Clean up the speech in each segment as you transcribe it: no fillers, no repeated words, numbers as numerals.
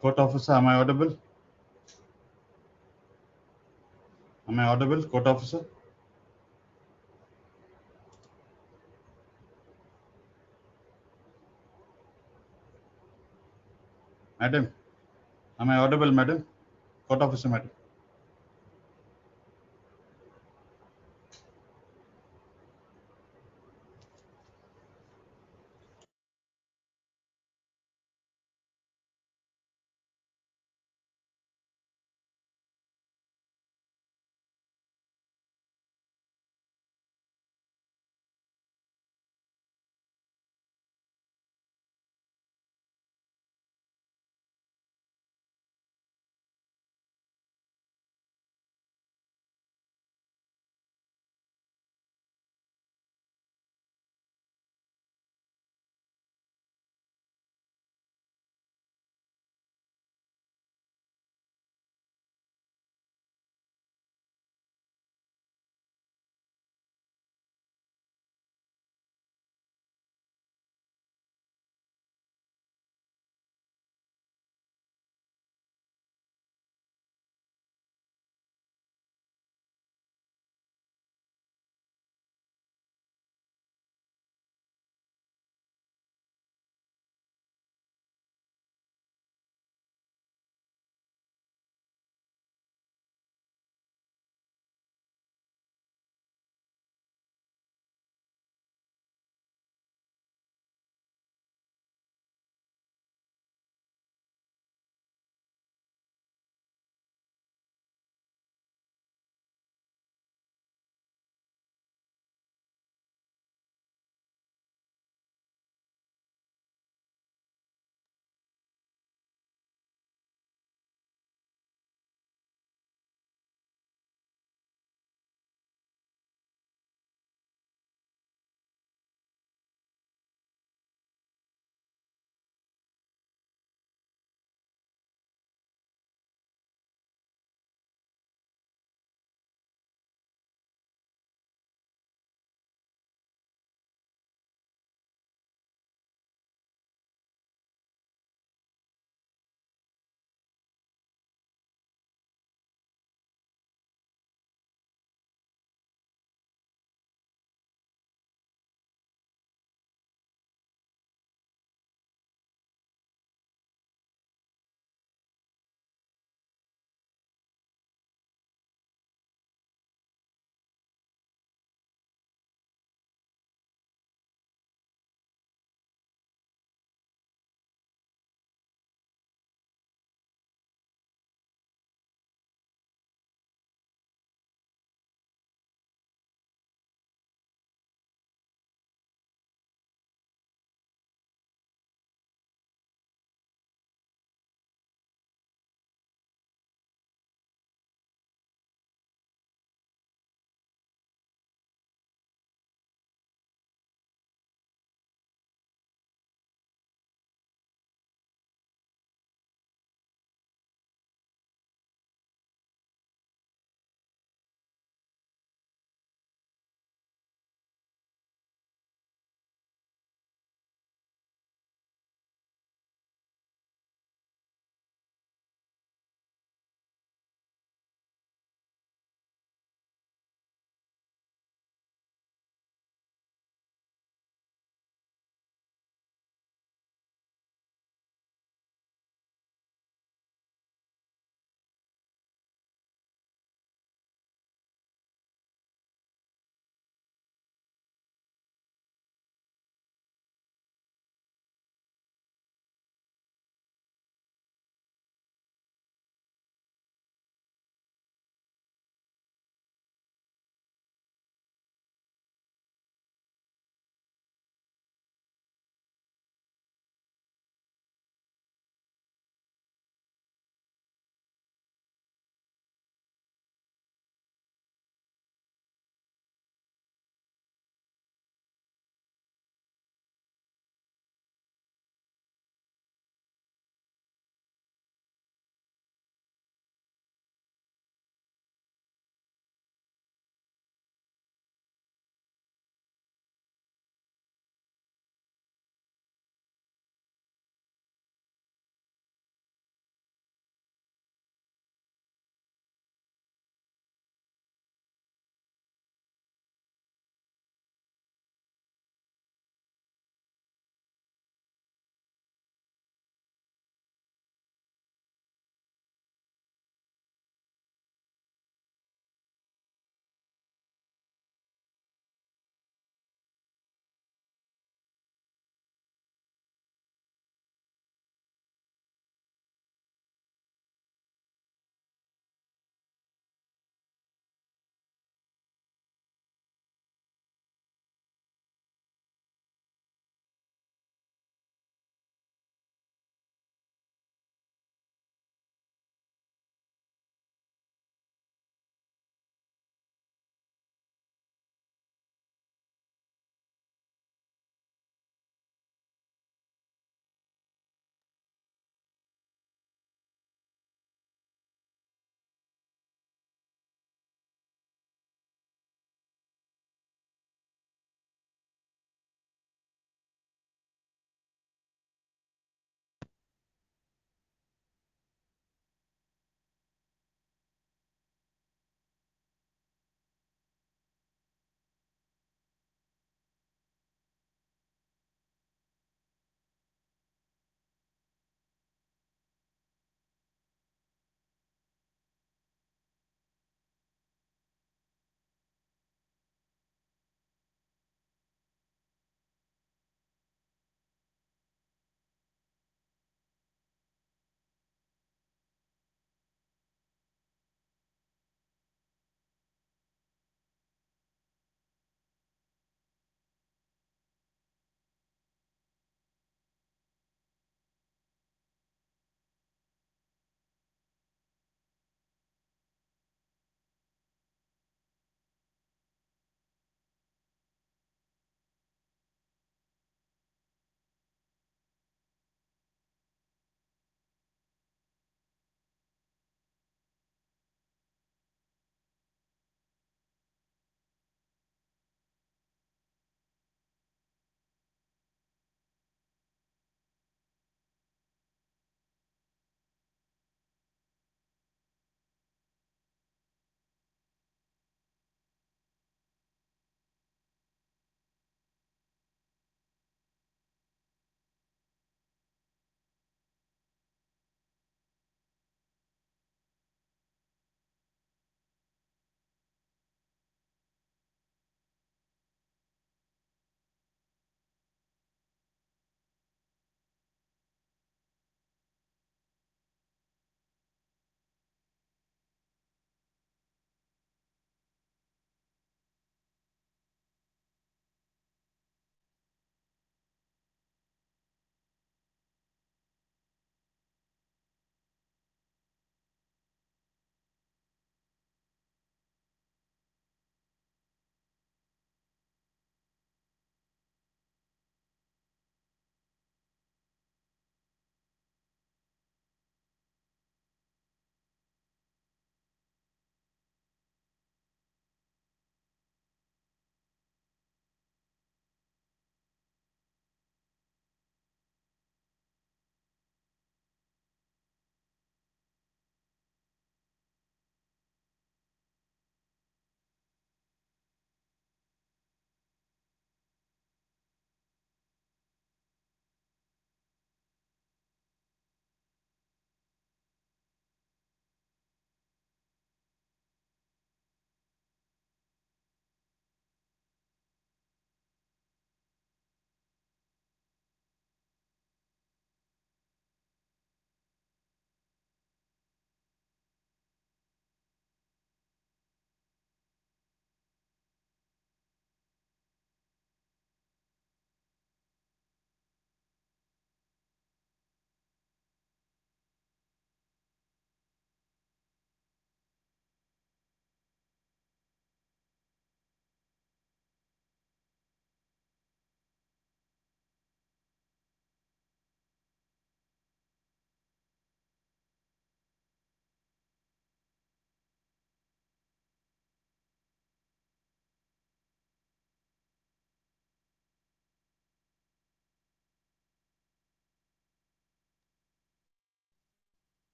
Court officer, am I audible? Am I audible, court officer? Madam, am I audible, madam? Court officer, madam.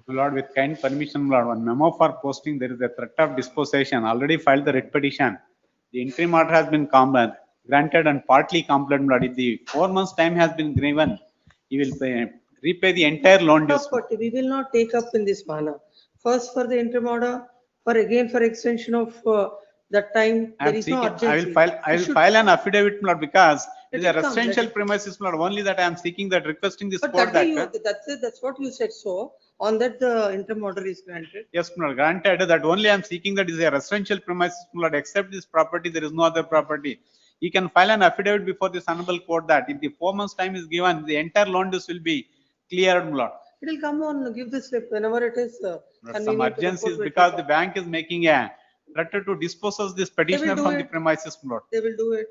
Lord, with kind permission, Lord, one memo for posting, there is a threat of dispossession. Already filed the writ petition. The interim order has been granted and partly completed, Lord. If the 4 months time has been given, he will repay the entire loan dues. Property, we will not take up in this manner. First for the interim order, for again for extension of that time, I there am is no seeking, I urgency. will file an affidavit, Lord, because it is a Let it come, residential let it- premises, Lord. Only that I am seeking that, requesting this But court that day that. you, that's it, that's what you said. So on that, the interim order is granted. Yes, Lord, granted that only I am seeking that is a residential premises, Lord, except this property, there is no other property. He can file an affidavit before this honorable court that if the 4 months time is given, the entire loan dues will be cleared, Lord. It will come on, give the slip whenever it is Some convenient to the urgencies court, will because take the up. bank is making a threat to dispose of this petitioner do from the it. premises, Lord. They will do it.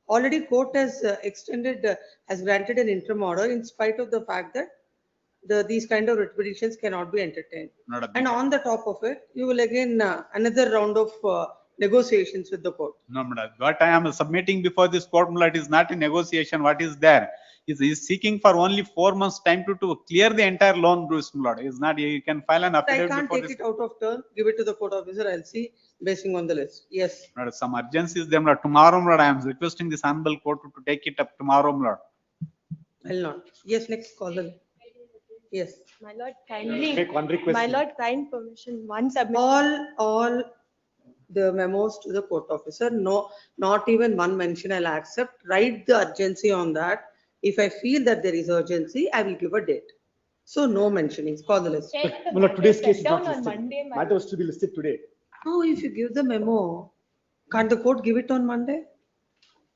Already court has extended, has granted an interim order in spite of the fact that these kind of writ petitions cannot be entertained. Not a big- And on the top of it, you will again another round of negotiations with the court. No, madam. What I am submitting before this court, Lord, is not a negotiation. What is there? Is seeking for only 4 months time to clear the entire loan dues, Lord. Is not, you can file an But I affidavit can't before take this. it out of turn, give it to the court officer, I'll see basing on the list. Yes. Lord, some urgencies them, Lord. Tomorrow, Lord, I am requesting this honorable court to take it up tomorrow, Lord. I'll not. Yes, next call. Yes. My lord, kindly, Make one request. my lord, kind permission, one submission. All the memos to the court officer, no, not even one mention I'll accept. Write the urgency on that. If I feel that there is urgency, I will give a date. So no mentionings, call the list. Take the No, today's case is down not on listed. Monday, my Matter was to be listed today. Now, if you give the memo, can't the court give it on Monday?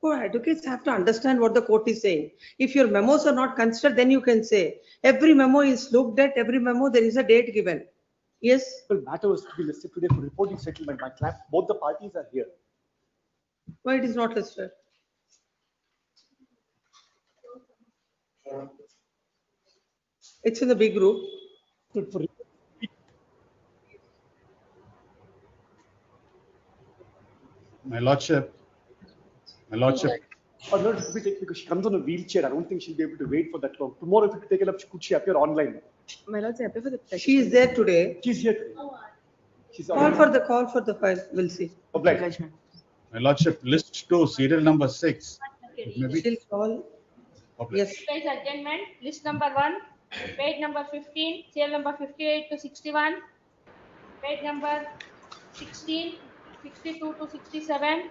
Court advocates have to understand what the court is saying. If your memos are not considered, then you can say, every memo is looked at, every memo, there is a date given. Yes, Well, matter was to be listed today for reporting settlement. My client, both the parties are here. why it is not listed? It's in the big group. For My lordship, Or not to be taken because she comes on a wheelchair. I don't think she'll be able to wait for that long. Tomorrow, if you take it up, could she appear online? My lord, I appear for the petition. She is there today. She's here today. She's Call for the file, we'll see. obliged. my lordship, list 2, serial number 6. Maybe, She'll call, obliged. yes. Page adjournment, list number 1, page number 15, serial number 58 to 61, page number 16, 62 to 67,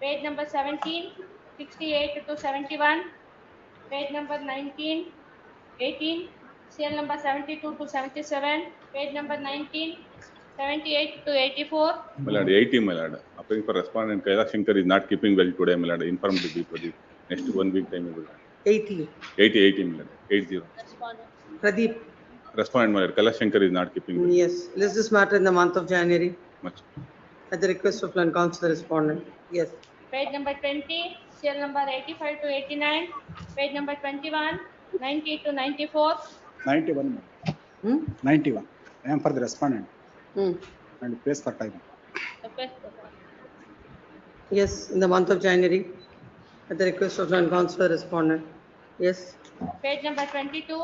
page number 17, 68 to 71, page number 19, 18, serial number 72 to 77, page number 19, 78 to 84, My lord, 80, my lord. Applying for respondent, Kailash Shankar is not keeping well today, my lord. Informed to be for the next 1 week time. 80. 80, my lord. 80. respondent. Pradeep, Respondent, my lord. Kailash Shankar is not keeping well. yes, list this matter in the month of January Much. at the request of land council, the respondent. Yes. Page number 20, serial number 85 to 89, page number 21, 90 to 94, 91, Hmm? 91. I am for the respondent Hmm. and pays for time. request. Yes, in the month of January at the request of land council, the respondent. Yes. Page number 22,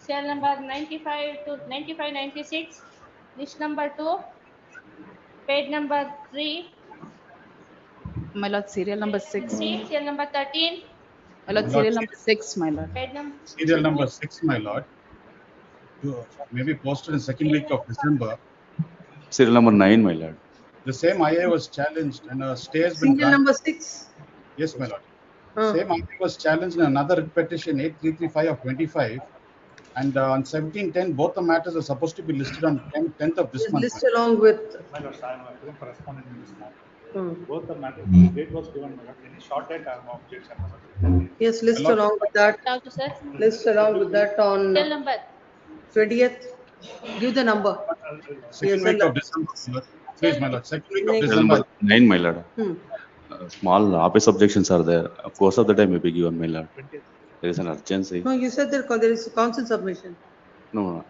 serial number 95 to 95, 96, list number 2, page number 3, My lord, serial number 6. serial number 13, My lord, serial number 6, my lord. page number Serial number 6, my lord. Maybe posted in second week of December. Serial number 9, my lord. The same IA was challenged and a stay has been Single granted. number 6. Yes, my lord. Huh. Same IA was challenged in another writ petition 8335 of 25. And on 1710, both the matters are supposed to be listed on 10th of this Yes, month. list along with, My lord, I am applying for respondent in this matter. hmm. Both the matters, the date was given, my lord. Any short date, I have objection. Yes, list Hello? along with that, also, sir, list along with that on serial number 20th. Give the number. Second Yes, week and of December, my lord. Please, my lord. Second week of Next. Serial December. number 9, my lord. Hmm. Small office objections are there. Of course, of the time may be given, my lord. There is an urgency. No, you said there is council submission. No,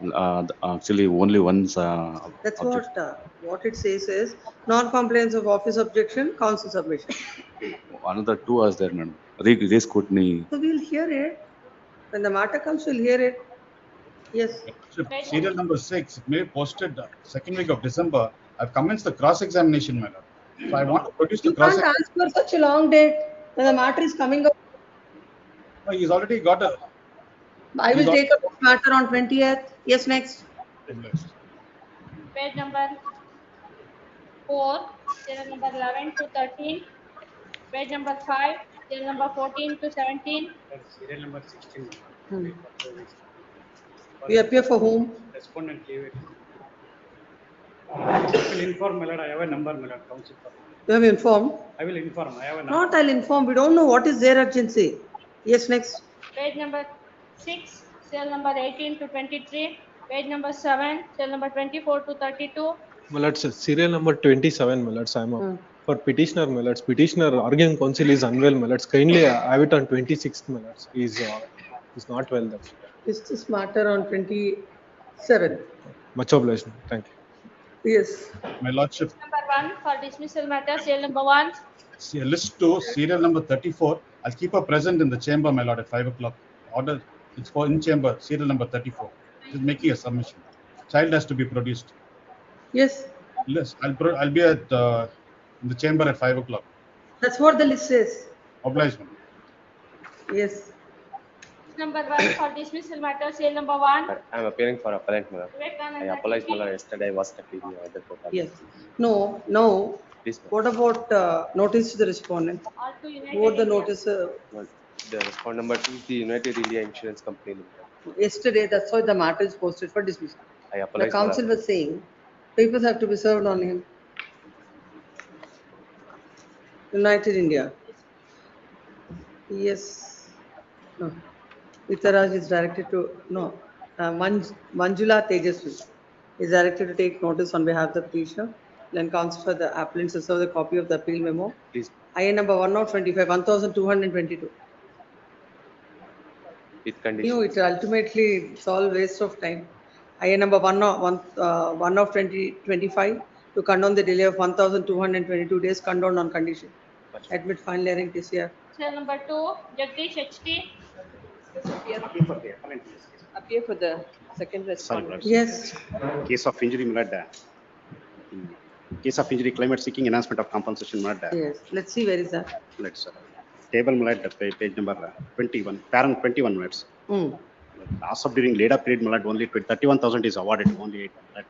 actually only once. That's objection. what it says is non-compliance of office objection, council submission. Another 2 hours there, madam. Re-scrutiny. So we'll hear it. When the matter comes, we'll hear it. Yes. Serial number 6, it may be posted second week of December. I've commenced the cross-examination, my lord. So I want to produce the You can't cross. ask for such a long date when the matter is coming up. No, he's already got a. I will He's take up this matter on 20th. Yes, next. Page number 4, serial number 11 to 13. Page number 5, serial number 14 to 17. Serial number 16. We appear for whom? Respondent gave it. I will inform, my lord, I have a number, my lord, counsel for. You have informed? I will inform, I have a number. Not, I'll inform. We don't know what is their urgency. Yes, next. Page number 6, serial number 18 to 23. Page number 7, serial number 24 to 32. My lords, serial number 27, my lords, I'm up. For petitioner, my lords, petitioner arguing counsel is unwell, my lords. Kindly have it on 26th, my lords. He's not well. That's Is this matter on 27? much obliged. Thank you. Yes. My lordship, Number 1 for dismissal matter, serial number 1. see, list 2, serial number 34. I'll keep her present in the chamber, my lord, at 5 o'clock. Order, it's for in chamber, serial number 34. She's making a submission. Child has to be produced. Yes. Yes, I'll be at in the chamber at 5 o'clock. That's what the list says. Obligement. Yes. Number 1 for dismissal matter, serial number 1. I am appearing for appellant, my lord. I Vivekananda apologize, my Kiki. lord. Yesterday I was stuck in the court. Yes. No, no. Please, What about notice to the respondent? All to United Both the India. notice the respond number 2 is the United India Insurance Company Limited. yesterday, that's why the matter is posted for dismissal. I The apologize, my council lord. was saying papers have to be served on him. United India. Yes. No. Vitaraj is directed to, no. Manjula Tejaswi is directed to take notice on behalf of the petitioner. Then counsel for the applicants to serve the copy of the appeal memo. Please, IA number 1025, 1222. with condition. It ultimately, it's all waste of time. IA number 1 of 2025 to condone the delay of 1222 days, condoned on condition. Admit final hearing this year. Serial number 2, Jagdish HT. Appear for the second respondent. Yes. Case of injury, my lord. Case of injury claimant seeking enhancement of compensation, my lord. Yes. Let's see where is that. Let's table, my lord, page number 21, parent 21 minutes. Loss of during later period, my lord, only 31,000 is awarded, only 8, my lord.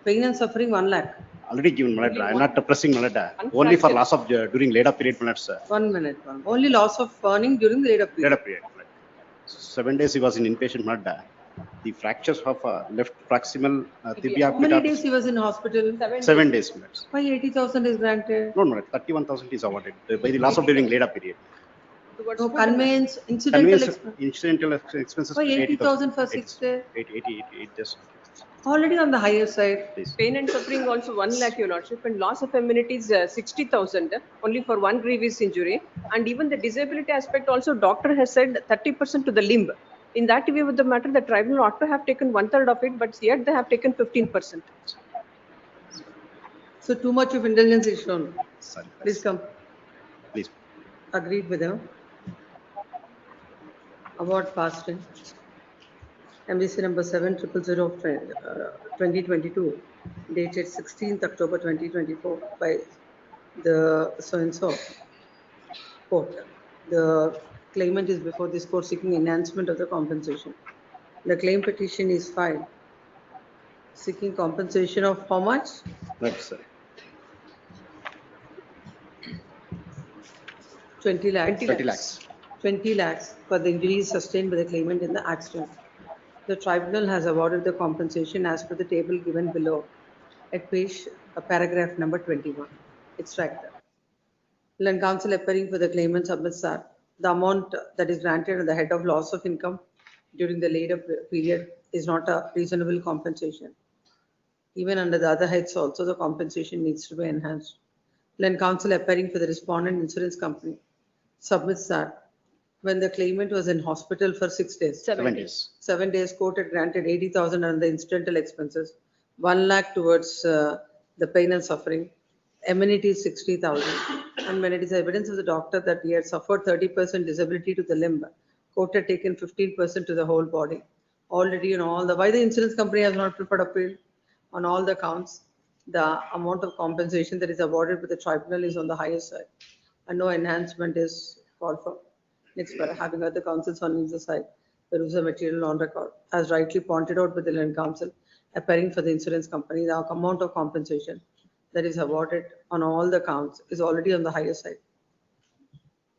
Pain and suffering 1 lakh. Already given, my lord. I'm not pressing, my lord. Only for loss of during later period, my lord, sir. 1 minute. Only loss of earning during the later period. Later period, my lord. 7 days he was in inpatient, my lord. The fractures of left proximal tibia. How many days he was in hospital? 7 days, my lord. Why 80,000 is granted? No, no, 31,000 is awarded by the loss of during later period. No conveyance, incidental Conveyance, expense. incidental expenses. Why 80,000 for 6 days? 88 just. Already on the higher side. Please. Pain and suffering also 1 lakh, your lordship, and loss of amenities 60,000 only for one grievous injury. And even the disability aspect also, doctor has said 30% to the limb. In that view of the matter, the tribunal ought to have taken 1/3 of it, but yet they have taken 15%. So too much of indulgence is shown. Sorry. Please come. Please. Agreed with him. Award passed in. MBC number 7000 of 2022, dated 16th October 2024 by the so-and-so court. The claimant is before this court seeking enhancement of the compensation. The claim petition is filed seeking compensation of how much? Right, sir. 20 lakhs. 20 lakhs. 20 lakhs for the injuries sustained by the claimant in the accident. The tribunal has awarded the compensation as per the table given below at page paragraph number 21. Extract that. Land counsel appearing for the claimant submits that the amount that is granted at the head of loss of income during the later period is not a reasonable compensation. Even under the other heads also, the compensation needs to be enhanced. Land counsel appearing for the respondent insurance company submits that when the claimant was in hospital for 6 days. 7 days. 7 days, court had granted 80,000 under the incidental expenses, 1 lakh towards the pain and suffering, amenities 60,000. And when it is evidence of the doctor that he had suffered 30% disability to the limb, Court had taken 15% to the whole body. Already in all the, why the insurance company has not preferred appeal on all the counts, the amount of compensation that is awarded by the tribunal is on the higher side. And no enhancement is called for. Next, but having other counsels on either side, there is a material on record. As rightly pointed out by the learned counsel, appearing for the insurance company, the amount of compensation that is awarded on all the counts is already on the higher side.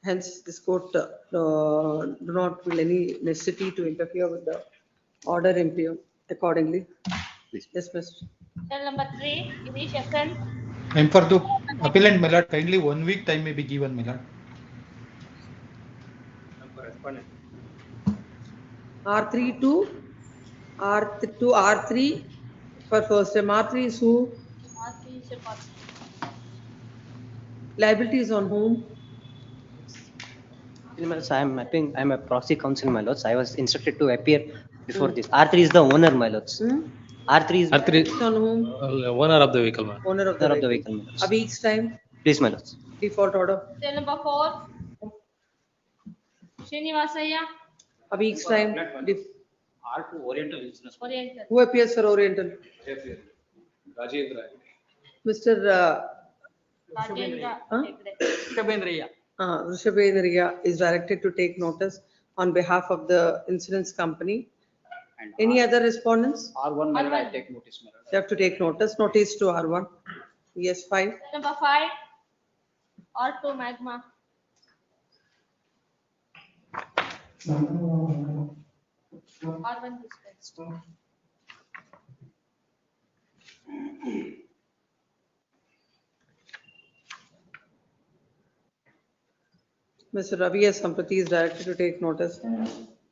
Hence, this court do not feel any necessity to interfere with the order impugned. Accordingly, dismissed. Cell number 3, reassessment. And for the appellant, my lord, kindly 1 week time may be given, my lord. R3 to R3 for first time. R3 is who? R3 is a person. Liability is on whom? I'm a proxy counsel, my lords. I was instructed to appear before this. R3 is the owner, my lords. R3 is On whom? Owner of the vehicle, ma'am. Owner of the vehicle. my lords. A week's time, Please, my lords. default order. Cell number 4, Srinivasaya, A week's time. R2 Oriental Insurance. Oriental. Who appears for Oriental? Rajendra. Mr. Rajendra Huh? Hegde. Rishabhendriya is directed to take notice on behalf of the insurance company. Any other respondents? R1, my lord, I take notice, my lord. They have to take notice. Notice to R1. Yes, 5. Cell number 5, R2 Magma. R1 dispensed. Mr. Ravi S. Sampati is directed to take notice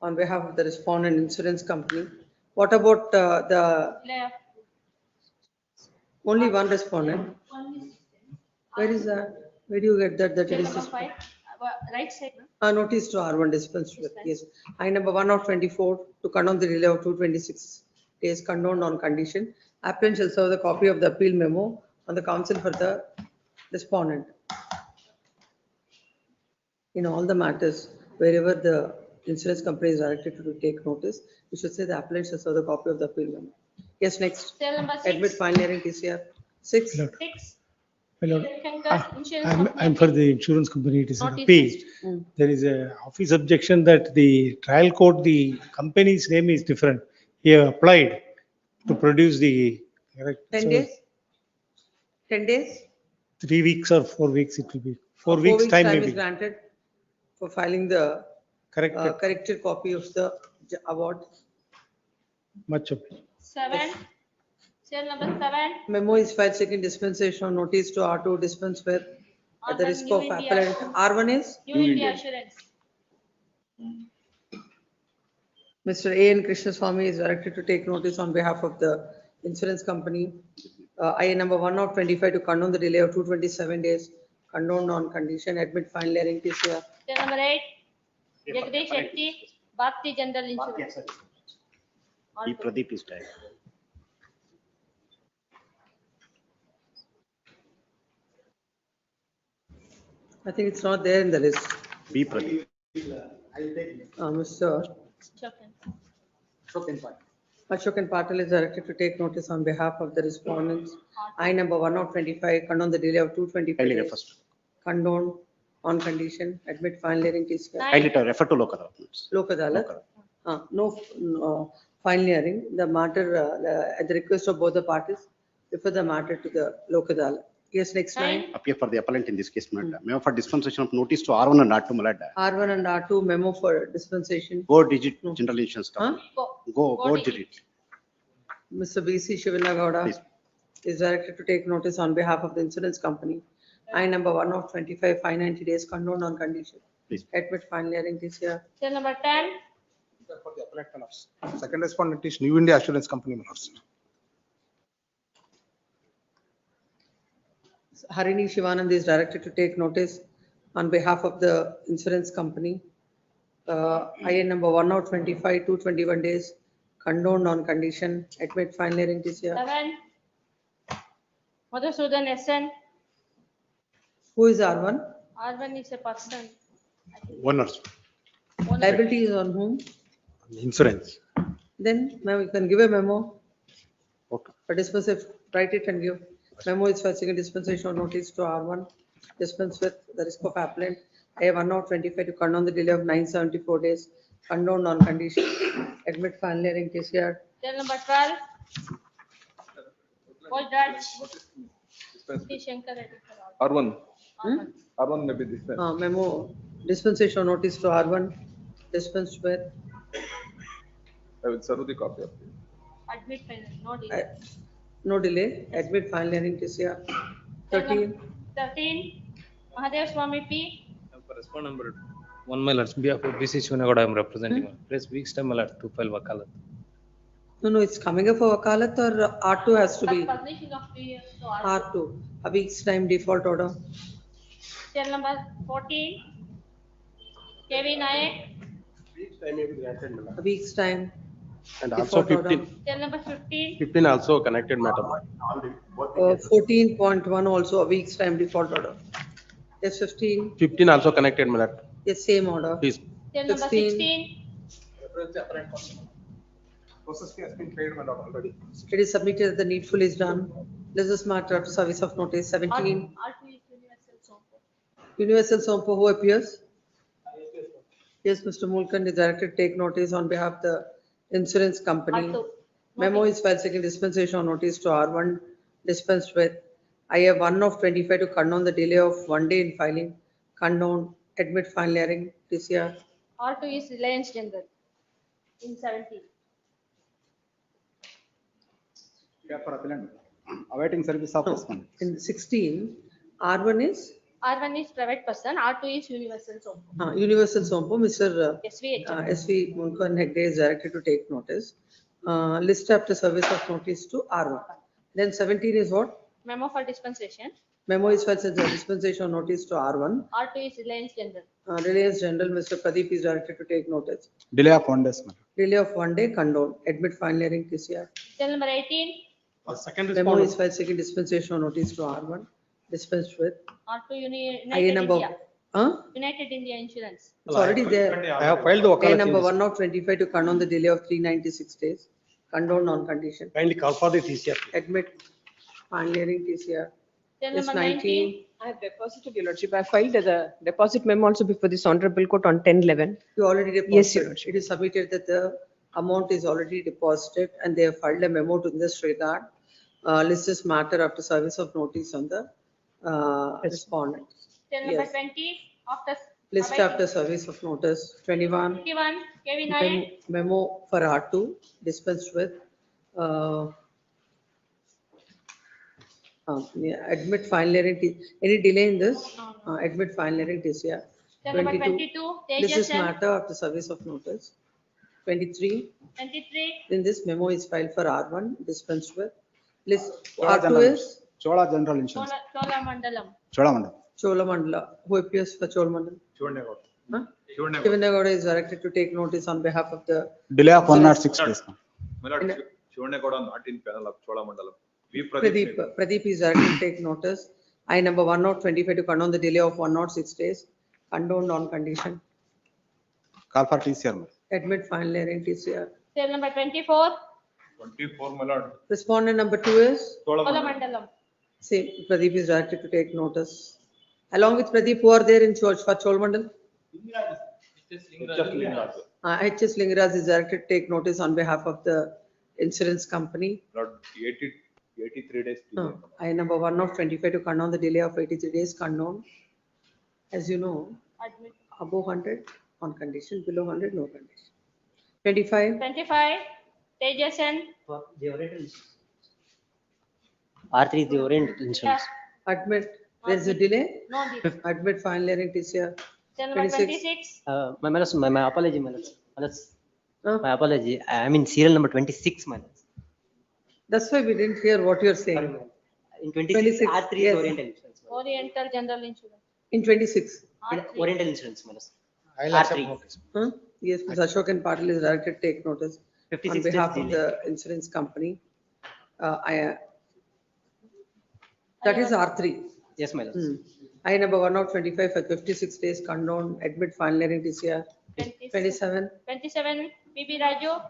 on behalf of the respondent insurance company. What about Left. only one respondent? Where is that? Where do you get that? That Cell it number is 5, right side. notice to R1 dispensed with. Yes. I number 1 of 24 to condone the delay of 226 days condoned on condition. Applicant shall serve the copy of the appeal memo on the counsel for the respondent. In all the matters, wherever the insurance company is directed to take notice, you should say the applicant shall serve the copy of the appeal memo. Yes, next. Cell number Admit 6. final hearing TCR. 6. 6. My lord, Insurance I'm company. for the insurance company. It is an Notice appeal. There is a office objection that the trial court, the company's name is different. He applied to produce the. 10 So days? 10 days? 3 weeks or 4 weeks it will be. 4 4 weeks time is maybe. granted for filing the Correct. corrected copy of the award. Much of 7. Cell number 7, Memo is filed seeking dispensation of notice to R2 dispense with at the R1 risk New of India. appellant. R1 is New India Assurance. Mr. A. N. Krishnaswamy is directed to take notice on behalf of the insurance company. IA number 1 of 25 to condone the delay of 227 days, condoned on condition, admit final hearing TCR. Cell number 8, Jagdish Shetty, Bhakti General Insurance. E. Pradeep is there. I think it's not there in the list. B. Pradeep. Mr. Ashok and Patel is directed to take notice on behalf of the respondents. I number 1 of 25, condone the delay of 225 Kindly days. refer to- Condone on condition, admit final hearing TCR. Kindly to refer to Lok Adalat. Lok Adalat. No final hearing. The matter, at the request of both the parties, refer the matter to the Lok Adalat. Yes, next line. Appear for the appellant in this case, Malad. Memo for dispensation of notice to R1 and R2, Malad. R1 and R2 memo for dispensation. Go digit general insurance company. Go digit. Mr. B.C. Shivanagowda Please. is directed to take notice on behalf of the insurance company. I number 1 of 25, 590 days condoned on condition. Please. Admit final hearing this year. Cell number 10, For the appellate, my lords. Second respondent is New India Assurance Company, my lords. Harini Shivanand is directed to take notice on behalf of the insurance company. IA number 1 of 25, 221 days condoned on condition. Admit final hearing this year. 7. Madhusudan SN, Who is R1? R1 is a person. Owners. Liability is on whom? Insurance. Then, ma'am, you can give a memo. Okay. For dispense, write it and give. Memo is for second dispensation of notice to R1. Dispense with the risk of appellant. I have 1/25 to condone the delay of 974 days. Condoned on condition. Admit final hearing case here. Till number 12. All judge. P. Shankar Reddy for all. R1. R1. R1 may be this one. Memo dispensation of notice to R1. Dispensed with. I will serve the copy of it. Admit final, no delay. No delay. Admit final hearing case here. 13. 13. Mahadev Swami P. For respond number 1, my lords, behalf of CH-20 I am representing. Please weeks time, my lord, to file wakalat. No, it's coming up for wakalat or R2 has to be Publishing of 2 years to R2. R2. A week's time default order. Till number 14. KV Nayak. A week's time. And also default order. 15. Till number 15. 15 also connected matter. 14.1 also a week's time default order. Yes, 15. 15 also connected matter. Yes, same order. Please. Till number 16. Process fee has been paid already. It is submitted that the needful is done. This is matter after service of notice. 17. R2 is Universal Sompo. Universal Sompo, who appears? Yes, Mr. Mulkan is directed to take notice on behalf of the insurance company. R2. Memo is filed second dispensation of notice to R1 dispensed with. I have 1/25 to condone the delay of 1 day in filing. Condone, admit final hearing, TCR. R2 is Reliance General in 17. Yeah, for appellant. Awaiting service of respondent. In 16, R1 is R1 is private person, R2 is Universal Sompo. Universal Sompo, Mr. SVH. SV Mulkan Hegde is directed to take notice. List after service of notice to R1. Then 17 is what? Memo for dispensation. Memo is filed as a dispensation of notice to R1. R2 is Reliance General. Reliance General, Mr. Pradeep is directed to take notice. Delay of 1 day. Delay of 1 day, condone, admit final hearing, TCR. Till number 18. Second Memo is filed second dispensation of notice to R1, dispensed with. R2 IA United number, India. huh? United India Insurance. It's already there. I have filed the IA wakalat. number 1/25 to condone the delay of 396 days. Condone on condition. Kindly call for the TCR. Admit final hearing, TCR. Till Yes, number 19. I have deposited, Your Lordship. I filed the deposit memo also before this honorable court on 10/11. You already deposited. Yes, Your Lordship. It is submitted that the amount is already deposited and they have filed a memo to this regard. List this matter after service of notice on the respondent. Till number Yes. 20. After List awaiting after service of notice. 21. 21. KV Nayak. Memo for R2 dispensed with. Admit final hearing. Any delay in this? Admit final hearing TCR. Till number 22. 22. This is Tejas. matter after service of notice. 23. 23. Then this memo is filed for R1 dispensed with. List Chola R2 General. is Chola General Insurance. Chola Mandalam. Chola Mandal. Cholamandala. Who appears for Cholamandala? Huh? Shivanagowda is directed to take notice on behalf of the. Delay of 106 days. My lord, Shivanagoda not in panel of Cholamandalam. V. Pradeep is directed to take notice. I number 1/25 to condone the delay of 106 days. Condoned on condition. Call for TCR. Admit final hearing TCR. Till number 24. 24, my lord. Respondent number 2 is Chola Cholamandalam. Mandalam. same. Pradeep is directed to take notice. Along with Pradeep, who are there in Chol for Cholamandal? HS Lingaraj is directed to take notice on behalf of the insurance company. Lord, 83 days. I number 1/25 to condone the delay of 83 days condone. As you know, Admit. above 100 on condition, below 100 no condition. 25. 25. Tejas. The Oriental insurance. R3 is the Oriental insurance. Admit, there is a delay. No delay. Admit final hearing TCR. Till number 26. 26. My apology, my lords. My lords. Huh? My apology. I mean serial number 26, my lords. That's why we didn't hear what you're saying. In 26, 26, R3 yes. is Oriental insurance. My lords. Oriental General Insurance. In 26. R3. Oriental insurance, my lords. I'll accept R3. notice. Huh? Yes, Mr. Ashok and Patil is directed to take notice on 56 behalf days of delay. the insurance company. That is R3. Yes, my lords. I number 1/25 for 56 days condone, admit final hearing TCR. 27. 27, PB Raju.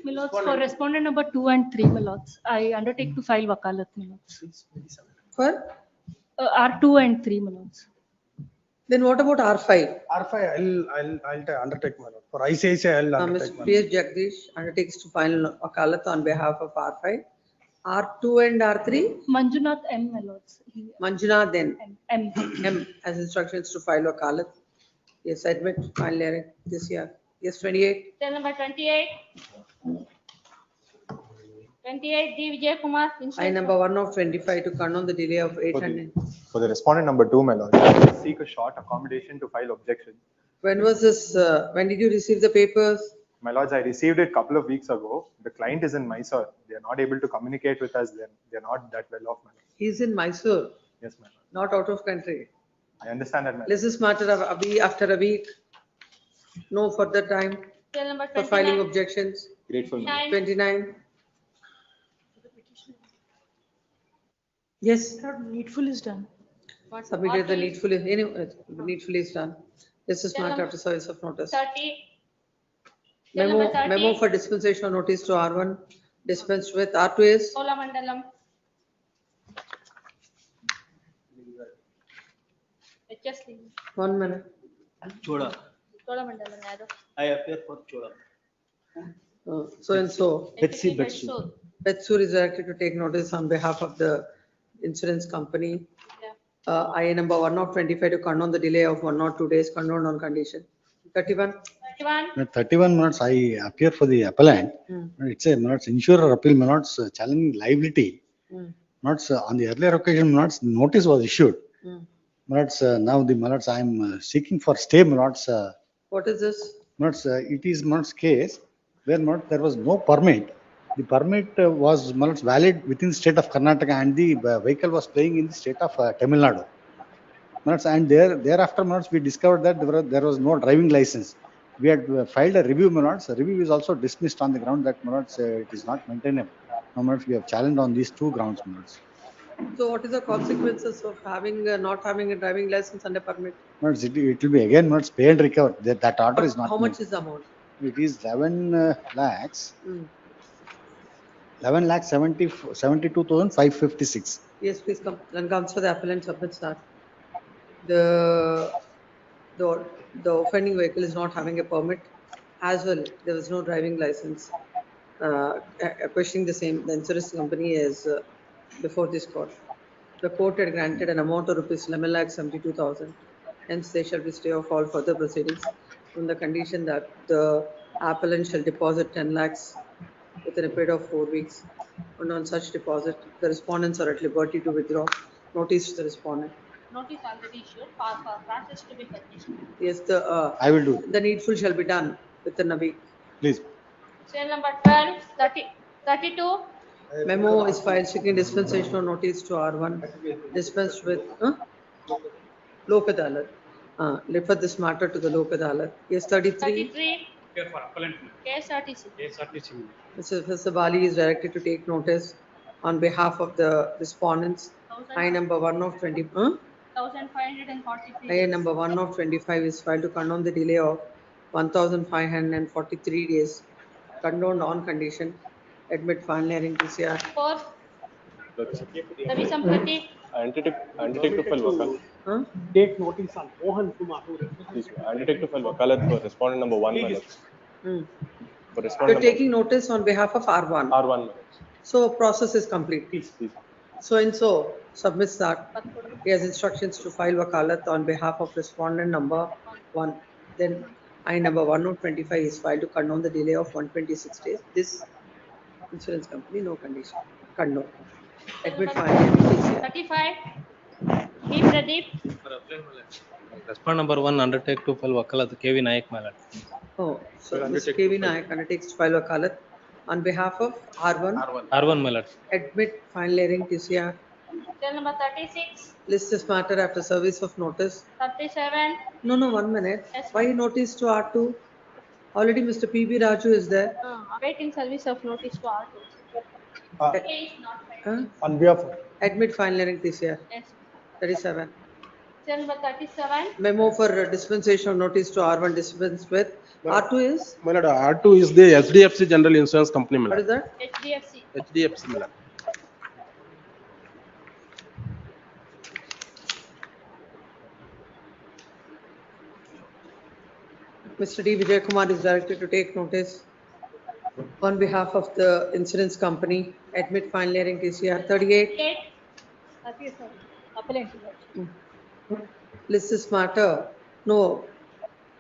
My lords, for respondent number 2 and 3, my lords, I undertake to file wakalat, my lords. For? R2 and 3, my lords. Then what about R5? R5, I'll undertake, my lord. For ICICI, I'll undertake, Mr. my P.S. Jagdish undertakes to file wakalat on behalf of R5. R2 and R3? Manjunath M, my lords. Manjunath then. M. M has instructions to file wakalat. Yes, admit, file hearing this year. Yes, 28. Cell number 28. 28, D. Vijay Kumar. I number 1 of 25 to condone the delay of 800. For the respondent number 2, my lord, I seek a short accommodation to file objection. When was this, when did you receive the papers? My lords, I received it a couple of weeks ago. The client is in Mysore. They are not able to communicate with us. They are not that well off, my lord. He's in Mysore, Yes, my lord. not out of country. I understand that, my lord. This is matter of after a week. No further time Cell number for filing 29. objections. Grateful, my lord. 29. Yes, Needful is done. submitted the needful, anyway, needful is done. This is matter Number after service of notice. 30. Cell number Memo, 30. memo for dispensation of notice to R1 dispensed with. R2 is Kolamandalam. HS Ling. 1 minute. Chola. Kolamandalam, Yadav. I appear for Chola. So and so. Betsy Betsu. Betsur is directed to take notice on behalf of the insurance company. IA number 1 of 25 to condone the delay of 1 or 2 days, condoned on condition. 31. 31. 31 minutes, I appear for the appellant. It's a minutes insurer appeal minutes challenging liability. Minutes on the earlier occasion minutes notice was issued. Minutes now the minutes I am seeking for stay minutes. What is this? Minutes it is minutes case where minutes there was no permit. The permit was minutes valid within the state of Karnataka and the vehicle was playing in the state of Tamil Nadu. Minutes and thereafter minutes we discovered that there was no driving license. We had filed a review minutes. The review is also dismissed on the ground that minutes it is not maintainable. Now minutes we have challenged on these 2 grounds minutes. So what is the consequences of having not having a driving license and a permit? Minutes it will be again minutes pay and recover. That order is not. How much is the amount? It is 11 lakhs. 11 lakh 72,556. Yes, please come. Then comes for the appellant submits that. The offending vehicle is not having a permit as well. There was no driving license. Questioning the same, the insurance company is before this court. The court had granted an amount of rupees 11 lakh 72,000. Hence, they shall be stay of all further proceedings on the condition that the appellant shall deposit 10 lakhs within a period of 4 weeks. And on such deposit, the respondents are at liberty to withdraw notice to the respondent. Notice already issued for process to be continued. Yes, I will do. The needful shall be done within a week. Please. Cell number 12, 30, 32. Memo is filed seeking dispensation of notice to R1 dispensed with Lok Adalat. Refer this matter to the Lok Adalat. Yes, 33. 33. KSRTC. Mr. Bali is directed to take notice on behalf of the respondents. I number 1 of 20. 1543. I number 1 of 25 is filed to condone the delay of 1,543 days. Condoned on condition. Admit final hearing PCR. 4. Ravi Sampati. I undertake to file wakalat. Take notice on Mohan Kumar. Please, I undertake to file wakalat for respondent number 1, my lord. For You're respondent taking notice on behalf of R1. R1, my lord. So process is complete. Please. So and so submits that. He has instructions to file wakalat on behalf of respondent number 1. Then I number 1 of 25 is filed to condone the delay of 126 days. This insurance company, no condition. Condone. Admit fine. 35. B. Pradeep. Respondent number 1 undertake to file wakalat KV Nayak, my lord. Oh, so Mr. KV Nayak undertakes to file wakalat on behalf of R1. R1, my lord. Admit final hearing TCR. Cell number 36. List this matter after service of notice. 37. No, 1 minute. Yes, Why notice to R2? Already Mr. PB Raju is there. Awaiting service of notice to R2. Okay, is not filed. On behalf of. Admit final hearing TCR. Yes. 37. Serial number 37. Memo for dispensation of notice to R1 dispensed with. R2 is, My lord, R2 is the HDFC General Insurance Company, my what lord. is that? HDFC. HDFC, my lord. Mr. D. Vijay Kumar is directed to take notice on behalf of the insurance company, admit final hearing TCR 38. Appeal, sir. Appellant. List this matter. No.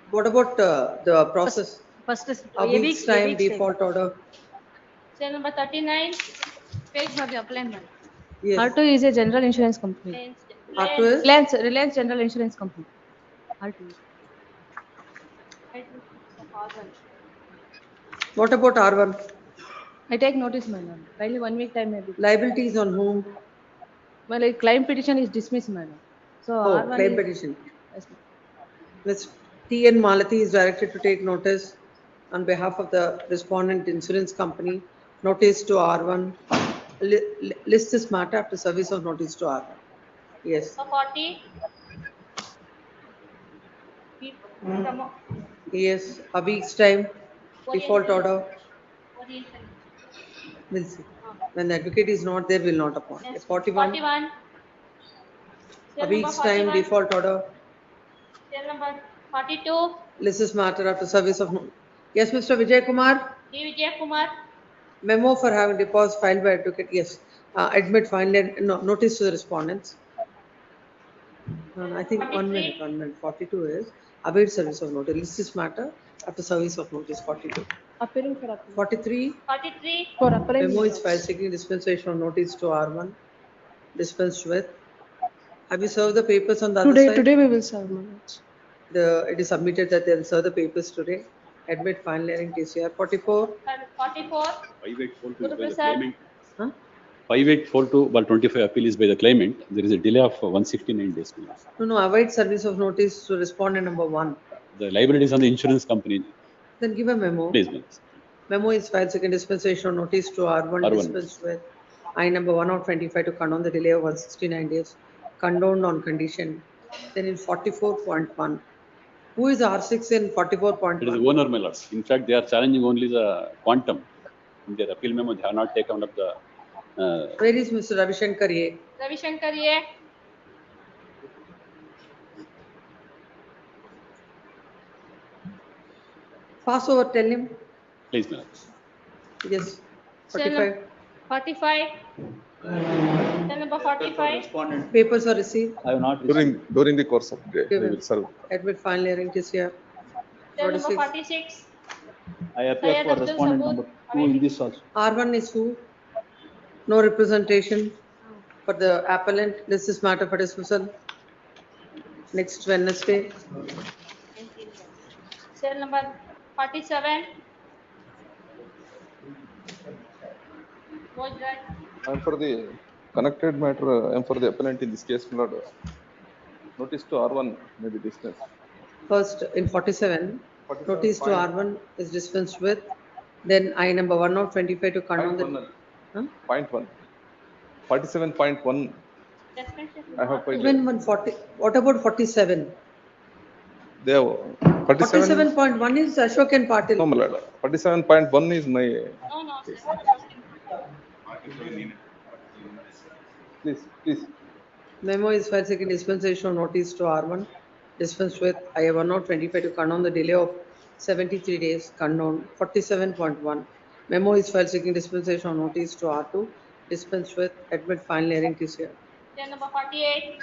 What about the process? First is A week's time default order. Serial number 39. Page for the appellant. Yes. R2 is a general insurance company. R2 is? Reliance General Insurance Company. R2. What about R1? I take notice, my lord. Finally, 1 week time maybe. Liability is on whom? Well, like claim petition is dismissed, my lord. So Oh, R1 claim is- petition. Yes, ma'am. Ms. T.N. Malati is directed to take notice on behalf of the respondent insurance company, notice to R1. List this matter after service of notice to R1. Yes. So 40. Yes, a week's time, default order. We'll see. When the advocate is not there, we'll not appoint. Yes, 41, 41. a Serial number week's time, 41. default order. Serial number 42. List this matter after service of. Yes, Mr. Vijay Kumar, D. Vijay Kumar. memo for having deposit filed by advocate. Yes, admit final no, notice to the respondents. I think 1 minute, 1 minute. 42 is await service of notice. List this matter after service of notice. 42. Appearing for appellant. 43. 43. For appellant. Memo is filed seeking dispensation of notice to R1. Dispensed with. Have you served the papers on the other side? Today we will serve, my lord. It is submitted that they will serve the papers today. Admit final hearing TCR 44. 44. 5842 Guru by the Prasad. claimant. Huh? 5842 while 25 appeal is by the claimant. There is a delay of 169 days. No, await service of notice to respondent number 1. The liability is on the insurance company. Then give a memo. Please, please. Memo is filed second dispensation of notice to R1 R1. dispensed with. I number 1/25 to condone the delay of 169 days. Condoned on condition. Then in 44.1. Who is R6 in 44.1? It is the owner, my lords. In fact, they are challenging only the quantum. In their appeal memo, they have not taken up the. Where is Mr. Ravi Shankar A? Ravi Shankar A. Pass over, tell him. Please, my lords. Yes. Serial 45. 45. Serial number 45. Papers are received. I have not received. During the course of the day, Give they him. will serve. Admit final hearing TCR. Serial number 46. 46. I appear Syed for Abdul respondent Sabur. number 2 in this also. R1 is who? No representation for the appellant. This is matter for dismissal. Next Wednesday. Serial number 47. What's that? And for the connected matter, and for the appellant in this case, my lord, notice to R1 may be dismissed. First, in 47, notice to R1 is dispensed with. Then I number 1/25 to condone the. Huh? Point 1. 47.1. I have quite. Even 140. What about 47? They have 47. 47.1 is Ashok and Patil. No, my lord. 47.1 is my. No, no. Please. Memo is filed seeking dispensation of notice to R1. Dispensed with. I have 1/25 to condone the delay of 73 days. Condone 47.1. Memo is filed seeking dispensation of notice to R2. Dispensed with. Admit final hearing TCR. Serial number 48.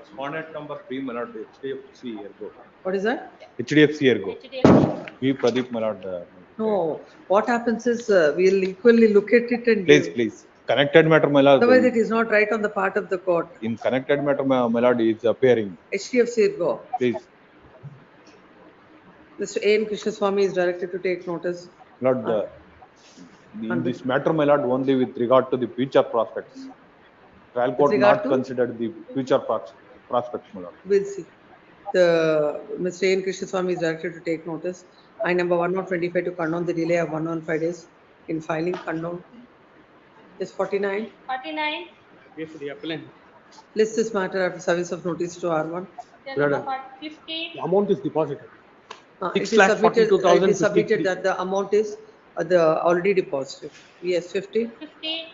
Respondent number 3, my lord, HDFC Ergo. What is that? HDFC Ergo. HDFC. V. Pradeep, my lord. No. What happens is we'll equally look at it and give. Please. Connected matter, my lord. Otherwise, it is not right on the part of the court. In connected matter, my lord is appearing. HDFC go. Please, Mr. A.N. Krishnaswamy is directed to take notice. Lord, in this matter, my lord, only with regard to the future prospects. Trial court regard not to? considered the future prospects, my lord. We'll see. The Mr. A.N. Krishnaswamy is directed to take notice. I number 1/25 to condone the delay of 115 days in filing condone. Is 49. 49. Pay for the appellant. List this matter after service of notice to R1. Serial number 50. The amount is deposited. It is submitted that the amount is already deposited. Yes, 50. 50.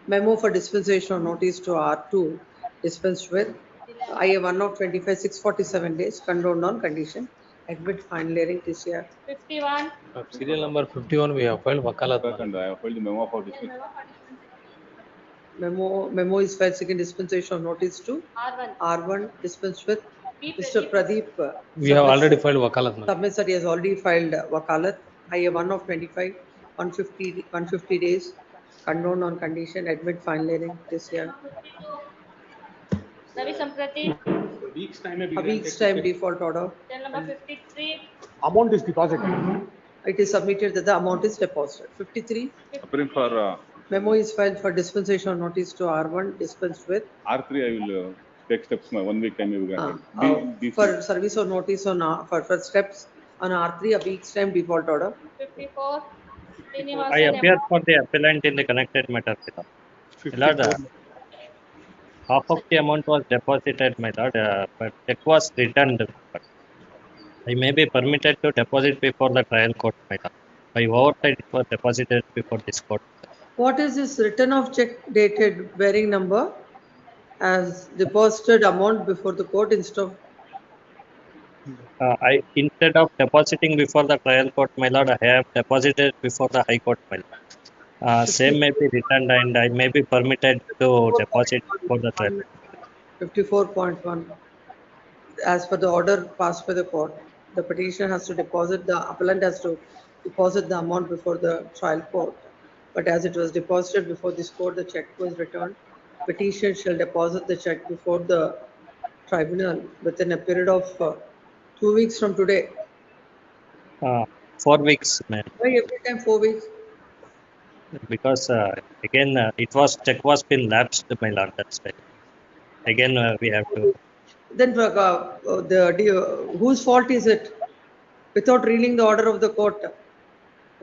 Memo for dispensation of notice to R2 dispensed with. IA 1 of 25, 647 days, condoned on condition. Admit final hearing TCR. 51. Serial number 51, we have filed Wakalat. And I have filed the memo for dismissal. Memo is filed seeking dispensation of notice to R1. R1 dispensed with. P. Mr. Pradeep. We have already filed Wakalat. Submits that he has already filed Wakalat. IA 1 of 25, 150 days, condoned on condition. Admit final hearing TCR. 52. Ravi Samprati. A week's time may be A week's time default order. Serial number 53. Amount is deposited. It is submitted that the amount is deposited. 53. Appearing for Memo is filed for dispensation of notice to R1 dispensed with. R3, I will take steps. My 1 week time will be granted. For service of notice on for steps on R3, a week's time default order. 54. I appear for the appellant in the connected matter. My lord, half of the amount was deposited, my lord, but check was returned. I may be permitted to deposit before the trial court, my lord. By oversight, it was deposited before this court. What is this return of check dated bearing number as deposited amount before the court instead of? Instead of depositing before the trial court, my lord, I have deposited before the high court, my lord. Same may be returned and I may be permitted to deposit before the trial. 54.1. As per the order passed by the court, the petitioner has to deposit, the appellant has to deposit the amount before the trial court. But as it was deposited before this court, the check was returned. Petitioner shall deposit the check before the tribunal within a period of 2 weeks from today. 4 weeks, ma'am. Why every time 4 weeks? Because again, check was been lapsed, my lord. That's why. Again, we have to. Then whose fault is it? Without reading the order of the court,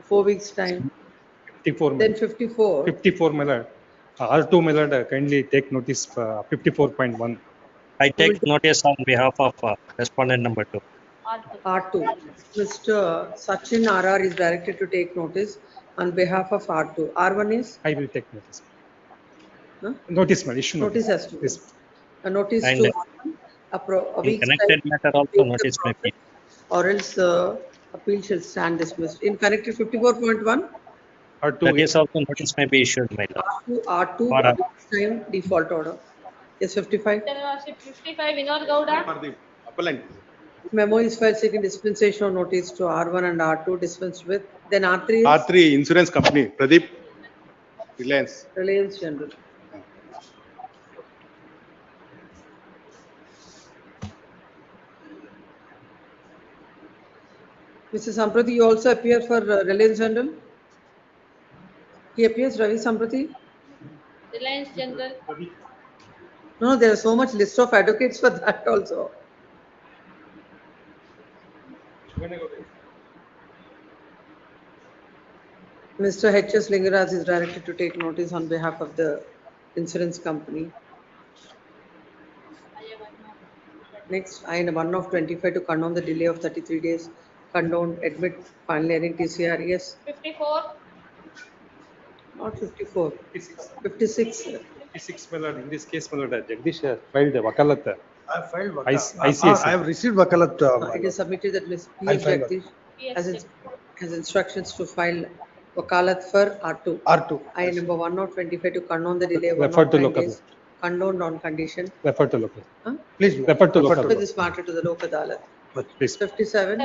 4 weeks time. 54. Then 54. 54, my lord. R2, my lord, kindly take notice 54.1. I take notice on behalf of respondent number 2. R2. Mr. Sachin RR is directed to take notice on behalf of R2. R1 is? I will take notice. Huh? Notice, my issue. Notice has to be. Yes. A notice And to a in week's connected time, matter also notice may be. or else appeal shall stand dismissed. In connected 54.1? That is also notice may be issued, my lord. R2, For a week's time default order. Yes, 55. 55. Vinod Gowda. Appellant. Memo is filed seeking dispensation of notice to R1 and R2 dispensed with. Then R3 is? R3 Insurance Company, Pradeep, Reliance. Reliance General. Mr. Samprati, you also appear for Reliance General? He appears, Ravi Samprati? Reliance General. No, there is so much list of advocates for that also. Mr. H.S. Lingaraj is directed to take notice on behalf of the insurance company. Next, IN 1 of 25 to condone the delay of 33 days. Condone, admit, final hearing TCR, yes. 54. Not 54. 56. 56, my lord. In this case, my lord, Jagdish filed Wakalat. I filed ICS. I have received Wakalat. It is submitted that Ms. P. I'll file Jagdish has instructions to file Wakalat for R2. R2. I number 1 of 25 to condone the delay of Refer to 109 local. days. Condoned on condition. Refer to local. Huh? Please refer to Refer local. this matter to the local Adalat. Please. 57.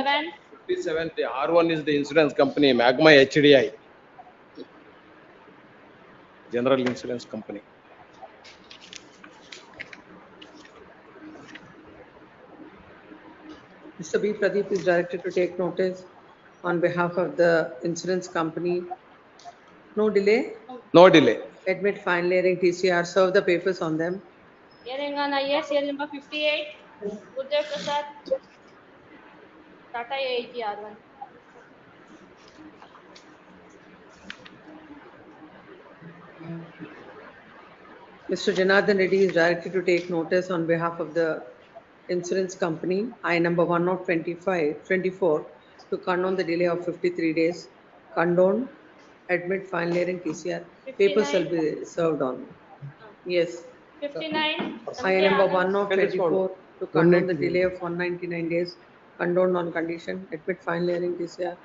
57, the R1 is the insurance company, Magma HDI. General Insurance Company. Mr. B. Pradeep is directed to take notice on behalf of the insurance company. No delay. No delay. Admit final hearing TCR. Serve the papers on them. Hearing on IS, serial number 58. Gurdev Prasad. Tata AIG R1. Mr. Janardhan Reddy is directed to take notice on behalf of the insurance company, I number 1024, to condone the delay of 53 days, condone, admit, file hearing, TCR. Papers shall be served on. Yes. 59. I number Samkhya 1024, to condone the delay of 199 days, condone on condition, admit, file hearing, TCR.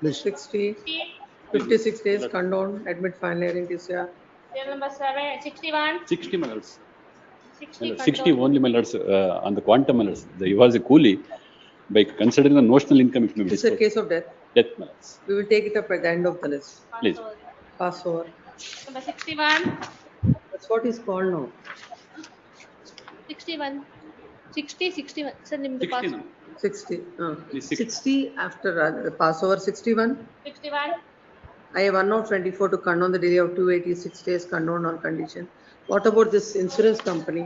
60, 56 days, condone, admit, file hearing, TCR. Serial number 61. 60 minutes. 60 60 control. only minutes on the quantum minutes. He was a coolie. By considering the notional income, it may be It's a disposed. case of death. Death minutes. We will take it up at the end of the list. Please. Pass over. Number 61. That's what is called now. 61. 60, 61. Sir, nimdu 60 pass. now. 60. Is 60. 60 after Passover 61. 61. I have 1024 to condone the delay of 286 days, condone on condition. What about this insurance company?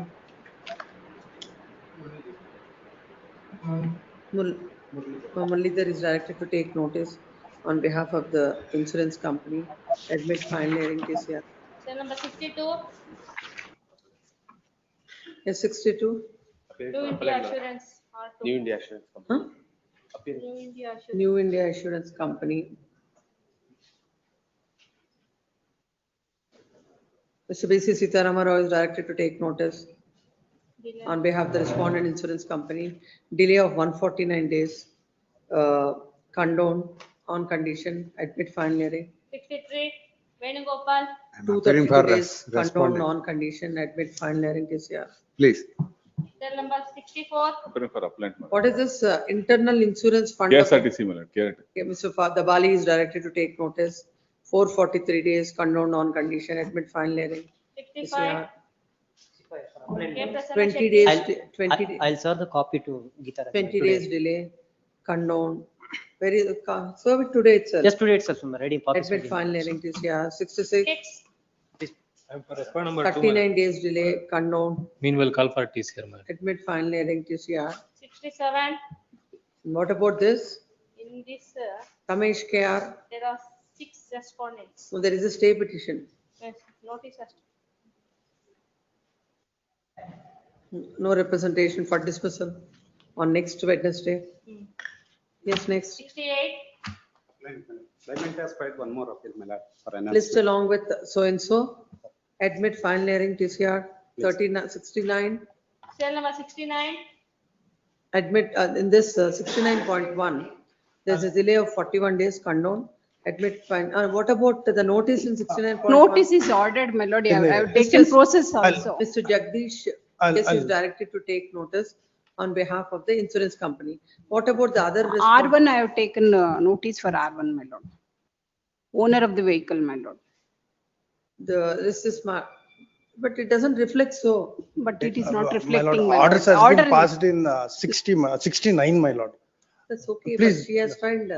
Muralidhar is directed to take notice on behalf of the insurance company, admit, file hearing, TCR. Serial number 62. Yes, 62. New India Assurance. R2. New India Assurance Company. Appeal. New India Assurance. New India Assurance Company. Mr. B.C. Sitaraman Rao is directed to take notice Delay. on behalf of the respondent insurance company, delay of 149 days, condone on condition, admit, file hearing. 63. Venugopal. appearing 232 for days, condone respondent. on condition, admit, file hearing, TCR. Please. Serial number 64. Appearing for appellant. What is this internal insurance fund? of- KSRTC, my lord, caretaker. Okay, Mr. Dabali is directed to take notice, 443 days, condone on condition, admit, file hearing. 65. K. Prasanna 20 Shetty. days, I'll- 20 days. I'll serve the copy to Geeta. 20 today. days delay, condone. Where is, serve it today itself. Just today itself, I'm ready. Copies Admit, will be- file hearing, TCR, 66. 6. For respondent number 2, 39 days delay, condone, meanwhile call for TCR, madam. admit, file hearing, TCR. 67. What about this? In this, Ramesh KR, there are 6 respondents. so there is a stay petition. Yes, notice has No representation for dismissal on next Wednesday. Hmm. Yes, next. 68. Claimant has filed one more appeal, my lord, for List enhancement. along with so-and-so, admit, file hearing, TCR, 39, 69. Serial number 69. Admit, in this 69.1, there's a delay of 41 days, condone, admit, fine. What about the notice in 69.1? Notice is ordered, my lord. I have taken process also. Mr. Jagdish, yes, is directed to take notice on behalf of the insurance company. What about the other? R1, I have taken notice for R1, my lord. Owner of the vehicle, my lord. This is my, but it doesn't reflect so. But it is not My lord, reflecting, my lord. orders has Order been is- passed in 69, my lord. That's okay, but Please. she has filed,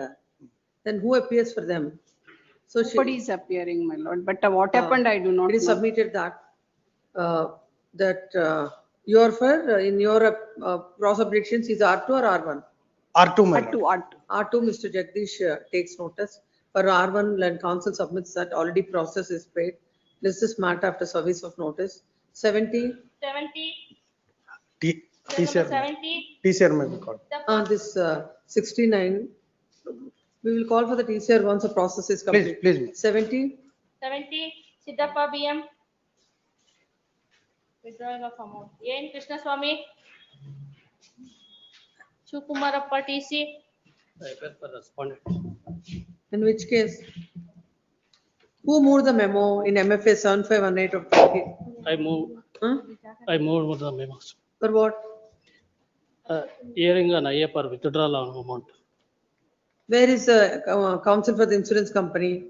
then who appears for them? So she. Nobody is appearing, my lord. But what happened, I do not It is know. submitted that you are for, in your cross objections is R2 or R1? R2, my R2, lord. R2. R2, Mr. Jagdish takes notice. For R1, land council submits that already process is paid. This is matter after service of notice. 70, 70. T- Serial number TCR, 70. TCR may be called. this 69. We will call for the TCR once the process is Please, complete. please. 70, 70. Siddhappa BM. Withdrawal of amount. N. Krishna Swami. Sukumarappa TC. I appear for respondent. in which case? Who moved the memo in MFA 7518 of 20? I moved the memos. For what? Hearing an IA for withdrawal on amount. Where is the counsel for the insurance company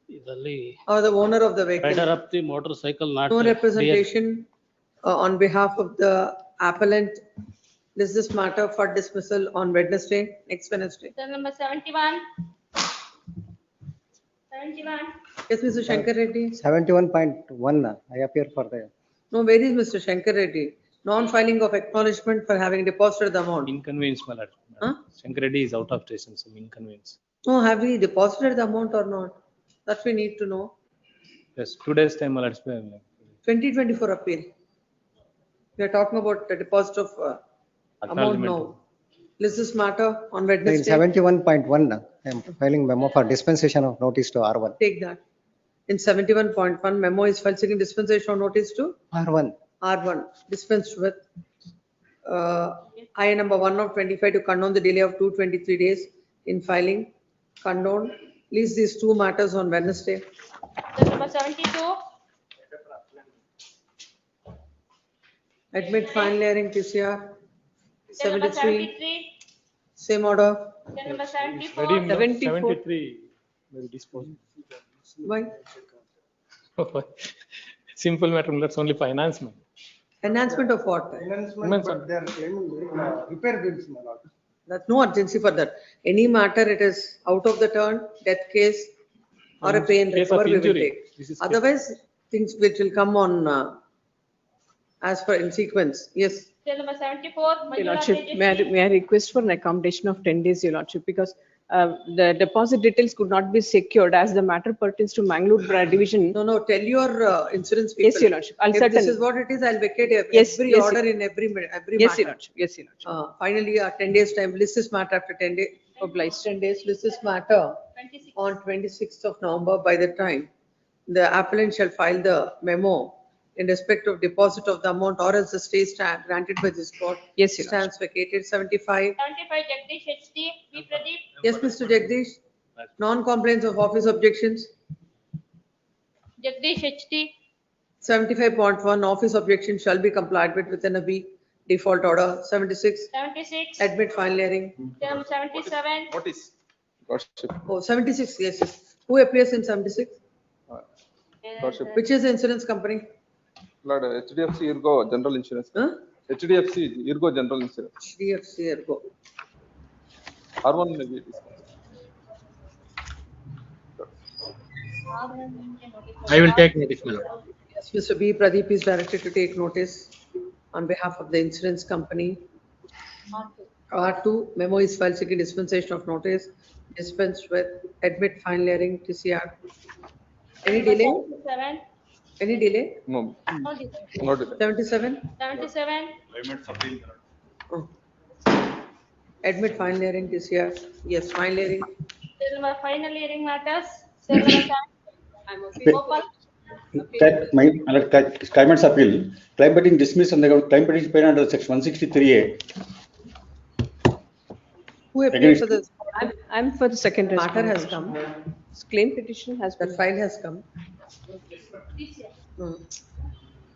Idalli, or the owner of the rider vehicle? of the motorcycle not. No representation on behalf of the appellant. This is this matter for dismissal on Wednesday, next Wednesday. Serial number 71. 71. Yes, Mr. Shankar Reddy. 71.1, I appear for the, No, where is Mr. Shankar Reddy? Non-filing of acknowledgement for having deposited the amount. Inconvenience, my lord. Huh? Shankar Reddy is out of station, some inconvenience. No, have we deposited the amount or not? That we need to know. Yes, 2 days time, my lord. 2024 appeal. We are talking about the deposit of amount now. List this matter on In Wednesday. 71.1, I am filing memo for dispensation of notice to R1. Take that. In 71.1, memo is filed seeking dispensation of notice to R1. R1, dispensed with. I number 1 of 25 to condone the delay of 223 days in filing. Condone. List these two matters on Wednesday. Cell number 72. Admit final hearing TCR. Cell number 73. 73. Same order. Cell number 74. 74. Will dispose. Why? Simple matter, that's only for enhancement. Enhancement of what? Enhancement, but they are claiming repair bills, my lord. That's no urgency for that. Any matter it is out of the turn, death case or a pay and Case of recover we will injury. This take. is Otherwise, things which will come on as per in sequence. Yes. Cell number 74. Your Manjula Lordship, Tejasvi. may I request for an accommodation of 10 days, Your Lordship, because the deposit details could not be secured as the matter pertains to Mangalore Division. No, tell your insurance people. Yes, Your Lordship. I'll If this certainly. is what it is, I'll vacate every Yes, yes, order in every Yes, matter. Your Lordship. Yes, Your Lordship. Finally, 10 days time, list this matter after 10 days. Obliged. 10 days, list this matter 26. on 26th of November. By the time the appellant shall file the memo in respect of deposit of the amount or as the stay granted by this court. Yes, Your Stands vacated. 75. 75 Jagdish HD. P. Pradeep. Yes, Mr. Jagdish. Non-compliance of office objections. Jagdish HD. 75.1, office objection shall be complied with within a week. Default order. 76. 76. Admit final hearing. Cell number 77. What is? Lordship, Oh, 76, yes. Who appears in 76? Lordship. Which is the insurance company? Lord, HDFC Ergo General Insurance. Huh? HDFC Ergo General Insurance. DFC Ergo. R1 may be discussed. I will take notice, my lord. Yes, Mr. B. Pradeep is directed to take notice on behalf of the insurance company. R2, memo is filed seeking dispensation of notice, dispensed with, admit final hearing, TCR. Any delay? 77. Any delay? No, No delay. not it. 77? 77. Oh. Admit final hearing, TCR. Yes, final hearing. Cell number final hearing matters. Cell number 7. Gopal. Claimant's appeal, claim petition dismissed and the claim petition paid under section 163A. Who appeared for this? I'm for the second Matter respondent. has come. Claim petition has been. That file has come.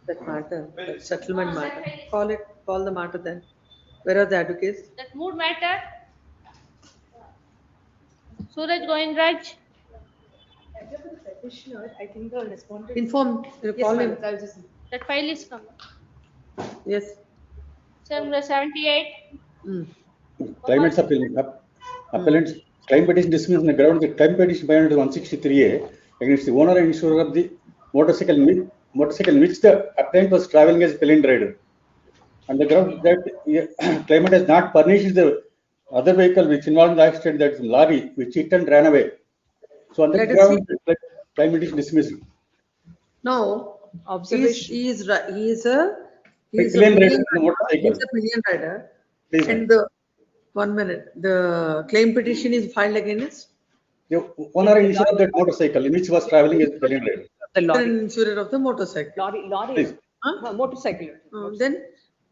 That matter, that settlement matter. Call the matter then. Where are the advocates? That mood matter. Suraj Goenraj. I think the respondent. Inform, call him. That file is come. Yes. Cell number 78. Claimant's appeal, appellant's claim petition dismissed on the ground that claim petition paid under 163A against the owner and insurer of the motorcycle in which the appellant was traveling as a pelin rider. On the ground that claimant has not furnished the other vehicle which involved in the accident, that is lorry, which hit and ran away. So on the Let us ground, claim petition dismissed. Now, Observation. he is a Pillion rider pillion on the motorcycle. He's a pillion rider. Please, And the, 1 minute, the claim petition is filed against the owner and insurer of that motorcycle in which he was traveling as a pelin rider. The the lorry, insurer of the motorcycle. Please. Motorcycle. Then,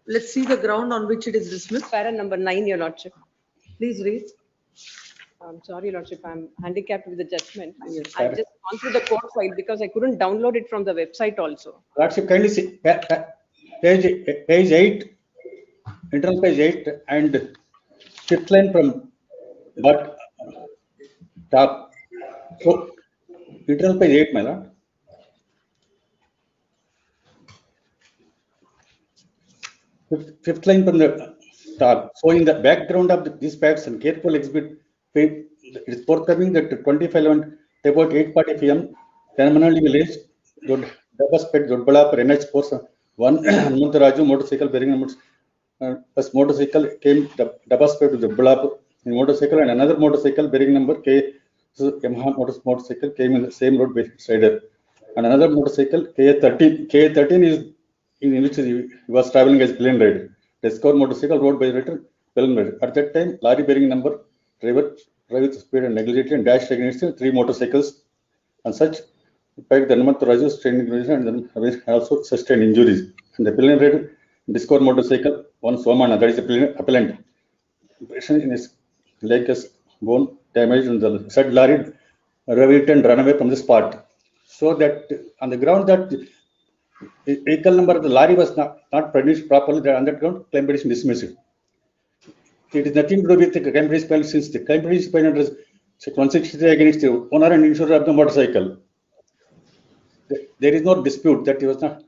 let's see the ground on which it is dismissed. Para number 9, Your Lordship. Please read. I'm sorry, Your Lordship, I'm handicapped with the judgment. Yes. I've just gone through the court file because I couldn't download it from the website also. Lordship, kindly see page 8, internal page 8 and fifth line from but top. So internal page 8, my lord. Fifth line from the top. So in the background of these facts and careful exhibit, it is forthcoming that 2511 about 8:40 p.m. Terminal village, Dabaspet, Dodbalapur, NH 41, Hanumantaraju motorcycle bearing numbers. First motorcycle came Dabaspet to Dodbalapur in motorcycle, and another motorcycle bearing number K Yamaha motorcycle came in the same road beside rider. and another motorcycle, KA13 is in which he was traveling as plain ride. The escort motorcycle rode by the writer plain ride. At that time, lorry bearing number driver with speed and negligently and dashed against the 3 motorcycles and such. Impact the number to reduce strain and then also sustained injuries. And the plain ride discord motorcycle, one woman, that is the appellant. Impression in his leg is bone damage and the said lorry revived and run away from the spot. So that on the ground that the vehicle number of the lorry was not produced properly, the underground claim petition dismissed. It is nothing to do with the claim petition since the claim petition filed is 163 against the owner and insurer of the motorcycle. There is no dispute that he was not.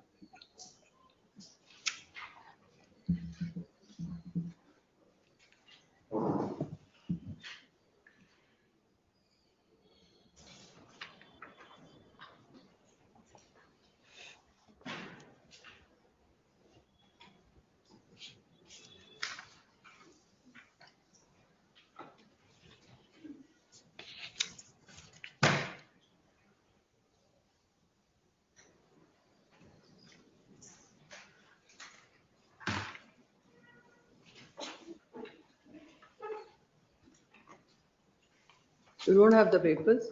You don't have the papers?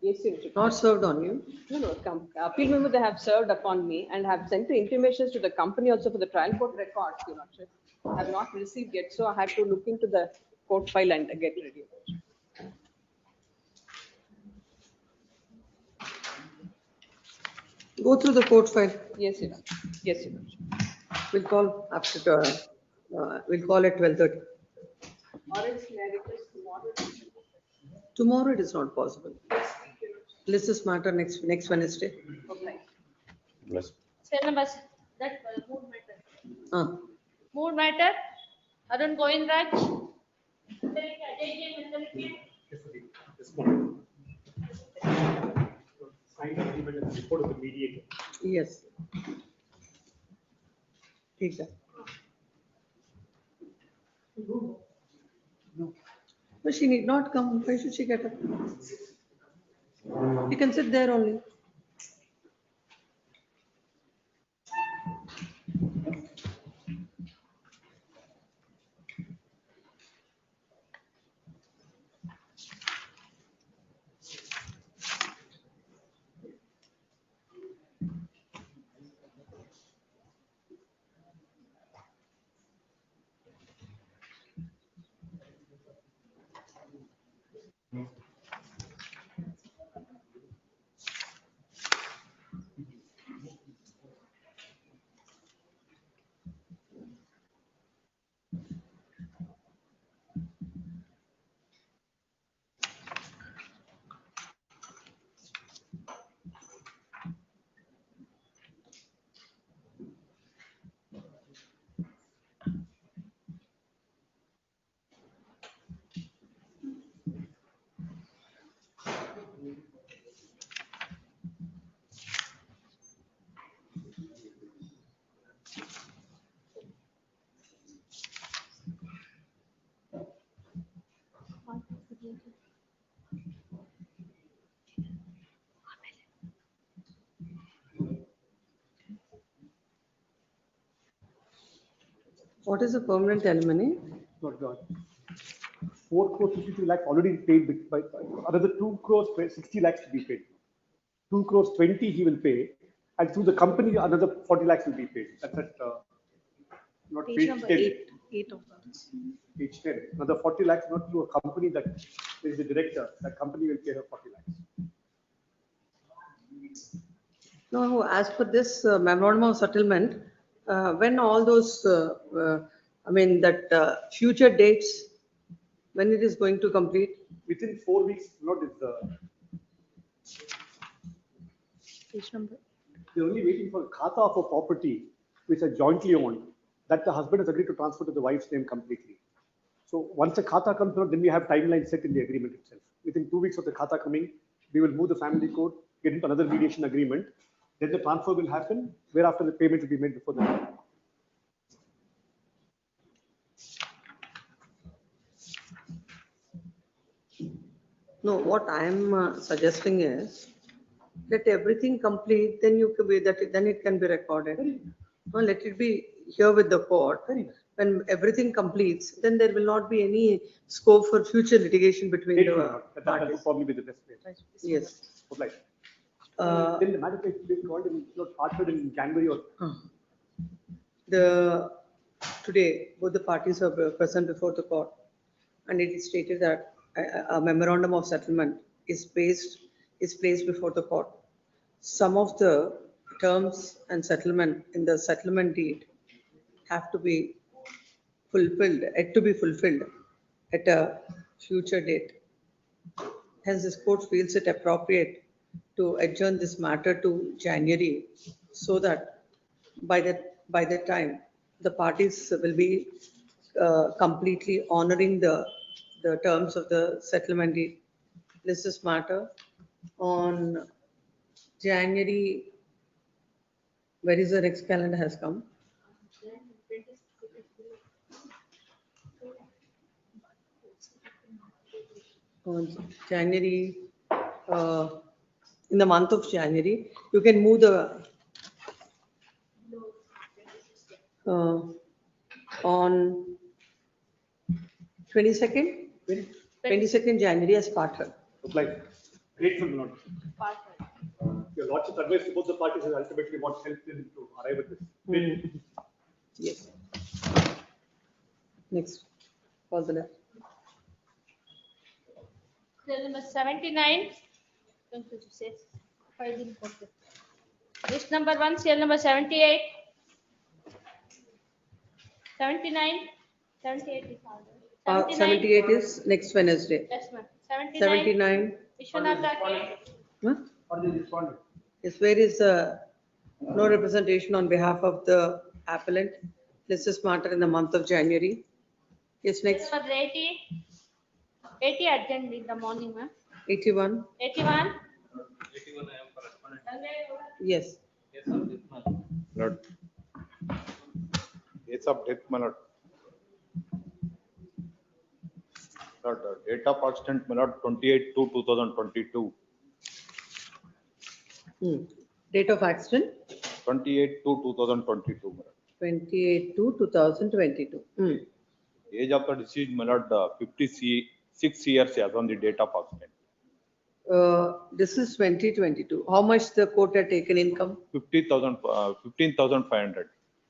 Yes, Your Honor. Not served on you? No, appeal memo they have served upon me and have sent the intimations to the company also for the trial court records, Your Honor. I have not received yet, so I have to look into the court file and get ready. Go through the court file. Yes, Your Honor. Yes, Your Honor. We'll call after, we'll call at 12:30. Or else may I request tomorrow? Tomorrow it is not possible. Let's just matter next Wednesday. Okay. Bless. Cell number, that mood matter. Mood matter. Arun Govindraj. Signed agreement and report of the mediator. Yes. Take that. But she need not come. Why should she get up? You can sit there only. What is a permanent alimony? Not God. 4 crores 52 lakhs already paid by another 2 crores 60 lakhs to be paid. 2 crores 20 he will pay, and through the company another 40 lakhs will be paid. That's at not Page page number 10. 8 of that. Page 10. Another 40 lakhs not through a company that is the director. That company will pay her 40 lakhs. No, as per this memorandum of settlement, when all those, I mean, that future dates, when it is going to complete? Within 4 weeks, not is the. Page number. They're only waiting for khata of a property which are jointly owned, that the husband has agreed to transfer to the wife's name completely. So once the khata comes out, then we have timeline set in the agreement itself. Within 2 weeks of the khata coming, we will move the family code, get into another mediation agreement. Then the transfer will happen, whereafter the payment will be made before the. No, what I am suggesting is, let everything complete, then you could be that, then it can be recorded. No, let it be here with the court. When everything completes, then there will not be any scope for future litigation between Date the will not. That will parties. probably be the best way. Yes. Obliged. Uh, Then the matter is being called in, started in January or Today, both the parties are present before the court, and it is stated that a memorandum of settlement is placed before the court. Some of the terms and settlement in the settlement deed have to be fulfilled, at a future date. Hence, this court feels it appropriate to adjourn this matter to January, so that by that time, the parties will be completely honoring the terms of the settlement deed. This matter on January, where is the next calendar has come? On January, in the month of January, you can move the on 22nd, 22nd January as Partha. Obliged. Grateful, my lord. Your lordship's advice to both the parties is ultimately what helped them to arrive at this. Yes. Next, call the left. Cell number 79. List number 1, cell number 78. 79. 78 is ordered. 78 is next Wednesday. Yes, ma'am. 79. Vishwanath Rakesh. Huh? Or the respondent. Yes, where is no representation on behalf of the appellant? This is matter in the month of January. Yes, next. Number 80. 80 adjourned in the morning, ma'am. 81. 81. 81 I am correspondent. Yes. Yes, on this month. Lord. Dates of death, my lord. Lord, date of accident, my lord, 28/2/2022. Date of accident? 28/2/2022, my lord. 28/2/2022. Age of the deceased, my lord, 56 years as on the date of accident. This is 2022. How much the court had taken income 50,000, 15,500.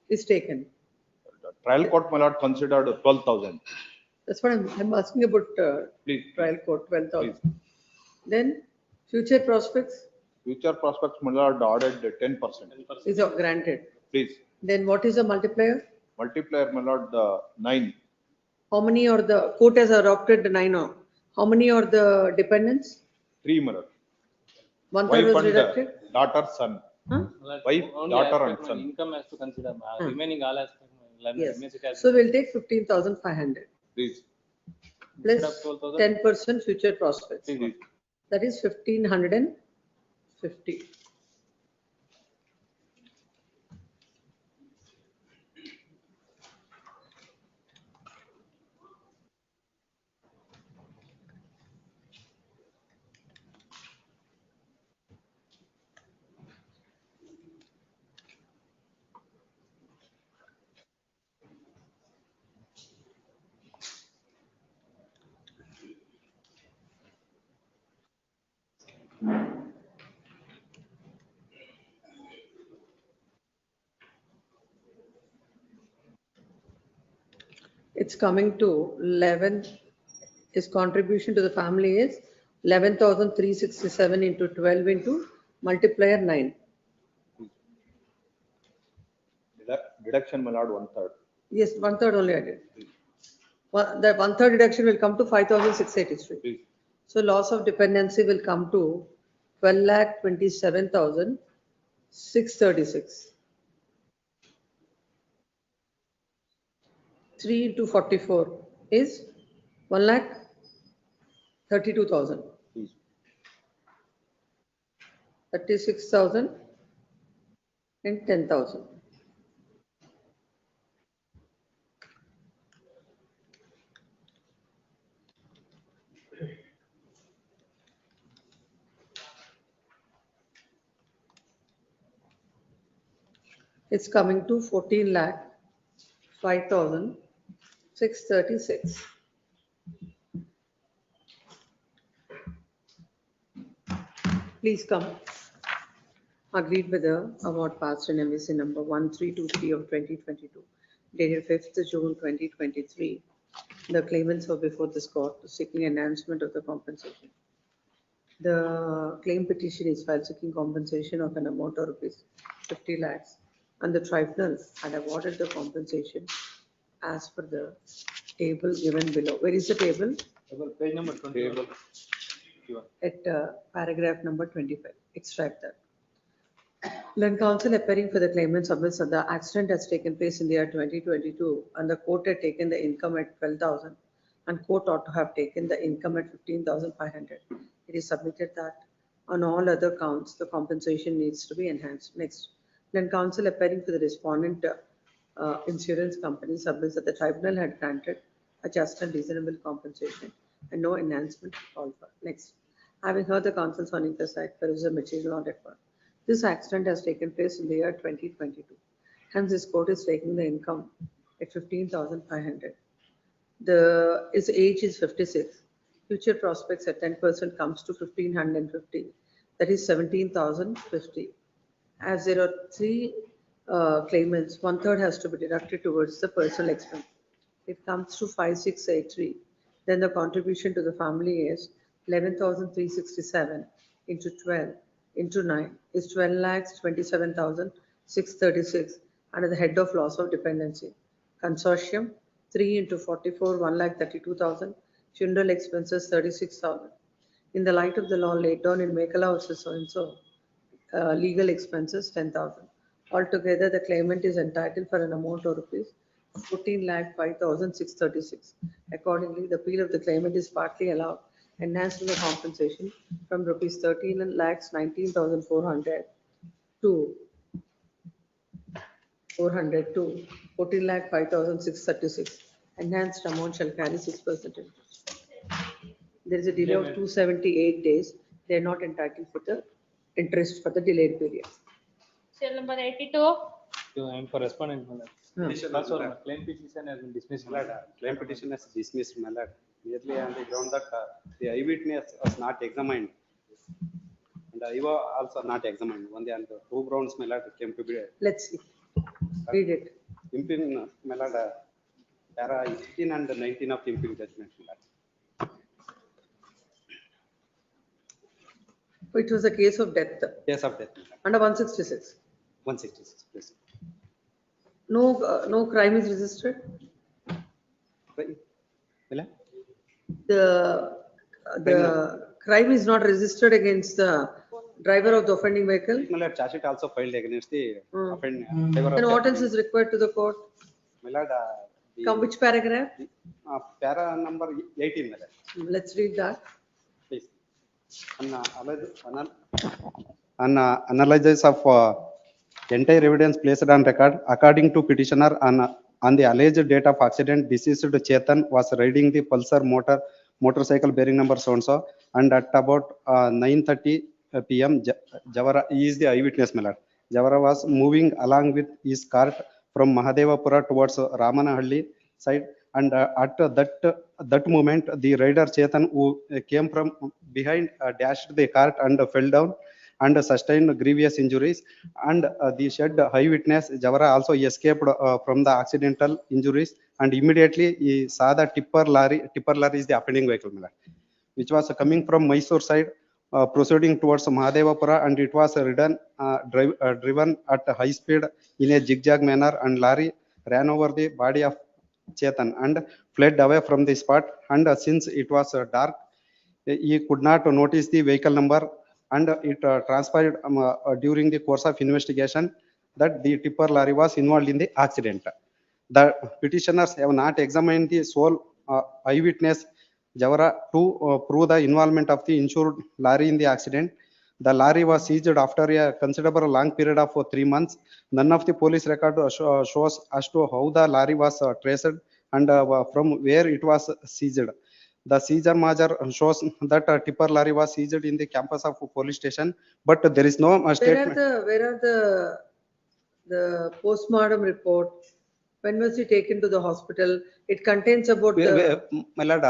is taken? Trial court, my lord, considered 12,000. That's what I'm asking about Please. trial court, 12,000. Then future prospects Future prospects, my lord, ordered 10%. is granted. Please. Then what is the multiplier? Multiplier, my lord, 9. How many are the court has adopted 9 now? How many are the dependents? 3, my lord. 1/3 Wife was and deducted? daughter, son. Wife, Only daughter aspect and my son. income has to consider. Remaining all aspect. Yes. So we'll take 15,500 Please. plus Instead of 12,000? 10% future prospects. Please. That is 1,550. It's coming to 11, his contribution to the family is 11,367 into 12 into multiplier 9. Deduction, my lord, 1/3. Yes, 1/3 only I did. The 1/3 deduction will come to 5,683. Please. So loss of dependency will come to 12,27,636. 3 into 44 is 1,32,000. 36,000 and 10,000. It's coming to 14 lakh 5,636. Please come. Agreed with the award passed in MVC number 1323 of 2022, dated 5th June 2023. The claimants were before this court seeking enhancement of the compensation. The claim petition is filed seeking compensation of an amount of rupees 50 lakhs, and the tribunal had awarded the compensation as per the table given below. Where is the table? Page number 21. At paragraph number 25. Extract that. When counsel appearing for the claimant submits that the accident has taken place in the year 2022 and the court had taken the income at 12,000 and court ought to have taken the income at 15,500. It is submitted that on all other counts, the compensation needs to be enhanced. Next, when counsel appearing for the respondent insurance company submits that the tribunal had granted a just and reasonable compensation and no enhancement called for. Next, having heard the counsels on either side, there is a material on record. This accident has taken place in the year 2022. Hence, this court is taking the income at 15,500. His age is 56. Future prospects at 10% comes to 1,550. That is 17,050. As there are three claimants, 1/3 has to be deducted towards the personal expense. It comes to 5,683. Then the contribution to the family is 11,367 into 12 into 9 is 12,27,636 under the head of loss of dependency. Consortium 3 into 44, 1,32,000. Funeral expenses 36,000. In the light of the law laid down in Mekala versus so and so, legal expenses 10,000. Altogether, the claimant is entitled for an amount of rupees 14,05,636. Accordingly, the appeal of the claimant is partly allowed, enhancing the compensation from rupees 13,19,400 to 14,05,636. Enhanced amount shall carry 6% interest. There is a delay of 278 days. They are not entitled for the interest for the delayed period. Serial number 82. I am for respondent. Also, claim petition has been dismissed. Claim petition is dismissed, my lord. Merely on the ground that the eyewitness was not examined. And I was also not examined. Only on the two grounds, my lord, came to be. Let's see. Read it. Imping, my lord, para 18 and 19 of the imping judgment, my lord. It was a case of death. Case of death. Under 166. 166, please. No crime is registered. The crime is not registered against the driver of the offending vehicle. My lord, charge sheet also filed against the offending. Then what else is required to the court? My lord, Come which paragraph? para number 18, my lord. Let's read that. Please. An analysis of entire evidence placed on record according to petitioner on the alleged date of accident, deceased Chetan was riding the Pulsar motorcycle bearing number so and so, and at about 9:30 p.m. Javara, he is the eyewitness, my lord. Javara was moving along with his cart from Mahadevapura towards Ramanahalli side, and at that moment the rider Chetan, who came from behind, dashed the cart and fell down and sustained grievous injuries, and the said eyewitness Javara also escaped from the accidental injuries, and immediately he saw the tipper lorry is the offending vehicle, which was coming from Mysore side, proceeding towards Mahadevapura, and it was driven at high speed in a zigzag manner, and lorry ran over the body of Chetan and fled away from the spot, and since it was dark, he could not notice the vehicle number, and it transpired during the course of investigation that the tipper lorry was involved in the accident. The petitioners have not examined the sole eyewitness Javara to prove the involvement of the insured lorry in the accident. The lorry was seized after a considerable long period of 3 months. None of the police record shows as to how the lorry was traced and from where it was seized. The seizure measure shows that a tipper lorry was seized in the campus of police station, but there is no statement. Where are the The postmortem report, when was he taken to the hospital? It contains about the, My lord,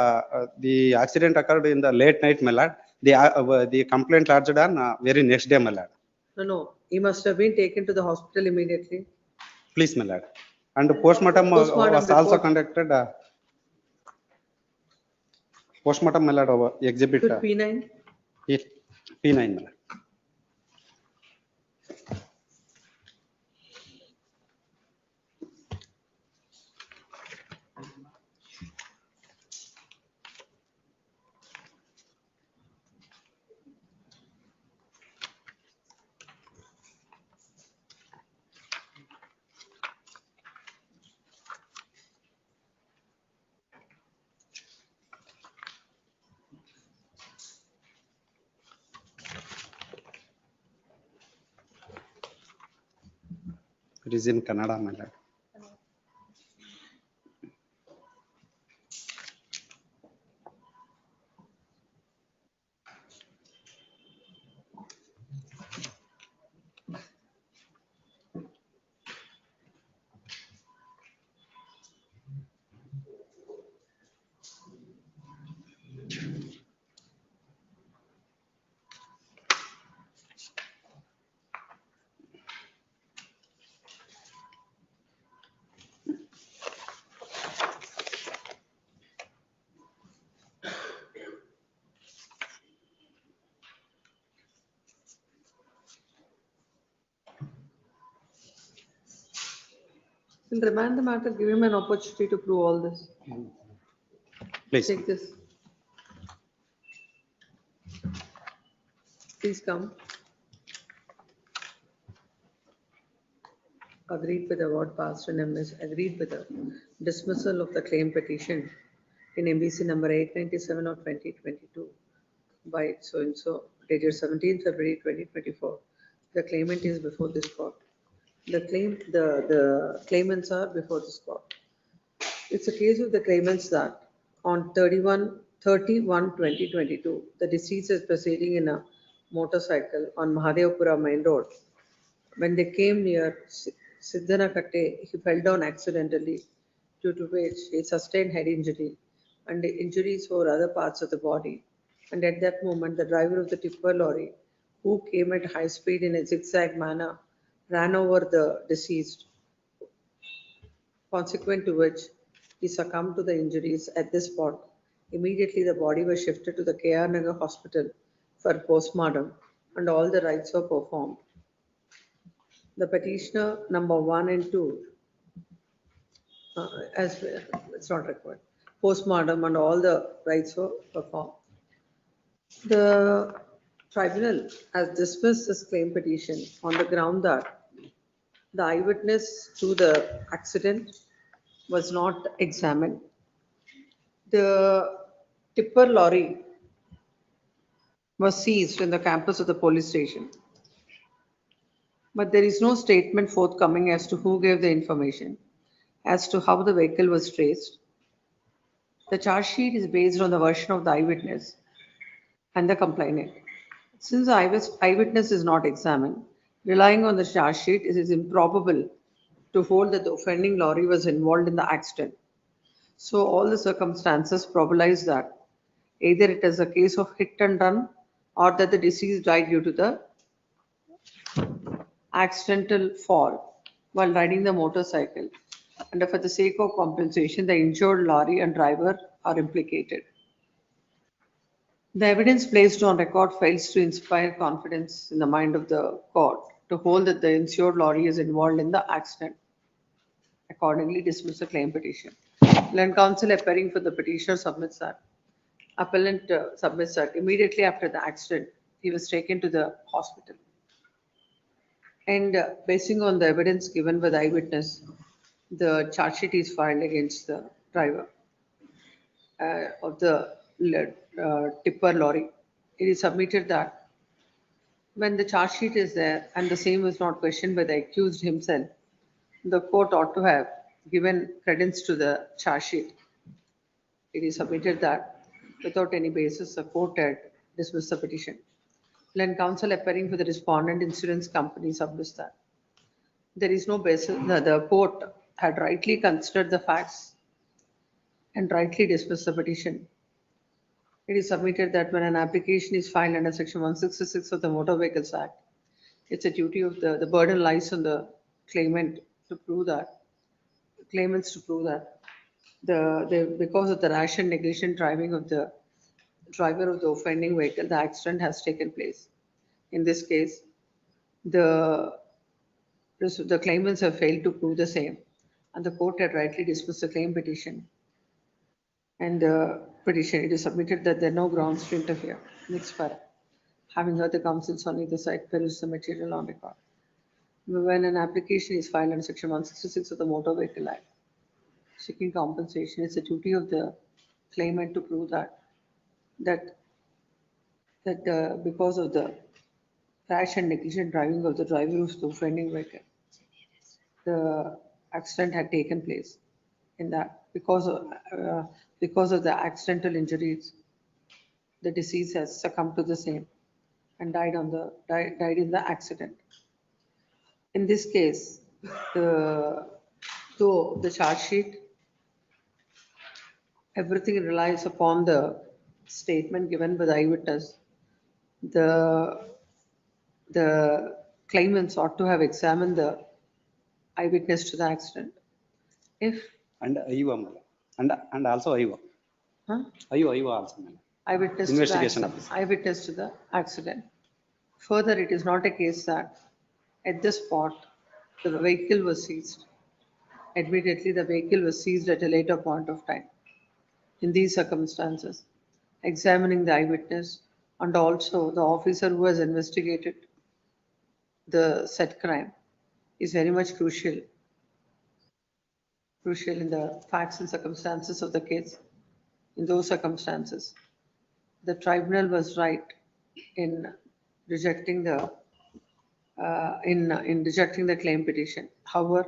the accident occurred in the late night, my lord. The complaint lodged on very next day, my lord. no, he must have been taken to the hospital immediately. Please, my lord. And postmortem Postmortem was also report. conducted. Postmortem, my lord, exhibit Should P9? P9, my lord. It is in Kannada, my lord. We'll remand the matter, give him an opportunity to prove all this. Please. Take this. Please come. Agreed with the award passed and MS agreed with the dismissal of the claim petition in MBC number 897 of 2022 by so and so dated 17th February 2024. The claimant is before this court. The claimants are before this court. It's a case of the claimants that on 31/2022, the deceased is proceeding in a motorcycle on Mahadevpura main road. When they came near Siddhanakatte, he fell down accidentally, due to which he sustained head injury and the injuries for other parts of the body. And at that moment, the driver of the tipper lorry, who came at high speed in a zigzag manner, ran over the deceased, consequent to which he succumbed to the injuries at this spot. Immediately, the body was shifted to the KR Nagar hospital for postmortem and all the rites were performed. The petitioner number 1 and 2, as it's not required, postmortem and all the rites were performed. The tribunal has dismissed this claim petition on the ground that the eyewitness to the accident was not examined. The tipper lorry was seized in the campus of the police station, but there is no statement forthcoming as to who gave the information, as to how the vehicle was traced. The charge sheet is based on the version of the eyewitness and the complainant. Since the eyewitness is not examined, relying on the charge sheet, it is improbable to hold that the offending lorry was involved in the accident. So all the circumstances probabilize that either it is a case of hit and run or that the deceased died due to the accidental fall while riding the motorcycle, and for the sake of compensation, the injured lorry and driver are implicated. The evidence placed on record fails to inspire confidence in the mind of the court to hold that the insured lorry is involved in the accident. Accordingly, dismiss the claim petition. Land counsel appearing for the petitioner submits that. Appellant submits that immediately after the accident, he was taken to the hospital. And basing on the evidence given by the eyewitness, the charge sheet is filed against the driver of the tipper lorry. It is submitted that when the charge sheet is there and the same is not questioned by the accused himself, the court ought to have given credence to the charge sheet. It is submitted that without any basis, the court had dismissed the petition. Land counsel appearing for the respondent insurance company submits that. there is no basis, the court had rightly considered the facts and rightly dismissed the petition. It is submitted that when an application is filed under section 166 of the Motor Vehicles Act, it's a duty of the burden lies on the claimant to prove that, claimants to prove that because of the rash and negligent driving of the driver of the offending vehicle, the accident has taken place. In this case, the claimants have failed to prove the same, and the court had rightly dismissed the claim petition. And the petition, it is submitted that there are no grounds to interfere. Next para. Having heard the counsels on either side, peruse the material on record. When an application is filed under section 166 of the Motor Vehicle Act, seeking compensation, it's a duty of the claimant to prove that because of the rash and negligent driving of the driver of the offending vehicle, the accident had taken place. In that, because of the accidental injuries, the deceased has succumbed to the same and died in the accident. In this case, though the charge sheet, everything relies upon the statement given by the eyewitness. The claimants ought to have examined the eyewitness to the accident. And Ayuva, and also Ayuva. Huh? Ayuva also. Eyewitness Investigation to the accident. Eyewitness to the accident. Further, it is not a case that at the spot the vehicle was seized. Admittedly, the vehicle was seized at a later point of time. In these circumstances, examining the eyewitness and also the officer who has investigated the said crime is very much crucial in the facts and circumstances of the case. In those circumstances, the tribunal was right in rejecting the rejecting the claim petition. However,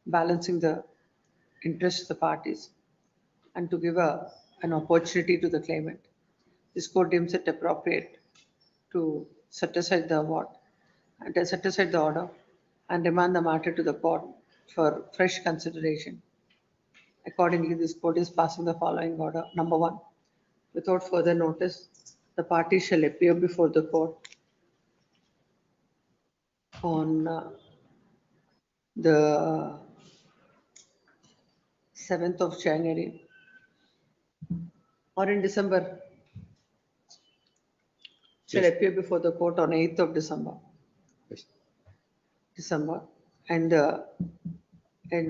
balancing the interests of the parties and to give an opportunity to the claimant, this court deems it appropriate to set aside the award and set aside the order and remand the matter to the court for fresh consideration. Accordingly, this court is passing the following order. Number 1, without further notice, the party shall appear before the court on the 7th of January or in December. Shall appear before the court on 8th of December. And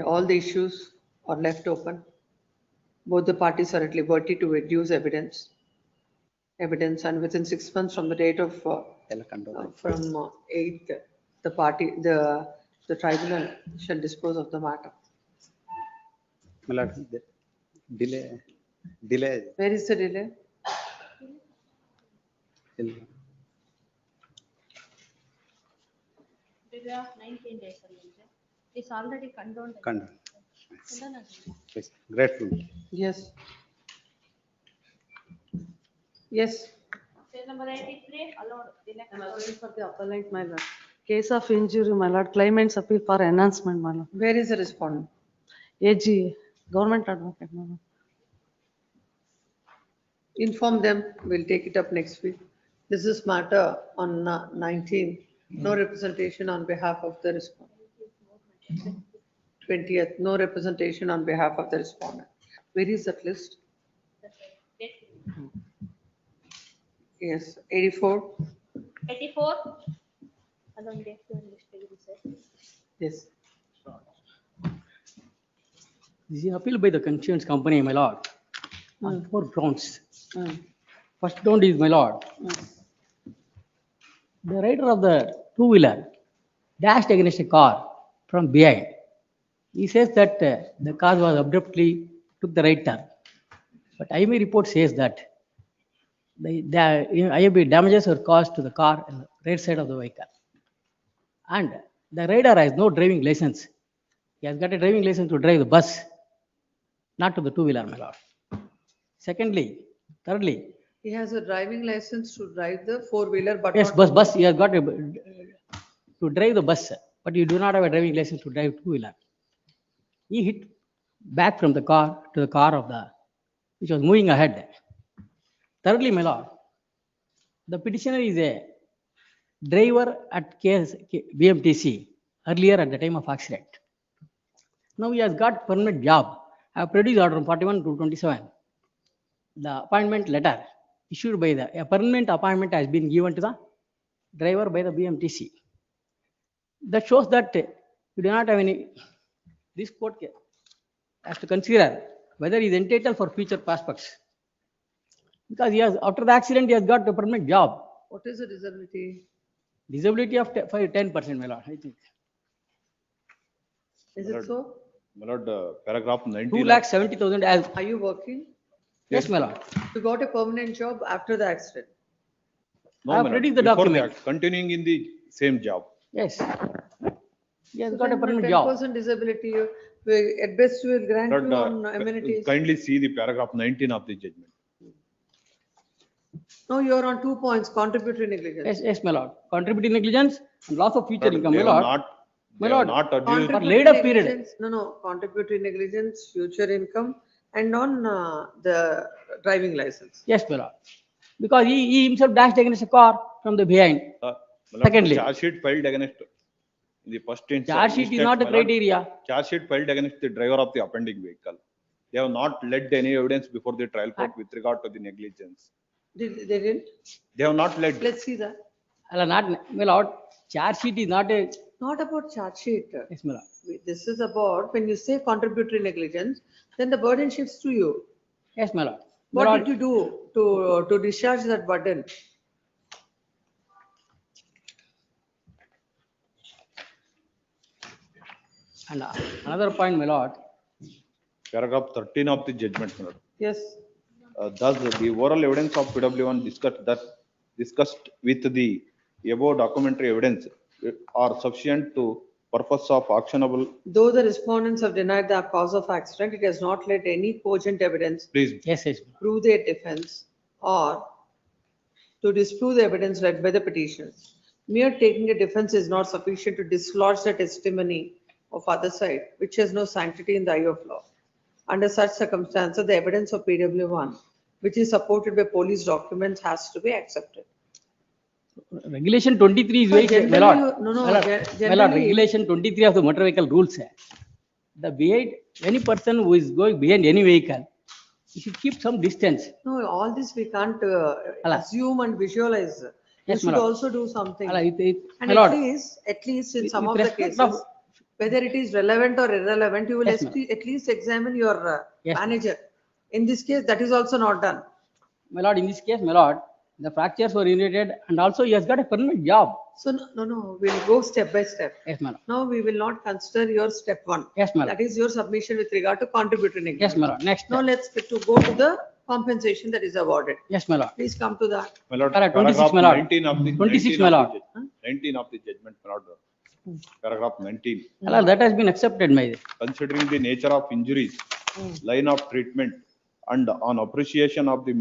all the issues are left open. Both the parties are at liberty to reduce evidence, and within 6 months from the date of from 8th, the tribunal shall dispose of the matter. Delay. Where is the delay? Delay of 19 days. It's already condoned. Yes. Grateful. Yes. Yes. Case number 83, allowed. I'm appealing for the appellant, my lord. Case of injury, my lord. Claimants appeal for enhancement, my lord. Where is the respondent? AG, government advocate, my lord. Inform them, we'll take it up next week. This is matter on 19th. No representation on behalf of the respondent. 20th, no representation on behalf of the respondent. Where is that list? Yes, 84. 84. Along date to list. Yes. This is appeal by the insurance company, my lord, on 4 grounds. First ground is, my lord, the rider of the two-wheeler dashed against a car from behind. He says that the car was abruptly took the right turn. But IME report says that the IME damages were caused to the car and the right side of the vehicle. And the rider has no driving license. He has got a driving license to drive the bus, not to the two-wheeler, my lord. Thirdly, he has a driving license to drive the four-wheeler, but yes, not bus. He has got to drive the bus, but you do not have a driving license to drive two-wheeler. He hit back from the car to the car of the, which was moving ahead. Thirdly, my lord, the petitioner is a driver at BMTC earlier at the time of accident. Now he has got permanent job. I have produced order 41 to 27. The appointment letter issued by a permanent appointment has been given to the driver by the BMTC. That shows that you do not have any, this court has to consider whether he is entitled for future prospects. Because he has, after the accident, he has got a permanent job. What is the disability? Disability of 10%, my lord, I think. Is it so? My lord, paragraph 19. 2,70,000 as. Are you working? Yes, my lord. You got a permanent job after the accident? No, I have my lord, produced the before document. that, continuing in the same job. Yes. He has So got a then permanent job. 10% disability, at best we will grant Lord, you on amenities. kindly see the paragraph 19 of the judgment. No, you are on 2 points, contributory negligence. Yes, yes, my lord. Contributing negligence and loss of future Lord, income, they my have lord. not- My they have lord, not adduced- for Contributory laid up period. negligence- No, contributory negligence, future income, and on the driving license. Yes, my lord. Because he himself dashed against a car from the behind. My lord, Secondly, charge sheet filed against in the first instance. charge sheet is not a my lord, criteria. Charge sheet filed against the driver of the offending vehicle. They have not led any evidence before the trial court with regard to the negligence. They didn't? They have not led. Let's see that. Not, my lord, charge sheet is not a. Not about charge sheet. Yes, my lord. This is about, when you say contributory negligence, then the burden shifts to you. Yes, my lord. My What lord, did you do to discharge that burden? And another point, my lord. Paragraph 13 of the judgment, my lord. Yes. Thus, the oral evidence of PW1 discussed with the above documentary evidence are sufficient to purpose of actionable. Though the respondents have denied the cause of accident, it has not led any cogent evidence Please. Yes, yes. prove their defense or to disprove the evidence led by the petitioners. Mere taking a defense is not sufficient to dislodge the testimony of other side, which has no sanctity in the eye of law. Under such circumstances, the evidence of PW1, which is supported by police documents, has to be accepted. Regulation 23 is But very clear, my lord. generally no, My lord, gen- my lord, generally- regulation 23 of the motor vehicle rules. The behind, any person who is going behind any vehicle, he should keep some distance. No, all this we can't Allah. assume and visualize. You Yes, my should lord. also do something. Allah, And my lord, at least in with- some with of the respect cases, of- whether it is relevant or irrelevant, you will Yes, ma'am. at least examine your Yes, ma'am. manager. In this case, that is also not done. my lord, in this case, my lord, the fractures were united and also he has got a permanent job. So no, we'll go step by step. Yes, my lord. Now we will not consider your step one. Yes, my lord. That is your submission with regard to contributory negligence. Yes, my lord. Next. Now let's go to the compensation that is awarded. Yes, my lord. Please come to that. My lord, Paragraph 26, paragraph my lord. 19 of the 26, 19 my of the lord. judgment. 19 of the judgment, my lord. Paragraph 19. My lord, that has been accepted, my. Considering the nature of injuries, line of treatment, and on appreciation of the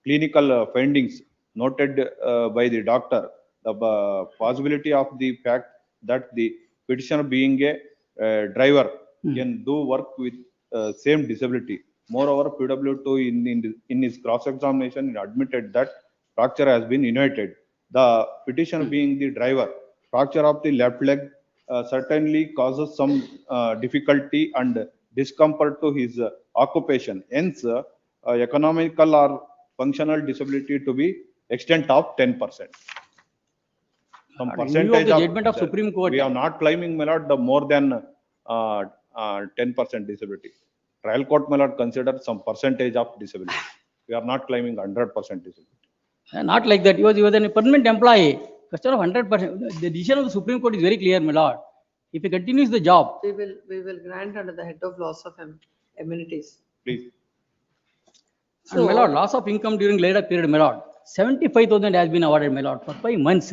clinical findings noted by the doctor, the possibility of the fact that the petitioner being a driver can do work with same disability. Moreover, PW2 in his cross-examination admitted that fracture has been united. The petitioner being the driver, fracture of the left leg certainly causes some difficulty and discomfort to his occupation. Hence, economical or functional disability to be extent of 10%. Some In view of percentage the of judgment of Supreme Court. we are not claiming, my lord, the more than 10% disability. Trial court, my lord, consider some percentage of disability. We are not claiming 100% disability. Not like that. He was a permanent employee. Question of 100%. The decision of the Supreme Court is very clear, my lord. If he continues the job. We will grant under the head of loss of amenities. Please. And my lord, loss of income during later period, my lord. 75,000 has been awarded, my lord, for 5 months.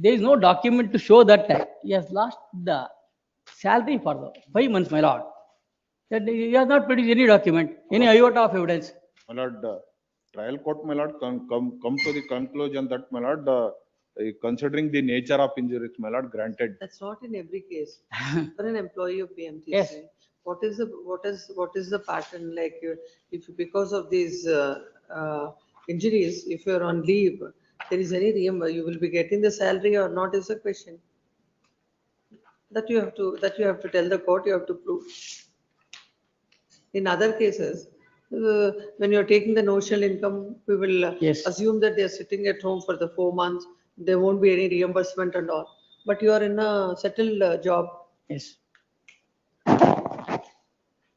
There is no document to show that he has lost the salary for the 5 months, my lord. That he has not produced any document, any iota of evidence. My lord, trial court, my lord, come to the conclusion that, my lord, considering the nature of injuries, my lord, granted. That's not in every case. For an employee of PMTC. Yes. What is the pattern like if because of these injuries, if you're on leave, there is any reimbursement, you will be getting the salary or not is a question. That you have to tell the court, you have to prove. In other cases, when you're taking the notional income, we will Yes. assume that they're sitting at home for the 4 months. There won't be any reimbursement and all. But you are in a settled job. Yes.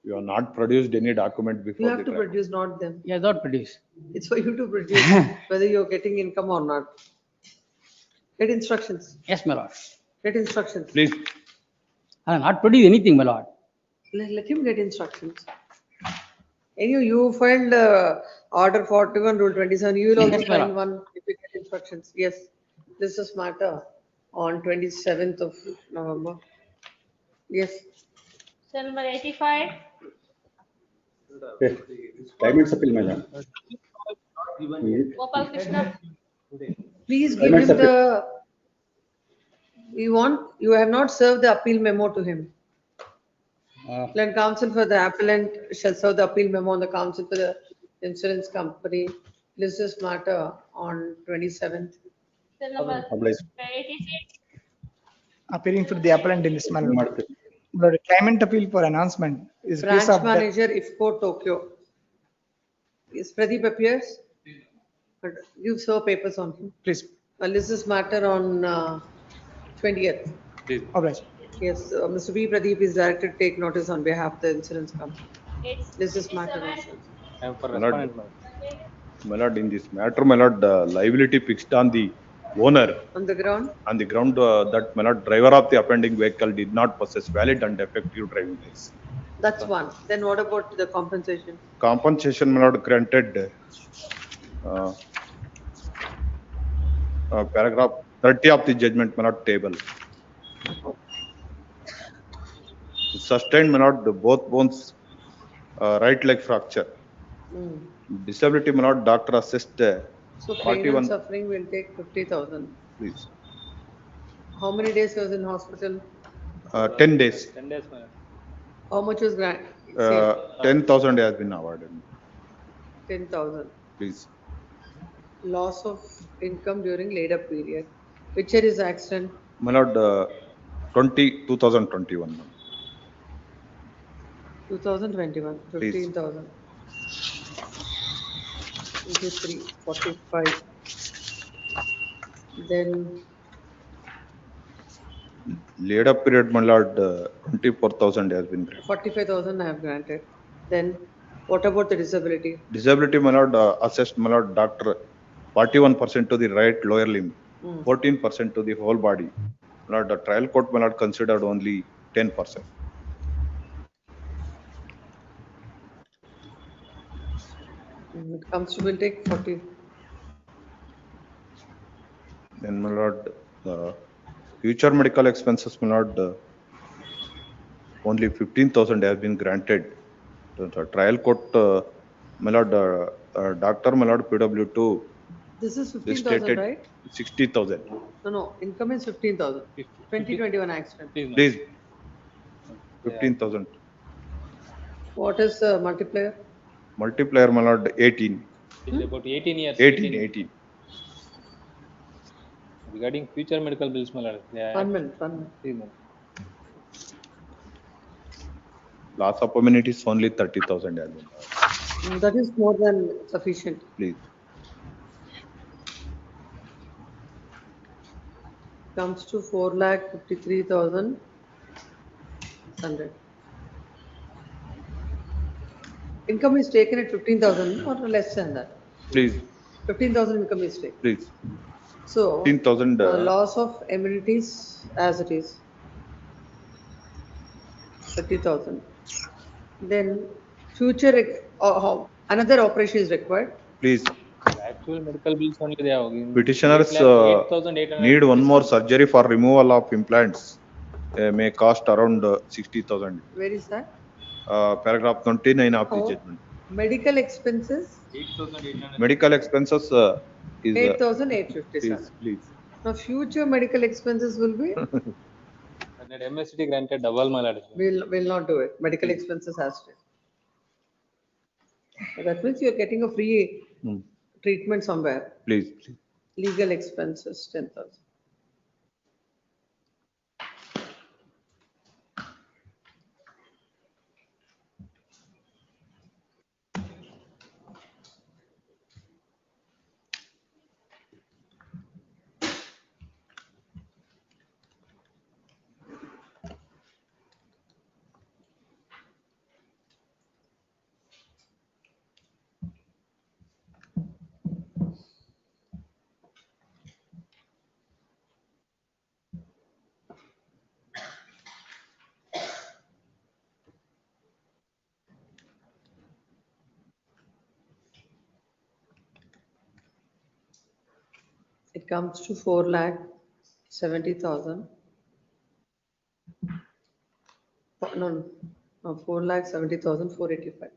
You have not produced any document You before have the to trial. produce, not them. Yeah, not produce. It's for you to produce whether you're getting income or not. Get instructions. Yes, my lord. Get instructions. Please, I have not produced anything, my lord. Let him get instructions. Anyway, you filed order 41, rule 27. You will also Yes, madam. find one if you get instructions. Yes, this is matter on 27th of November. Yes. Cell number 85. Okay. Claimant's appeal, my lord. Gopal Krishna. Please give him the, you have not served the appeal memo to him. Then counsel for the appellant shall serve the appeal memo on the counsel for the insurance company. List this matter on 27th. Cell number Obliged. 86. Appearing for the appellant in this matter. The claimant appeal for enhancement is case Branch of manager IFCO Tokyo. Is Pradeep appears? But you serve papers on him. Please. List this matter on 20th. Obliged. Yes, Mr. B. Pradeep is directed to take notice on behalf of the insurance company. List this matter also. I am for my lord, respondent, my lord. my lord, in this matter, my lord, liability fixed on the owner On the ground? on the ground that my lord, driver of the offending vehicle did not possess valid and effective driving license. That's one. Then what about the compensation? Compensation, my lord, granted paragraph 30 of the judgment, my lord, table. Sustained, my lord, both bones, right leg fracture. Disability, my lord, doctor assessed So pain 41. and suffering will take 50,000. Please. How many days was in hospital? 10 days. 10 days, my lord. How much was grant? 10,000 has been awarded. 10,000. Please. Loss of income during later period. Which year is accident? My lord, 2021. 2021, Please. 15,000. 23, 45. Then Later period, my lord, 24,000 has been granted. 45,000 I have granted. Then what about the disability? Disability, my lord, assessed, my lord, doctor, 41% to the right lower limb, 14% to the whole body. My lord, the trial court, my lord, considered only 10%. Constable take 40. Then, my lord, future medical expenses, my lord, only 15,000 has been granted. The trial court, my lord, doctor, my lord, PW2. This is They 15,000, stated right? 60,000. No, income is 15,000. 2021 accident. Please, 15,000. What is the multiplier? Multiplier, my lord, 18. It's about 18 years. 18. Regarding future medical bills, my lord. One minute. 3 months. Loss of amenities only 30,000 has been. That is more than sufficient. Please. Comes to 4,53,100. Income is taken at 15,000 or less than that. Please. 15,000 income is taken. Please. So 15,000. Loss of amenities as it is 30,000. Then future another operation is required. Please. Actual medical bills only they have. Petitioners 8,800. need one more surgery for removal of implants. May cost around 60,000. Where is that? Paragraph 29 of the judgment. Medical expenses? 8,800. Medical expenses is 8,850. please. Now future medical expenses will be, And that MSD granted double, my lord. will not do it. Medical expenses has to. That means you're getting a free treatment somewhere. Please. Legal expenses, 10,000. It comes to 4,70,000. No, 4,70,485.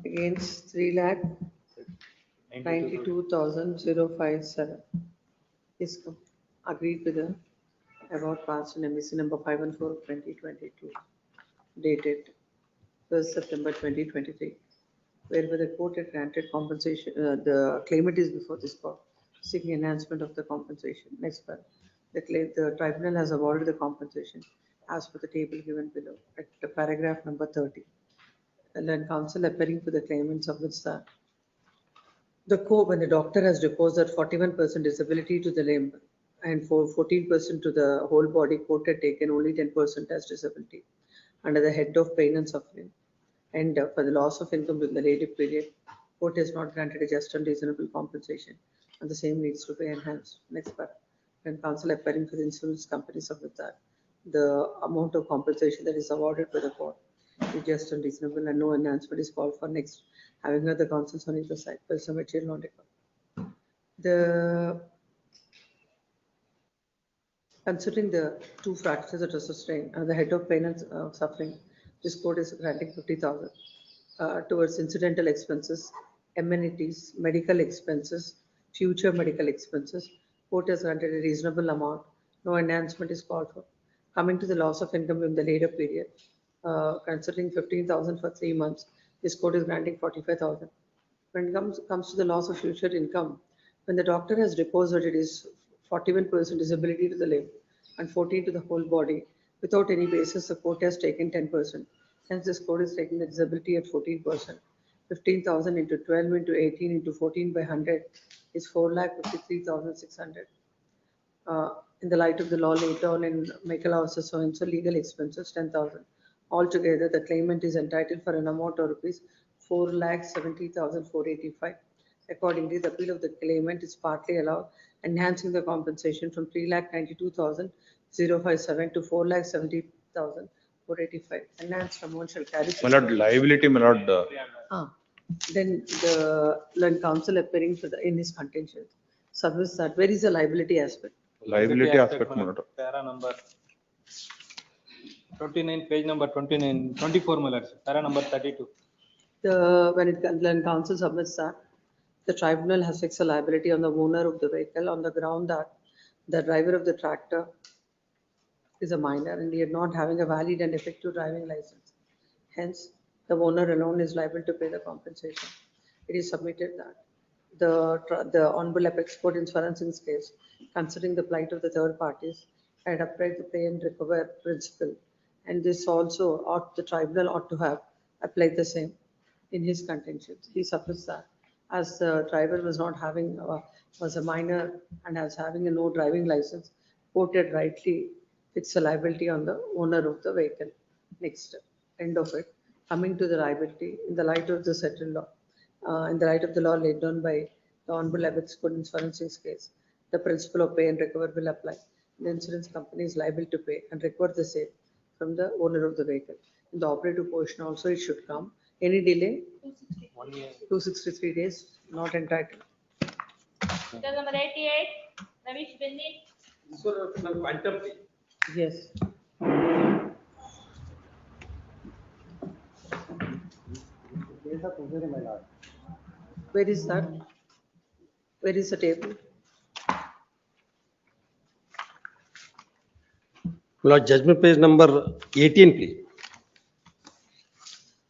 Against 3,92,057. Is agreed with the about passed in MSc number 514/2022, dated 1st September 2023, whereby the court had granted compensation, the claimant is before this court, seeking enhancement of the compensation. Next part, the tribunal has awarded the compensation as per the table given below at the paragraph number 30. And then counsel appearing for the claimant submits that the court, when the doctor has deposed that 41% disability to the limb and for 14% to the whole body, court had taken only 10% as disability under the head of pain and suffering. And for the loss of income during the later period, court has not granted a just and reasonable compensation, and the same needs to be enhanced. Next part, when counsel appearing for the insurance company submit that the amount of compensation that is awarded by the court is just and reasonable, and no enhancement is called for. Next, having heard the counsels on either side, there is some material not required. Considering the two fractures that are sustained, the head of pain and suffering, this court is granting 50,000 towards incidental expenses, amenities, medical expenses, future medical expenses. Court has granted a reasonable amount. No enhancement is called for. Coming to the loss of income in the later period, considering 15,000 for 3 months, this court is granting 45,000. When it comes to the loss of future income, when the doctor has deposed it is 41% disability to the limb and 14 to the whole body, without any basis, the court has taken 10%. Hence, this court is taking the disability at 14%. 15,000 into 12 into 18 into 14 by 100 is 4,53,600. In the light of the law laid down in Michael House's so and so legal expenses 10,000. Altogether, the claimant is entitled for an amount of rupees 4,70,485. Accordingly, the appeal of the claimant is partly allowed, enhancing the compensation from 3,92,057 to 4,70,485. Enhanced amount shall carry. My lord, liability, my lord. Then the counsel appearing for the in his contention submits that where is the liability aspect? Liability aspect, my lord. Para number 29, page number 29, 24, my lord. Para number 32. When counsel submits that, the tribunal has fixed a liability on the owner of the vehicle on the ground that the driver of the tractor is a minor and he is not having a valid and effective driving license. Hence, the owner alone is liable to pay the compensation. It is submitted that the Honorable Apex Court in Swaransingh's case, considering the plight of the third parties, had applied the pay and recover principle, and this also the tribunal ought to have applied the same in his contentions. He submits that as the driver was not having was a minor and as having a no driving license, court had rightly fixed a liability on the owner of the vehicle. Next, end of it. Coming to the liability in the light of the settled law, in the light of the law laid down by the Honorable Apex Court in Swaransingh's case, the principle of pay and recover will apply. The insurance company is liable to pay and recover the same from the owner of the vehicle. In the operative portion also it should come. Any delay? 263 days, not entitled. Bill number 88, Ramesh Benny. Yes. Where is that? Where is the table? Lord, judgment page number 18, please.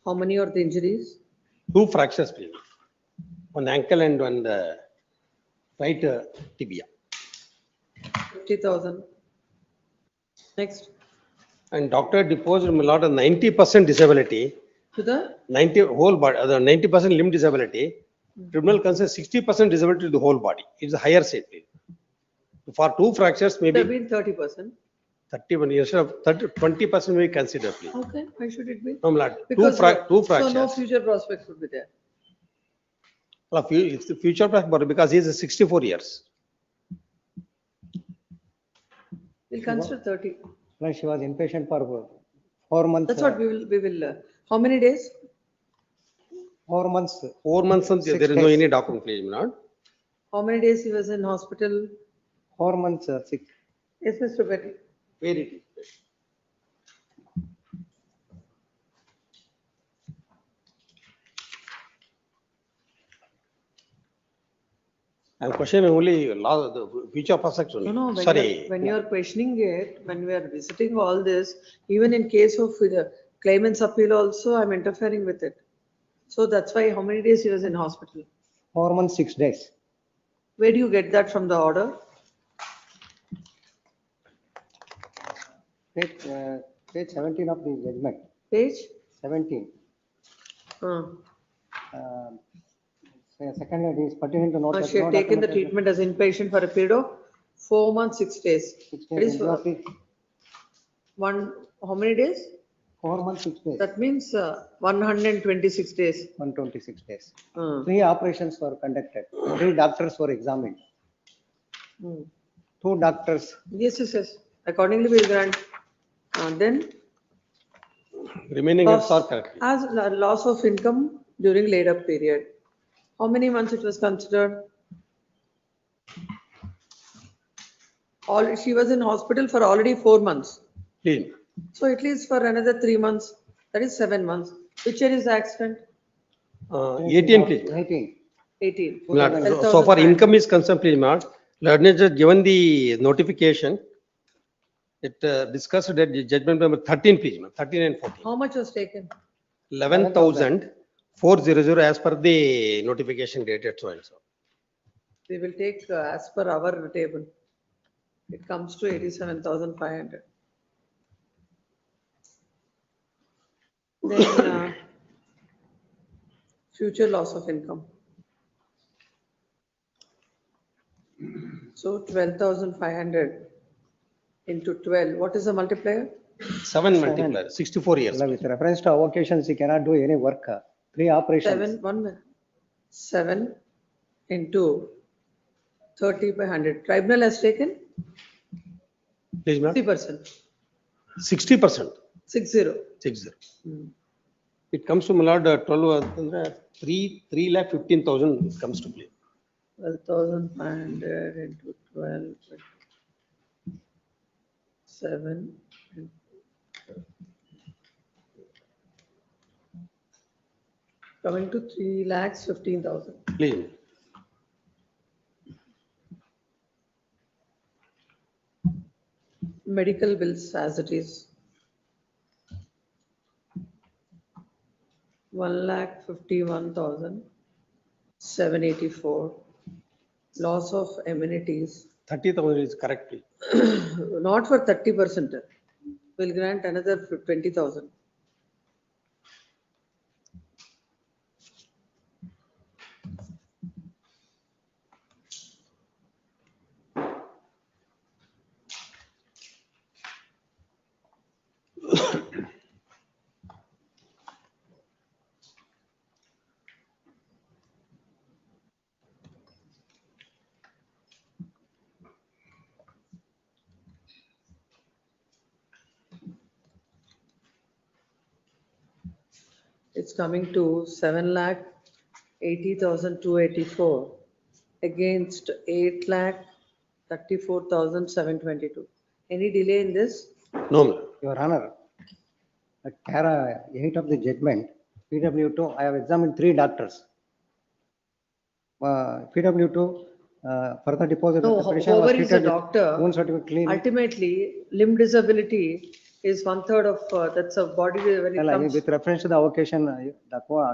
How many are the injuries? 2 fractures, please. One ankle and one right tibia. 50,000. Next, And doctor deposed, my lord, a 90% disability, to the, 90 whole body, 90% limb disability. Tribunal considers 60% disability to the whole body. It's a higher safety. For 2 fractures, would have maybe been 30%. 31 years of 30, 20% may consider, please. Okay, why should it be? No, my lord, Because, two so no fractures. future prospects would be there. Well, it's the future prospect because he is 64 years. We'll consider 30. Plus she was inpatient for 4 months. That's what we will, how many days? 4 months. 4 months, there is no any document, please, my lord. How many days he was in hospital? 4 months sick. Yes, Mr. Betty. Very. I'm questioning only law, the future prospects only. No, when Sorry. when you're questioning it, when we are visiting all this, even in case of the claimant's appeal also, I'm interfering with it. So that's why, how many days he was in hospital? 4 months, 6 days. Where do you get that from the order? Page 17 of the judgment. Page? 17. Uh, Secondly, it is pertinent to note that she no had taken the documentation- treatment as inpatient for a period of 4 months, 6 days. 6 That days is in the how many days? 4 months, 6 days. That means 126 days. 126 days. Hmm. 3 operations were conducted. 3 doctors were examined. Hmm. 2 doctors. Yes. Accordingly, we will grant. Then Remaining loss, are correct. as loss of income during laid up period. How many months it was considered? She was in hospital for already 4 months. Please. So at least for another 3 months, that is 7 months. Which year is the accident? 18, please. 18. Lord, so far income is concerned, please, Lord. Lord, given the notification, it discussed that the judgment number 13, please, 13 and 14. How much was taken? 11,400 as per the notification dated so and so. We will take as per our table. It comes to 87,500. Then future loss of income. So 12,500 into 12. What is the multiplier? 7 multiplier, 64 years. With reference to avocations, he cannot do any work. 3 operations. 7 into 30 by 100. Tribunal has taken? Please, ma'am. 60%. 60%. 60. 60. It comes to my lord 3,15,000 it comes to play. 12,500 into 12. 7. Coming to 3,15,000. Please. Medical bills as it is. 1,51,784. Loss of amenities. 30,000 is correct, please. Not for 30%. We'll grant another 20,000. It's coming to 7,80,284 against 8,34,722. Any delay in this? No, Your Honor, at para 8 of the judgment, PW2, I have examined 3 doctors. PW2 further deposit. No, the petitioner was whoever is a treated with doctor, wound certificate clean. ultimately limb disability is 1/3 of, that's a body when it Well, I mean, comes with reference to the avocation, the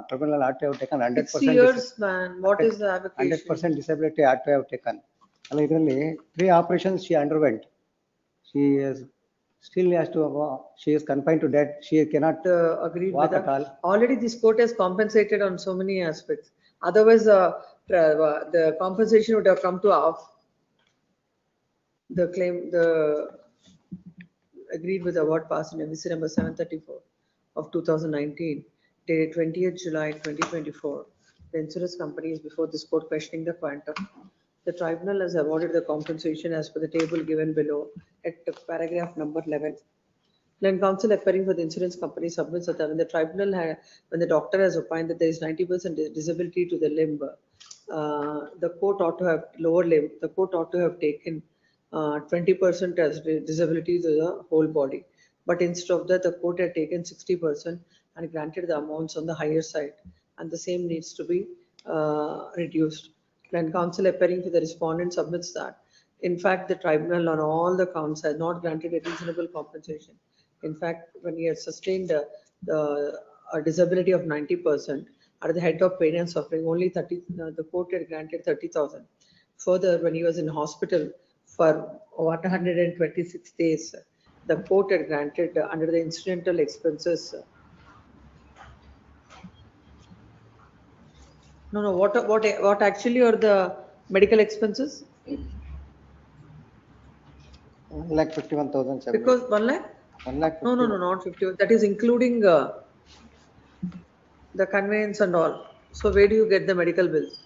tribunal ought to have taken 100%. 60 years, man, what is the avocation? 100% disability ought to have taken. Allegedly, 3 operations she underwent. She is still has to, she is confined to death. She cannot Agreed walk with at that. all. Already this court has compensated on so many aspects. Otherwise, the compensation would have come to half. The claim, agreed with the award passed in embassy number 734 of 2019, dated 20th July 2024. The insurance company is before this court questioning the quantum. The tribunal has awarded the compensation as per the table given below at paragraph number 11. When counsel appearing for the insurance company submits that when the tribunal when the doctor has opined that there is 90% disability to the limb, the court ought to have lower limb. The court ought to have taken 20% as disability to the whole body. But instead of that, the court had taken 60% and granted the amounts on the higher side, and the same needs to be reduced. When counsel appearing to the respondent submits that, in fact, the tribunal on all the counts has not granted a reasonable compensation. In fact, when he has sustained a disability of 90%, at the head of pain and suffering, only 30, the court had granted 30,000. Further, when he was in hospital for 126 days, the court had granted under the incidental expenses. No, what actually are the medical expenses? 1,51,000. Because 1 lakh? 1 lakh. No, not 50. That is including the conveyance and all. So where do you get the medical bills?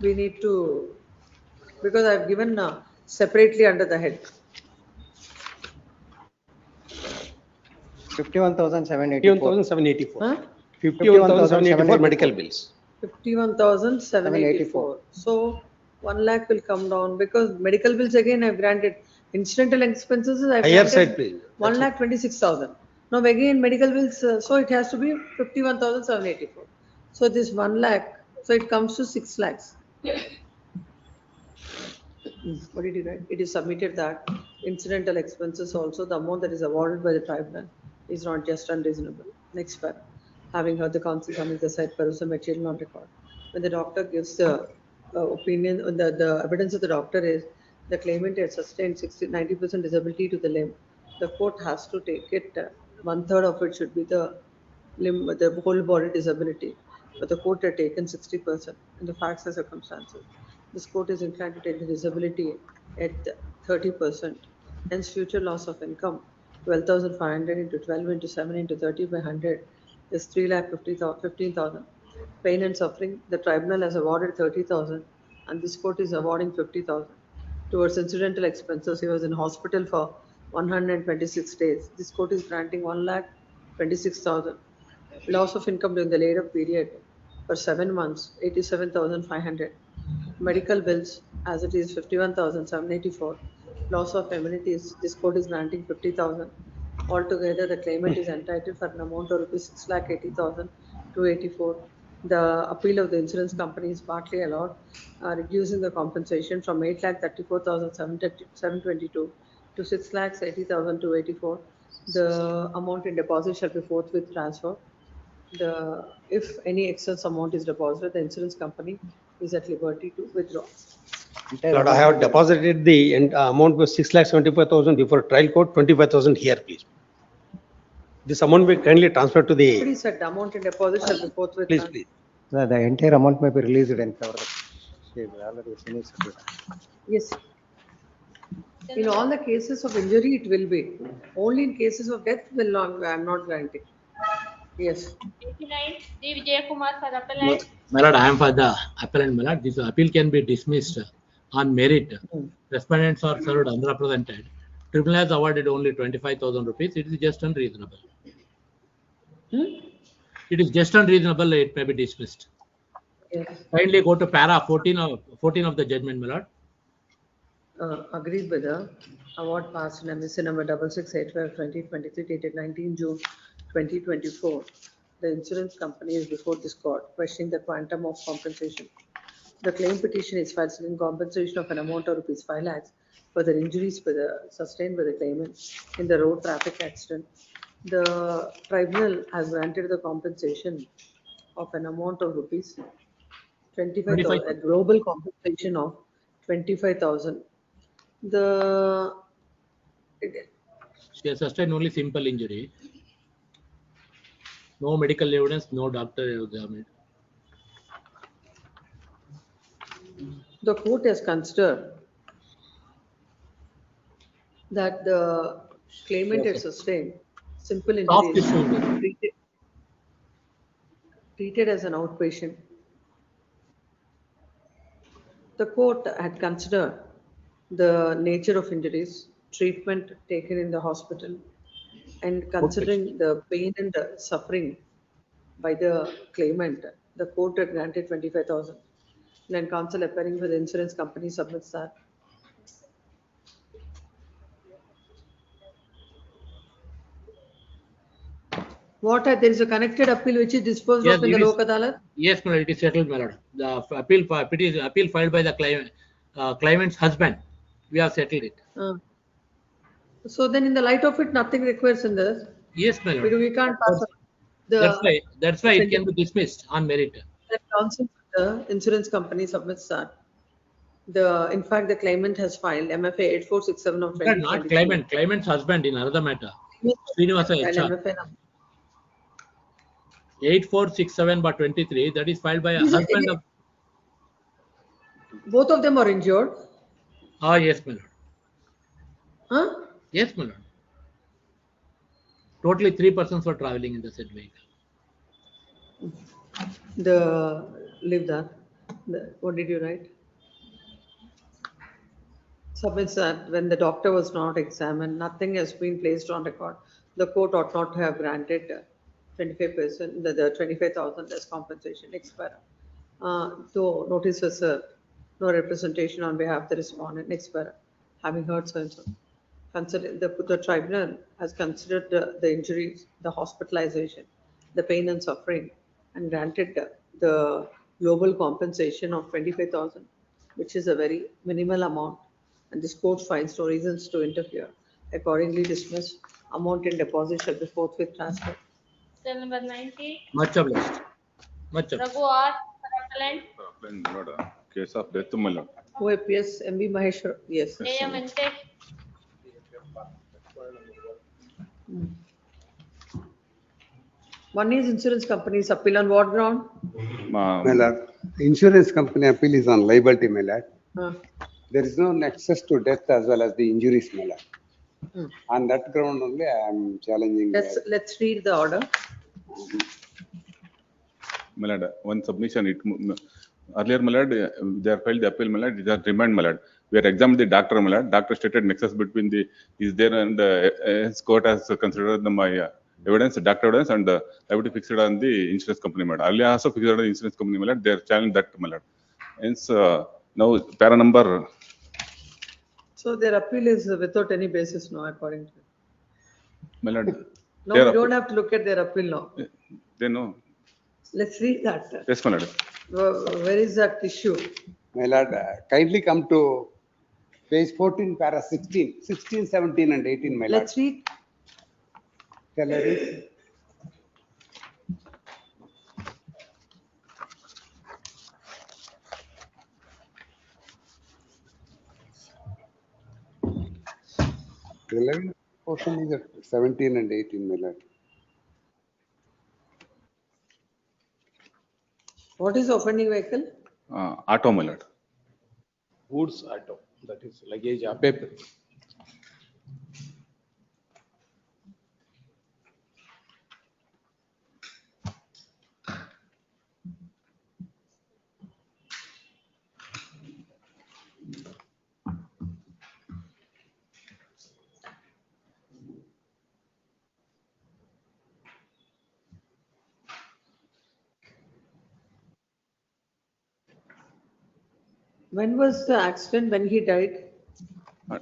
We need to, because I've given separately under the head. 51,784. 51,784. Huh? 51,784 medical bills. 51,784. So 1 lakh will come down because medical bills again I've granted. Incidental expenses I've Higher granted side, please. 1,26,000. Now again medical bills, so it has to be 51,784. So this 1 lakh, so it comes to 6 lakhs. What did you write? It is submitted that incidental expenses also, the amount that is awarded by the tribunal is not just unreasonable. Next part. Having heard the counsel coming the said perusal material on record. When the doctor gives the opinion, the evidence of the doctor is the claimant has sustained 90% disability to the limb. The court has to take it, 1/3 of it should be the limb, the whole body disability. But the court had taken 60% in the facts and circumstances. This court is inclined to take the disability at 30%. Hence, future loss of income, 12,500 into 12 into 7 into 30 by 100 is 3,15,000. Pain and suffering, the tribunal has awarded 30,000 and this court is awarding 50,000. Towards incidental expenses, he was in hospital for 126 days. This court is granting 1,26,000. Loss of income during the later period for 7 months, 87,500. Medical bills, as it is 51,784. Loss of amenities, this court is granting 50,000. Altogether, the claimant is entitled for an amount of rupees 6,80,284. The appeal of the insurance company is partly allowed, reducing the compensation from 8,34,722 to 6,80,284. The amount in deposit shall be forthwith transferred. If any excess amount is deposited, the insurance company is at liberty to withdraw. Lord, I have deposited the amount was 6,75,000 before trial court, 25,000 here, please. This amount will kindly transfer to the. Please, said the amount in deposit shall be forthwith. Please. The entire amount may be released in favor of. She already finished it. Yes. In all the cases of injury, it will be. Only in cases of death, will not. I am not granting. Yes. 89, D. Vijayakumar for appellant. My lord, I am for the appellant, my lord. This appeal can be dismissed on merit. Respondents are served unrepresented. Tribunal has awarded only 25,000 rupees. It is just unreasonable. It is just unreasonable. It may be dismissed. Yes. Kindly go to para 14 of the judgment, my lord. Agreed with the award passed in embassy number 6685/2023 dated 19 June 2024. The insurance company is before this court questioning the quantum of compensation. The claim petition is filed seeking compensation of an amount of rupees 5 lakhs for the injuries sustained by the claimant in the road traffic accident. The tribunal has granted the compensation of an amount of rupees 25,000, a global compensation of 25,000. She has sustained only simple injury. No medical evidence, no doctor examined. The court has considered that the claimant has sustained simple injuries treated as an outpatient. The court had considered the nature of injuries, treatment taken in the hospital, and considering the pain and the suffering by the claimant, the court had granted 25,000. Then counsel appearing for the insurance company submits that. There is a connected appeal which is disposed of in the Lok Adalat? Yes, my lord, it is settled, my lord. The appeal filed by the claimant's husband, we have settled it. So then in the light of it, nothing requires in this? Yes, my lord. We can't pass That's why it can be dismissed on merit. The counsel for the insurance company submits that. In fact, the claimant has filed MFA 8467 of 2023. Not claimant's husband in another matter. Srinivasa HR. 8467/23, that is filed by a husband of. Both of them are injured? Yes, my lord. Huh? Yes, my lord. Totally 3 persons were traveling in the said vehicle. Leave that. What did you write? Submits that when the doctor was not examined, nothing has been placed on record. The court ought not to have granted 25%, the 25,000 as compensation. Next para. Though notice was served, no representation on behalf of the respondent. Next para. Having heard so and so. The tribunal has considered the injuries, the hospitalization, the pain and suffering, and granted the global compensation of 25,000, which is a very minimal amount. And this court finds no reasons to interfere. Accordingly, dismiss. Amount in deposit shall be forthwith transferred. Cell number 90. Much obliged. Much obliged. Raghu R. Appellant. Case of death, my lord. OAPS MB Maheshwar. Yes. AM Venkat. One is insurance company's appeal on what ground? My lord, insurance company appeal is on liability, my lord. There is no nexus to death as well as the injuries, my lord. On that ground only, I am challenging. Let's read the order. My lord, one submission. Earlier, my lord, they are filed the appeal, my lord. It is remand, my lord. We are examined the doctor, my lord. Doctor stated nexus between the is there and his court has considered my evidence, doctor evidence, and liability fixed on the insurance company, my lord. Earlier also fixed on the insurance company, my lord. They are challenging that, my lord. Hence, now para number. So their appeal is without any basis now, according to. My lord. No, we don't have to look at their appeal now. They know. Let's read that. Yes, my lord. Where is that issue? My lord, kindly come to page 14, para 16, 16, 17, and 18, my lord. Let's read. Shall I read? Relevant portion is at 17 and 18, my lord. What is offending vehicle? Auto, my lord. Goods auto, that is luggage or paper. When was the accident? When he died?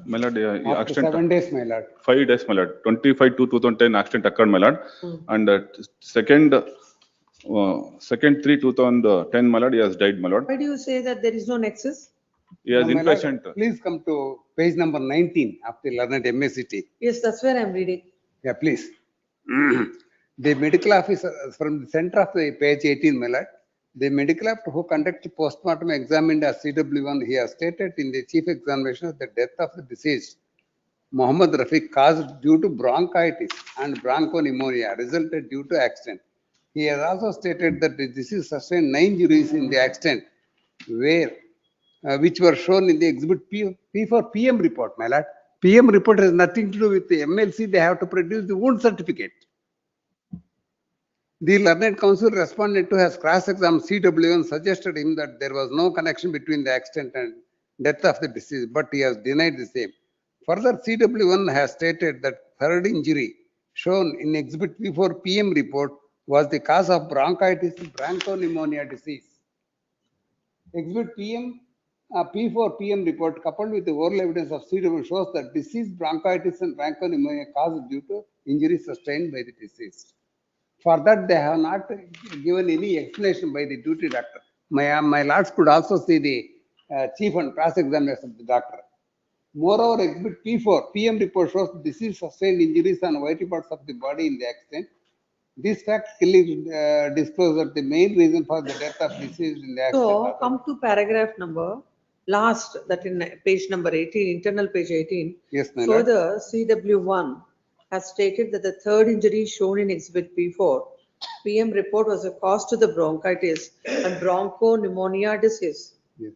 My lord, After accident. 7 days, my lord. 5 days, my lord. 25/2/2010 accident occurred, my lord. And second Second 3/2010, my lord, he has died, my lord. Why do you say that there is no nexus? He has No, my lord, inpatient. Please come to page number 19 of the learned MACT. Yes, that's where I'm reading. Yeah, please. The medical officer from the center of the page 18, my lord, the medical officer who conducted postmortem examined as CW1, he has stated in the chief examination that the death of the deceased, Muhammad Rafiq, caused due to bronchitis and bronchopneumonia resulted due to accident. He has also stated that the deceased sustained 9 injuries in the accident which were shown in the exhibit P4 PM report, my lord. PM report has nothing to do with the MLC. They have to produce the wound certificate. The learned counsel responded to his cross-exam CW1 suggested him that there was no connection between the accident and death of the deceased, but he has denied the same. Further, CW1 has stated that third injury shown in exhibit P4 PM report was the cause of bronchitis and bronchopneumonia disease. Exhibit P4 PM report coupled with the oral evidence of CW shows that disease bronchitis and bronchopneumonia caused due to injuries sustained by the deceased. For that, they have not given any explanation by the duty doctor. My lords could also see the chief and cross-examination of the doctor. Moreover, exhibit P4 PM report shows disease sustained injuries on vital parts of the body in the accident. This fact clearly discloses that the main reason for the death of deceased in the accident. So come to paragraph number last, that in page number 18, internal page 18. Yes, my lord. Further, CW1 has stated that the third injury shown in exhibit P4 PM report was a cause to the bronchitis and bronchopneumonia disease. Yes.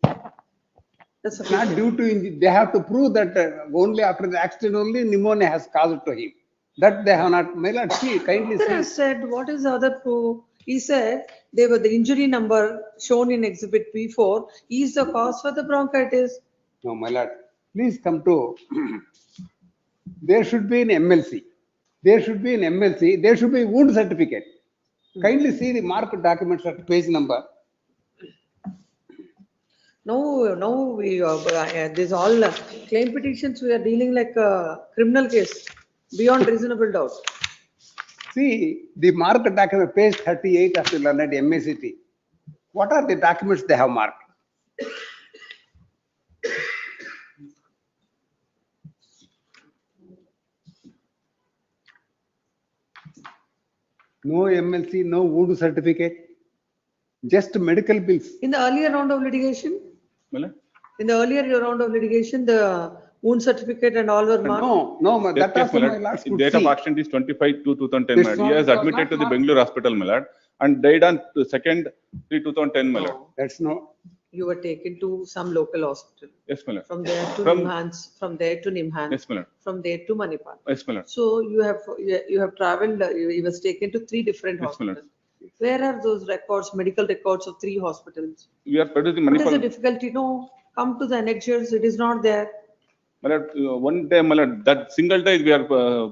That's It's not due to injury. They have to prove that only after the accident only pneumonia has caused to him. That they have not. My lord, see, kindly Sir see. has said, what is the other proof? He said they were the injury number shown in exhibit P4 is the cause for the bronchitis. No, my lord, please come to. There should be an MLC. There should be an MLC. There should be wound certificate. Kindly see the marked documents at page number. No, we, these all claim petitions, we are dealing like a criminal case beyond reasonable doubt. See the marked document, page 38 of the learned MACT. What are the documents they have marked? No MLC, no wound certificate, just medical bills. In the earlier round of litigation? In the earlier round of litigation, the wound certificate and all were marked? No, that also my lords could Date of see. accident is 25/2/2010, This my lord. one He has was admitted not to the marked. Bangalore hospital, my lord, and died on 2nd 3/2010, my lord. That's no. You were taken to some local hospital. Yes, my lord. From there to From- Nimhans, from there to Nimhans. Yes, my lord. From there to Manipal. Yes, my lord. So you have traveled, you was taken to 3 different Yes, my lord. hospitals. Where are those records, medical records of 3 hospitals? We are producing What is the Manipal. difficulty? No, come to the annexures, it is not there. My lord, one day, my lord, that single day we are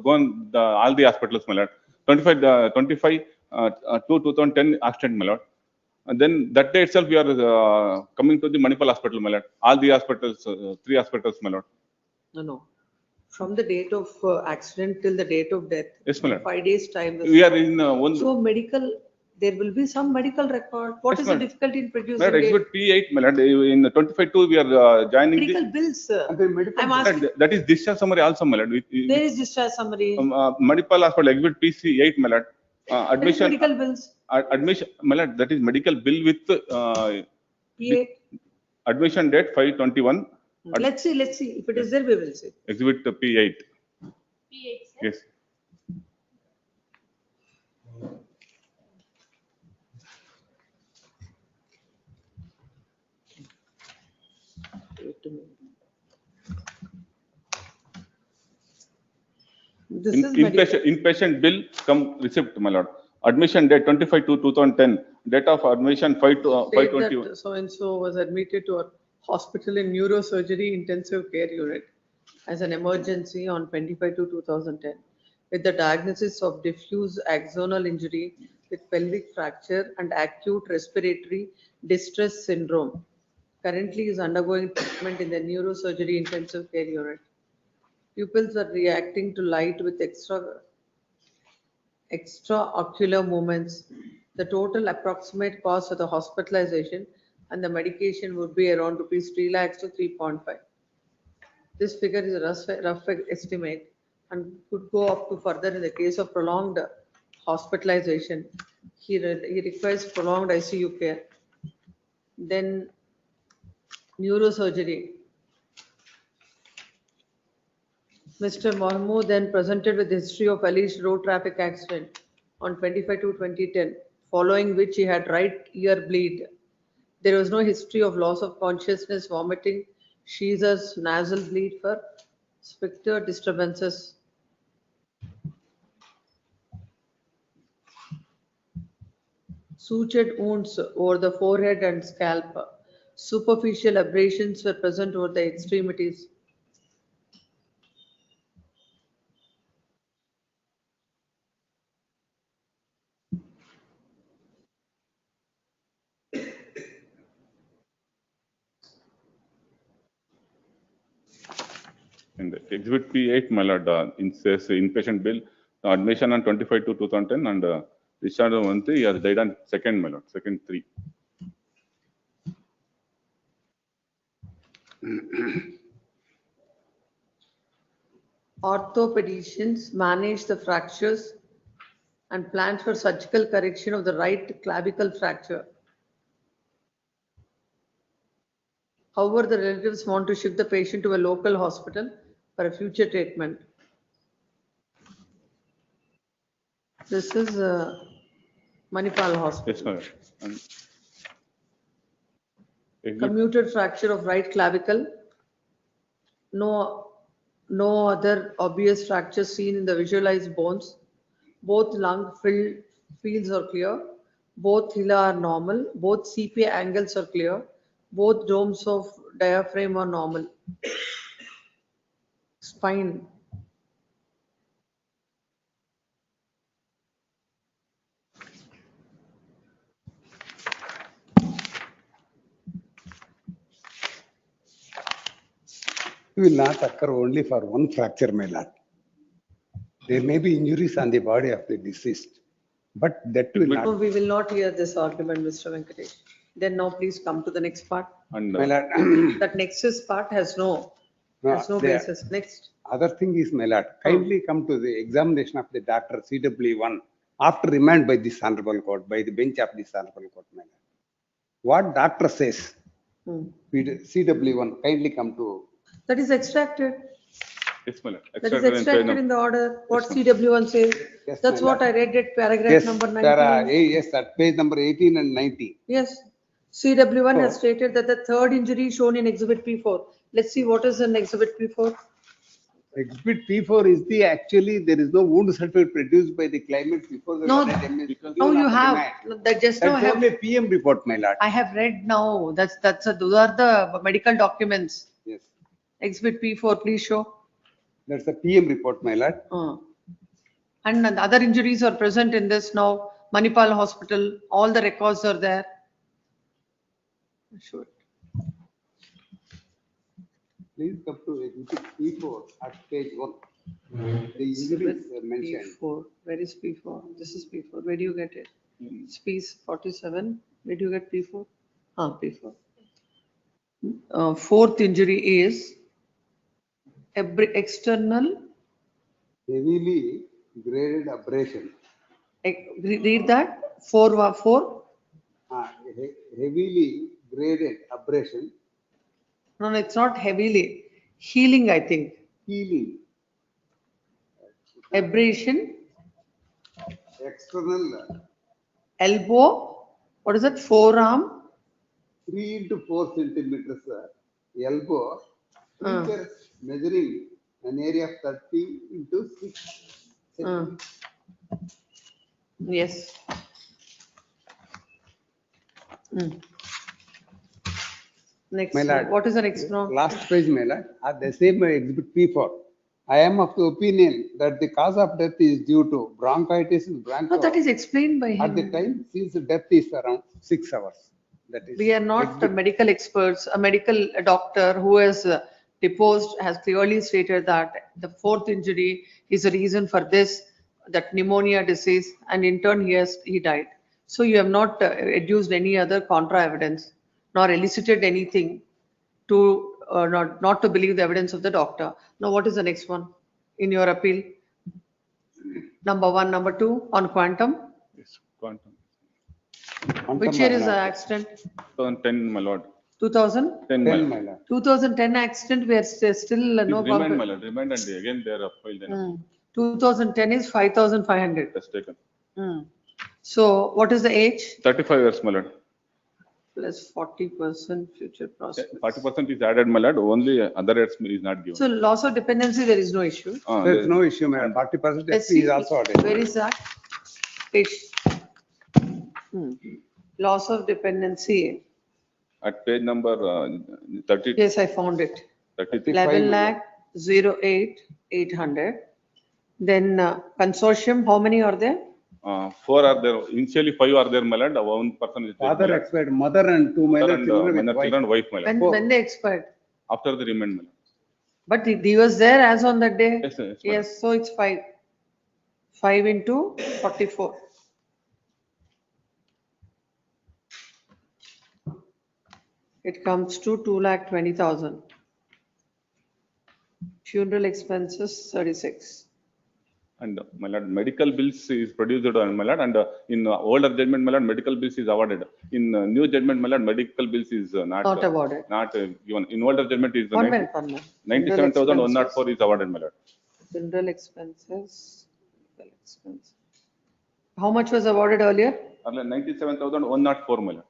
gone all the hospitals, my lord. 25 to 2010 accident, my lord. And then that day itself we are coming to the Manipal hospital, my lord. All the hospitals, 3 hospitals, my lord. No. From the date of accident till the date of death. Yes, my lord. 5 days time. We are in one. So medical, there will be some medical record. What Yes, is the ma'am. difficulty in My producing lord, it? exhibit P8, my lord. In 25/2 we are joining Medical the. bills, sir. I'm asking, That is discharge summary also, my lord. there is discharge summary. Manipal hospital, exhibit PC8, my lord. There is Admission. medical bills. Admission, my lord, that is medical bill with P8. admission date 5/21. Let's see. If it is there, we will see. Exhibit P8. P8, sir. Yes. This is medical. Inpatient bill come receipt, my lord. Admission date 25/2/2010. Date of admission 5/21. That so and so was admitted to a hospital in neurosurgery intensive care unit as an emergency on 25/2/2010 with the diagnosis of diffuse axonal injury with pelvic fracture and acute respiratory distress syndrome. Currently is undergoing treatment in the neurosurgery intensive care unit. Pupils are reacting to light with extraocular movements. The total approximate cost of the hospitalization and the medication would be around rupees 3 lakhs to 3.5. This figure is a rough estimate and could go up to further in the case of prolonged hospitalization. He requires prolonged ICU care. Then neurosurgery. Mr. Mahmood then presented with history of alleged road traffic accident on 25/2/2010, following which he had right ear bleed. There was no history of loss of consciousness, vomiting, seizures, nasal bleed for sphincter disturbances. Sutured wounds over the forehead and scalp. Superficial abrasions were present over the extremities. And exhibit P8, my lord, in says inpatient bill, admission on 25/2/2010 and discharge on 1/3, he has died on 2nd, my lord, 2/3. Orthopedicians manage the fractures and plan for surgical correction of the right clavicle fracture. However, the relatives want to shift the patient to a local hospital for a future treatment. This is Manipal Hospital. Yes, my lord. And Commuted fracture of right clavicle. No other obvious fractures seen in the visualized bones. Both lung fields are clear. Both hila are normal. Both CPA angles are clear. Both domes of diaphragm are normal. Spine. Will not occur only for one fracture, my lord. There may be injuries on the body of the deceased, but that will No, not. we will not hear this argument, Mr. Venkatesh. Then now please come to the next part. And My lord, That nexus part has no basis. Next. Other thing is, my lord, kindly come to the examination of the doctor CW1 after remand by this honorable court, by the bench of this honorable court, my lord. What doctor says, CW1, kindly come to. That is extracted. yes, my lord. That is Extracted extracted in the order. What CW1 says. Yes, That's my what lord. I read at paragraph Yes, number there are, 19. yes, at page number 18 and 19. Yes. CW1 has So- stated that the third injury shown in exhibit P4. Let's see what is in exhibit P4. Exhibit P4 is the, actually, there is no wound certificate produced by the claimant before the. No, no, you after have. remand. That just now I That's have. only a PM report, my lord. I have read now. Those are the medical documents. Yes, Exhibit P4, please show. that's a PM report, my lord. And the other injuries are present in this now. Manipal Hospital, all the records are there. Show it. Please come to exhibit P4 at page 1. The injuries are mentioned. P4. Where is P4? This is P4. Where do you get it? It's P47. Where do you get P4? P4. Fourth injury is external. Heavily graded abrasion. Read that. 4. Heavily graded abrasion. No, it's not heavily. Healing, I think. Healing. Abrasion. External. Elbow. What is it? Forearm. 3 into 4 centimeters. Elbow. Fingers measuring an area of 30 into 6 centimeters. Yes. Next, My lord, what is the next now? last page, my lord, at the same exhibit P4. I am of the opinion that the cause of death is due to bronchitis and No, that is explained by At the him. time, since the death is around 6 hours. That is. We are not medical experts. A medical doctor who has deposed has clearly stated that the fourth injury is a reason for this, that pneumonia disease, and in turn he died. So you have not adduced any other contra evidence, nor elicited anything to, not to believe the evidence of the doctor. Now, what is the next one in your appeal? Number 1, number 2 on quantum. Yes, quantum. Which year is the accident? 2010, my lord. 2000? 10, my lord. 2010 accident, we are still no. Remand, my lord. Remand and again they are filed. 2010 is 5,500. That's taken. So what is the age? 35 years, my lord. Plus 40% future prospects. 40% is added, my lord. Only other rates is not given. So loss of dependency, there is no issue. There is no issue, madam. 40% Let's SP is see, also added. where is that? Page. Loss of dependency. At page number 30. Yes, I found it. 33. 11 lakh 08,800. Then consortium, how many are there? 4 are there. Initially 5 are there, my lord. One person is there. Father expired, mother and 2 minor children with wife. Children, wife, my lord. When they expired? After the remand, my lord. But he was there as on that day? Yes, yes, Yes, so it's 5. 5 into 44. It comes to 2,20,000. Funeral expenses 36. And my lord, medical bills is produced on my lord, and in older judgment, my lord, medical bills is awarded. In new judgment, my lord, medical bills is Not awarded. Not given. In older judgment is 97,104 is awarded, my lord. Funeral expenses. How much was awarded earlier? 97,104, my lord.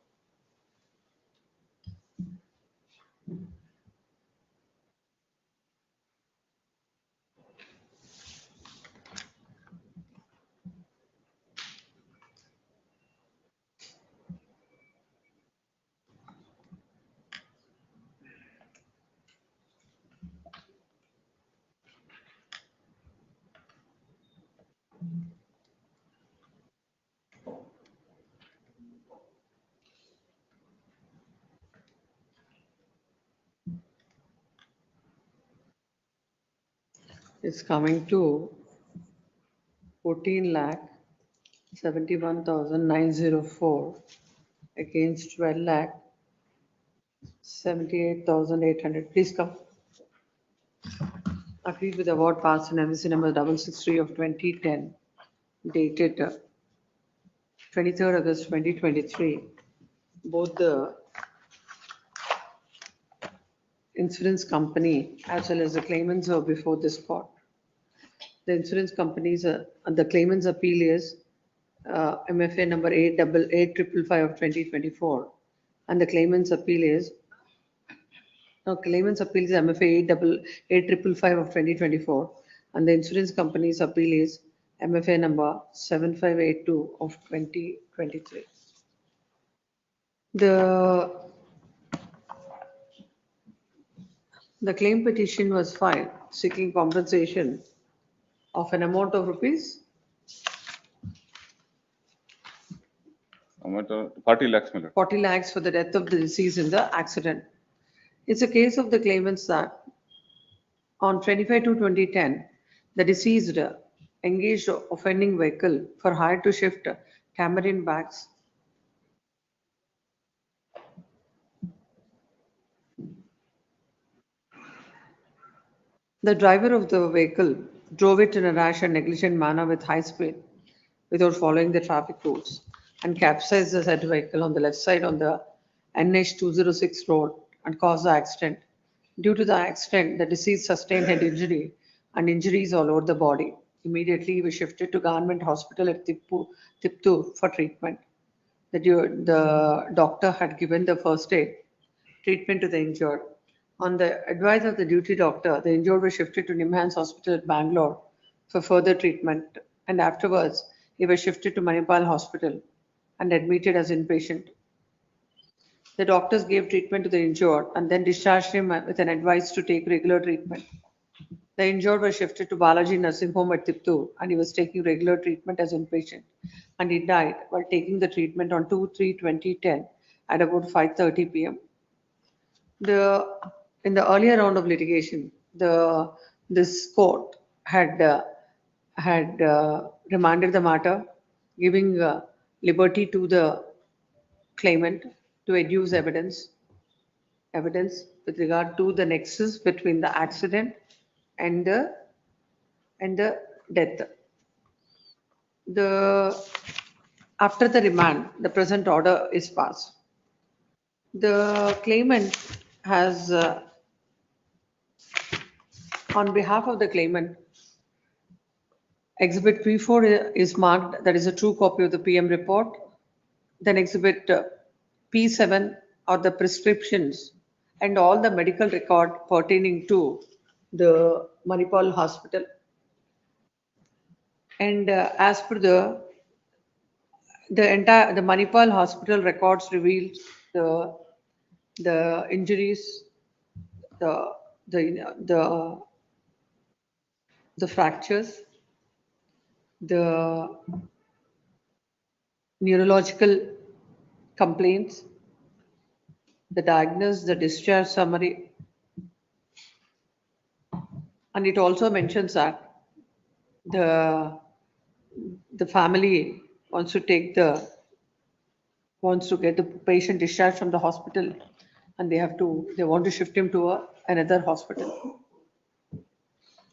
It's coming to 14 lakh 71,904 against 12 lakh 78,800. Please come. Agreed with award passed in MSC number 663 of 2010, dated 23rd August 2023. Both the insurance company as well as the claimants are before this court. The insurance companies, the claimants appeal is MFA number 855 of 2024, and the claimants appeal is MFA 855 of 2024, and the insurance company's appeal is MFA number 7582 of 2023. The claim petition was filed seeking compensation of an amount of rupees 40 lakhs, my lord. 40 lakhs for the death of the deceased in the accident. It's a case of the claimants that on 25/2/2010, the deceased engaged offending vehicle for hire to shift tamarind bags. The driver of the vehicle drove it in a rash and negligent manner with high speed without following the traffic rules and capsized the said vehicle on the left side on the NH 206 road and caused the accident. Due to the accident, the deceased sustained head injury and injuries all over the body. Immediately, he was shifted to Government Hospital at Tiptur for treatment. The doctor had given the first aid treatment to the injured. On the advice of the duty doctor, the injured was shifted to Nimhans Hospital at Bangalore for further treatment, and afterwards, he was shifted to Manipal Hospital and admitted as inpatient. The doctors gave treatment to the injured and then discharged him with an advice to take regular treatment. The injured was shifted to Balaji Nursing Home at Tiptur, and he was taking regular treatment as inpatient, and he died while taking the treatment on 2/3/2010 at about 5:30 p.m. In the earlier round of litigation, this court had remanded the matter, giving liberty to the claimant to adduce evidence with regard to the nexus between the accident and the death. After the remand, the present order is passed. The claimant has, on behalf of the claimant, Exhibit P4 is marked, that is a true copy of the PM report. Then Exhibit P7 are the prescriptions and all the medical record pertaining to the Manipal hospital. And as per the Manipal hospital records revealed the injuries, the fractures, the neurological complaints, the diagnosis, the discharge summary. And it also mentions that the family wants to get the patient discharged from the hospital, and they want to shift him to another hospital.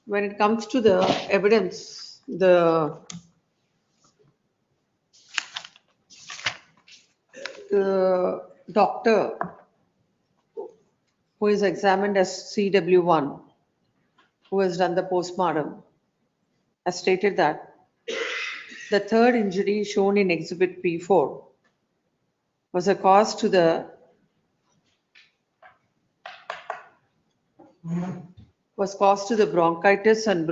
When it comes to the evidence, the doctor who is examined as CW1, who has done the postmortem, has stated that the third injury shown in Exhibit P4 was a cause to the bronchitis and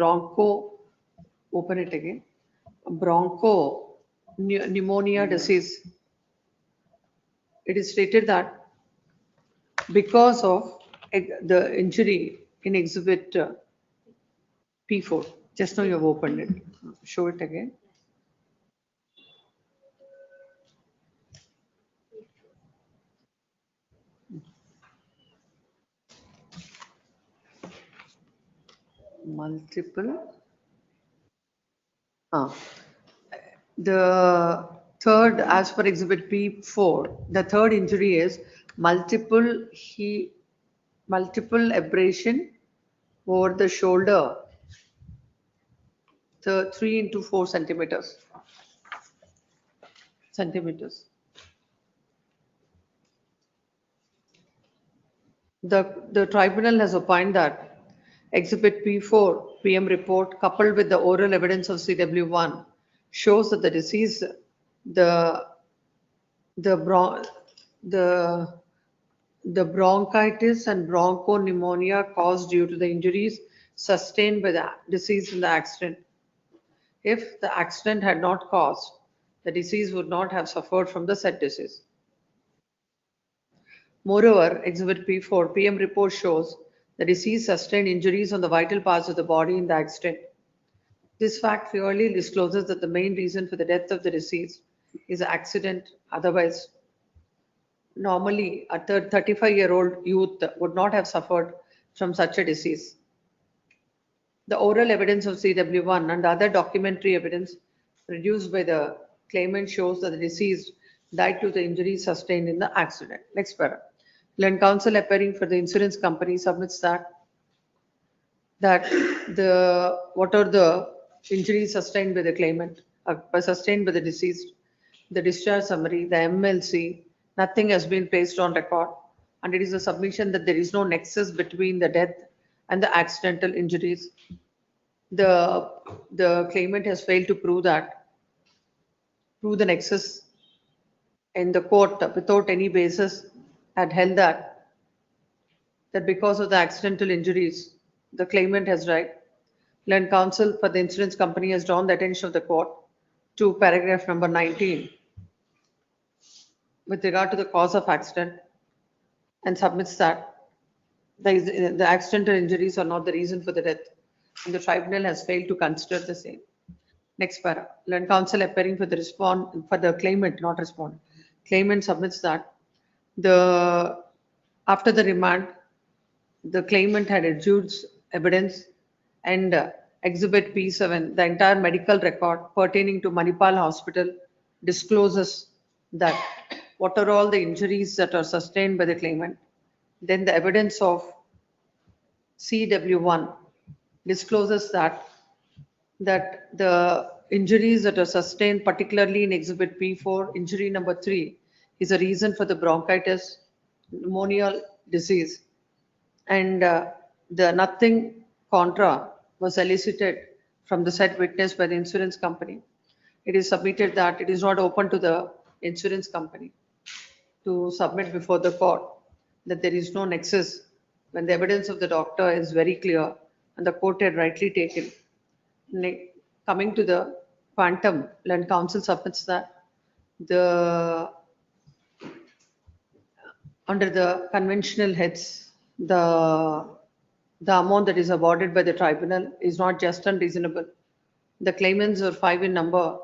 pneumonia disease. It is stated that because of the injury in Exhibit P4, just now you have opened it, show it again. Multiple. The third, as per Exhibit P4, the third injury is multiple abrasion over the shoulder, 3 into 4 centimeters. The tribunal has opined that Exhibit P4 PM report coupled with the oral evidence of CW1 shows that the disease, the bronchitis and bronchopneumonia caused due to the injuries sustained by the deceased in the accident. If the accident had not caused, the disease would not have suffered from the said disease. Moreover, Exhibit P4 PM report shows the deceased sustained injuries on the vital parts of the body in the accident. This fact clearly discloses that the main reason for the death of the deceased is accident. Otherwise, normally a 35-year-old youth would not have suffered from such a disease. The oral evidence of CW1 and other documentary evidence produced by the claimant shows that the deceased died due to the injuries sustained in the accident. Next paragraph. Learned counsel appearing for the insurance company submits that what are the injuries sustained by the claimant, sustained by the deceased, the discharge summary, the MLC, nothing has been placed on record, and it is a submission that there is no nexus between the death and the accidental injuries. The claimant has failed to prove the nexus, and the court, without any basis, had held that because of the accidental injuries, the claimant has died. Learned counsel for the insurance company has drawn the attention of the court to paragraph number 19 with regard to the cause of accident, and submits that the accidental injuries are not the reason for the death, and the tribunal has failed to consider the same. Next para. Learned counsel appearing for the claimant, not respondent. Claimant submits that after the remand, the claimant had adduced evidence and Exhibit P7, the entire medical record pertaining to Manipal Hospital discloses that what are all the injuries that are sustained by the claimant, then the evidence of CW1 discloses that the injuries that are sustained, particularly in Exhibit P4, injury number 3, is a reason for the bronchitis, pneumonial disease. And the nothing contra was elicited from the said witness by the insurance company. It is submitted that it is not open to the insurance company to submit before the court that there is no nexus when the evidence of the doctor is very clear and the court had rightly taken. Coming to the quantum, when counsel submits that under the conventional heads, the amount that is awarded by the tribunal is not just and reasonable. The claimants are 5 in number.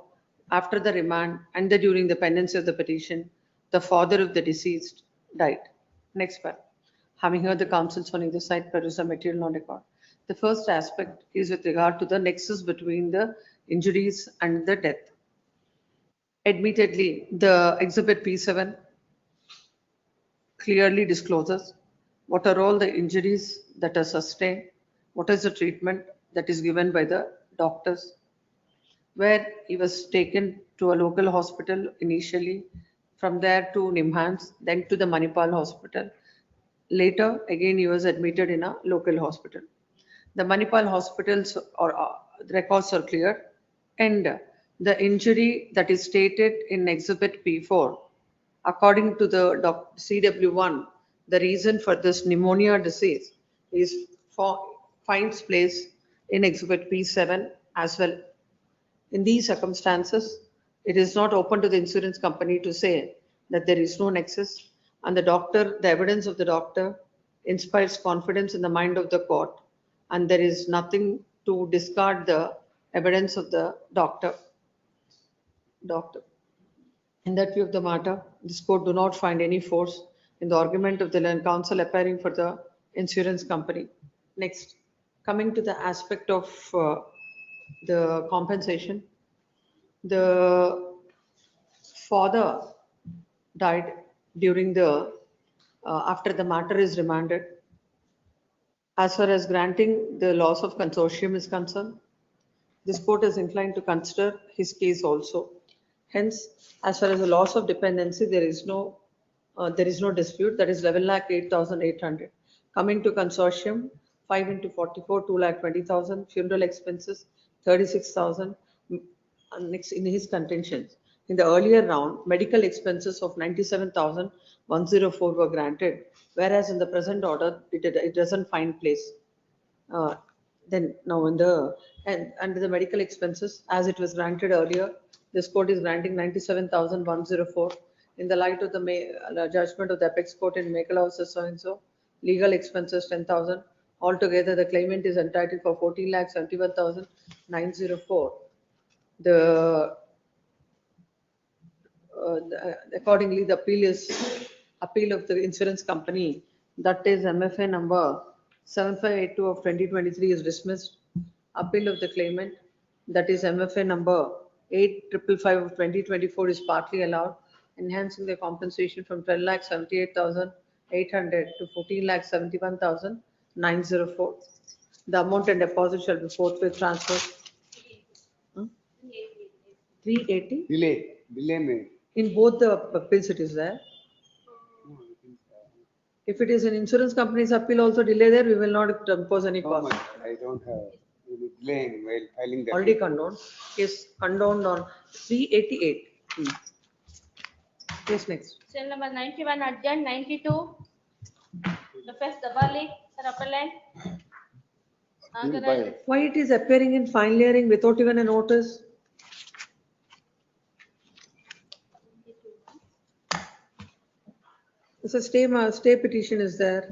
After the remand and during the pendency of the petition, the father of the deceased died. Next part. Having heard the counsels on either side, produce a material non-record. The first aspect is with regard to the nexus between the injuries and the death. Admittedly, the Exhibit P7 clearly discloses what are all the injuries that are sustained, what is the treatment that is given by the doctors, where he was taken to a local hospital initially, from there to Nimhans, then to the Manipal hospital. Later, again, he was admitted in a local hospital. The Manipal hospitals records are clear, and the injury that is stated in Exhibit P4, according to the CW1, the reason for this pneumonia disease finds place in Exhibit P7 as well. In these circumstances, it is not open to the insurance company to say that there is no nexus, and the evidence of the doctor inspires confidence in the mind of the court, and there is nothing to discard the evidence of the doctor. In that view of the matter, this court do not find any force in the argument of the learned counsel appearing for the insurance company. Next, coming to the aspect of the compensation, the father died during after the matter is remanded. As far as granting the loss of consortium is concerned, this court is inclined to consider his case also. Hence, as far as the loss of dependency, there is no dispute. That is 11,08,800. Coming to consortium, 5 into 44, 2,20,000. Funeral expenses, 36,000. Next, in his contentions, in the earlier round, medical expenses of 97,104 were granted, whereas in the present order, it doesn't find place. Then now under the medical expenses, as it was granted earlier, this court is granting 97,104 in the light of the judgment of the apex court in Mekala versus so and so. Legal expenses 10,000. Altogether, the claimant is entitled for 14,71,904. Accordingly, the appeal of the insurance company, that is MFA number 7582 of 2023 is dismissed. Appeal of the claimant, that is MFA number 8555 of 2024 is partly allowed, enhancing the compensation from 12,78,800 to 14,71,904. The amount and deposit shall be forthwith transferred. 380? Delay made. In both the appeals it is there. If it is an insurance company's appeal also delay there, we will not impose any cost. I don't have any delay while filing that. Already condoned. Yes, condoned on 388. Yes, next. Cell number 91, adjourned. 92. The first double leak, sir, appellant. Why it is appearing in final hearing without even a notice? So stay petition is there.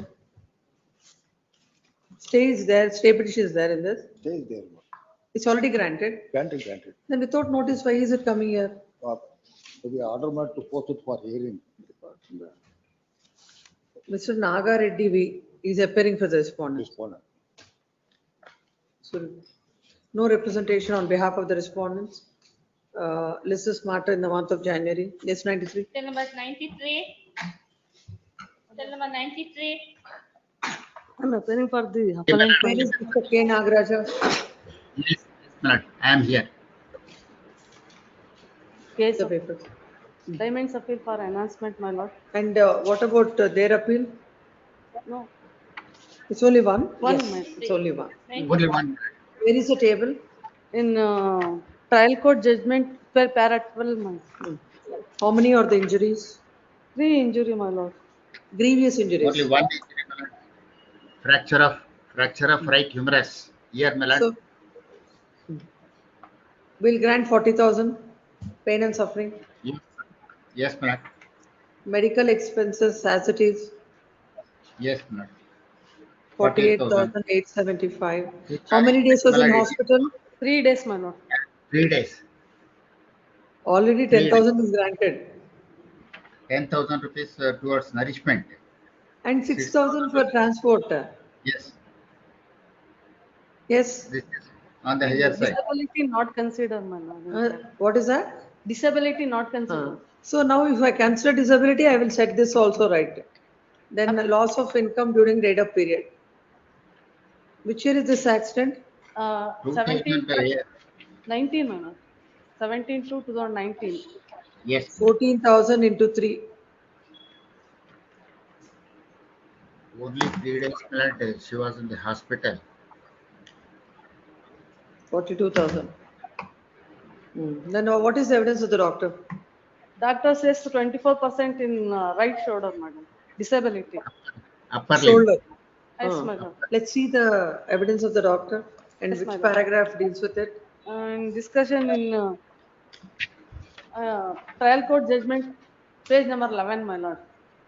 Stay petition is there in this. Stay is there. It's already granted. Granted. Then without notice, why is it coming here? The order made to post it for hearing. Mr. Naga Reddy is appearing for the respondent. So no representation on behalf of the respondents. list is smarter in the month of January. Yes, 93. Cell number 93. Cell number 93. I'm appearing for the appellant. Where is Mr. K. Nagaraja? Yes, Malad, I am here. Case The of paper. claimants appeal for enhancement, my lord. And what about their appeal? No, It's only one? One, Yes, ma'am. it's only one. Only one. Where is the table? in trial court judgment, para 12 months. How many are the injuries? 3 injury, my lord. Grievous injuries. Only one injury, Malad. Fracture of right humerus. Here, Malad. So, we'll grant 40,000 pain and suffering. Yes, Malad. Medical expenses as it is, Yes, Malad. 48,875. How many days was in Malad, hospital? 3 days, my lord. 3 days. Already 10,000 is granted. 10,000 rupees towards nourishment. And 6,000 for transport. Yes, Yes. this is on the higher side. Disability not considered, my lord. What is that? Disability not considered. So now if I consider disability, I will set this also right. Then the loss of income during laid-up period. Which year is this accident? 17, 2000, 19, my lord. 17 to 2019. yes. 14,000 into 3. Only 3 days, Malad, she was in the hospital. 42,000. Then what is the evidence of the doctor? Doctor says 24% in right shoulder, madam. Disability. Upper limb. Shoulder. Yes, madam. Let's see the evidence of the doctor and Yes, which madam. paragraph deals with it. And discussion in trial court judgment, page number 11, my lord.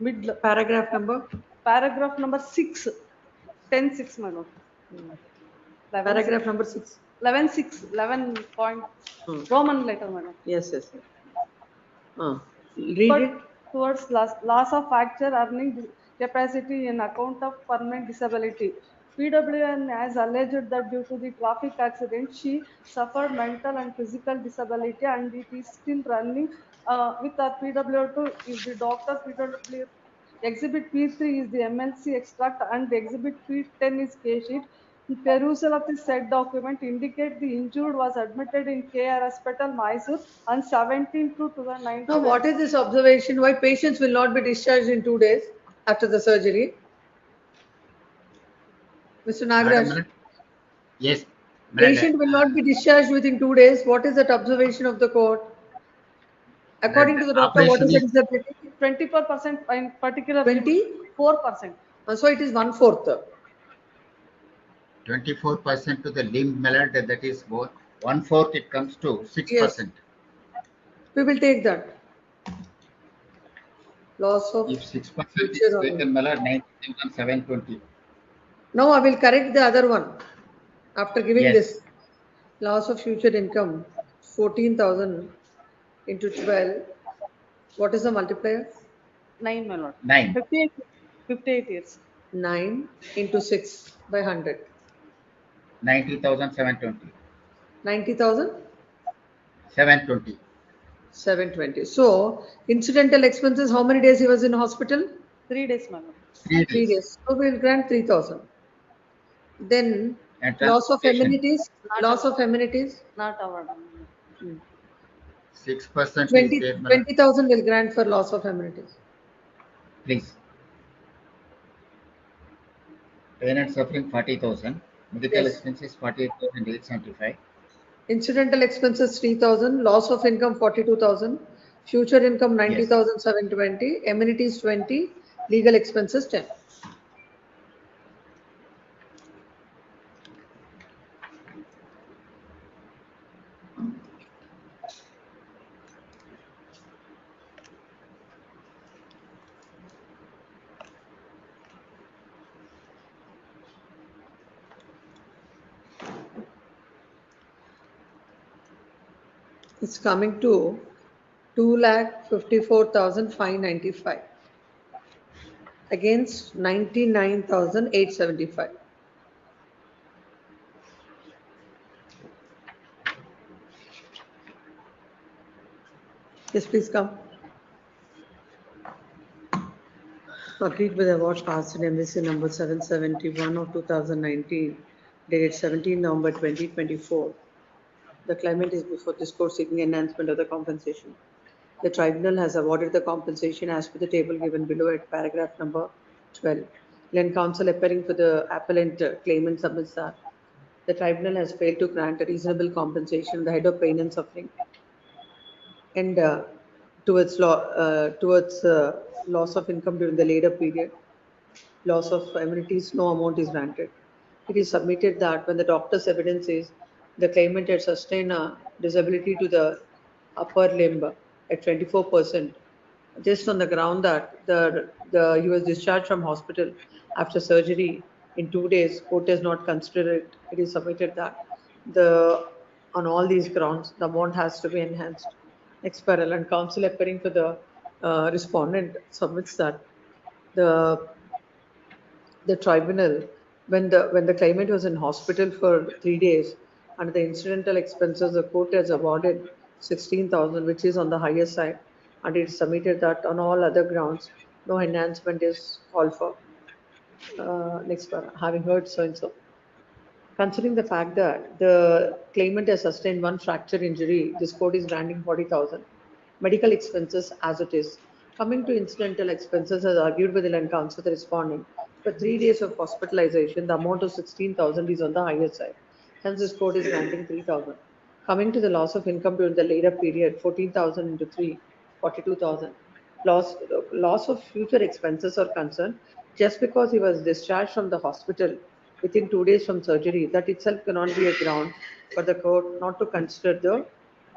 Mid Paragraph number? paragraph number 6, 10-6, my lord. 11, Paragraph number 6. 11-6, 11 point, Roman letter, madam. Yes, yes. Read But it. towards loss of fracture earning capacity in account of permanent disability. PWN has alleged that due to the traffic accident, she suffered mental and physical disability and it is still running with our PW2 is the doctor PW. Exhibit P3 is the MLC extract and exhibit P10 is case sheet. The perusal of the said document indicate the injured was admitted in KR Hospital, Mysore on 17 to 2019. Now, what is this observation? Why patients will not be discharged in 2 days after the surgery? Mr. Nagaraj, Madam, yes. Malad, patient will not be discharged within 2 days. What is that observation of the court? According to the doctor, what is the disability? 24% in particular. 24%. 4%. So it is 1/4. 24% to the limb, Malad, that is 1/4, it comes to 6%. We will take that. Loss of If 6% future is earning. taken, Malad, 19,720. Now I will correct the other one. After giving Yes. this, loss of future income, 14,000 into 12. What is the multiplier? 9, my lord. 9. 58 years. 9 into 6 by 100. 90,720. 90,000? 720. 720. So incidental expenses, how many days he was in hospital? 3 days, my lord. 3 days. So we will grant 3,000. Then And loss of transportation. amenities, loss of amenities. Not awarded. 6% is 20 there, Malad. 20,000 will grant for loss of amenities. Please. Pain and suffering 40,000. Medical Yes. expenses 48,875. Incidental expenses 3,000, loss of income 42,000, future income 90,720, amenities 20, legal expenses 10. It's coming to 2,54,595 against 99,875. Yes, please come. Agreed with award passed in MVC number 771 of 2019, dated 17 November 2024. The claimant is before this court seeking enhancement of the compensation. The tribunal has awarded the compensation as per the table given below at paragraph number 12. When counsel appearing for the appellant claimant submits that the tribunal has failed to grant a reasonable compensation in the head of pain and suffering and towards loss of income during the later period, loss of amenities, no amount is granted. It is submitted that when the doctor's evidence is the claimant had sustained a disability to the upper limb at 24%, just on the ground that he was discharged from hospital after surgery in 2 days, court has not considered it. It is submitted that on all these grounds, the amount has to be enhanced. Next parallel, and counsel appearing for the respondent submits that the tribunal, when the claimant was in hospital for 3 days, under the incidental expenses, the court has awarded 16,000, which is on the higher side, and it is submitted that on all other grounds, no enhancement is called for. Next one, having heard so and so. Considering the fact that the claimant has sustained one fracture injury, this court is granting 40,000. Medical expenses as it is. Coming to incidental expenses, as argued by the land counsel, the respondent, for 3 days of hospitalization, the amount of 16,000 is on the higher side. Hence, this court is granting 3,000. Coming to the loss of income during the later period, 14,000 into 3, 42,000. Loss of future expenses are concerned just because he was discharged from the hospital within 2 days from surgery, that itself cannot be a ground for the court not to consider the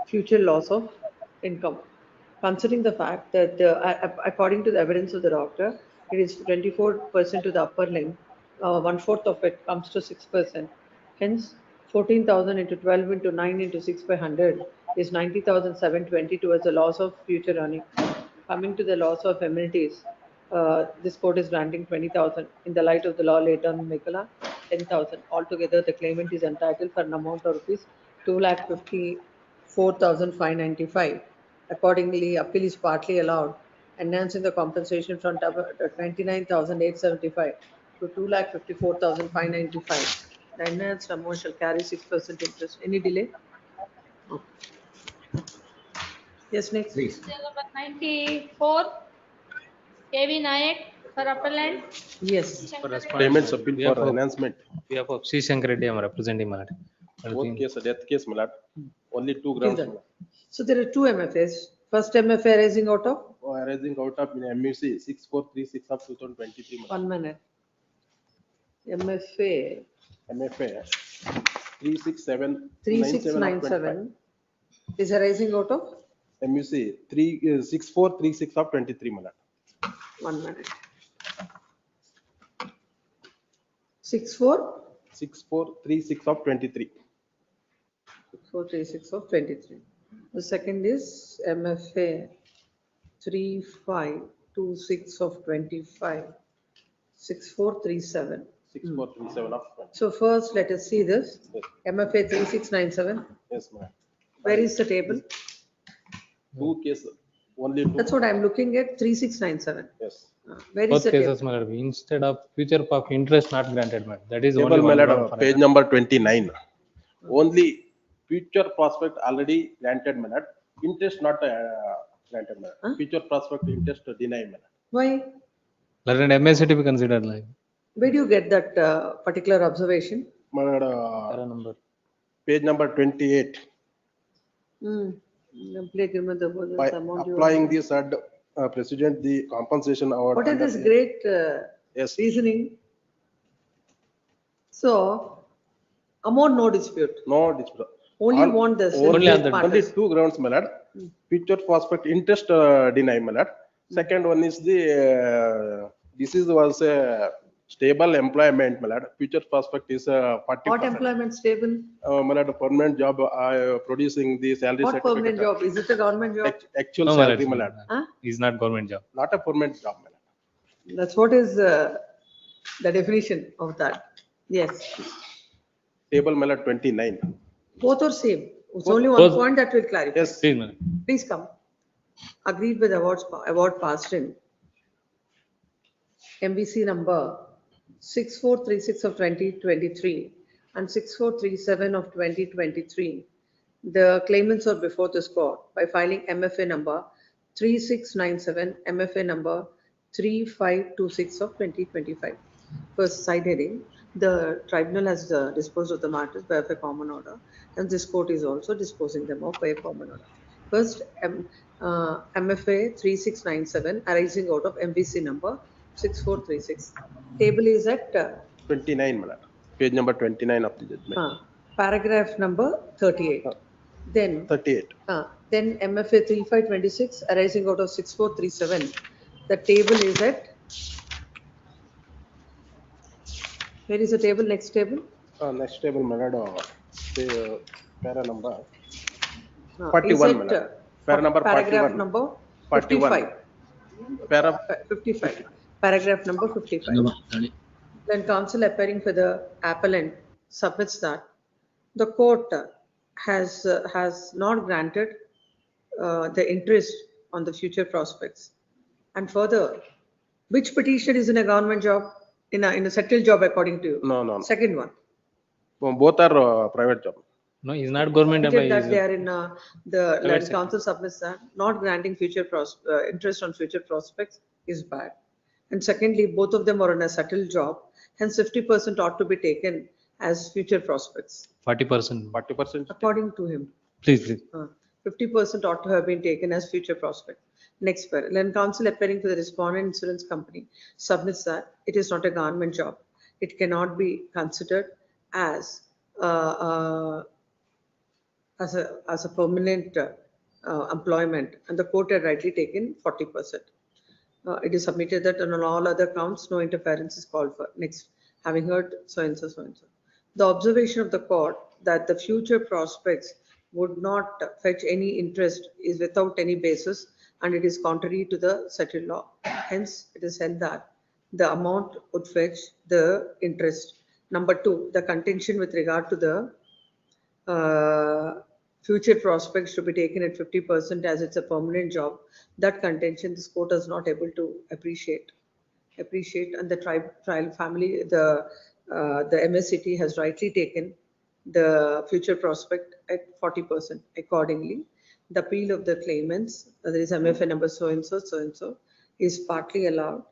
future loss of income. Considering the fact that according to the evidence of the doctor, it is 24% to the upper limb, 1/4 of it comes to 6%. Hence, 14,000 into 12 into 9 into 6 by 100 is 90,720 towards the loss of future earning. Coming to the loss of amenities, this court is granting 20,000. In the light of the law laid down in Megala, 10,000. Altogether, the claimant is entitled for an amount of rupees 2,54,595. Accordingly, appeal is partly allowed, enhancing the compensation from 29,875 to 2,54,595. The enhanced amount shall carry 6% interest. Any delay? No. Yes, next. Please. Number 94, KV Nayak for appellant. Yes. Payments appeal for enhancement. We have C. Shankar Reddy, I am representing, my lord. Both case, death case, my lord. Only 2 grounds. my lord. So there are 2 MFAs. First MFA arising out of? Arising out of MUC 6436 of 2023. my lord. 1 minute. MFA. MFA 367. 3697 is arising out of? MUC 6436 of 23. my lord. 1 minute. 6436 of 23. 6436 of 23. The second is MFA 3526 of 25. 6437. 6437 of 20. So first, let us see this. MFA 3697. Yes, ma'am. Where is the table? 2 cases. Only 2. That's what I'm looking at, 3697. Yes. Where is Both the cases, table? my lord, instead of future of interest not granted, madam. That is Table, only my one lord, ground for page it. number 29. Only future prospect already granted, my lord. Interest not granted, my lord. Future prospect interest denied, my lord. Why? Lord, and MSC to be considered like. Where do you get that particular observation? My lord, number. page number 28. By applying this precedent, the compensation award. What is under this the- great Yes. reasoning? So, amount no dispute. No dispute. Only All- want this. Only, Only only 2 grounds, my lord. Future prospect interest deny, my lord. Second one is the disease was stable employment, my lord. Future prospect is 40%. What employment stable? My lord, permanent job producing the salary What permanent certificate. job? Is it a government job? Actual No, my salary, lord. my lord. Huh? Is not government job. Not a permanent job, my lord. That's what is the definition of that. Yes. Table, my lord, 29. Both are same. It's Both- only one both- point that will clarify. Yes. Please come. agreed with award passed in MVC number 6436 of 2023 and 6437 of 2023. The claimants are before this court by filing MFA number 3697, MFA number 3526 of 2025. First side heading, the tribunal has disposed of the matters by a common order, and this court is also disposing them off by a common order. First, MFA 3697 arising out of MVC number 6436. Table is at 29, madam. Page number 29 of the judgment. Paragraph number 38. Then 38. Then MFA 3526 arising out of 6437. The table is at, where is the table? Next table? Next table, madam. Para number 41, madam. Para number paragraph 41. number 41. 55. Para 55. Paragraph number 55. When counsel appearing for the appellant submits that the court has not granted the interest on the future prospects. And further, which petition is in a government job, in a settled job according to you? No. Second one. Both are private job. No, he's not government employee. That he's they a- are in the council submits that not granting future interest on future prospects is bad. And secondly, both of them are in a settled job, hence 50% ought to be taken as future prospects. 40%. 40%. According to him, Please. 50% ought to have been taken as future prospect. Next paragraph, when counsel appearing for the respondent insurance company submits that it is not a government job, it cannot be considered as a permanent employment, and the court had rightly taken 40%. It is submitted that on all other counts, no interference is called for. Next, having heard so and so, so and so. The observation of the court that the future prospects would not fetch any interest is without any basis, and it is contrary to the settled law. Hence, it is held that the amount would fetch the interest. Number two, the contention with regard to the future prospects to be taken at 50% as it's a permanent job. That contention, this court is not able to appreciate, and the trial family, the MSCT has rightly taken the future prospect at 40%. Accordingly, the appeal of the claimants, there is MFA number so and so, is partly allowed,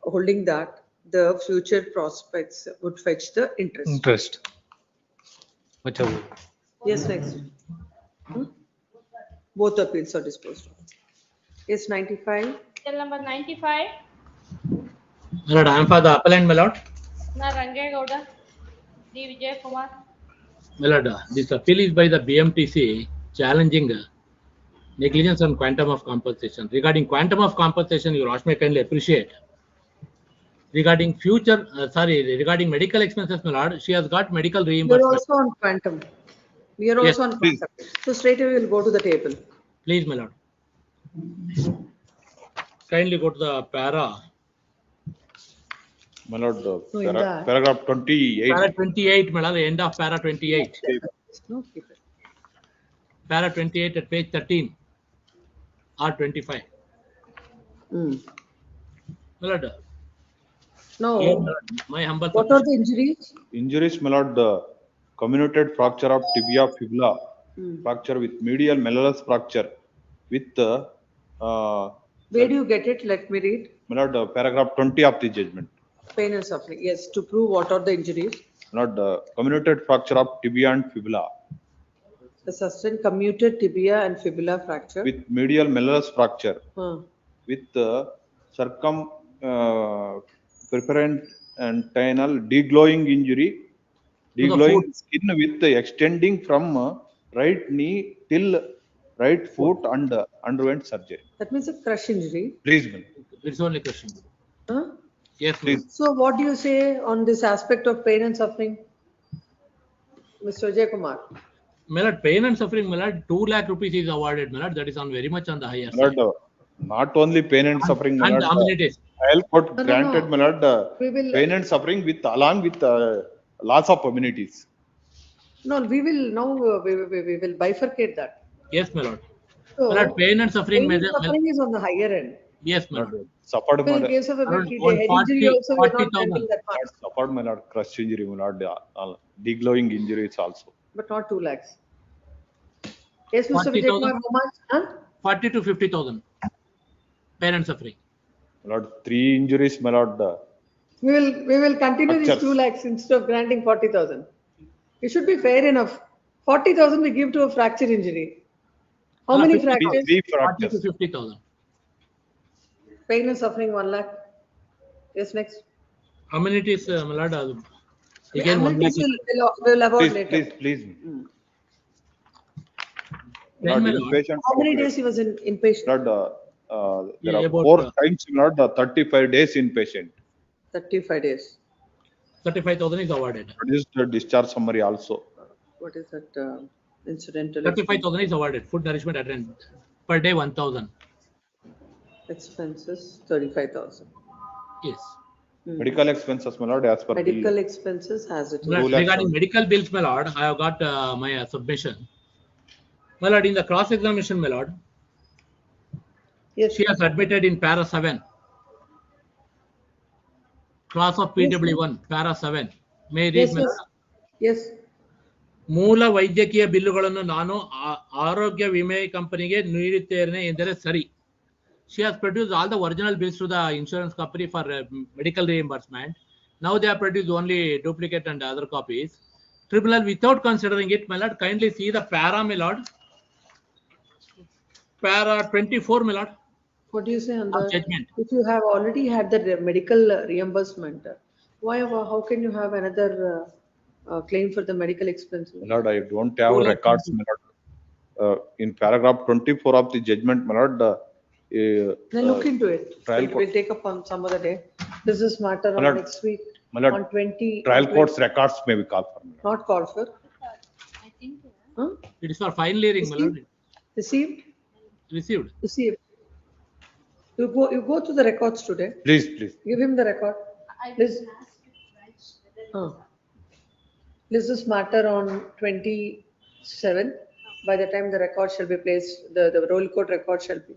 holding that the future prospects would fetch the interest. Much of it. Yes, next. Both appeals are disposed of. Yes, 95. Till number 95. My lord, I am for the appellant, my lord. Na Rangegowda, D. Vijay Kumar. My lord, this appeal is by the BMTC challenging negligence on quantum of compensation. Regarding quantum of compensation, your Lordship may kindly appreciate. Regarding future, regarding medical expenses, my lord, she has got medical We are reimbursement. also on quantum. We are Yes, also on please. quantum. So straight away we'll go to the table. Please, my lord. Kindly go to the para. My lord, No, in that- paragraph 28. Para 28, my lord, the end of para 28. No, keep it. Para 28 at page 13 or 25. Hmm. My lord, No. here, my lord, my humble What are the injuries? Injuries, my lord, comminuted fracture of tibia fibula, fracture with medial malleolus fracture with, Where do you get it? Let me read. my lord, paragraph 20 of the judgment. Pain and suffering. Yes, to prove what are the injuries. My lord, comminuted fracture of tibia and fibula The sustained commuted tibia and fibula fracture. with medial malleolus fracture with preferent and tinal deglowing injury, the deglowing skin with extending from right knee till right foot and underwent surgery. That means a crush injury. Please, ma'am. It's only question. Huh? Yes, please. So what do you say on this aspect of pain and suffering? Mr. Vijay Kumar. My lord, pain and suffering, my lord, 2 lakh rupees is awarded, my lord. That is on very much on the higher My side. lord, not only pain and suffering, my And lord, amenities. I'll put No, granted, my lord, We will- pain and suffering with along with loss of amenities. No, we will now, we will bifurcate that. Yes, my lord. So, My lord, pain and suffering pain and measure. suffering is on the higher end. Yes, my lord. Suffered, my So in lord. case of a Around head injury 40 also, we are not 40,000. counting that much, Suffered, my lord, crush injury, my lord, deglowing injuries also. but not 2 lakhs. Yes, Mr. 40,000. Vijay Kumar, how much? Huh? 40 to 50,000. Pain and suffering. My lord, 3 injuries, my lord. We will continue these Fractures. 2 lakhs instead of granting 40,000. It should be fair enough. 40,000 we give to a fracture injury. How many fractures? 3 40 to fractures. 50,000. Pain and suffering 1 lakh. Yes, next. Amenities, my lord. Again, 1 lakh. Amenities we'll avoid Please, later. please. Then, my Lord, lord, inpatient. How many days he was in inpatient? Lord, there Yeah, are about, 4 times, my lord, 35 days inpatient. 35 days. 35,000 is awarded. Produced the discharge summary also. What is that incidental 35,000 is awarded. Food nourishment attendant. Per day, 1,000. expenses? 35,000. Yes. Medical expenses, my lord, as per Medical the expenses as it My is. lord, 2 lakhs regarding only. medical bills, my lord, I have got my submission. My lord, in the cross-examination, my lord, Yes. she has admitted in para 7. Class of PW1, para 7. May I read, Yes, my yes. lord? Yes. ಮೂಲ ವೈದ್ಯಕೀಯ ಬಿಲ್ಲುಗಳನ್ನು ನಾನು ಆರೋಗ್ಯ ವಿಮೆ ಕಂಪನಿಗೆ ನೀಡುತ್ತೇನೆ ಎಂದರೆ ಸರಿ. She has produced all the original bills to the insurance company for medical reimbursement. Now they have produced only duplicate and other copies. Tribunal, without considering it, my lord, kindly see the para, my lord. Para 24, my lord, What do you say on of that? judgment. If you have already had the medical reimbursement, how can you have another claim for the medical expenses? My lord, I don't have 2 lakh records, my lord. In paragraph 24 of the judgment, my lord, Then look into it. trial We'll take up on some other day. This is matter My on lord, next week. my lord, On 20. trial on 20 court's records may be called for. My lord. Not called for. Huh? It is for final hearing, my lord. Received? Received. Received. You go to the records today. Please, please. Give him the record. This, this is matter on 27. By the time the record shall be placed, the roll court record shall be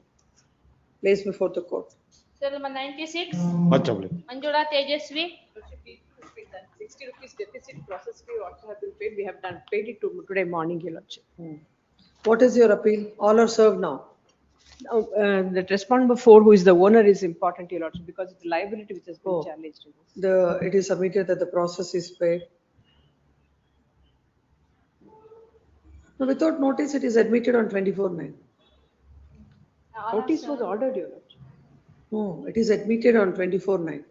placed before the court. Cell number 96, Much obliged. Manjula Tejasvi. 60 rupees deficit process fee also have been paid. We have done paid it today morning, Your Lordship. What is your appeal? All are served now. That respondent number 4, who is the owner, is important, Your Lordship, because it's liability which has been challenged. It is submitted that the process is paid. No, without notice, it is admitted on 24/9. Notice was ordered, Your Lordship. No, it is admitted on 24/9.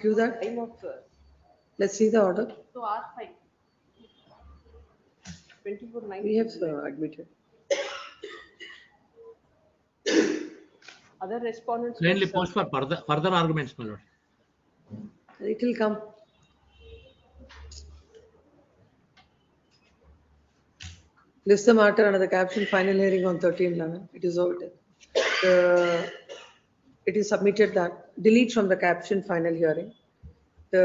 Give that. Time of Let's see the order. To R5. 24/9. We have admitted. Other respondents. Kindly was, post for further arguments, my lord. It will come. List the matter under the caption final hearing on 13/11. It is over. It is submitted that delete from the caption final hearing. The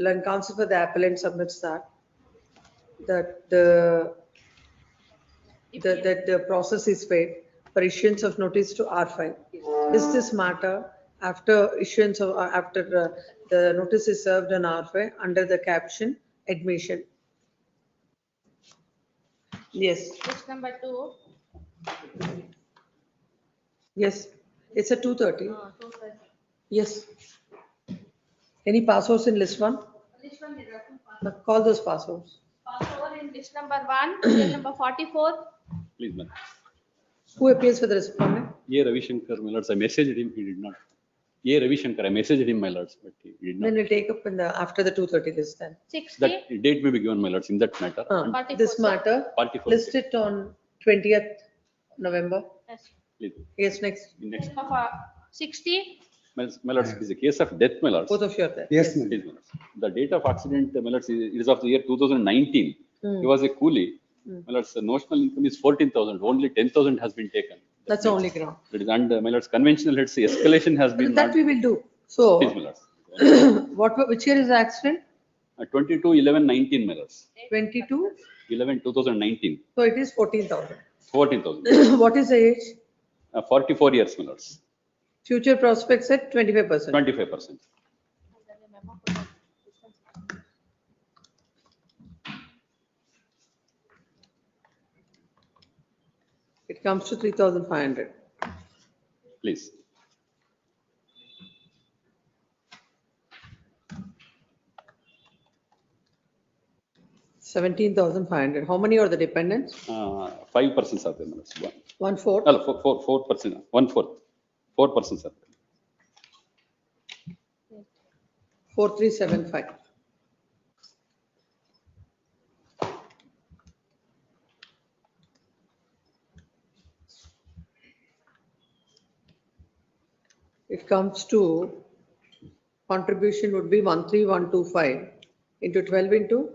land counsel for the appellant submits that the process is paid for issuance of notice to R5. Is this matter after issuance of after the notice is served on R5 under the caption admission? Yes. List number 2. Yes, it's at 2:30. 230. Yes. Any passwords in list 1? List 1 is Call those passwords. Passover in list number 1, cell number 44. Please, ma'am. Who appears for the respondent? A. Ravishankar, my lords, I messaged him, he did not. A. Ravishankar, I messaged him, my lords, but he did not. Then we'll take up in the after the 2:30 list then. 60. That date may be given, my lords, in that matter. And 44, This matter, 44. list it on 20th November. Yes. Please. Yes, next. Next, Cell number 60. my lords, it is a case of death, my lords. Both of you are there. Yes, ma'am. Please, my lords. The date of accident, my lords, it is of the year 2019. Hmm. He was a coolie. Hmm. My lords, the notional income is 14,000. Only 10,000 has been taken. That's the only ground. That is, and my lords, conventional, let's say, escalation has been. That we will do. So, Please, my lords. which year is the accident? 22/11/19, my lords. 22, 11/2019, So it is 14,000. 14,000. What is the age? 44 years, my lords, Future prospects at 25%. 25%. It comes to 3,500. Please. $17,500. How many are the dependents? 5% are there, my lords. 1/4. No, 4%, 1/4. 4% are there. 4,375. It comes to contribution would be 13,125 into 12 into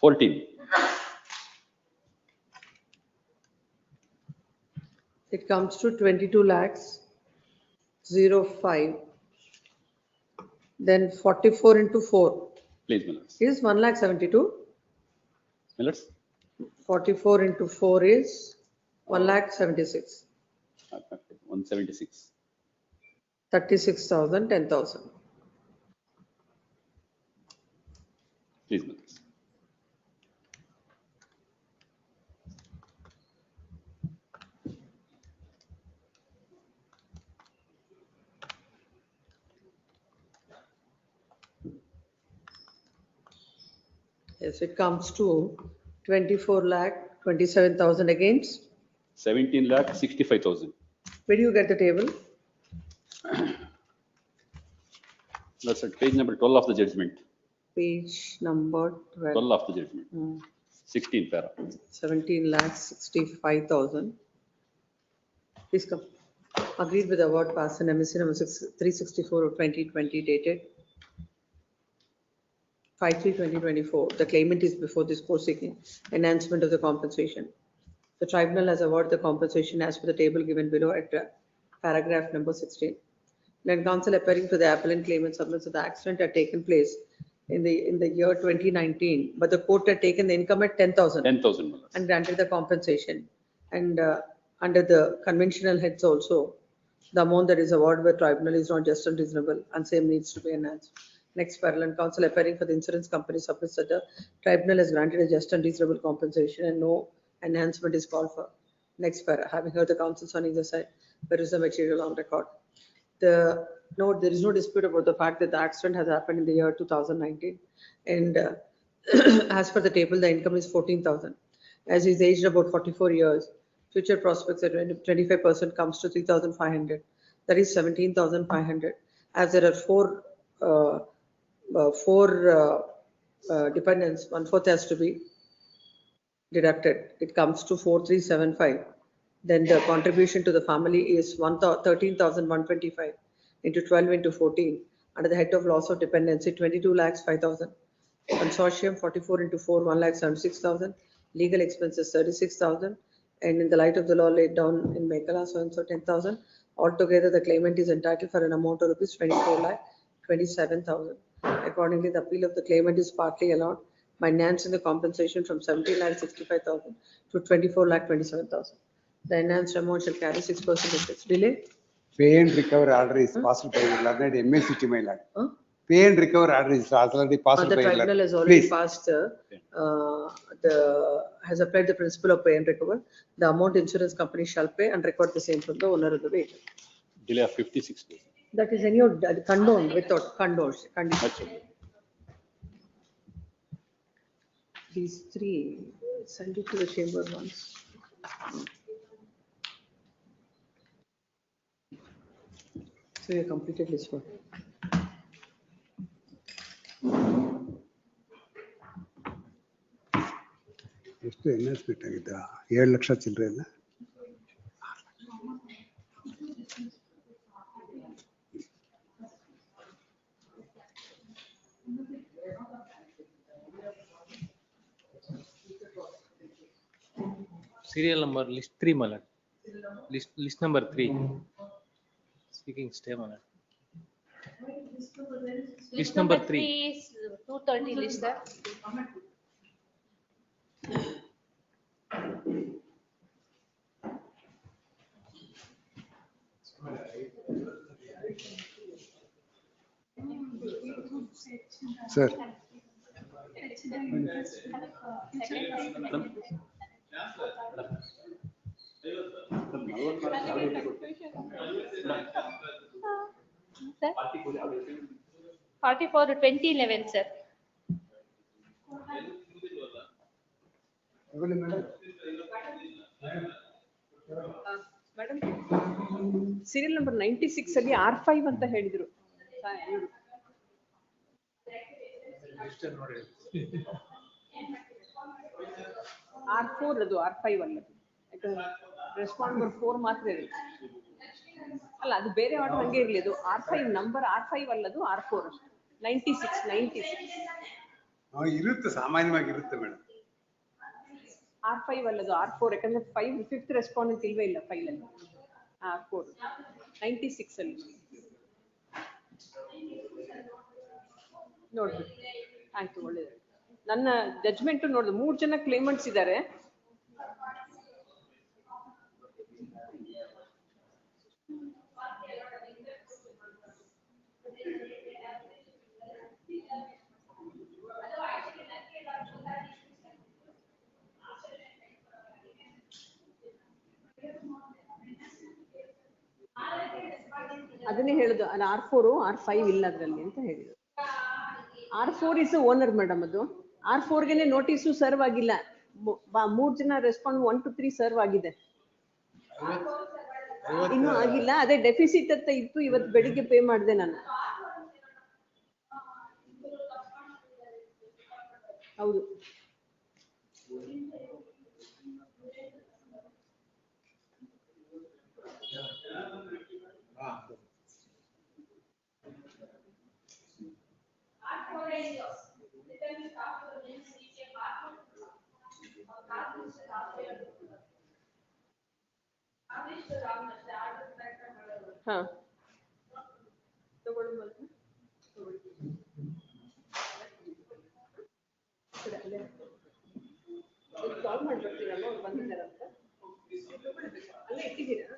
14. it comes to 22 lakhs 05. Then 44 into 4 Please, my lords. is 1,72,000. My lords. 44 into 4 is 1,76,000. 176. 36,000, 10,000. Please, my lords. Yes, it comes to 24,27,000 against. 17,65,000. Where do you get the table? That's at page number 12 of the judgment. Page number 12. 12 of the judgment. 16 para. 17,65,000. Please come. Agreed with award pass in MSC number 364 of 2020 dated 5/3/2024. The claimant is before this court seeking enhancement of the compensation. The tribunal has awarded the compensation as per the table given below at paragraph number 16. Land counsel appearing to the appellant claimant submits that the accident had taken place in the year 2019, but the court had taken the income at 10,000. 10,000. And granted the compensation. And under the conventional heads also, the amount that is awarded by tribunal is not just and reasonable and same needs to be enhanced. Next parallel counsel appearing for the insurance company submits that the tribunal has granted a just and reasonable compensation and no enhancement is called for. Next para, having heard the counsels on either side, there is the material on record. There is no dispute about the fact that the accident has happened in the year 2019. And as per the table, the income is 14,000. As he's aged about 44 years, future prospects at 25% comes to 3,500. That is 17,500. As there are four dependents, 1/4 has to be deducted. It comes to 4,375. Then the contribution to the family is 13,125 into 12 into 14. Under the head of loss of dependency, 22 lakhs 5,000. Consortium 44 into 4, 1,76,000. Legal expenses 36,000. And in the light of the law laid down in Mekala, so and so 10,000. Altogether, the claimant is entitled for an amount of rupees 24,27,000. Accordingly, the appeal of the claimant is partly allowed by enhancing the compensation from 17,65,000 to 24,27,000. The enhanced amount shall carry 6% interest. Delay? Pay and recover order is passed by learned MSCT, my lord. Pay and recover order is already passed The by tribunal has learned. already Please. passed, has applied the principle of pay and recover. The amount insurance company shall pay and record the same from the owner of the vehicle. Delay of 56 days. That is any condoned without condones. Condition. These three, send it to the chamber once. So you completed this one. ಎಷ್ಟು enhancement ಆಗಿದ್ದ 7 ಲಕ್ಷ ಚಿಲ್ಲರೆ ಅಲ್ಲ. Serial number list 3, my lord. List number 3. Seeking stay, my lord. List number 3 is 230 list, sir. Sir. Sir? 44 to 2011, sir. Madam serial number 96 ಅಲ್ಲಿ R5 ಅಂತ ಹೇಳಿದ್ರು. R4 ಅದು R5 ಅಲ್ಲ, ಯಾಕಂದ್ರೆ ರೆಸ್ಪಾಂಡ್ ನಂಬರ್ 4 ಮಾತ್ರ ಇರುತ್ತೆ. ಅಲ್ಲ ಅದು ಬೇರೆ ಆರ್ಡರ್ ಹಂಗೆ ಇರ್ಲಿ, ಅದು R5 ನಂಬರ್ R5 ಅಲ್ಲದು R4 ಅಷ್ಟೇ. 96 ಇರುತ್ತೆ, ಸಾಮಾನ್ಯವಾಗಿ ಇರುತ್ತೆ ಮೇಡಮ್. R5 ಅಲ್ಲದು R4, ಯಾಕಂದ್ರೆ 5th ರೆಸ್ಪಾಂಡೆಂಟ್ ಇಲ್ವೇ ಇಲ್ಲ ಫೈಲ್ ಅಲ್ಲಿ. R4 96 ಅಲ್ಲಿ ನೋಡ್ರಿ. ಆಯ್ತು, ಒಳ್ಳೇದು. ನನ್ನ ಜಡ್ಜ್ಮೆಂಟ್ ನೋಡಿದ್ರು 3 ಜನ ಕ್ಲೇಮೆಂಟ್ಸ್ ಇದ್ದಾರೆ. ಅದನ್ನೇ ಹೇಳುದು, ಅದು R4 R5 ಇಲ್ಲ ಅದ್ರಲ್ಲಿ ಅಂತ ಹೇಳಿದ್ರು. R4 is owner madam. ಅದು R4 ಗೆನೆ ನೋಟಿಸು ಸರ್ವ್ ಆಗಿಲ್ಲ. 3 ಜನ ರೆಸ್ಪಾಂಡ್ 1 to 3 ಸರ್ವ್ ಆಗಿದೆ, ಇನ್ನೂ ಆಗಿಲ್ಲ. ಅದೇ ಡೆಫಿಸಿಟ್ ಅಂತ ಇತ್ತು, ಇವತ್ತು ಬೆಳಿಗ್ಗೆ ಪೇ ಮಾಡಿದೆ ನಾನು. ಹೌದು. ಹಾ ತಗೊಳ್ಳಿ ಮತ್ತೆ ಕಾಲ್ ಮಾಡಿ ಬರ್ತೀರಲ್ಲ, ಅವ್ರು ಬಂದಿದ್ದಾರಂತ ಅಲ್ಲೇ ಇಟ್ಟಿದ್ದೀರಾ?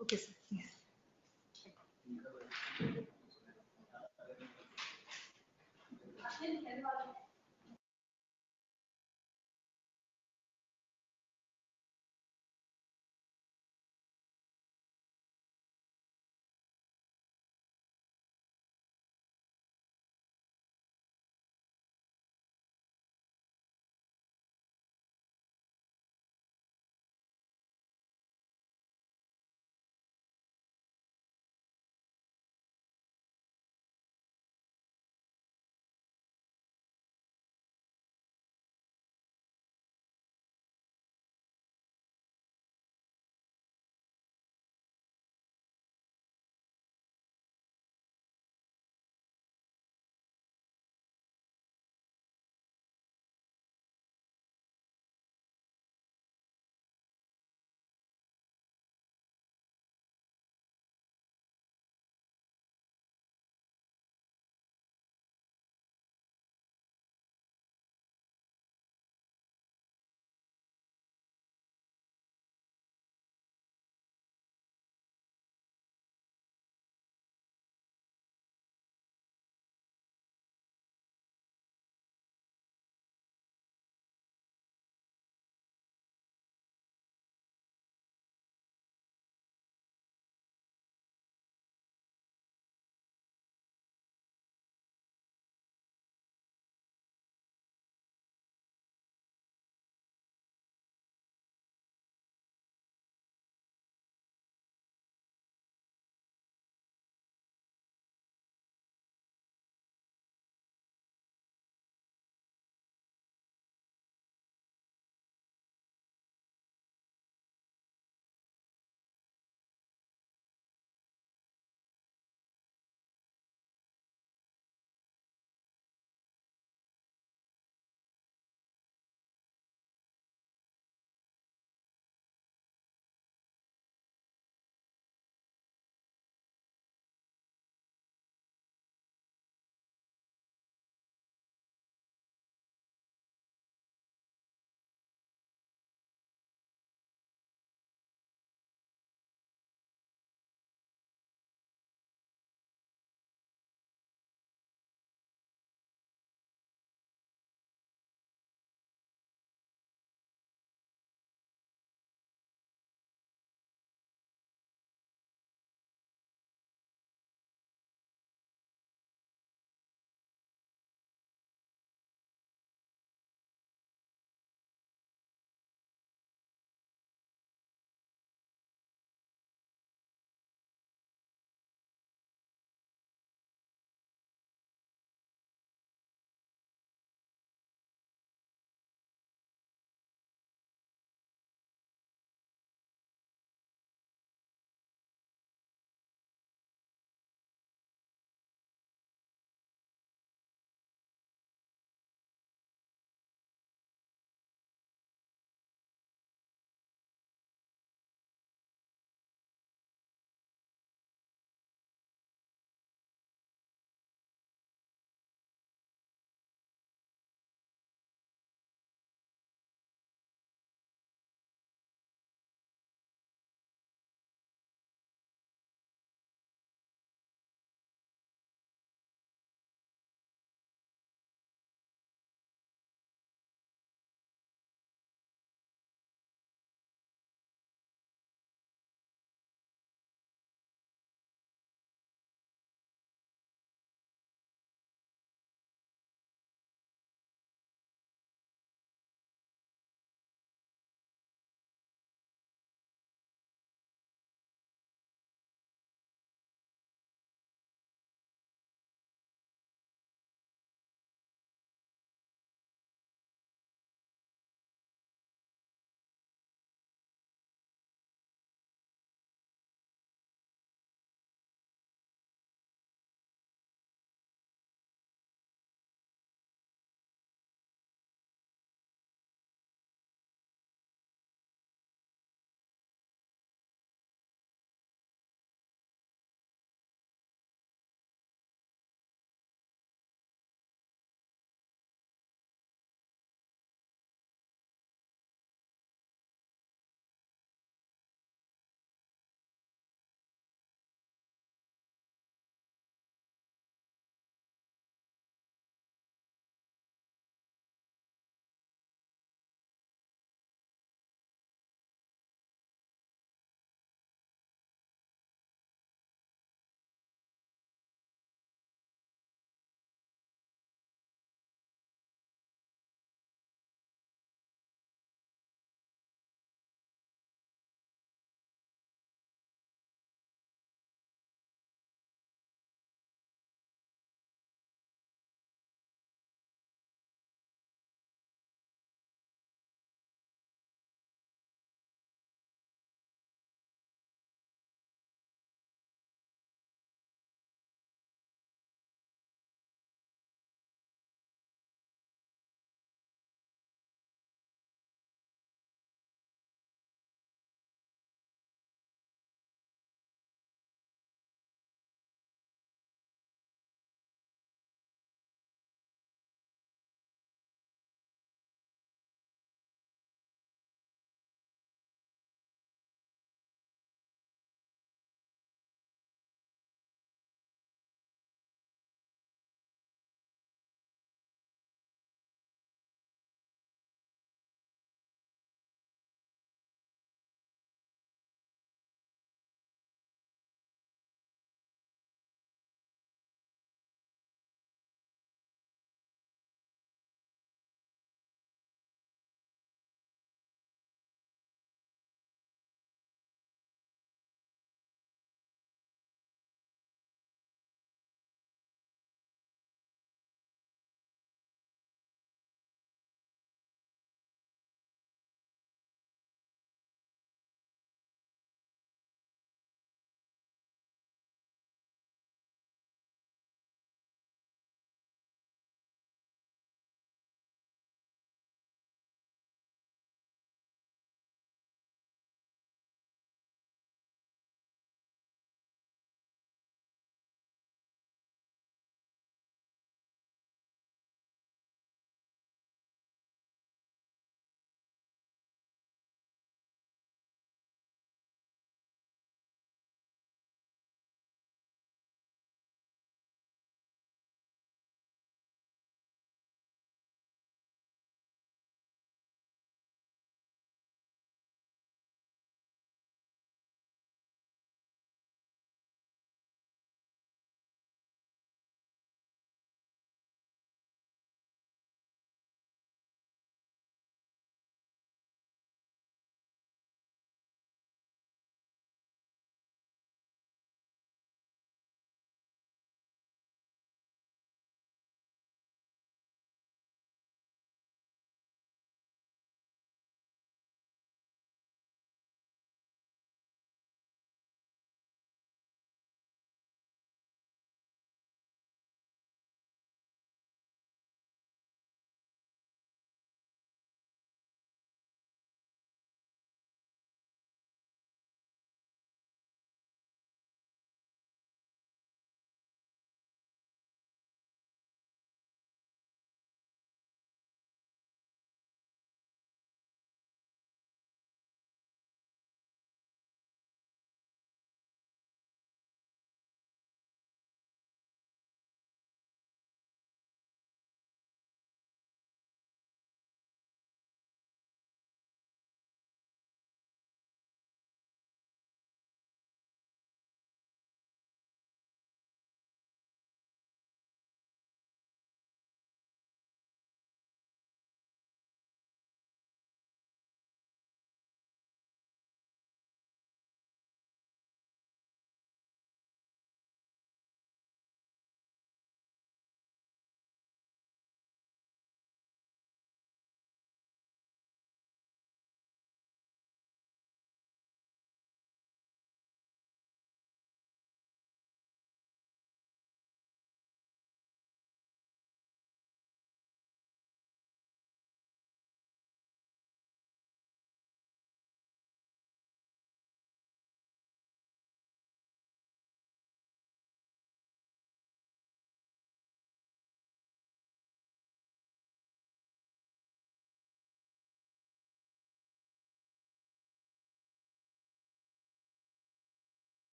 Okay, sir. Yes.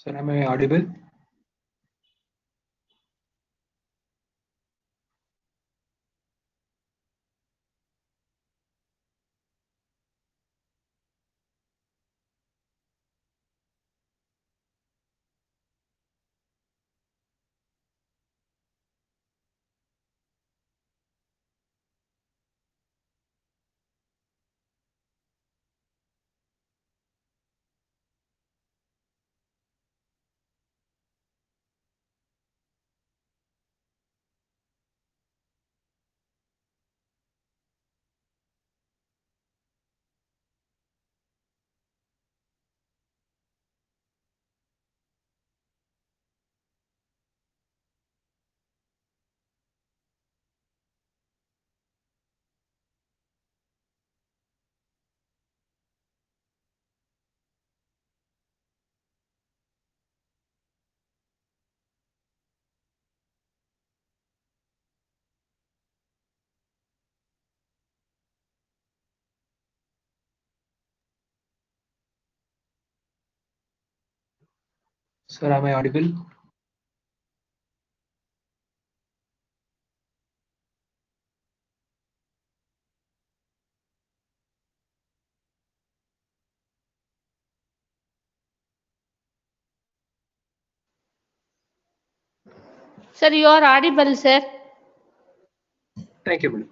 Sir, am I audible? Sir, am I audible? Sir, you are audible, sir. Thank you, madam.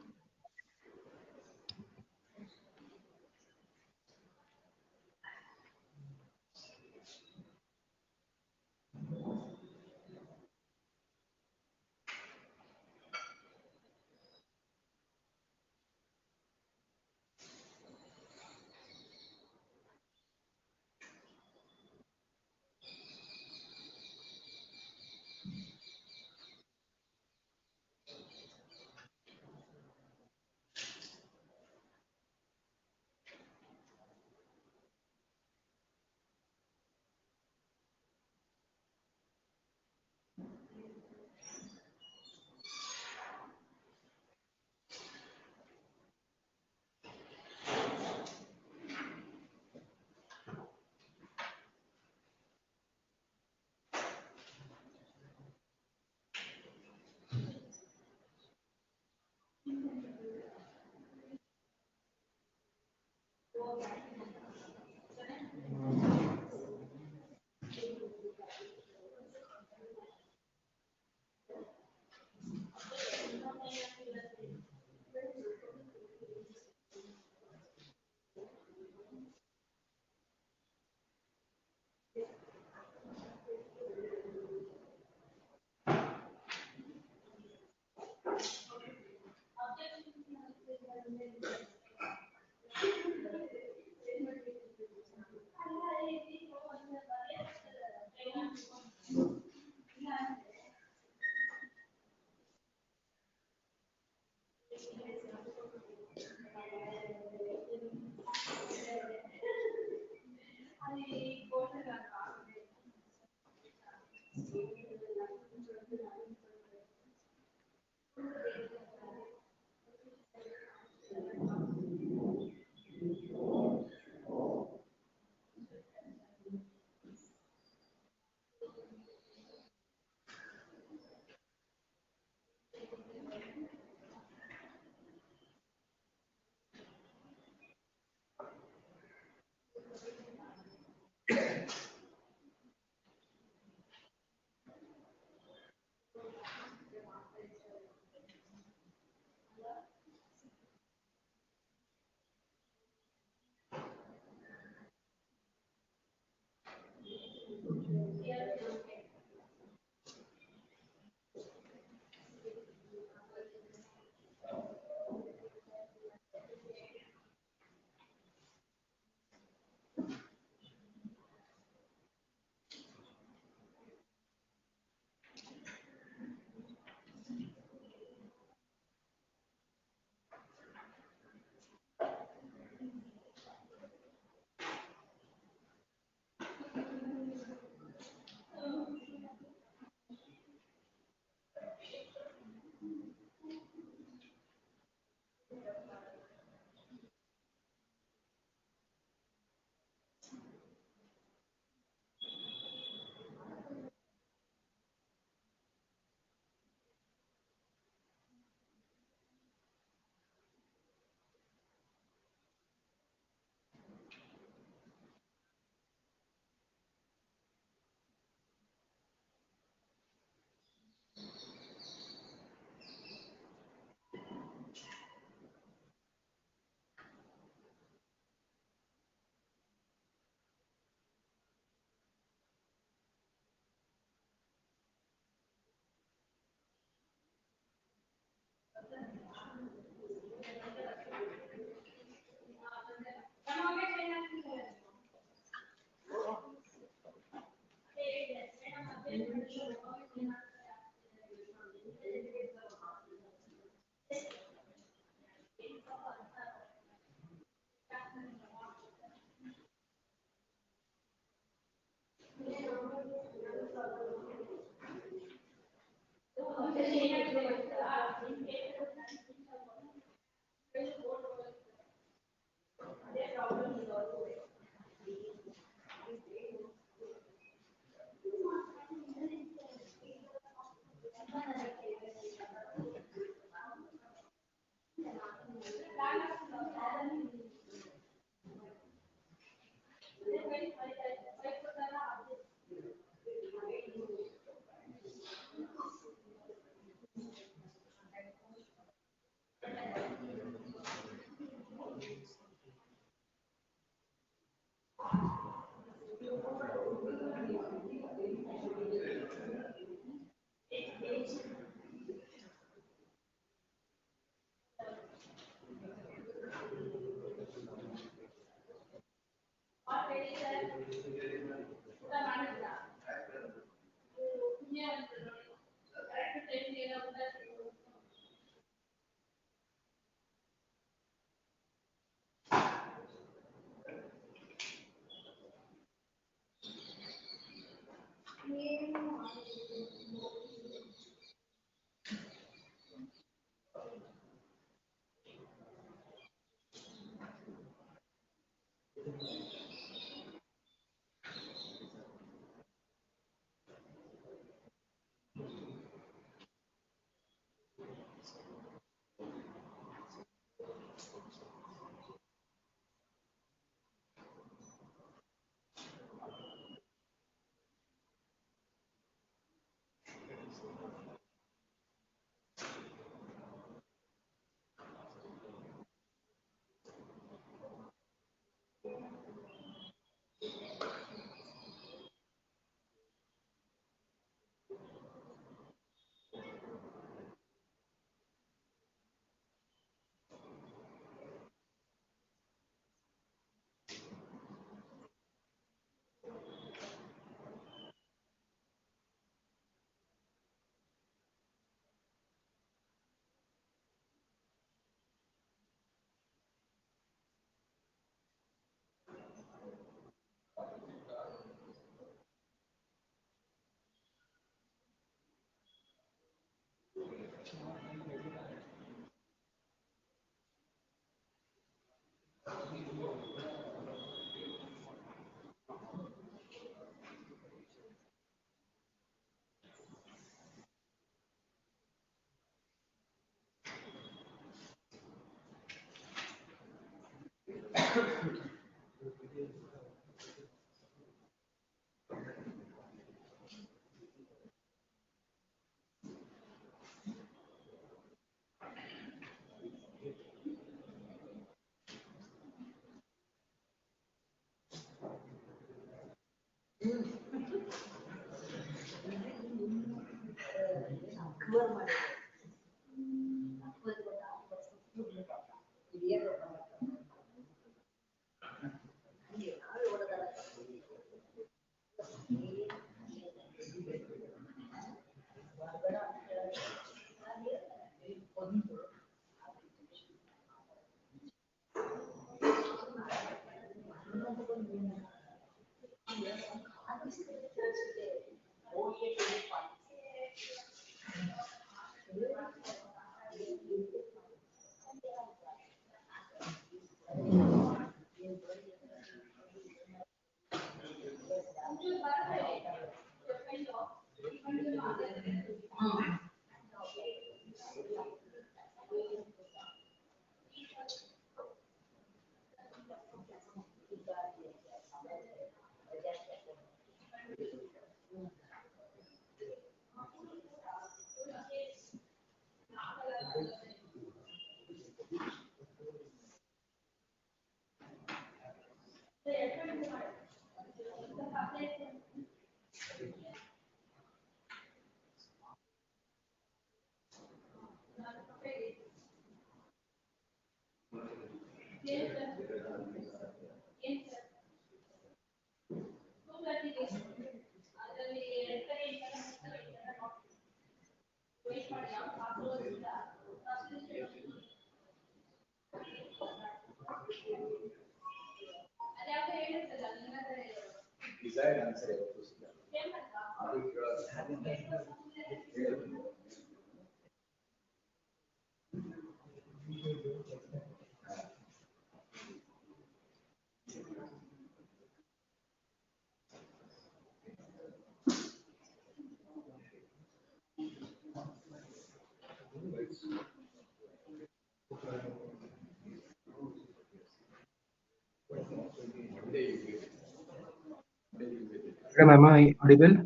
Madam, am I audible?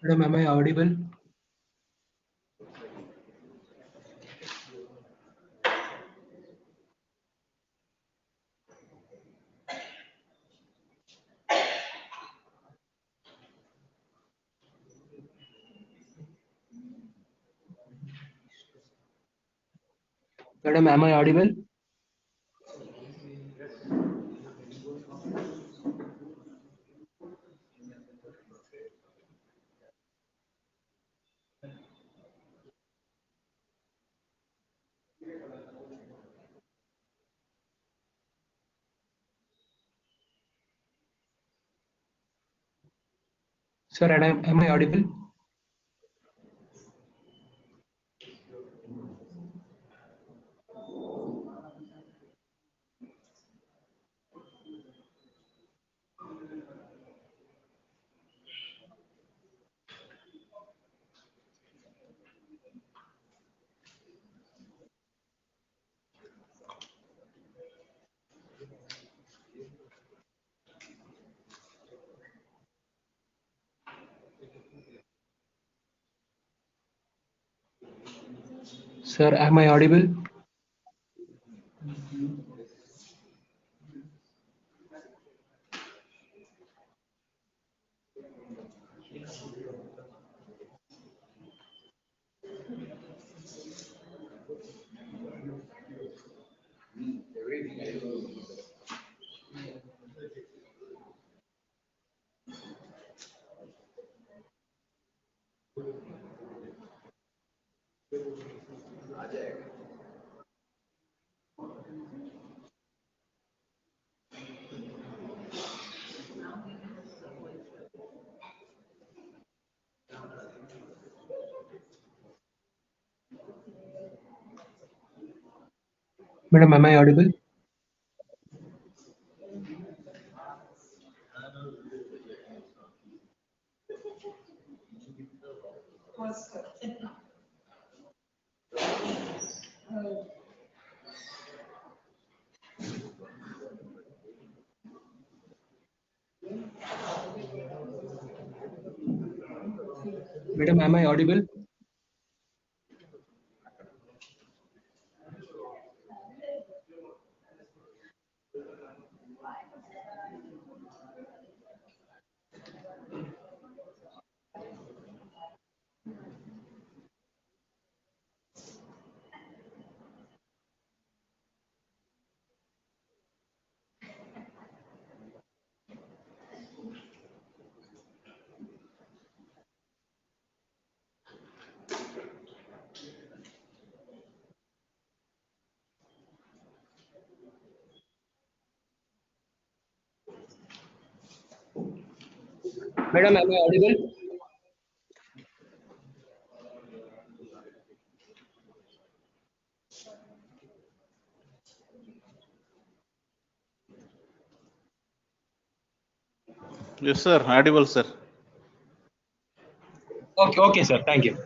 Madam, am I audible? Madam, am I audible? Sir, am I audible? Sir, am I audible? Madam, am I audible? Madam, am I audible? Madam, am I audible? Yes, sir. Audible, sir. Okay, sir. Thank you.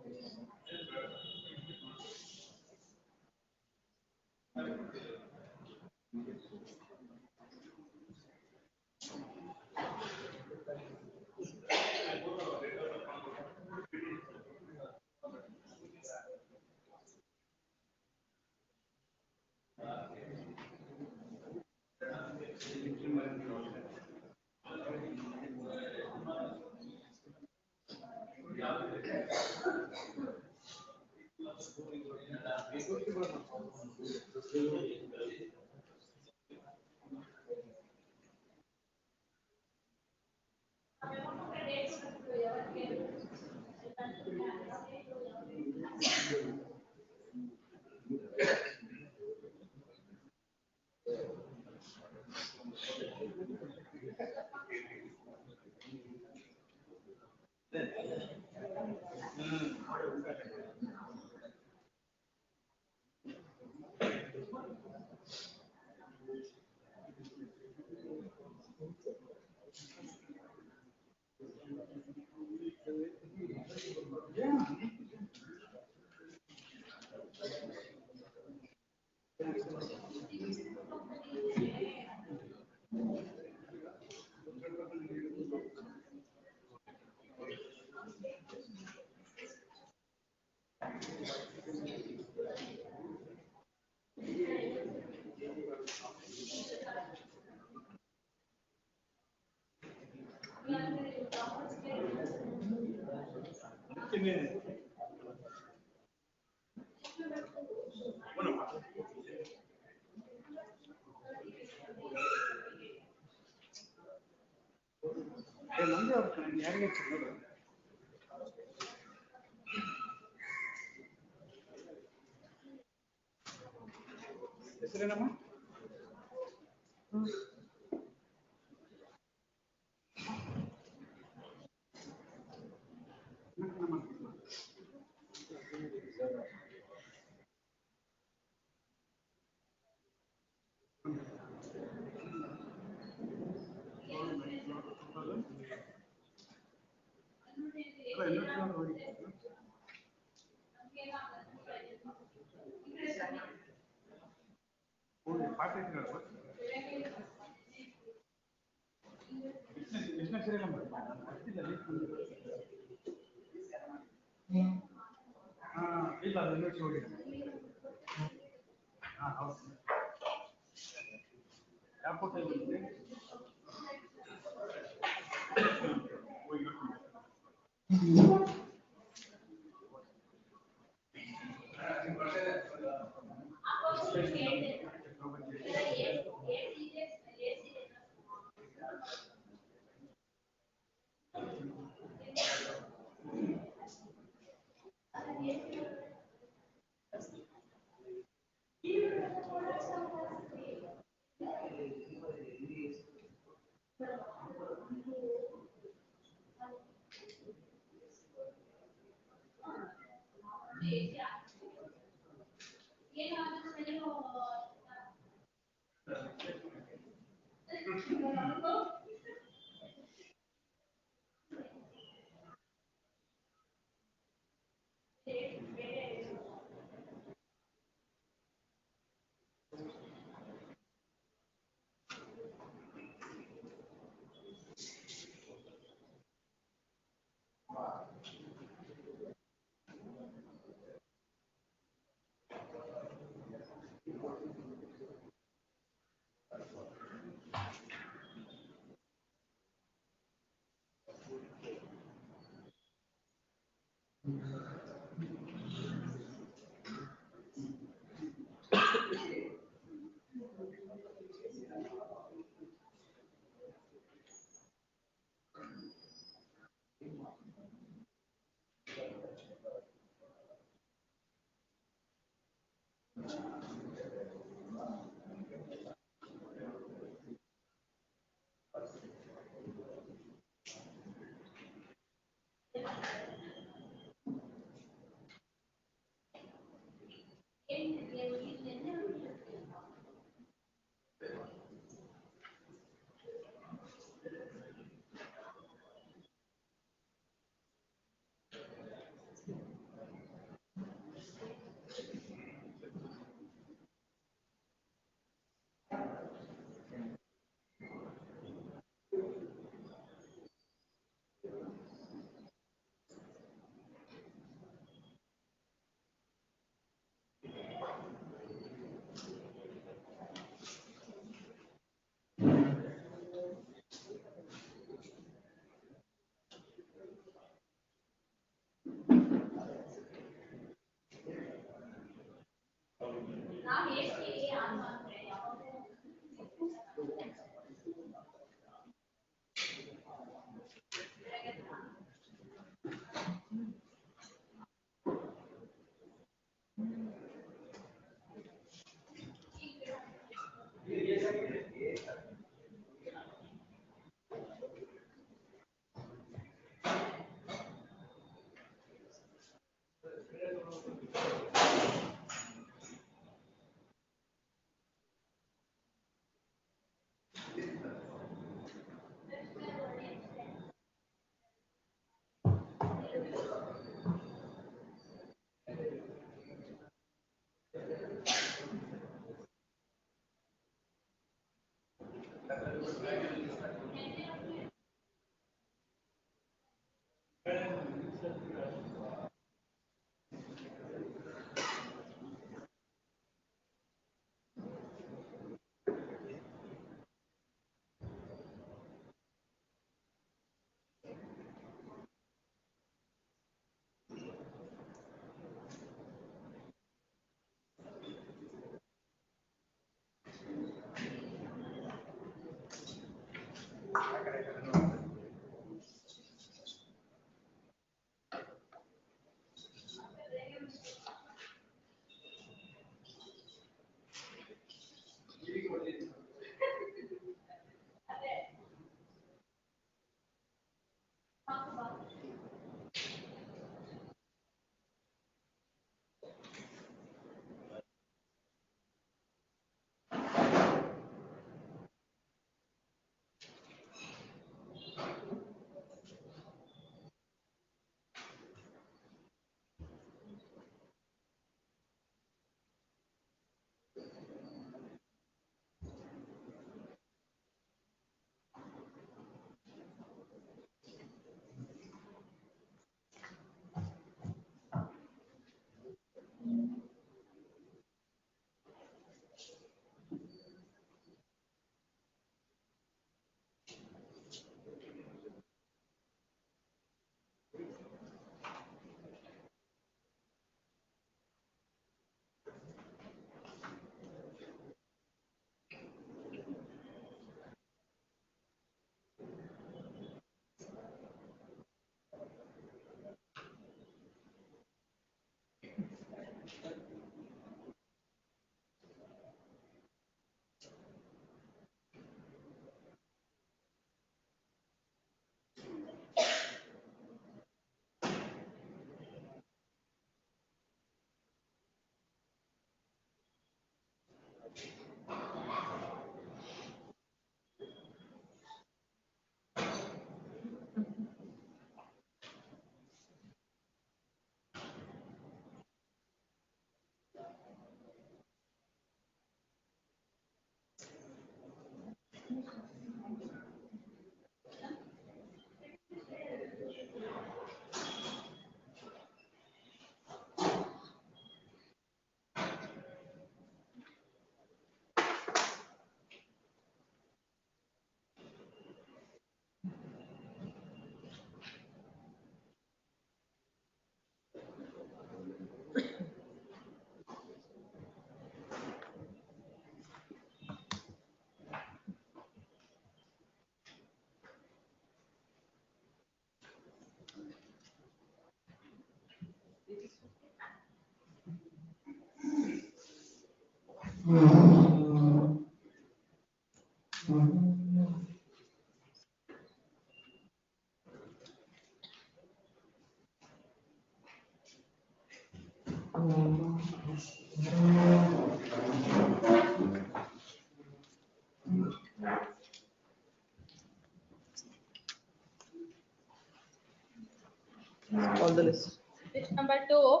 All the list. List number 2,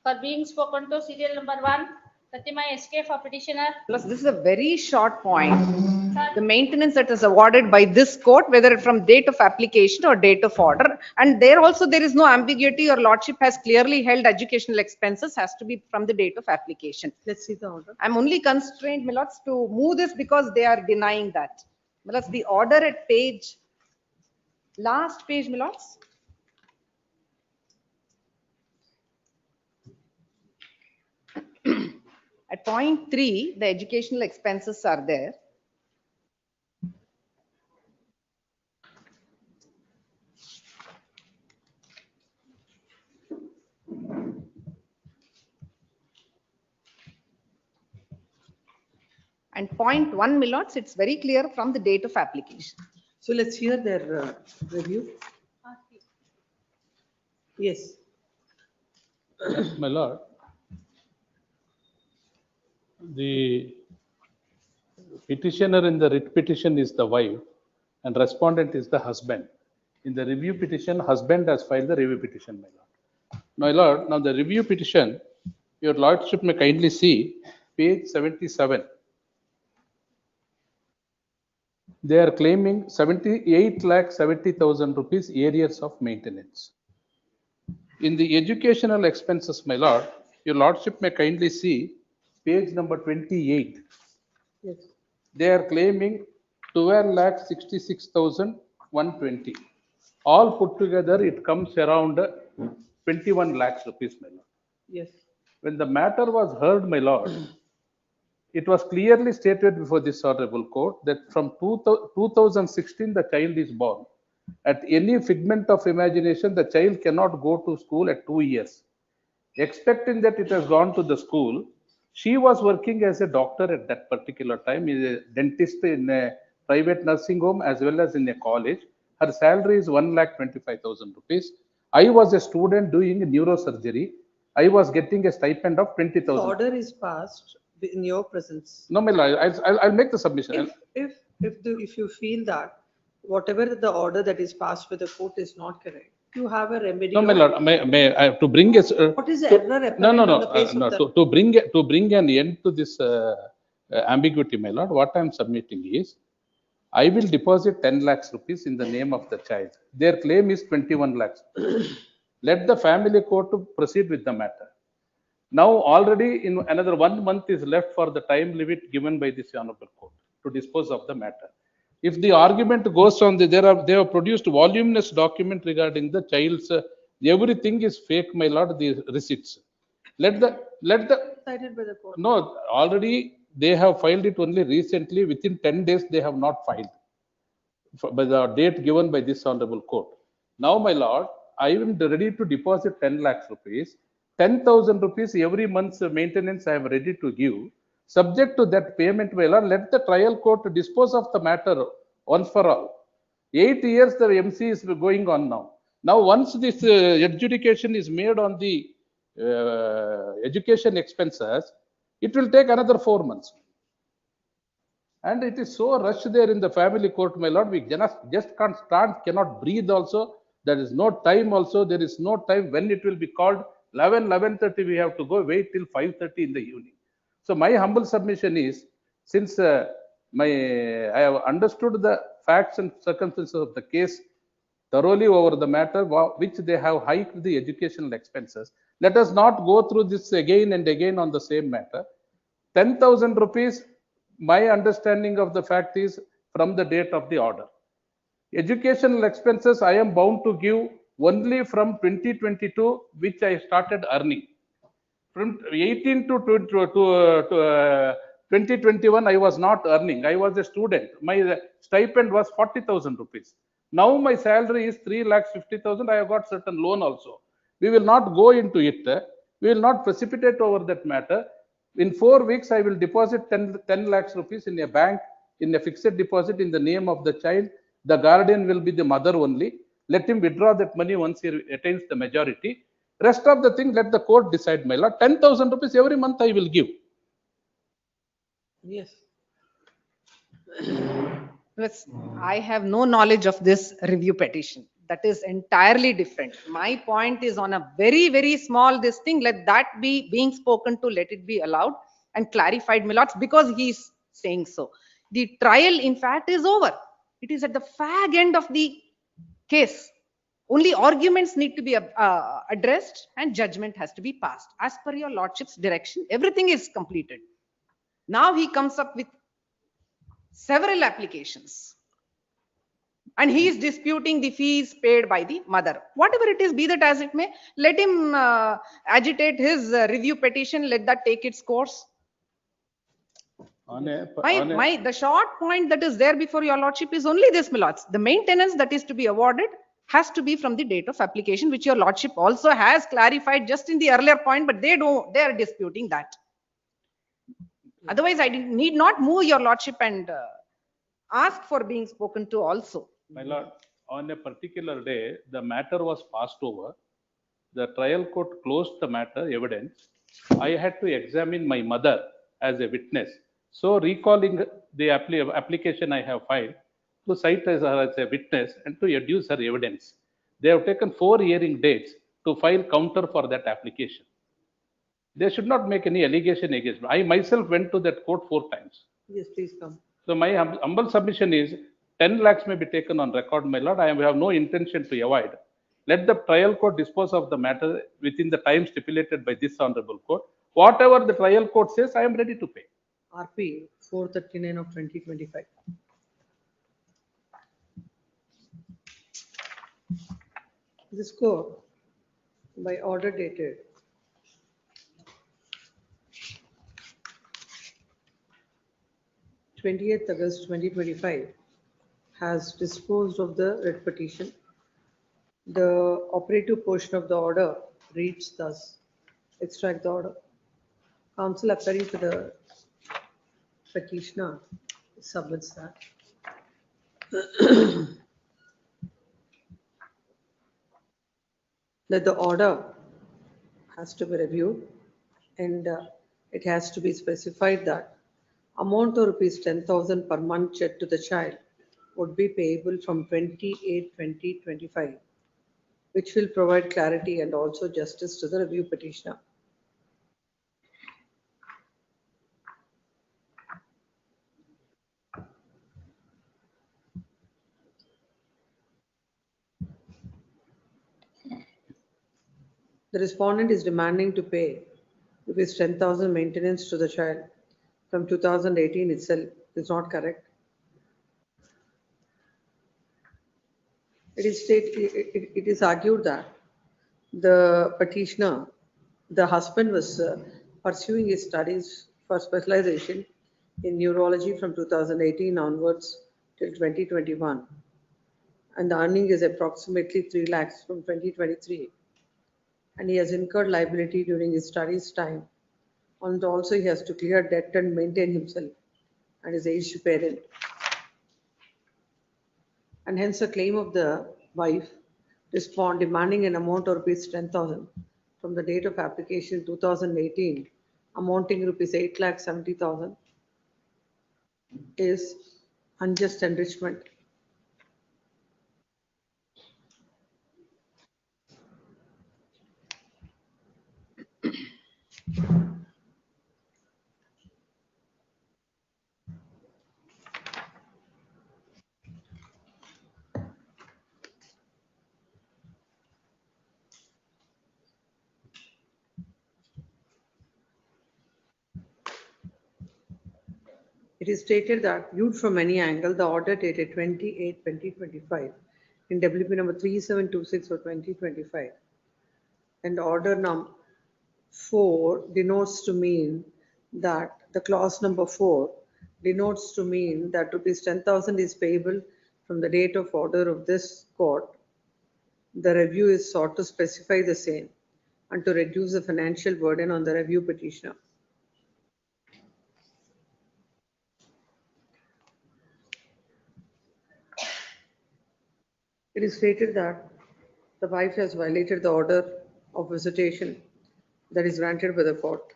for being spoken to, serial number 1, Pratima SK for petitioner. Plus, this is a very short point. The maintenance that is awarded by this court, whether from date of application or date of order, and there also there is no ambiguity. Your lordship has clearly held educational expenses has to be from the date of application. Let's see the order. I'm only constrained, my lords, to move this because they are denying that. My lords, the order at page, last page, my lords. At point 3, the educational expenses are there. And point 1, my lords, it's very clear from the date of application. So let's hear their review. Yes. My lord, the petitioner in the writ petition is the wife and respondent is the husband. In the review petition, husband has filed the review petition, my lord. My lord, now the review petition, your lordship may kindly see page 77. They are claiming 78,70,000 rupees arrears of maintenance. In the educational expenses, my lord, your lordship may kindly see page number 28. Yes. They are claiming 12,66,120. All put together, it comes around 21 lakhs rupees, my lord. Yes. When the matter was heard, my lord, it was clearly stated before this honorable court that from 2016 the child is born. At any figment of imagination, the child cannot go to school at 2 years. Expecting that it has gone to the school, she was working as a doctor at that particular time, is a dentist in a private nursing home as well as in a college. Her salary is 1,25,000 rupees. I was a student doing neurosurgery. I was getting a stipend of 20,000. Order is passed in your presence. No, my lord, I'll make the submission. If you feel that whatever the order that is passed by the court is not correct, you have a remedy. No, my lord, may I to bring a what is the error? no, on the face of the- to bring an end to this ambiguity, my lord, what I am submitting is, I will deposit 10 lakhs rupees in the name of the child. Their claim is 21 lakhs. Let the family court to proceed with the matter. Now already in another 1 month is left for the time limit given by this honorable court to dispose of the matter. If the argument goes on, they have produced voluminous document regarding the child's, everything is fake, my lord, the receipts. Let the, Cited by the court. no, already they have filed it only recently, within 10 days they have not filed by the date given by this honorable court. Now, my lord, I am ready to deposit 10 lakhs rupees. 10,000 rupees every month's maintenance I am ready to give. Subject to that payment, my lord, let the trial court dispose of the matter once for all. 8 years the MC is going on now. Now, once this adjudication is made on the education expenses, it will take another 4 months. And it is so rushed there in the family court, my lord, we just can't stand, cannot breathe also. There is no time also. There is no time when it will be called. 11:30 we have to go, wait till 5:30 in the evening. So my humble submission is, since I have understood the facts and circumstances of the case thoroughly over the matter, which they have hiked the educational expenses, let us not go through this again and again on the same matter. 10,000 rupees, my understanding of the fact is from the date of the order. Educational expenses I am bound to give only from 2022, which I started earning. From 18 to 2021, I was not earning. I was a student. My stipend was 40,000 rupees. Now my salary is 3,50,000. I have got certain loan also. We will not go into it. We will not precipitate over that matter. In 4 weeks, I will deposit 10 lakhs rupees in a bank, in a fixed deposit in the name of the child. The guardian will be the mother only. Let him withdraw that money once he attains the majority. Rest of the thing, let the court decide, my lord. 10,000 rupees every month I will give. Yes. I have no knowledge of this review petition. That is entirely different. My point is on a very, very small this thing. Let that be being spoken to, let it be allowed and clarified, my lords, because he is saying so. The trial, in fact, is over. It is at the fag end of the case. Only arguments need to be addressed and judgment has to be passed. As per your lordship's direction, everything is completed. Now he comes up with several applications and he is disputing the fees paid by the mother. Whatever it is, be that as it may, let him agitate his review petition, let that take its course. The short point that is there before your lordship is only this, my lords. The maintenance that is to be awarded has to be from the date of application, which your lordship also has clarified just in the earlier point, but they are disputing that. Otherwise, I need not move your lordship and ask for being spoken to also. My lord, on a particular day, the matter was passed over. The trial court closed the matter evidence. I had to examine my mother as a witness. So recalling the application I have filed to cite her as a witness and to adduce her evidence. They have taken 4 hearing dates to file counter for that application. They should not make any allegation against me. I myself went to that court 4 times. Yes, please come. So my humble submission is 10 lakhs may be taken on record, my lord. I have no intention to avoid. Let the trial court dispose of the matter within the time stipulated by this honorable court. Whatever the trial court says, I am ready to pay. RP 439 of 2025. This court, by order dated 20th August 2025, has disposed of the writ petition. The operative portion of the order reads thus. Extract the order. Counsel appearing to the petitioner submits that. That the order has to be reviewed and it has to be specified that amount of rupees 10,000 per month check to the child would be payable from 28/20/25, which will provide clarity and also justice to the review petitioner. The respondent is demanding to pay rupees 10,000 maintenance to the child from 2018 itself. Is not correct. It is argued that the petitioner, the husband was pursuing his studies for specialization in neurology from 2018 onwards till 2021. And the earning is approximately 3 lakhs from 2023. And he has incurred liability during his studies time. And also he has to clear debt and maintain himself and his aged parent. And hence a claim of the wife demanding an amount of rupees 10,000 from the date of application 2018 amounting rupees 8,70,000 is unjust enrichment. It is stated that viewed from any angle, the order dated 28/2025 in WP number 3726 of 2025 and order number 4 denotes to mean that the clause number 4 denotes to mean that rupees 10,000 is payable from the date of order of this court. The review is sought to specify the same and to reduce the financial burden on the review petitioner. It is stated that the wife has violated the order of visitation that is granted by the court.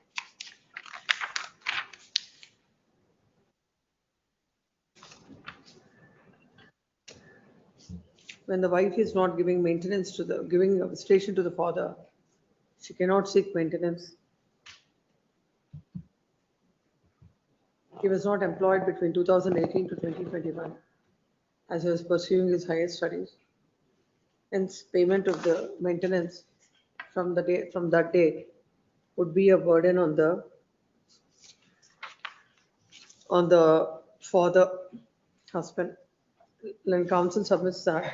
When the wife is not giving maintenance to giving a visitation to the father, she cannot seek maintenance. He was not employed between 2018 to 2021 as he was pursuing his higher studies. Hence, payment of the maintenance from that date would be a burden on the father husband. When counsel submits that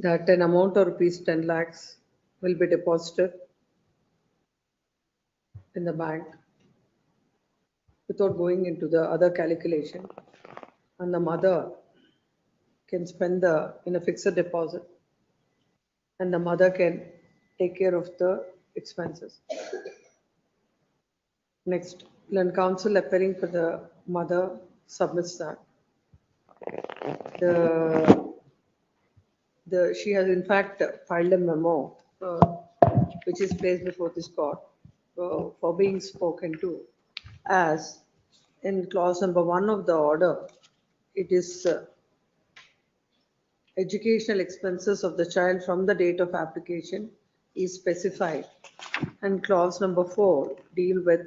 an amount of rupees 10 lakhs will be deposited in the bank without going into the other calculation. And the mother can spend in a fixed deposit. And the mother can take care of the expenses. Next, when counsel appearing for the mother submits that. She has in fact filed a memo, which is placed before this court for being spoken to, as in clause number 1 of the order, it is educational expenses of the child from the date of application is specified, and clause number 4 deal with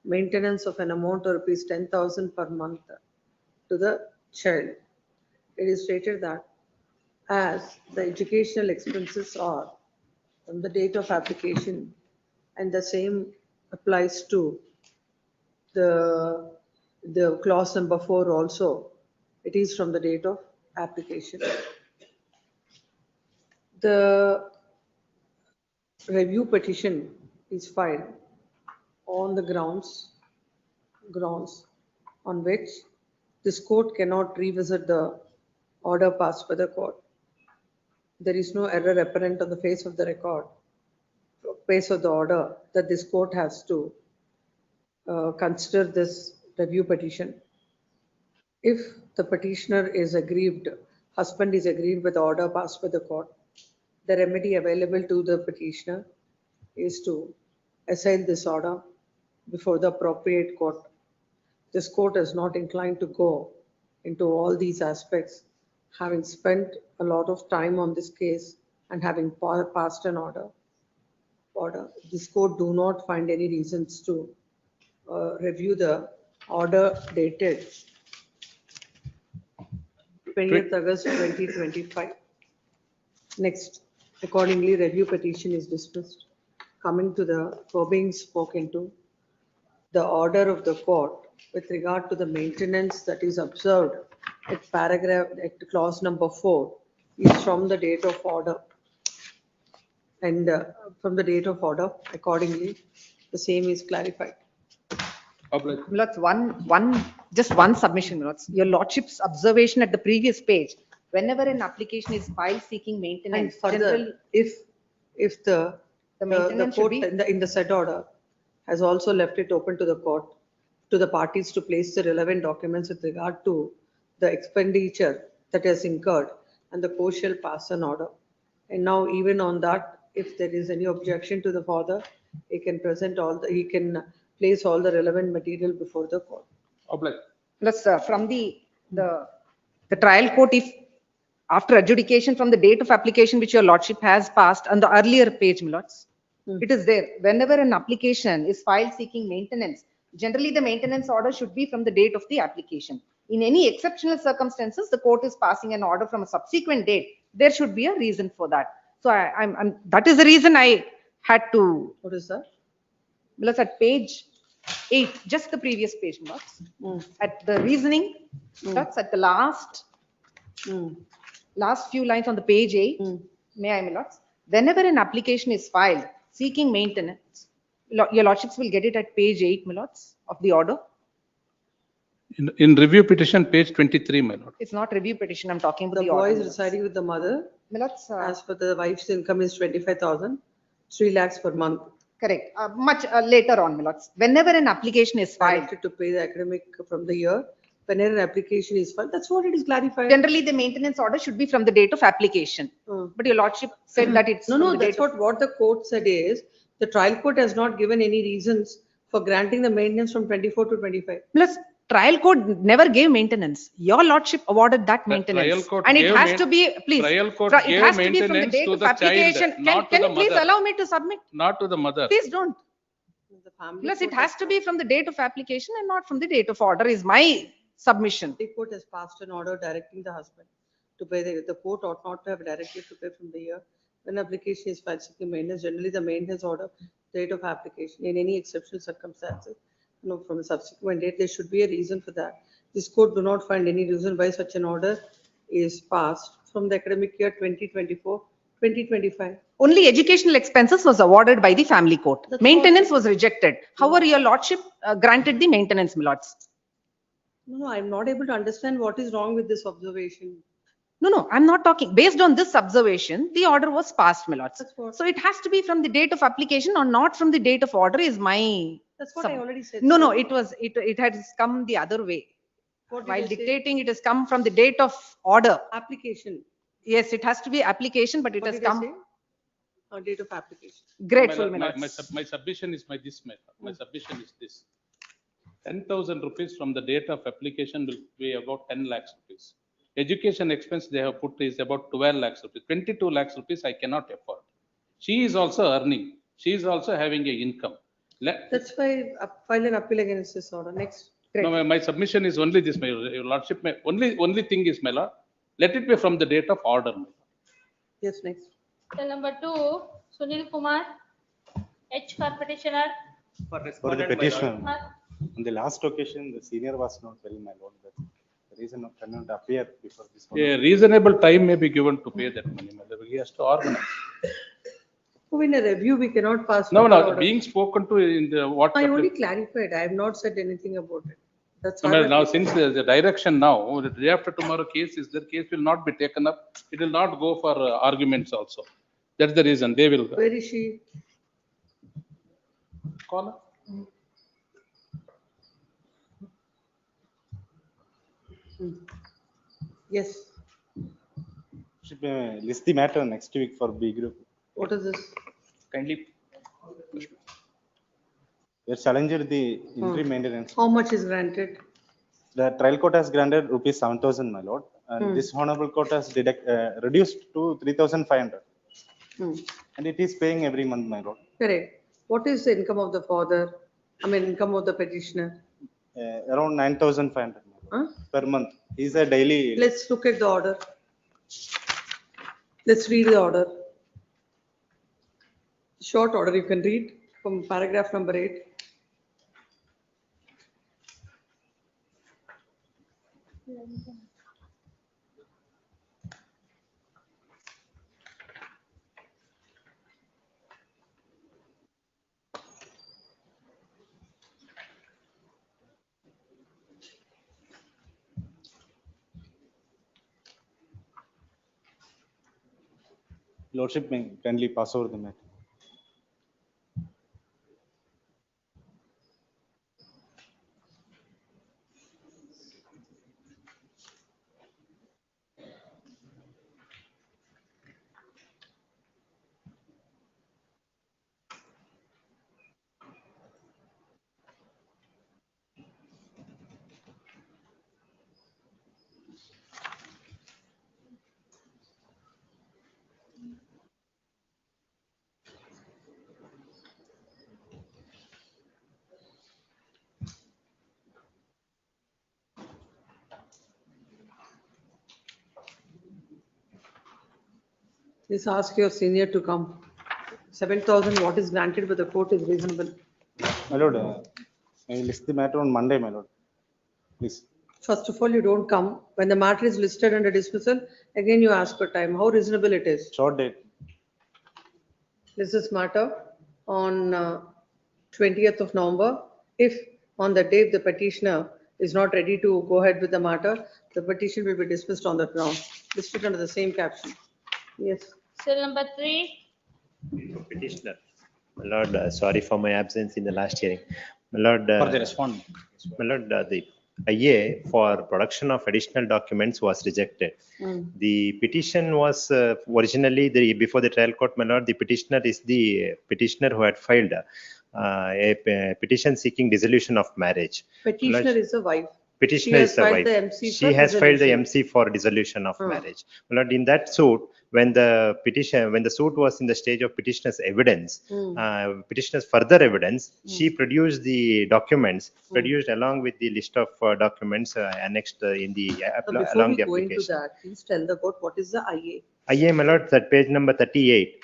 maintenance of an amount of rupees 10,000 per month to the child. It is stated that as the educational expenses are from the date of application, and the same applies to the clause number 4 also, it is from the date of application. The review petition is filed on the grounds on which this court cannot revisit the order passed by the court. There is no error apparent on the face of the record, face of the order, that this court has to consider this review petition. If the petitioner is aggrieved, husband is aggrieved with the order passed by the court, the remedy available to the petitioner is to assign this order before the appropriate court. This court is not inclined to go into all these aspects, having spent a lot of time on this case and having passed an order. This court do not find any reasons to review the order dated 20th August 2025. Next, accordingly, review petition is dismissed. Coming to the being spoken to, the order of the court with regard to the maintenance that is observed at clause number 4 is from the date of order. And from the date of order, accordingly, the same is clarified. Milords, just one submission, Milords. Your Lordship's observation at the previous page, whenever an application is filed seeking maintenance, And further, if the maintenance should court be- in the said order has also left it open to the court, to the parties to place the relevant documents with regard to the expenditure that has incurred, and the court shall pass an order. And now, even on that, if there is any objection to the father, he can he can place all the relevant material before the court. Plus, from the trial court, if after adjudication from the date of application which your Lordship has passed on the earlier page, Milords, it is there. Whenever an application is filed seeking maintenance, generally the maintenance order should be from the date of the application. In any exceptional circumstances, the court is passing an order from a subsequent date, there should be a reason for that. So that is the reason I had to. What is that? Milords, at page 8, just the previous page, Milords, at the reasoning, that's at the last few lines on the page 8, may I, Milords? Whenever an application is filed seeking maintenance, your Lordships will get it at page 8, Milords, of the order. In review petition, page 23, my lord. It's not review petition, I'm talking about The the boy order. is residing with the mother. Milords, As per the wife's income is 25,000, 3 lakhs per month. correct. Much later on, Milords. Whenever an application is filed, Directed to pay the academic from the year, whenever an application is filed, that's what it is clarified. generally the maintenance order should be from the date of application. But your Lordship said that it's No, from no, the that's date of- what the court said is, the trial court has not given any reasons for granting the maintenance from 24 to 25. Plus, trial court never gave maintenance. Your Lordship awarded that maintenance. trial court And it gave has to be, please. trial court it gave has to be from the maintenance date to of the child, application. not to Can the you please mother. allow me to submit? Not to the mother. Please don't. The family Plus, it court has to be from the date of application and not from the date of order is my submission. The court has passed an order directing the husband to pay. The court ought not to have directed to pay from the year when application is filed seeking maintenance. Generally, the maintenance order, date of application, in any exceptional circumstances, from a subsequent date, there should be a reason for that. This court do not find any reason why such an order is passed from the academic year 2024 2025. Only educational expenses was awarded by the family court. That's Maintenance was rejected. However, your lordship granted the maintenance, my lords. No, I'm not able to understand what is wrong with this observation. No, I'm not talking. Based on this observation, the order was passed, my lords. That's what- So it has to be from the date of application or not from the date of order is my. That's what I already said. No, it has come the other way. What did While I say? dictating, it has come from the date of order. Application. Yes, it has to be application, but it What has did I come. say? Date of application. Grateful, my My lords. my submission is this matter. My submission is this. 10,000 rupees from the date of application will be about 10 lakhs rupees. Education expense they have put is about 12 lakhs rupees. 22 lakhs rupees I cannot afford. She is also earning. She is also having a income. That's why file an appeal against this order. Next. No, my submission is only this, your lordship, only thing is, my lord, let it be from the date of order. Yes, next. Cell number 2, Sunil Kumar, H for petitioner. For the petitioner, on the last occasion, the senior was not well, my lord. The reason cannot appear before this one. A reasonable time may be given to pay that money, my lord. He has to organize. So in a review, we cannot pass. No, order. being spoken to in the what. I only clarified. I have not said anything about it. That's No, how now since there's a direction now, the day after tomorrow case is the case will not be taken up. It will not go for arguments also. That's the reason they will. Where is she? Call her. Yes. Should list the matter next week for B group. What is this? Kindly. We are challenging the interim maintenance. How much is granted? The trial court has granted rupees 7,000, my lord, and this honorable court has reduced to 3,500. And it is paying every month, my lord. Correct. What is the income of the father? I mean, income of the petitioner? Around 9,500 per month. He's a daily. Let's look at the order. Let's read the order. Short order you can read from paragraph number 8. Lordship may kindly pass over the matter. Please ask your senior to come. 7,000 what is granted by the court is reasonable. My lord, I will list the matter on Monday, my lord. Please. First of all, you don't come. When the matter is listed under dismissal, again you ask for time. How reasonable it is? Short date. This is matter on 20th of November. If on the day the petitioner is not ready to go ahead with the matter, the petition will be dismissed on that ground. Listed under the same caption. Yes. Cell number 3, Petitioner. My lord, sorry for my absence in the last hearing. My lord. For the respondent. My lord, the IA for production of additional documents was rejected. The petition was originally before the trial court, my lord, the petitioner is the petitioner who had filed a petition seeking dissolution of marriage. Petitioner is a wife. Petitioner is the wife. She has filed the MC for dissolution of marriage. My lord, in that suit, when the suit was in the stage of petitioner's evidence, petitioner's further evidence, she produced the documents, produced along with the list of documents annexed in the along the application. Before we go into that, please tell the court what is the IA. IA, my lord, that page number 38,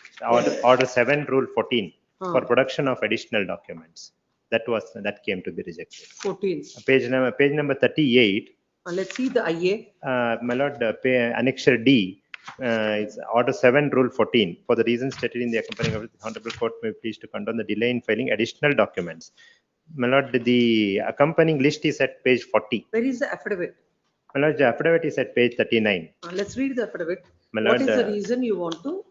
order 7, rule 14, for production of additional documents. That came to be rejected. 14. Page number 38. Let's see the IA. My lord, annexure D It's Order 7, Rule 14. For the reasons stated in the accompanying of the Honorable Court may please to condone the delay in filing additional documents. My lord, the accompanying list is at page 40. Where is the affidavit? My lord, the affidavit is at page 39. Let's read the affidavit. My What lord, is the reason you want to?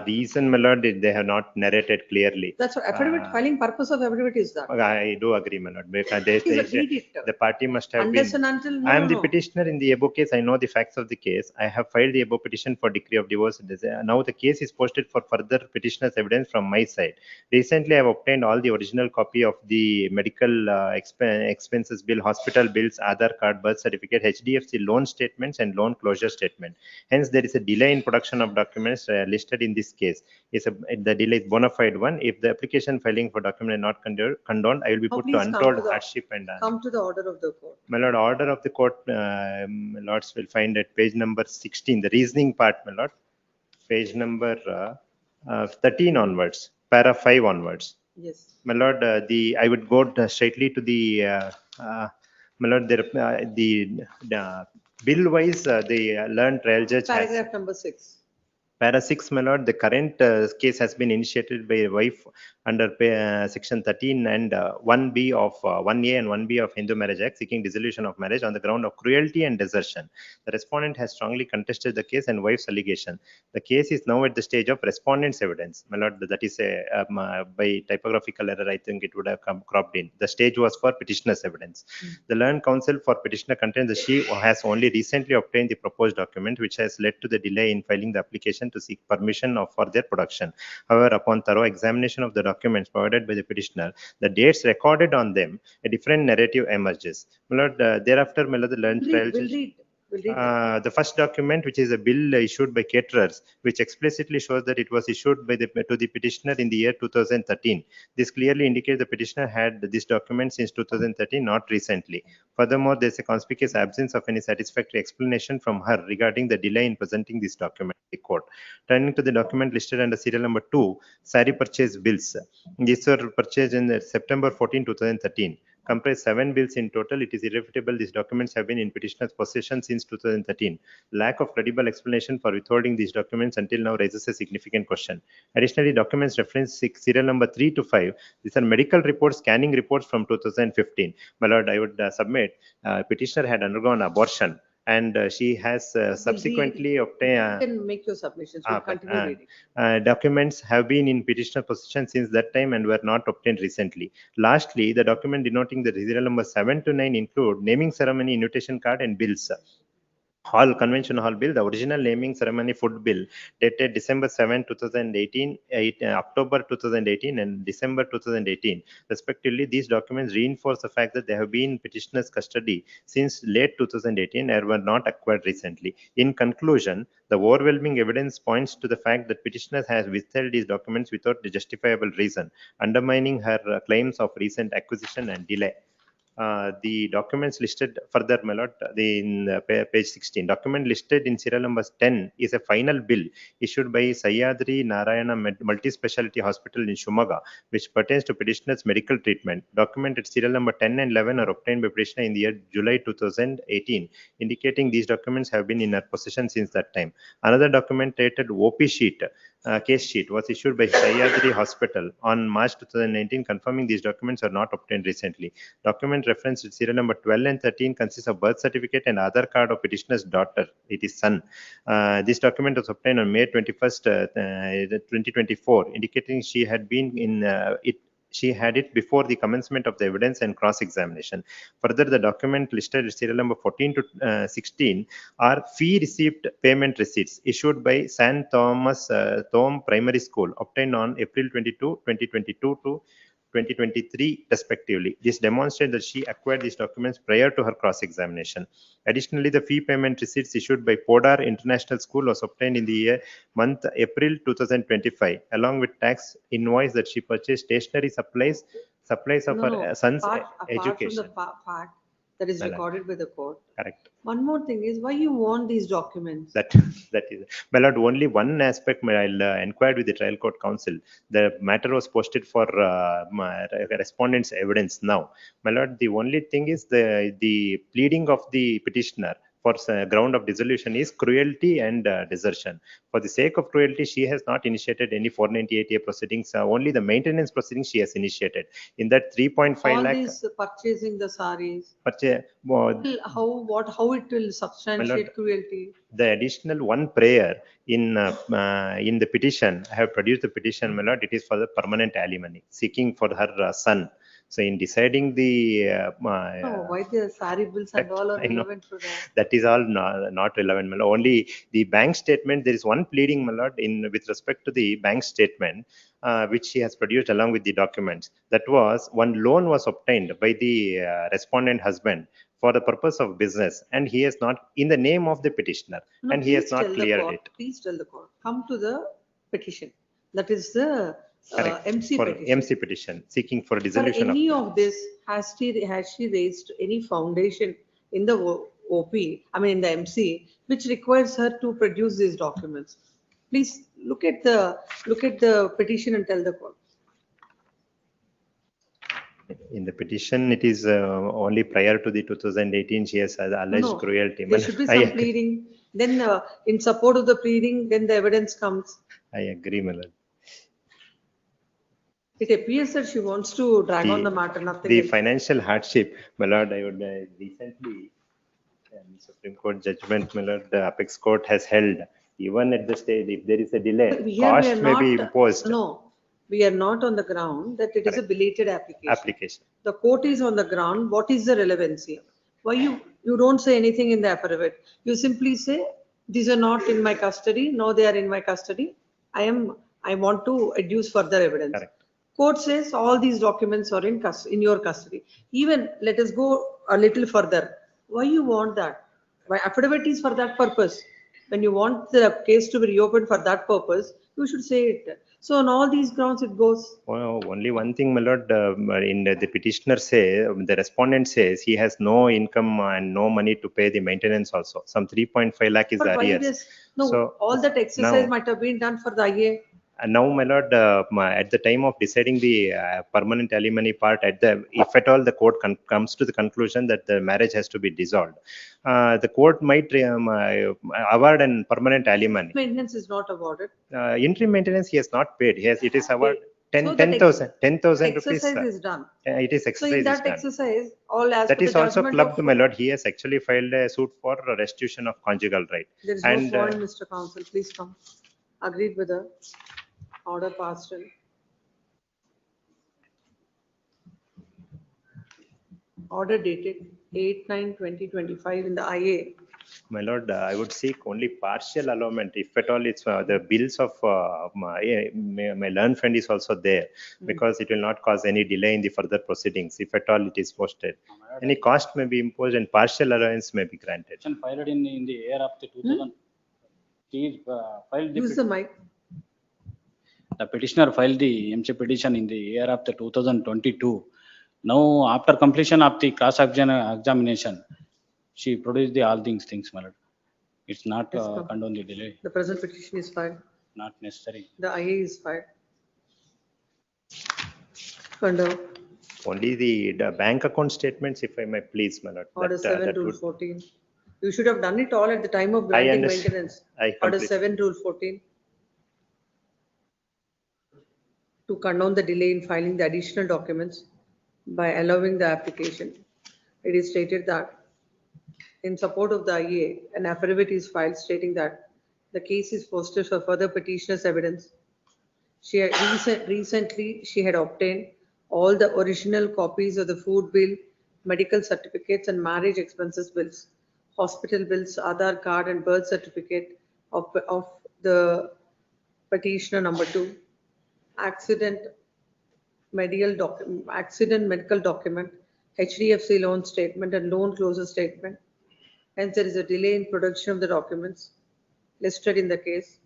reason, my lord, they have not narrated clearly. That's what affidavit, filing purpose of affidavit is that. I do agree, my lord, because Read it. the party must have Unless been. and until, I am no, the no. petitioner in the above case. I know the facts of the case. I have filed the above petition for decree of divorce. Now the case is posted for further petitioner's evidence from my side. Recently, I have obtained all the original copy of the medical expenses bill, hospital bills, Aadhaar card, birth certificate, HDFC loan statements, and loan closure statement. Hence, there is a delay in production of documents listed in this case. The delay is bona fide one. If the application filing for document is not condoned, I will be put to untold hardship and come to the order of the court. my lord, order of the court, my lords will find at page number 16, the reasoning part, my lord, page number 13 onwards, para 5 onwards. Yes. My lord, I would go straightly to the my lord, the bill wise, the learned trial judge has. Paragraph number 6. Para 6, my lord, the current case has been initiated by wife under section 13 and 1B of 1A and 1B of Hindu Marriage Act seeking dissolution of marriage on the ground of cruelty and desertion. The respondent has strongly contested the case and wife's allegation. The case is now at the stage of respondent's evidence. My lord, that is by typographical error, I think it would have come cropped in. The stage was for petitioner's evidence. The learned counsel for petitioner contends that she has only recently obtained the proposed document, which has led to the delay in filing the application to seek permission for their production. However, upon thorough examination of the documents provided by the petitioner, the dates recorded on them, a different narrative emerges. My lord, thereafter, my lord, the learned trial judge. The first document, which is a bill issued by caterers, which explicitly shows that it was issued by to the petitioner in the year 2013. This clearly indicates the petitioner had this document since 2013, not recently. Furthermore, there is a conspicuous absence of any satisfactory explanation from her regarding the delay in presenting this document to the court. Turning to the document listed under serial number 2, sari purchase bills. These were purchased in September 14, 2013. Comprise 7 bills in total. It is irrefutable these documents have been in petitioner's possession since 2013. Lack of credible explanation for withholding these documents until now raises a significant question. Additionally, documents reference serial number 3 to 5. These are medical reports, scanning reports from 2015. My lord, I would submit petitioner had undergone abortion and she has subsequently obtained. You can make your submissions. We'll continue reading. Documents have been in petitioner possession since that time and were not obtained recently. Lastly, the document denoting the serial number 7 to 9 include naming ceremony, invitation card, and bills. Hall, Convention Hall Bill, the original naming ceremony food bill dated December 7, 2018, October 2018 and December 2018. Respectively, these documents reinforce the fact that they have been in petitioner's custody since late 2018 and were not acquired recently. In conclusion, the overwhelming evidence points to the fact that petitioner has withheld these documents without a justifiable reason, undermining her claims of recent acquisition and delay. The documents listed further, my lord, in page 16. Document listed in serial number 10 is a final bill issued by Sahyadri Narayana Multi-Speciality Hospital in Shumaga, which pertains to petitioner's medical treatment. Document at serial number 10 and 11 are obtained by petitioner in the year July 2018, indicating these documents have been in her possession since that time. Another document dated OP sheet, case sheet, was issued by Sahyadri Hospital on March 2019, confirming these documents are not obtained recently. Document reference to serial number 12 and 13 consists of birth certificate and Aadhaar card of petitioner's daughter, it is son. This document was obtained on May 21st, 2024, indicating she had been in she had it before the commencement of the evidence and cross-examination. Further, the document listed in serial number 14 to 16 are fee receipt payment receipts issued by St. Thomas Thome Primary School, obtained on April 22, 2022 to 2023 respectively. This demonstrates that she acquired these documents prior to her cross-examination. Additionally, the fee payment receipts issued by Podar International School was obtained in the month April 2025, along with tax invoice that she purchased stationery supplies of her son's education. Apart from the part that is recorded by the court. Correct. One more thing is why you want these documents. That is, my lord, only one aspect I'll inquire with the trial court counsel. The matter was posted for respondent's evidence now. My lord, the only thing is the pleading of the petitioner for ground of dissolution is cruelty and desertion. For the sake of cruelty, she has not initiated any 498A proceedings. Only the maintenance proceedings she has initiated. In that 3.5 All lakh these purchasing the saris, purchase, how it will substantiate cruelty? the additional one prayer in the petition, I have produced the petition, my lord. It is for the permanent alimony, seeking for her son. So in deciding the Oh, why the sari bills and all are I know. relevant to that? That is all not relevant, my lord. Only the bank statement, there is one pleading, my lord, in with respect to the bank statement, which she has produced along with the documents. That was one loan was obtained by the respondent husband for the purpose of business, and he has not, in the name of the petitioner, No, and he has please not tell the cleared court, it. Please tell the court, come to the petition. That is the Correct. MC For petition. MC petition, seeking for For dissolution any of. of this, has she raised any foundation in the OP, I mean in the MC, which requires her to produce these documents? Please look at the petition and tell the court. In the petition, it is only prior to the 2018, she has alleged No, cruelty. there should be I some agree. pleading, then in support of the pleading, then the evidence comes. I agree, my lord. It appears that she wants to drag on the matter, nothing The else. financial hardship, my lord, I would recently, Supreme Court judgment, my lord, the apex court has held, even at the stage, if there is a delay, Here we cost are may be not- imposed. No, we are not on the ground that it is a belated application. The court is on the ground, what is the relevancy? Why you don't say anything in the affidavit? You simply say, these are not in my custody, no, they are in my custody. I want to adduce further evidence. Court says all these documents are in your custody. Even, let us go a little further. Why you want that? Why affidavit is for that purpose? When you want the case to be reopened for that purpose, you should say it. So on all these grounds, it goes. Well, only one thing, my lord, in the petitioner say, the respondent says he has no income and no money to pay the maintenance also. Some 3.5 lakh is But the why arrears. this? No, So all that exercise now- might have been done for the IA. And now, my lord, at the time of deciding the permanent alimony part, if at all the court comes to the conclusion that the marriage has to be dissolved, the court might award an permanent alimony. Maintenance is not awarded. Interim maintenance he has not paid. It is awarded So that 10,000 rupees. Exercise is done. It is So exercise in is that done. exercise, all as That per is the also judgment clubbed, of- my lord. He has actually filed a suit for restitution of conjugal right. There is no And point, Mr. Counsel, please come. Agreed with the order passed in. Order dated 8/9/2025 in the IA. My lord, I would seek only partial allowment. If at all it's the bills of my learned friend is also there, because it will not cause any delay in the further proceedings. If at all it is posted, any cost may be imposed and partial allowance may be granted. Filed in the year of the 2000. He is, filed Use the mic. The petitioner filed the MC petition in the year of the 2022. Now, after completion of the cross examination, she produced all these things, my lord. It's not Yes, come. condone the delay, The present petition is filed. not necessary. The IA is filed. Condone. Only the bank account statements, if I may please, my lord. Order that 7 Rule would- 14. You should have done it all at the time of granting understand. maintenance. I Order completely- 7 Rule 14. To condone the delay in filing the additional documents by allowing the application. It is stated that in support of the IA, an affidavit is filed stating that the case is posted for further petitioner's evidence. Recently, she had obtained all the original copies of the food bill, medical certificates and marriage expenses bills, hospital bills, Aadhaar card and birth certificate of the petitioner number 2, accident medical document, HDFC loan statement and loan closure statement. Hence, there is a delay in production of the documents listed in the case,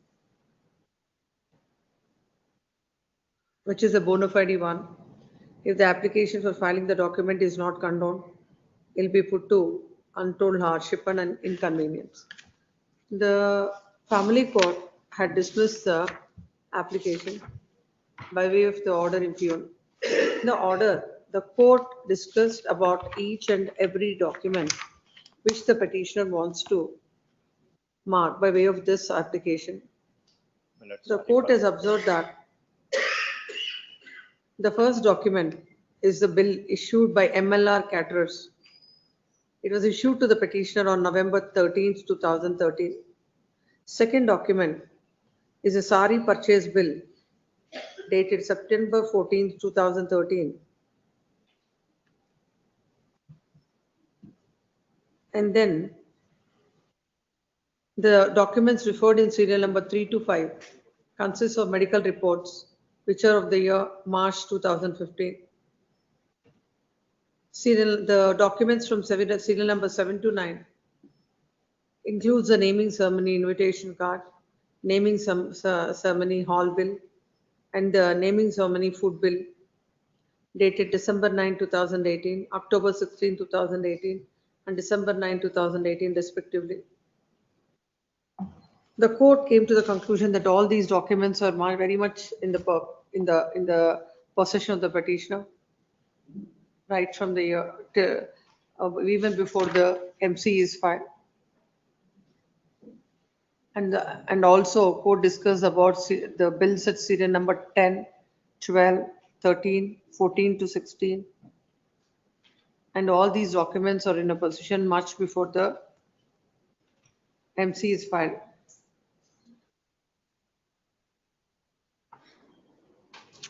which is a bona fide one. If the application for filing the document is not condoned, it will be put to untold hardship and inconvenience. The family court had dismissed the application by way of the order impugned. In the order, the court discussed about each and every document which the petitioner wants to mark by way of this application. The court has observed that the first document is the bill issued by MLR Caterers. It was issued to the petitioner on November 13th, 2013. Second document is a sari purchase bill dated September 14th, 2013. And then the documents referred in serial number 3 to 5 consist of medical reports which are of the year March 2015. The documents from serial number 7 to 9 includes the naming ceremony invitation card, naming ceremony hall bill, and the naming ceremony food bill dated December 9, 2018, October 16, 2018, and December 9, 2018 respectively. The court came to the conclusion that all these documents are very much in the possession of the petitioner, right from the year even before the MC is filed. And also court discussed about the bills at serial number 10, 12, 13, 14 to 16. And all these documents are in a position much before the MC is filed.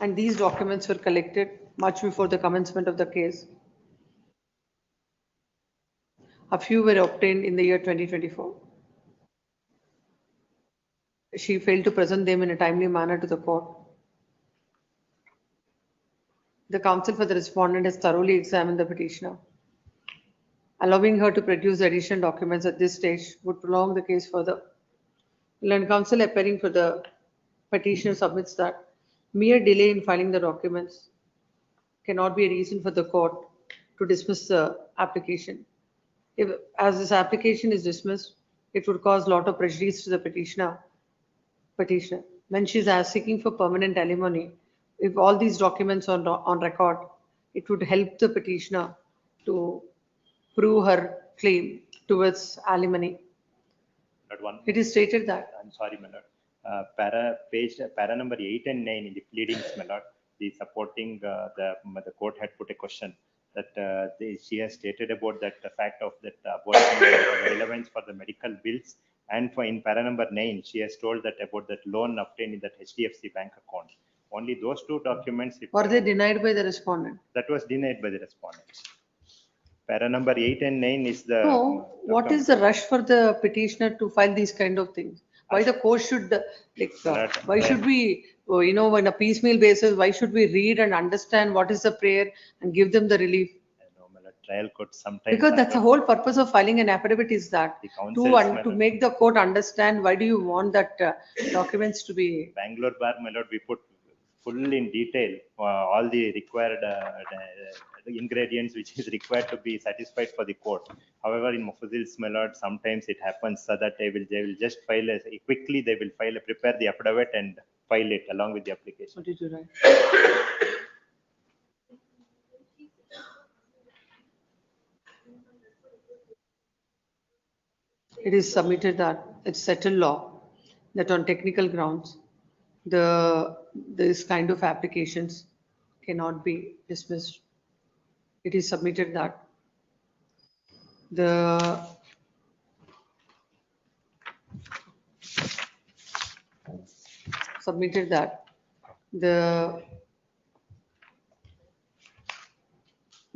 And these documents were collected much before the commencement of the case. A few were obtained in the year 2024. She failed to present them in a timely manner to the court. The counsel for the respondent has thoroughly examined the petitioner. Allowing her to produce additional documents at this stage would prolong the case further. Learned counsel appearing for the petitioner submits that mere delay in filing the documents cannot be a reason for the court to dismiss the application. As this application is dismissed, it would cause a lot of prejudice to the petitioner. When she is seeking for permanent alimony, if all these documents are on record, it would help the petitioner to prove her claim towards alimony. It is stated that. I'm sorry, my lord. Para number 8 and 9 in the pleadings, my lord, the supporting the court had put a question that she has stated about that the fact of that relevance for the medical bills, and for in para number 9 she has told that about that loan obtained in that HDFC bank account. Only those two documents. Were they denied by the respondent? That was denied by the respondent. Para number 8 and 9 is the. No, what is the rush for the petitioner to file these kind of things? Why the court should, why should we, on a piecemeal basis, why should we read and understand what is the prayer and give them the relief? Trial court sometimes. Because that's the whole purpose of filing an affidavit is that to make the court understand why do you want that documents to be. Bangalore bar, my lord, we put full in detail all the required ingredients which is required to be satisfied for the court. However, in Mofuzil's, my lord, sometimes it happens so that they will just file quickly. They will prepare the affidavit and file it along with the application. What did you write? It is submitted that it's settled law that on technical grounds, this kind of applications cannot be dismissed. It is submitted that the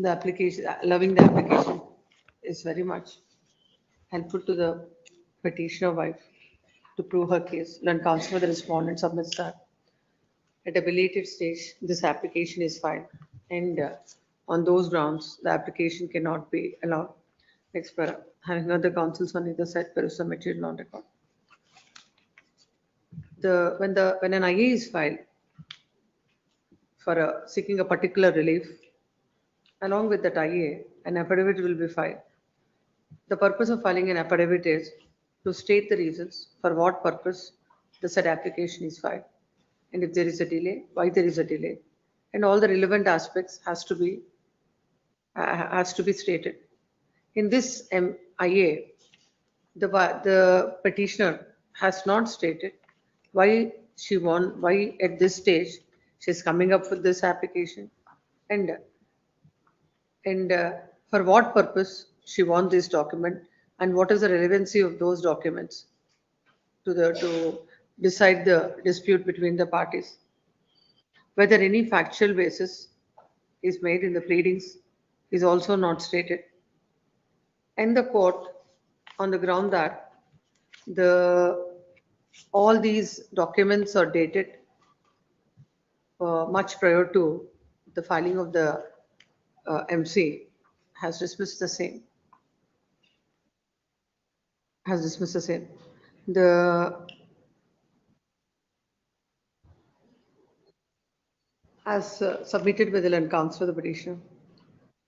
application, allowing the application is very much helpful to the petitioner wife to prove her case. Learned counsel for the respondent submits that at a belated stage, this application is filed, and on those grounds, the application cannot be allowed. Next para, having heard the counsels on either side, there is a material on record. When an IA is filed for seeking a particular relief, along with that IA, an affidavit will be filed. The purpose of filing an affidavit is to state the reasons for what purpose the said application is filed, and if there is a delay, why there is a delay, and all the relevant aspects has to be stated. In this IA, the petitioner has not stated why why at this stage she's coming up with this application and for what purpose she wants this document and what is the relevancy of those documents to decide the dispute between the parties. Whether any factual basis is made in the pleadings is also not stated. And the court, on the ground that all these documents are dated much prior to the filing of the MC, has dismissed the same. As submitted by the land counsel of the petitioner,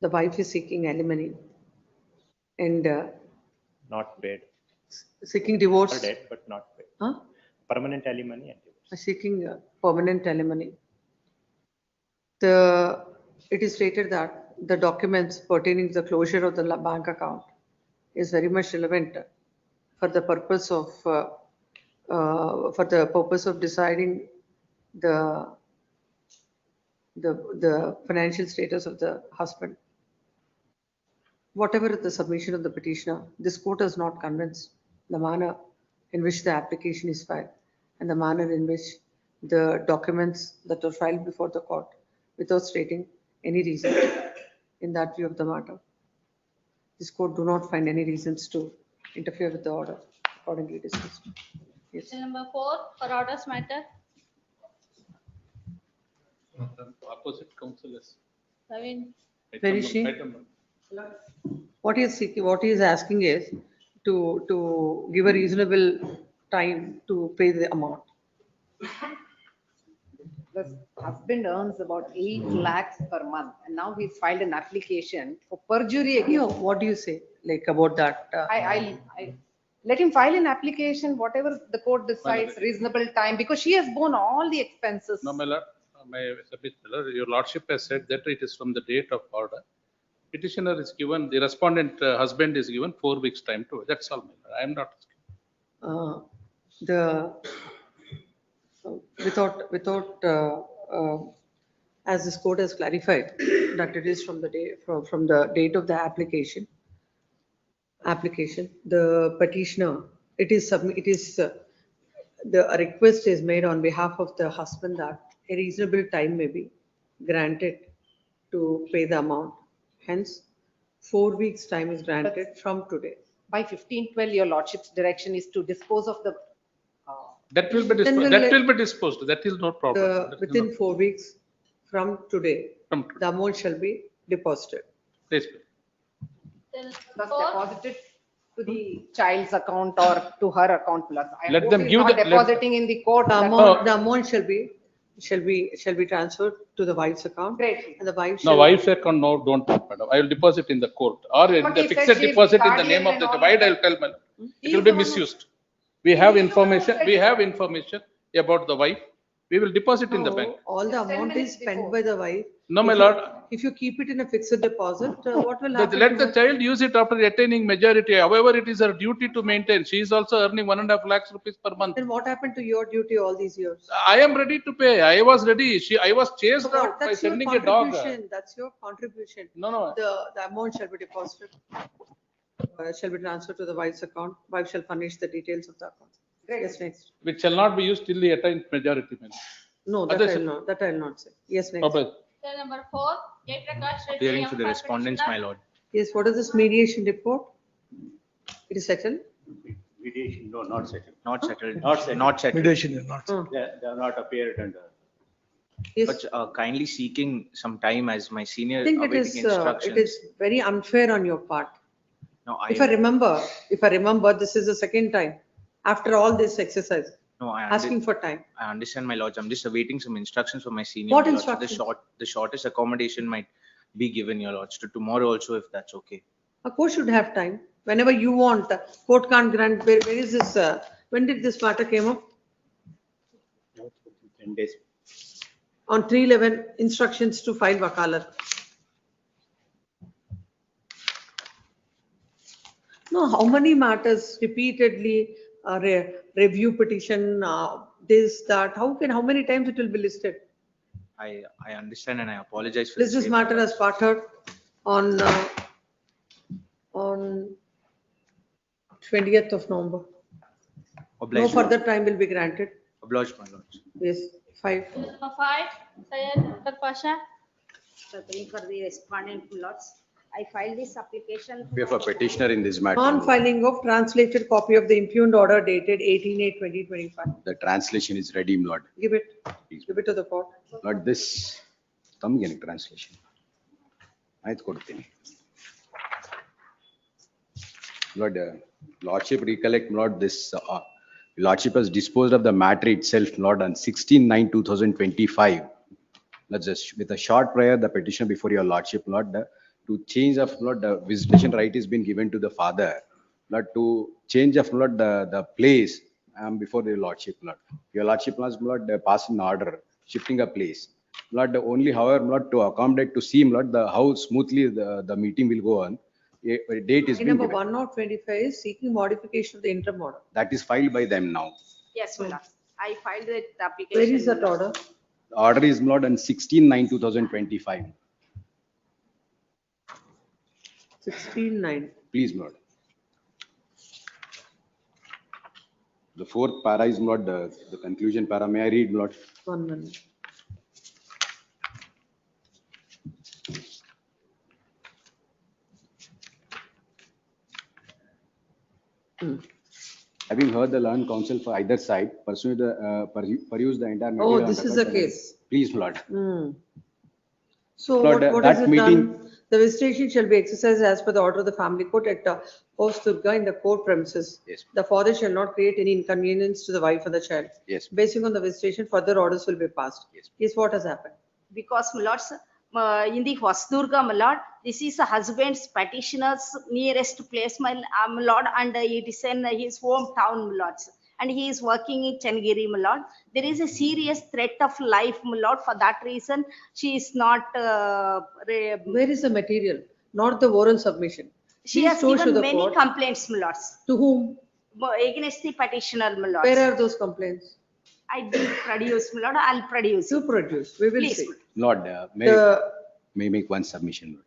the wife is seeking alimony and Not paid. seeking divorce. Or dead, but not paid. Huh? Permanent alimony and divorce. Seeking permanent alimony. It is stated that the documents pertaining to the closure of the bank account is very much relevant for the purpose of deciding the financial status of the husband. Whatever the submission of the petitioner, this court is not convinced the manner in which the application is filed and the manner in which the documents that are filed before the court without stating any reason in that view of the matter. This court do not find any reasons to interfere with the order accordingly dismissed. Yes. Question number 4 for orders matter. Opposite counsel is. Praveen. Where is she? What he is seeking, what he is asking is to give a reasonable time to pay the amount. The husband earns about 8 lakhs per month and now he's filed an application for perjury against. No, what do you say like about that? I let him file an application, whatever the court decides, reasonable time, because she has borne all the expenses. No, my lord, your lordship has said that it is from the date of order. Petitioner is given, the respondent husband is given 4 weeks time to, that's all, my lord. I am not Without as this court has clarified that it is from the date of the application, the petitioner, the request is made on behalf of the husband that a reasonable time may be granted to pay the amount. Hence, 4 weeks time is granted from today. By 15/12, your lordship's direction is to dispose of the. That will be disposed. That will be disposed. That is no problem. Within 4 weeks from today, the amount shall be deposited. Yes. Deposited to the child's account or to her account plus. Let them give the depositing in the court. The amount shall be transferred to the wife's account. Great. And the wife. No, wife's account. No, don't talk, madam. I will deposit in the court or in the fixed deposit in the name of the bride. I will tell, madam. It will be misused. We have information. We have information about the wife. We will deposit in the bank. All the amount is spent by the wife. No, my lord. If you keep it in a fixed deposit, what will happen? Let the child use it after attaining majority. However, it is her duty to maintain. She is also earning 1.5 lakhs rupees per month. Then what happened to your duty all these years? I am ready to pay. I was ready. I was chased out by That's your sending a dog. contribution. That's your contribution. No. The amount shall be deposited. Shall be transferred to the wife's account. Wife shall furnish the details of the account. Yes, next. Which shall not be used till the attained majority. No, that I will not say. Yes, next. Question number 4. J. Prakash Reddy. Hearing to the respondents, my lord. Yes, what is this mediation report? It is settled? Mediation, no, not settled. Not settled. Not settled. Mediation is not settled. They have not appeared and. But kindly seeking some time as my senior I think awaiting instructions. it is very unfair on your part. No, If I remember, this is the second time after all this exercise. No, asking for time. I understand, my lords. I'm just awaiting some instructions from my senior. What my lords. instructions? The shortest accommodation might be given, your lords, to tomorrow also, if that's okay. A court should have time. Whenever you want, court can't grant. Where is this? When did this matter came up? 10 days. On 3/11, instructions to file wakalat. No, how many matters repeatedly, review petition, this, that, how many times it will be listed? I understand and I apologize for This the same. matter has started on 20th of November. No Obliged, further time will be granted. obliged, my lord. Yes, 5. Number 5, Syed Dr. Pasha. Certainly for the respondent, lots. I filed this application. We have a petitioner in this matter. Non-filing of translated copy of the impugned order dated 18/8/2025. The translation is ready, my lord. Give it to the court. Lord, this, ತಮ್ಗೇನೆ translation. ಆಯ್ತು ಕೊಡ್ತೀನಿ. Lord, Lordship recollect, Lord, this Lordship has disposed of the matter itself, Lord, on 16/9/2025. Let's just, with a short prayer, the petition before your Lordship, Lord, to change of, Lord, the visitation right has been given to the father, Lord, to change of, Lord, the place before the Lordship, Lord. Your Lordship, Lord, pass an order, shifting a place. Lord, only however, Lord, to accommodate, to see, Lord, how smoothly the meeting will go on. A date is been Number given. 1/25 is seeking modification of the interim order. That is filed by them now. Yes, my lord. I filed the application. Where is that order? The order is, Lord, on 16/9/2025. 16/9. Please, Lord. The fourth para is, Lord, the conclusion para. May I read, Lord? 1 minute. Having heard the learned counsel for either side, pursue peruse the entire Oh, material. this is the case. Please, Lord. So Lord, what that is it meeting- done? The visitation shall be exercised as per the order of the family court at Post Durga in the court premises. Yes. The father shall not create any inconvenience to the wife or the child. Yes. Basing on the visitation, further orders will be passed. Yes. Here's what has happened. Because, my lords, in the Hosdurga, my lord, this is a husband's petitioner's nearest place, my lord, and it is in his hometown, my lords. And he is working in Changiri, my lord. There is a serious threat of life, my lord. For that reason, she is not. Where is the material? Not the oral submission. She Please has show to given the many court. complaints, my lords, To whom? against the petitioner, my lords. Where are those complaints? I didn't produce, my lord. I'll produce. You produce. We will Please. see. Lord, The- may make one submission. Lord.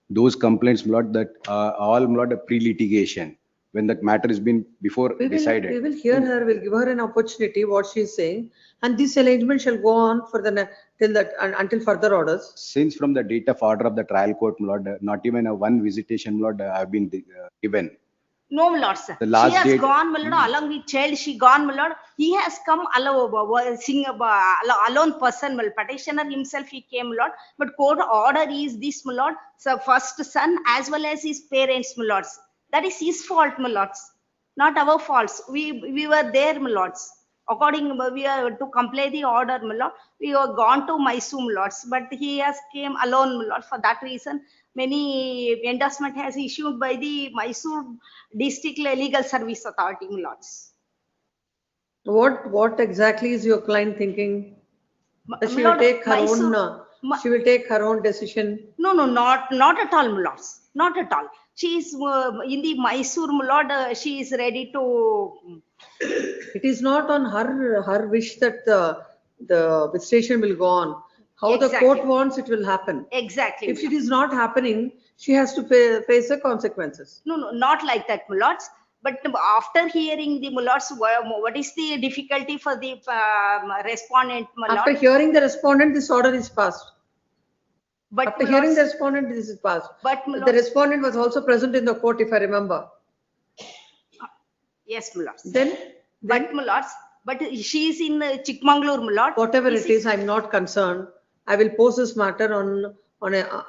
Those complaints, Lord, that all, Lord, pre-litigation, when the matter has been before We decided. will hear her, we'll give her an opportunity, what she is saying. And this arrangement shall go on for until further orders. Since from the date of order of the trial court, Lord, not even a one visitation, Lord, have been given. No, my lord, sir. The last She has date- gone, my lord, along with child, she gone, my lord. He has come alone person, my lord. Petitioner himself, he came, my lord. But court order is this, my lord, so first son as well as his parents, my lords. That is his fault, my lords, not our faults. We were there, my lords. According, we are to comply the order, my lord. We have gone to Mysore, my lords, but he has came alone, my lord. For that reason, many endorsement has issued by the Mysore District Legal Service Authority, my lords. What exactly is your client thinking? That she will Lord, take her Mysore- own, she will take her own decision. No, not at all, my lords, not at all. She is in the Mysore, my lord, she is ready to. It is not on her wish that the visitation will go on. How the Exactly. court wants, it will happen. Exactly. If it is not happening, she has to face the consequences. No, not like that, my lords. But after hearing the, my lords, what is the difficulty for the respondent, my lord? After hearing the respondent, this order is passed. But After my hearing lords- the respondent, this is passed. But my The lords- respondent was also present in the court, if I remember. Yes, my lords. Then, But my lords, but she is in Chikmagalur, my lord. whatever This it is, I'm not concerned. I will post this matter on a,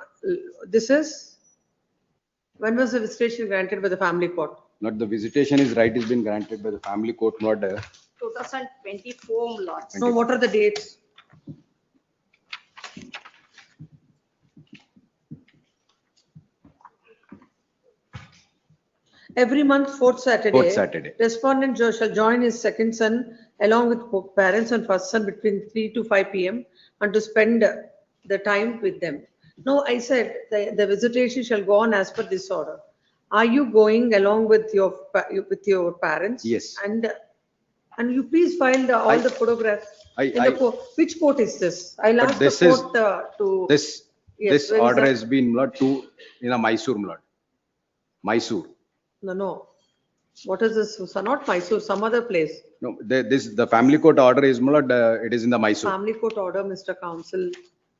this is, when was the visitation granted by the family court? Not the visitation is right, has been granted by the family court, Lord. 2024, my lords. No, what are the dates? Every month, fourth Saturday. Fourth Saturday. Respondent shall join his second son along with parents and first son between 3 to 5 p.m. and to spend the time with them. No, I said the visitation shall go on as per this order. Are you going along with your parents? Yes. And you please file all the photographs in the court. Which court is this? I'll But ask the this is- court to. This, Yes, this where is order that? has been in a Mysore, my lord. Mysore. No. What is this? So not Mysore, some other place. No, the family court order is, my lord, it is in the Mysore. Family court order, Mr. Counsel.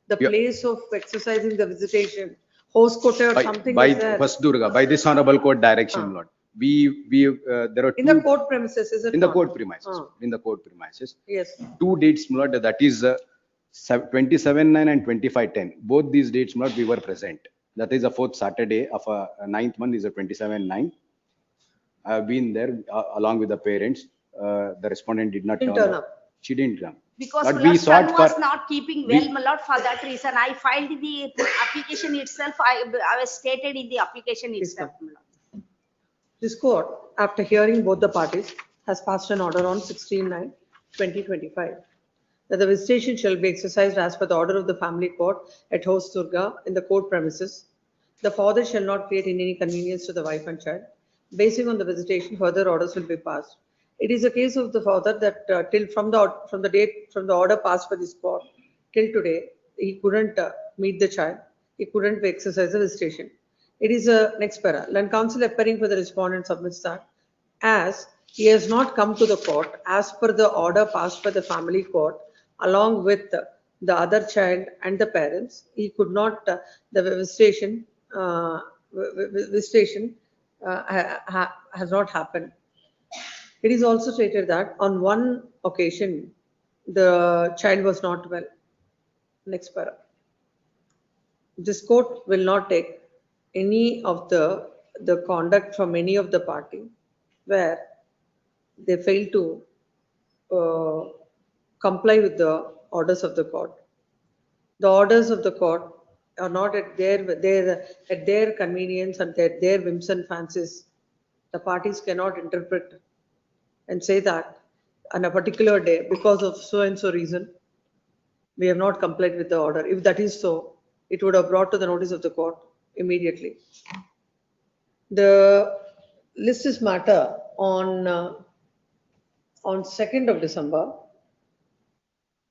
The Yeah. place of exercising the visitation, host court or something By is there. First Durga, by this honorable court direction, Lord. There are In the two, court premises, is it in the not? court premises, in the court premises. Yes. Two dates, my lord, that is 27/9 and 25/10. Both these dates, my lord, we were present. That is the fourth Saturday of a ninth month is a 27/9. I have been there along with the parents. The respondent did not Didn't turn turn up. up. She didn't come. Because But my we lord, sought son was for- not keeping well, my lord, for that reason. I filed the application itself. I was stated in the application itself, my lord. This court, after hearing both the parties, has passed an order on 16/9/2025 that the visitation shall be exercised as per the order of the family court at Host Durga in the court premises. The father shall not create any inconvenience to the wife and child. Basing on the visitation, further orders will be passed. It is a case of the father that till from the order passed by this court till today, he couldn't meet the child. He couldn't exercise the visitation. It is a next para. Land counsel appearing for the respondent submits that as he has not come to the court as per the order passed by the family court along with the other child and the parents, he could not, the visitation has not happened. It is also stated that on one occasion, the child was not well. Next para. This court will not take any of the conduct from any of the party where they fail to comply with the orders of the court. The orders of the court are not at their convenience and their whims and fancies. The parties cannot interpret and say that on a particular day, because of so and so reason, we have not complied with the order. If that is so, it would have brought to the notice of the court immediately. The list is matter on 2nd of December.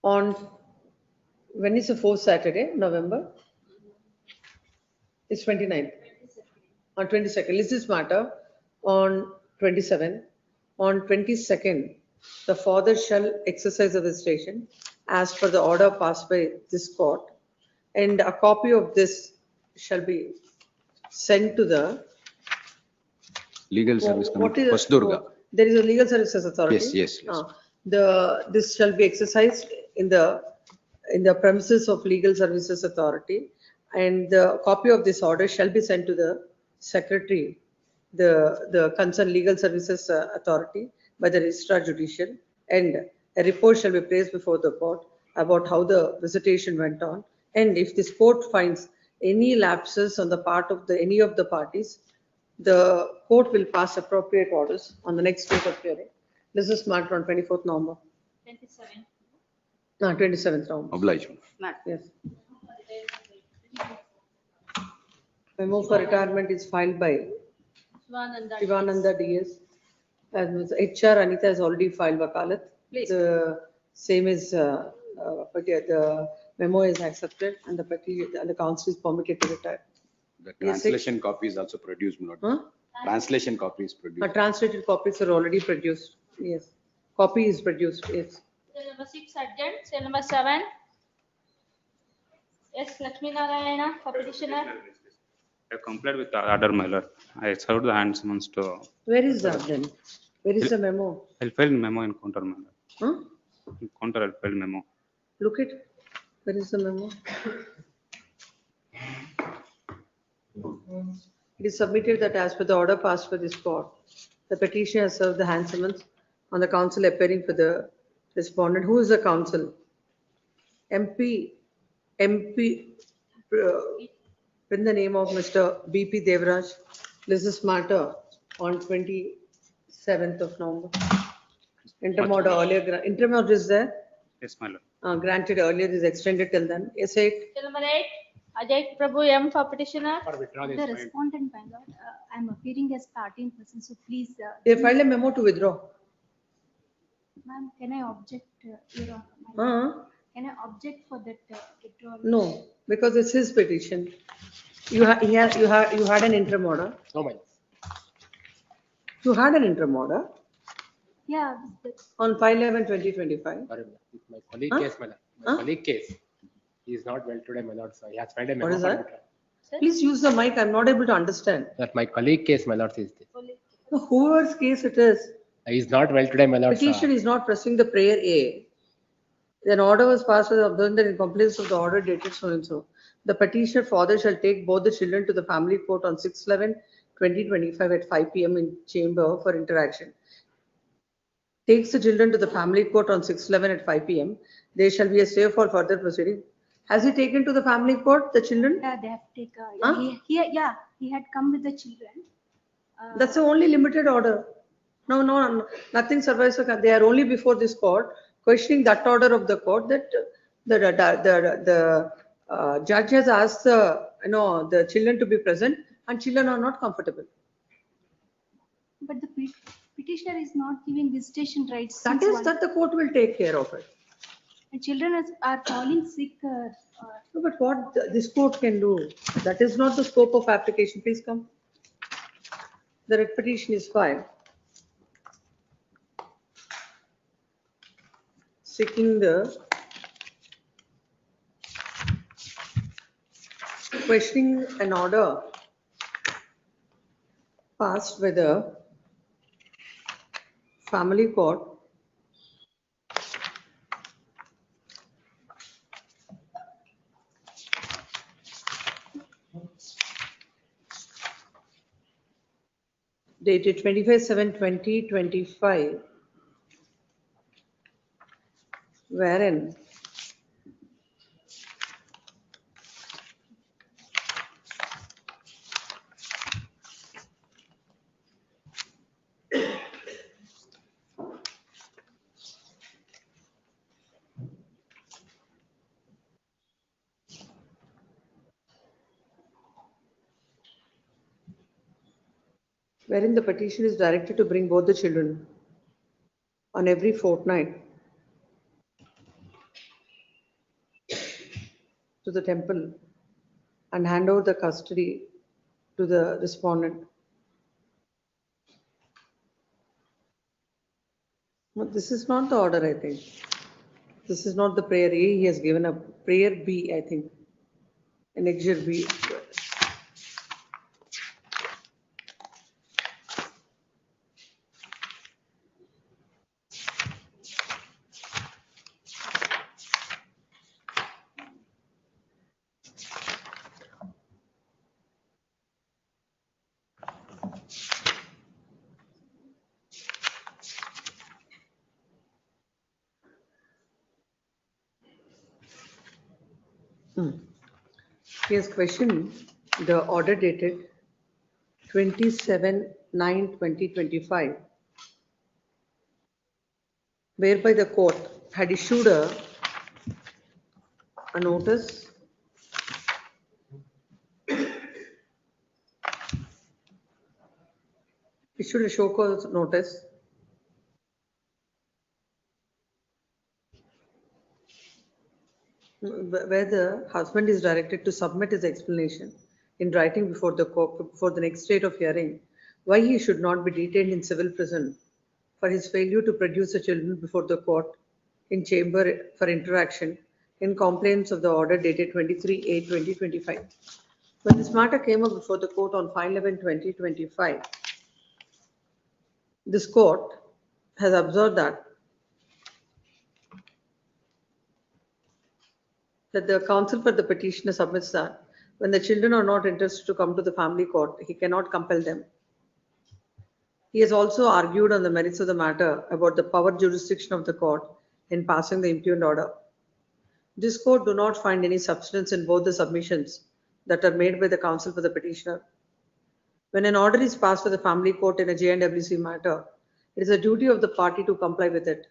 When is the fourth Saturday, November? It's 29th. On 22nd, list is matter on 27th. On 22nd, the father shall exercise the visitation as per the order passed by this court, and a copy of this shall be sent to the Legal service what committee, is First Durga. There is a legal services authority. Yes. This shall be exercised in the premises of legal services authority, and the copy of this order shall be sent to the secretary, the concerned legal services authority by the registrar judicial, and a report shall be placed before the court about how the visitation went on. And if this court finds any lapses on the part of any of the parties, the court will pass appropriate orders on the next date of hearing. This is matter on 24th November. 27. 27th November. Oblige. Yes. Memo for retirement is filed by Shivananda DS. And HR Anita has already filed wakalat. Please. The same is, the memo is accepted and the council is permitted to retire. The Yes, translation copy is also produced, my lord. Huh? Translation copy is produced. Translated copies are already produced. Yes. Copy is produced. Yes. Cell number 6 adjourned. Cell number 7. Yes, Lakshmi Narayana for petitioner. I complied with the order, my lord. I served the enhancements to. Where is that then? Where is the memo? I'll file memo in counter, my lord. Huh? In counter, I'll file memo. Look it. Where is the memo? It is submitted that as per the order passed by this court, the petitioner has served the hand summons on the counsel appearing for the respondent. Who is the counsel? MP, in the name of Mr. BP Devraj. This is matter on 27th of November. Interim order earlier, interim order is there? Yes, my lord. Granted earlier is extended till then. Yes, 8. Cell number 8. Ajay Prabhu M for petitioner. The respondent, my lord, I am appearing as party in person, so please. They filed a memo to withdraw. Ma'am, can I object, Your Honor? Can I object for that withdrawal? No, because it's his petition. You had an interim order. No, my You had an interim order Yeah, on 5/11/2025. my colleague Huh? case, my lord. My Huh? colleague case. He is not well today, my lord, so he has filed a What memo is for that? withdrawal. Please use the mic. I'm not able to understand. That my colleague case, my lord, is this. Whoever's case it is, He is not well today, my lord. petition is not pressing the prayer A. An order was passed with observing that in compliance of the order dated so and so. The petitioner father shall take both the children to the family court on 6/11/2025 at 5 PM in chamber for interaction. Takes the children to the family court on 6/11 at 5 PM. There shall be a stay for further proceeding. Has he taken to the family court, the children? Yeah, they have taken, Huh? he had come with the children. That's the only limited order. No, nothing survives. They are only before this court, questioning that order of the court that the judge has asked the children to be present and children are not comfortable. But the petitioner is not giving visitation rights. That is that the court will take care of it. And children are falling sick. No, but what this court can do, that is not the scope of application. Please come. The writ petition is filed. Seeking the questioning an order passed by the family court dated 25/7/2025, wherein the petition is directed to bring both the children on every fortnight to the temple and hand over the custody to the respondent. But this is not the order, I think. This is not the prayer A. He has given a prayer B, I think. An exure B. He has questioned the order dated 27/9/2025, whereby the court had issued a notice issued a show cause notice where the husband is directed to submit his explanation in writing before the court, before the next date of hearing, why he should not be detained in civil prison for his failure to produce the children before the court in chamber for interaction in compliance of the order dated 23/8/2025. When this matter came up before the court on 5/11/2025, this court has observed that the counsel for the petitioner submits that when the children are not interested to come to the family court, he cannot compel them. He has also argued on the merits of the matter about the power jurisdiction of the court in passing the impugned order. This court do not find any substance in both the submissions that are made by the counsel for the petitioner. When an order is passed for the family court in a J&WC matter, it is a duty of the party to comply with it.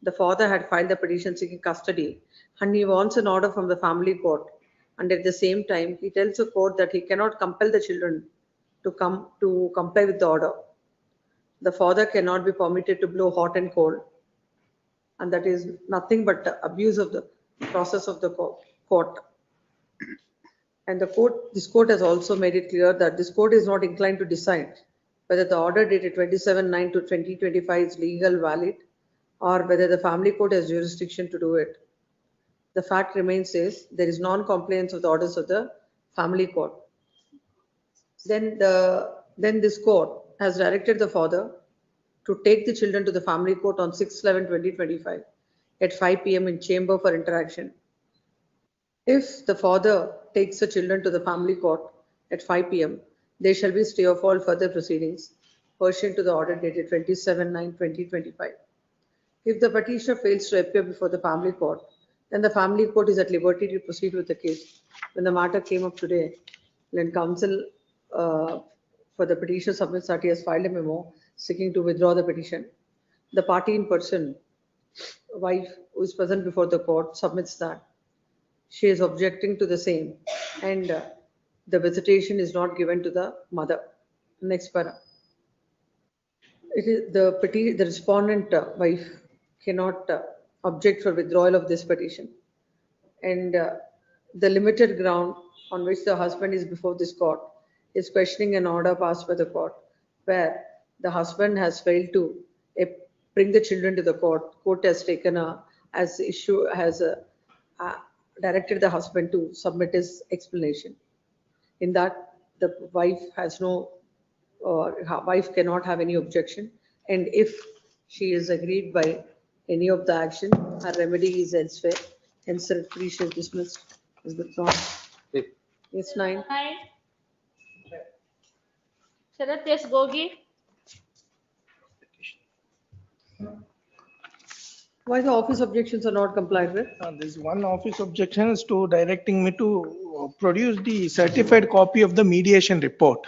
The father had filed the petition seeking custody and he wants an order from the family court And at the same time, he tells the court that he cannot compel the children to comply with the order. The father cannot be permitted to blow hot and cold. And that is nothing but abuse of the process of the court. And this court has also made it clear that this court is not inclined to decide whether the order dated 27/9 to 2025 is legal, valid, or whether the family court has jurisdiction to do it. The fact remains is there is non-compliance of the orders of the family court. Then this court has directed the father to take the children to the family court on 6/11/2025 at 5 p.m. in chamber for interaction. If the father takes the children to the family court at 5 p.m., there shall be stay of all further proceedings pursuant to the order dated 27/9/2025. If the petitioner fails to appear before the family court, then the family court is at liberty to proceed with the case. When the matter came up today, when counsel for the petitioner submits that he has filed a memo seeking to withdraw the petition, the party in person, wife who is present before the court, submits that she is objecting to the same, and the visitation is not given to the mother. Next para. It is the respondent wife cannot object for withdrawal of this petition, and the limited ground on which the husband is before this court is questioning an order passed by the court where the husband has failed to bring the children to the court. Court has taken directed the husband to submit his explanation. In that, the wife wife cannot have any objection, and if she is agreed by any of the action, her remedy is elsewhere. Hence, the petition is dismissed. Is withdrawn. Yes, 9. Sharath S. Gogi. Why the office objections are not complied with? There's one office objection is to directing me to produce the certified copy of the mediation report.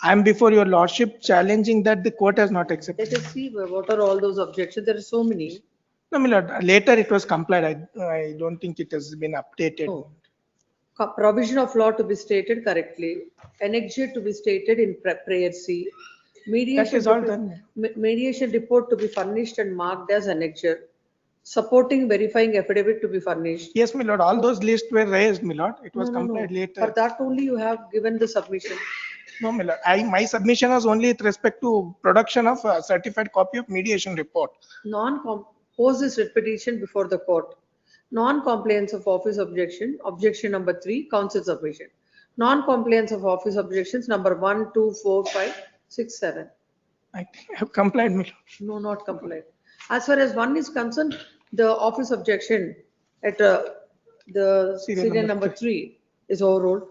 I am before your lordship challenging that the court has not accepted. Let us see what are all those objections. There are so many. No, my lord, later it was complied. I don't think it has been updated. Oh. Provision of law to be stated correctly. Annexure to be stated in prayer C. That is all done. Mediation report to be furnished and marked as annexure. Supporting verifying affidavit to be furnished. Yes, my lord, all those lists were raised, my lord. It was No. complied later. For that only you have given the submission. No, my lord, my submission was only with respect to production of a certified copy of mediation report. Pose this petition before the court. Non-compliance of office objection. Objection number 3, counsel submission. Non-compliance of office objections number 1, 2, 4, 5, 6, 7. I think I have complied, my lord. No, not complied. As far as 1 is concerned, the office objection at the serial number 3 is overruled.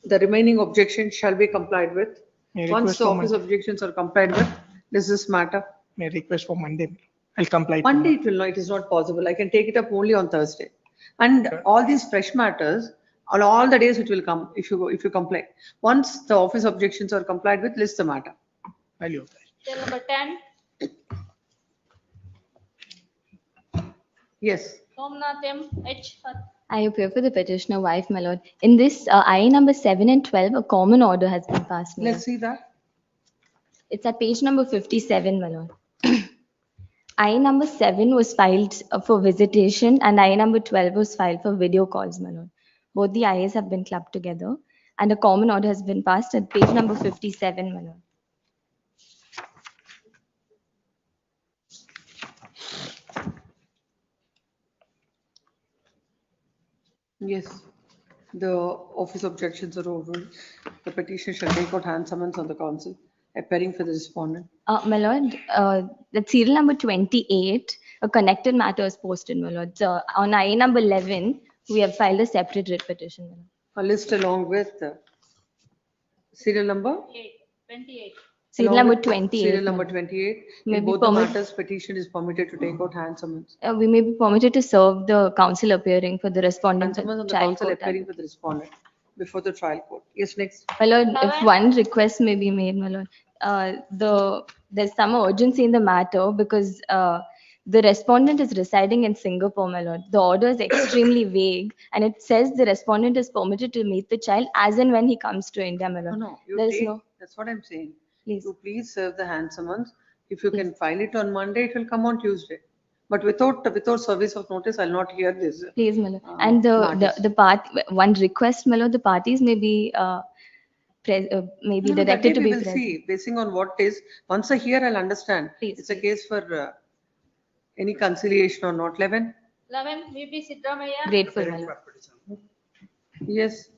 The remaining objections shall be complied with. Once the office objections are complied with, does this matter? May request for Monday. I'll comply. Monday it will not, it is not possible. I can take it up only on Thursday. And all these fresh matters, on all the days it will come if you comply. Once the office objections are complied with, list the matter. Value. Cell number 10. Yes. Somnath M. H. I appear for the petitioner wife, my lord. In this I number 7 and 12, a common order has been passed. my Let's lord. see that. It's at page number 57, my lord. I number 7 was filed for visitation and I number 12 was filed for video calls, my lord. Both the IAs have been clubbed together and a common order has been passed at page number 57, my lord. Yes. The office objections are overruled. The petition shall take out hand summons on the counsel appearing for the respondent. My lord, that serial number 28, a connected matter is posted, my lord. So on I number 11, we have filed a separate writ petition, my lord. A list along with serial number? 28. Serial Along number with 28. Serial number 28. May In be both the permit- matters, petition is permitted to take out hand summons. We may be permitted to serve the counsel appearing for the respondent. Hand summons on the trial counsel court. appearing for the respondent before the trial court. Yes, next. My lord, if one request may be made, my lord, there's some urgency in the matter because The respondent is residing in Singapore, my lord. The order is extremely vague and it says the respondent is permitted to meet the child as and when he comes to India, my lord. No, you There is take, no, that's what I'm saying. Please. You please serve the hand summons. If you can file it on Monday, it will come on Tuesday. But without service of notice, I'll not hear this. please, my lord. And one request, my lord, the parties may be, maybe No, that directed day to we be will present. see, basing on what is, once I hear, I'll understand. Please, It's a case for any conciliation or not. 11? 11, VP Sidramaya. Grateful, my lord. Yes.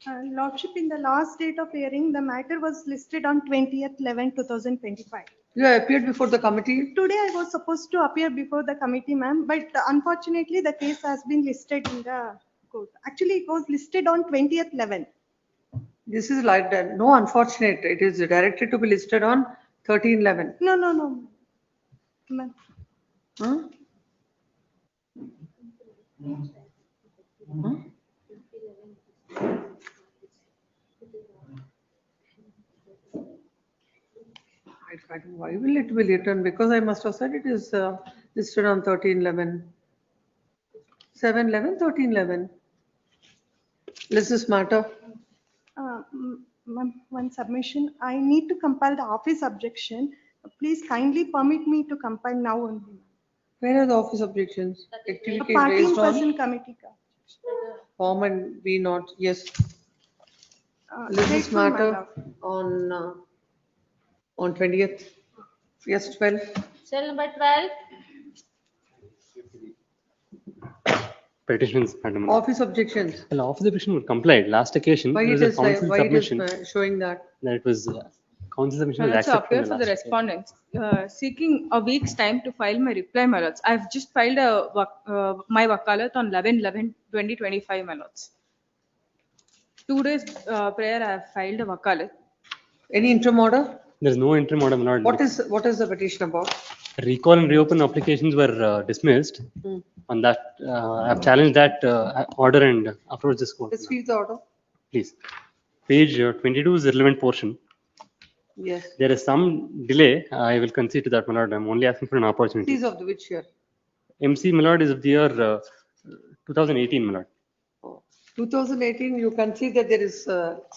Lordship, in the last date of hearing, the matter was listed on 20th 11/2025. You have appeared before the committee? Today I was supposed to appear before the committee, ma'am, but unfortunately the case has been listed in the court. Actually, it was listed on 20th 11. This is like that. No, unfortunate. It is directed to be listed on 13/11. No, no, no. Ma'am. Huh? Huh? Why will it be written? Because I must have said it is listed on 13/11. 7/11, 13/11. Let's this matter. Ma'am, one submission. I need to compile the office objection. Please kindly permit me to compile now only. Where are the office objections? A Activity party in based on person committee. form and B not. Yes. Let's this Grateful, my matter lord. on 20th. Yes, 12. Cell number 12. Petitions, Madam. Office objections. Well, office objection was complied. Last occasion, Why there was it a is like, council why it is submission showing that? that it was council submission was My lords, accepted. appear in for the last occasion. respondents, seeking a week's time to file my reply, my lords. I've just filed my wakalat on 11/11/2025, my lords. 2 days prior, I have filed a wakalat. Any interim order? There is no interim order, my lord. What is the petition about? Recall and reopen applications were dismissed. Hmm. On that, I've challenged that order and approached this court. Let's read the order. Please. Page 22 is the relevant portion. Yes. There is some delay. I will concede to that, my lord. I'm only asking for an opportunity. Please of the which year? MC, my lord, is of the year 2018, my lord. 2018, you can see that there is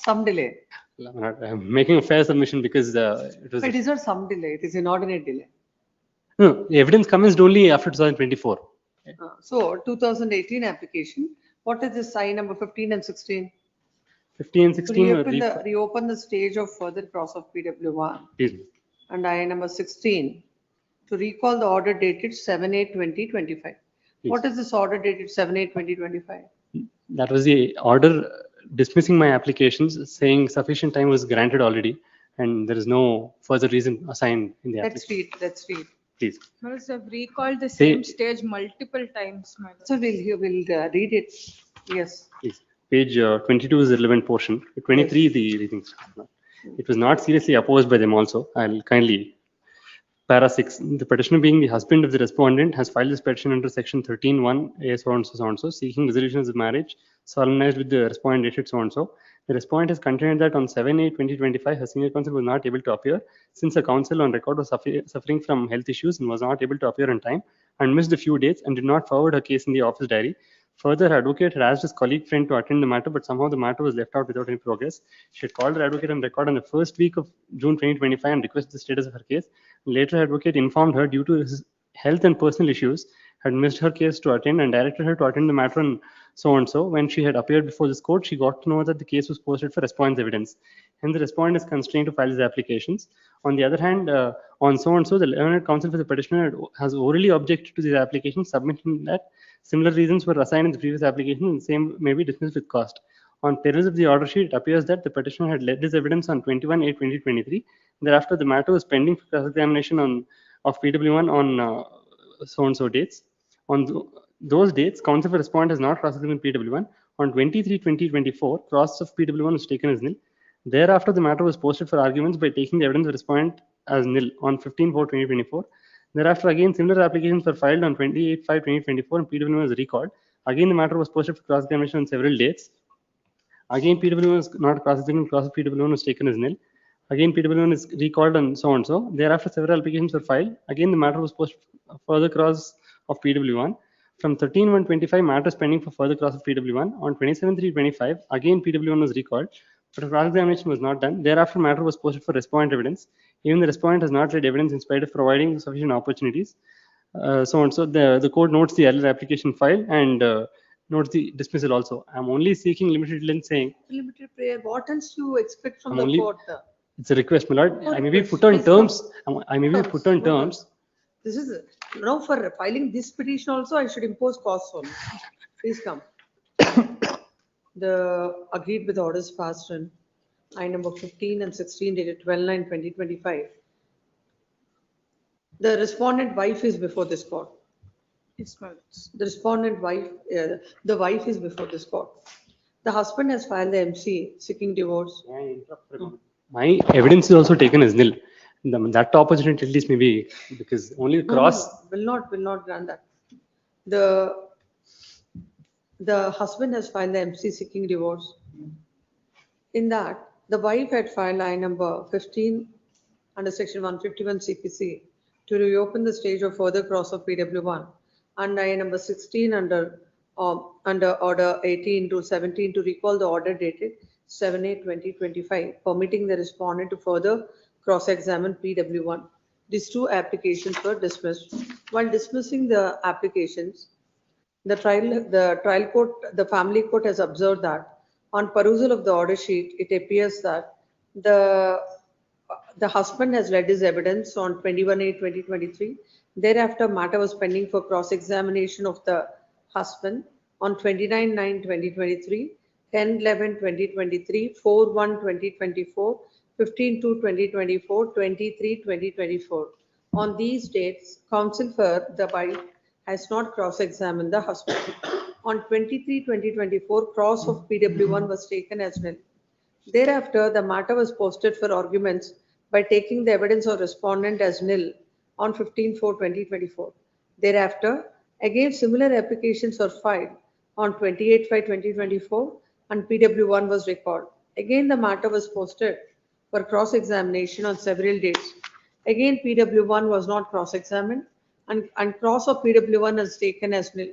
some delay. My lord, I'm making a fair submission because it was. It is not some delay, it is inordinate delay. No, the evidence commenced only after 2024. So 2018 application, what is this sign number 15 and 16? 15 and 16 were Reopen the stage of further cross of PW1. Please. And I number 16, to recall the order dated 7/8/2025. What is this order dated 7/8/2025? That was the order dismissing my applications, saying sufficient time was granted already, and there is no further reason assigned in the application. Let's read. Please. My lords, I've recalled the Say- same stage multiple times, my lords. So we'll read it. Yes. Please. Page 22 is the relevant portion. 23, the readings. It was not seriously opposed by them also. I'll kindly. Para 6. The petitioner, being the husband of the respondent, has filed this petition under section 13(1) A so and so, seeking resolution of the marriage solemnized with the respondent dated so and so. The respondent has contended that on 7/8/2025, her senior counsel was not able to appear since her counsel on record was suffering from health issues and was not able to appear on time and missed a few dates and did not forward her case in the office diary. Further, her advocate had asked his colleague friend to attend the matter, but somehow the matter was left out without any progress. She had called her advocate on record on the first week of June 2025 and requested the status of her case. Later, her advocate informed her, due to his health and personal issues, had missed her case to attend and directed her to attend the matter on so and so. When she had appeared before this court, she got to know that the case was posted for respondent's evidence. Hence, the respondent is constrained to file his applications. On the other hand, on so and so, the learned counsel for the petitioner has orally objected to these applications, submitting that similar reasons were assigned in the previous application and the same may be dismissed with cost. On perils of the order sheet, it appears that the petitioner had led his evidence on 21/8/2023. Thereafter, the matter was pending for cross-examination of PW1 on so and so dates. On those dates, counsel for respondent has not cross-examined PW1. On 23/20/24, cross of PW1 was taken as nil. Thereafter, the matter was posted for arguments by taking the evidence of respondent as nil on 15/4/2024. Thereafter, again, similar applications were filed on 28/5/2024 and PW1 was recalled. Again, the matter was posted for cross-examination on several dates. Again, PW1 was not cross-examined, cross of PW1 was taken as nil. Again, PW1 is recalled and so on. So thereafter, several applications were filed. Again, the matter was posted for further cross of PW1. From 13/1/25, matters pending for further cross of PW1. On 27/3/25, again PW1 was recalled, but cross-examination was not done. Thereafter, matter was posted for respondent evidence. Even the respondent has not led evidence in spite of providing sufficient opportunities. So on. So the court notes the earlier application file and notes the dismissal also. I'm only seeking limited length saying Limited prayer, what else you expect from I'm the only- court? it's a request, my lord. No I may be request, put on please terms. come. I may be put on terms. This is, now for filing this petition also, I should impose costs only. Please come. The agreed with orders passed in I number 15 and 16 dated 12/9/2025. The respondent wife is before this court. Yes, my lords. The respondent wife, the wife is before this court. The husband has filed the MC seeking divorce. My evidence is also taken as nil. That opportunity at least maybe because only cross. No, will not grant that. The husband has filed the MC seeking divorce. In that, the wife had filed I number 15 under section 151 CPC to reopen the stage of further cross of PW1 and I number 16 under order 18 to 17 to recall the order dated 7/8/2025 permitting the respondent to further cross-examine PW1. These two applications were dismissed. While dismissing the applications, the trial court, the family court has observed that on perusal of the order sheet, it appears that the husband has led his evidence on 21/8/2023. Thereafter, matter was pending for cross-examination of the husband on 29/9/2023, 10/11/2023, 4/1/2024, 15/2/2024, 23/2024. On these dates, counsel for the wife has not cross-examined the husband. On 23/2024, cross of PW1 was taken as nil. Thereafter, the matter was posted for arguments by taking the evidence of respondent as nil on 15/4/2024. Thereafter, again similar applications were filed on 28/5/2024 and PW1 was recalled. Again, the matter was posted for cross-examination on several dates. Again, PW1 was not cross-examined and cross of PW1 was taken as nil.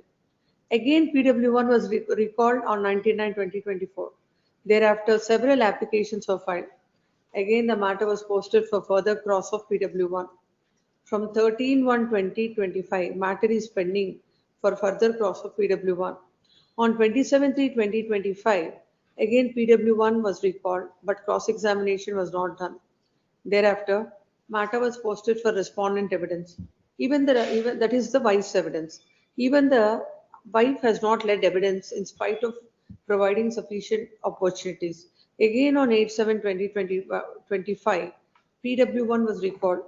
Again, PW1 was recalled on 19/9/2024. Thereafter, several applications were filed. Again, the matter was posted for further cross of PW1. From 13/1/2025, matter is pending for further cross of PW1. On 27/3/2025, again PW1 was recalled, but cross-examination was not done. Thereafter, matter was posted for respondent evidence. Even that is the wife's evidence. Even the wife has not led evidence in spite of providing sufficient opportunities. Again, on 8/7/2025, PW1 was recalled.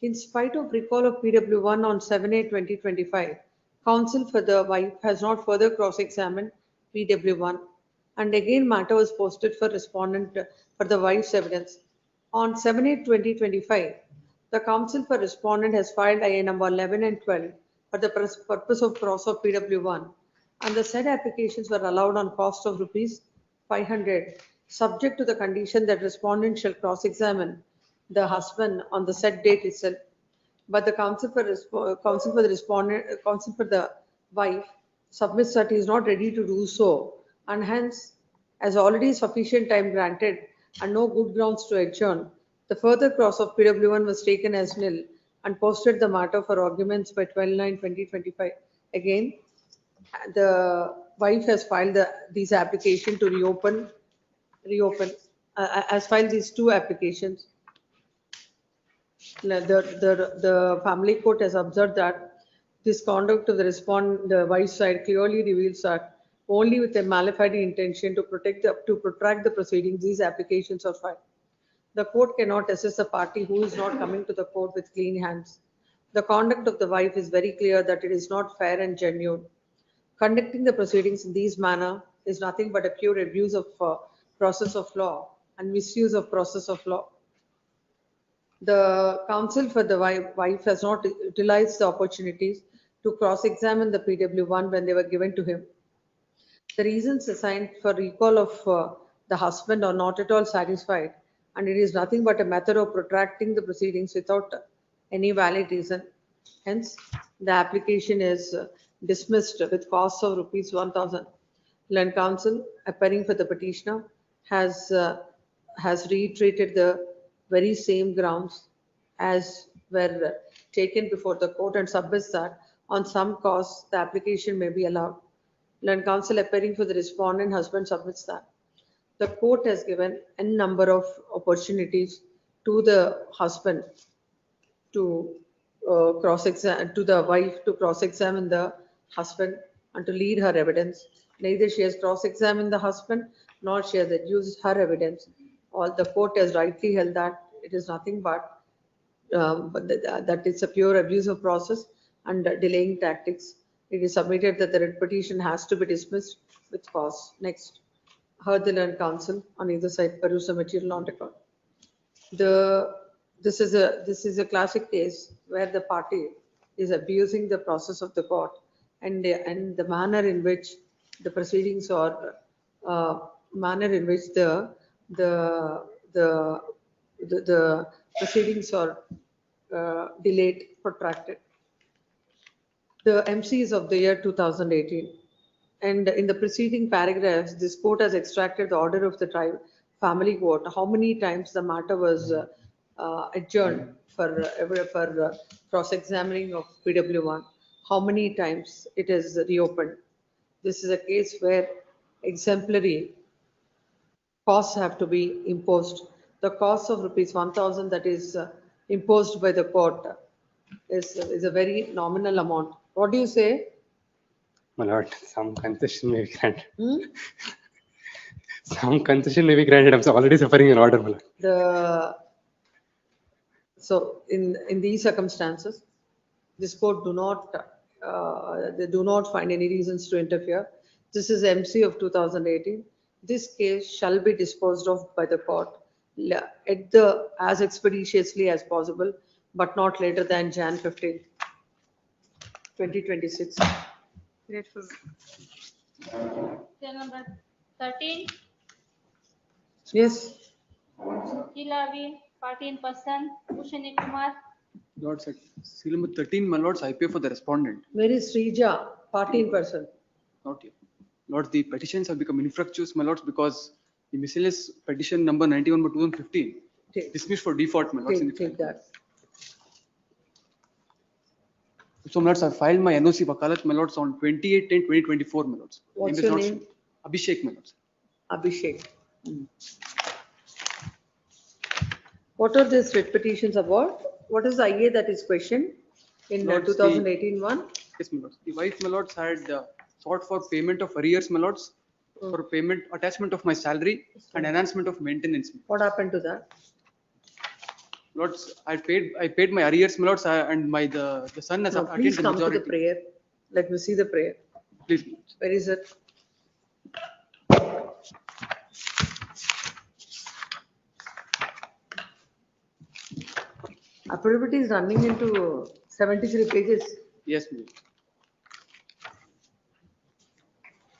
In spite of recall of PW1 on 7/8/2025, counsel for the wife has not further cross-examined PW1. And again, matter was posted for respondent for the wife's evidence. On 7/8/2025, the counsel for respondent has filed IA number 11 and 12 for the purpose of cross of PW1. And the said applications were allowed on cost of rupees 500, subject to the condition that respondent shall cross-examine the husband on the set date itself. But the counsel for the wife submits that he is not ready to do so, and hence, as already sufficient time granted and no good grounds to adjourn, the further cross of PW1 was taken as nil and posted the matter for arguments by 12/9/2025. Again, the wife has filed these application to reopen, has filed these two applications. The family court has observed that this conduct of the wife's side clearly reveals that only with a malified intention to protract the proceedings, these applications are filed. The court cannot assess a party who is not coming to the court with clean hands. The conduct of the wife is very clear that it is not fair and genuine. Conducting the proceedings in this manner is nothing but a pure abuse of process of law and misuse of process of law. The counsel for the wife has not utilized the opportunities to cross-examine the PW1 when they were given to him. The reasons assigned for recall of the husband are not at all satisfied, and it is nothing but a method of protracting the proceedings without any valid reason. Hence, the application is dismissed with costs of rupees 1,000. Learned counsel appearing for the petitioner has reiterated the very same grounds as were taken before the court and submits that on some cause the application may be allowed. Learned counsel appearing for the respondent husband submits that the court has given a number of opportunities to the husband to cross-examine, to the wife to cross-examine the husband and to lead her evidence. Neither she has cross-examined the husband nor she has adduced her evidence. All the court has rightly held that it is nothing but that it's a pure abuse of process and delaying tactics. It is submitted that the writ petition has to be dismissed with cause. Next, heard the learned counsel on either side peruse the material on record. This is a classic case where the party is abusing the process of the court and the manner in which the proceedings or manner in which the proceedings are delayed, protracted. The MC is of the year 2018, and in the preceding paragraphs, this court has extracted the order of the family court. How many times the matter was adjourned for cross-examining of PW1? How many times it is reopened? This is a case where exemplary costs have to be imposed. The cost of rupees 1,000 that is imposed by the court is a very nominal amount. What do you say? My lord, some concession may be granted. Some concession may be granted. I'm already suffering an order, my lord. So in these circumstances, this court they do not find any reasons to interfere. This is MC of 2018. This case shall be disposed of by the court as expeditiously as possible, but not later than Jan 15, 2026. Grateful. Serial number 13, Yes. Kilavi, 14%, Bhushani Kumar, Lords, at serial number 13, my lords, I pay for the respondent. Where is Srija? 14%. Not yet. Lords, the petitions have become infructuous, my lords, because the miscellaneous petition number 91 by 2015 dismissed for default, my lords. Take that. So, my lords, I filed my NOC Wakalat, my lords, on 28/10/2024, my lords. What's your name? Abhishek, my lords. Abhishek. What are these writ petitions about? What is the IA that is questioned in Lords, 2018 one? Yes, my lords. The wife, my lords, had sought for payment of arrears, my lords, for payment, attachment of my salary and enhancement of maintenance. What happened to that? Lords, I paid my arrears, my lords, and the son has attained Please the come to majority. the prayer. Let me see the prayer. Please, my lords. Where is it? Affidavit is running into 73 pages. Yes, ma'am.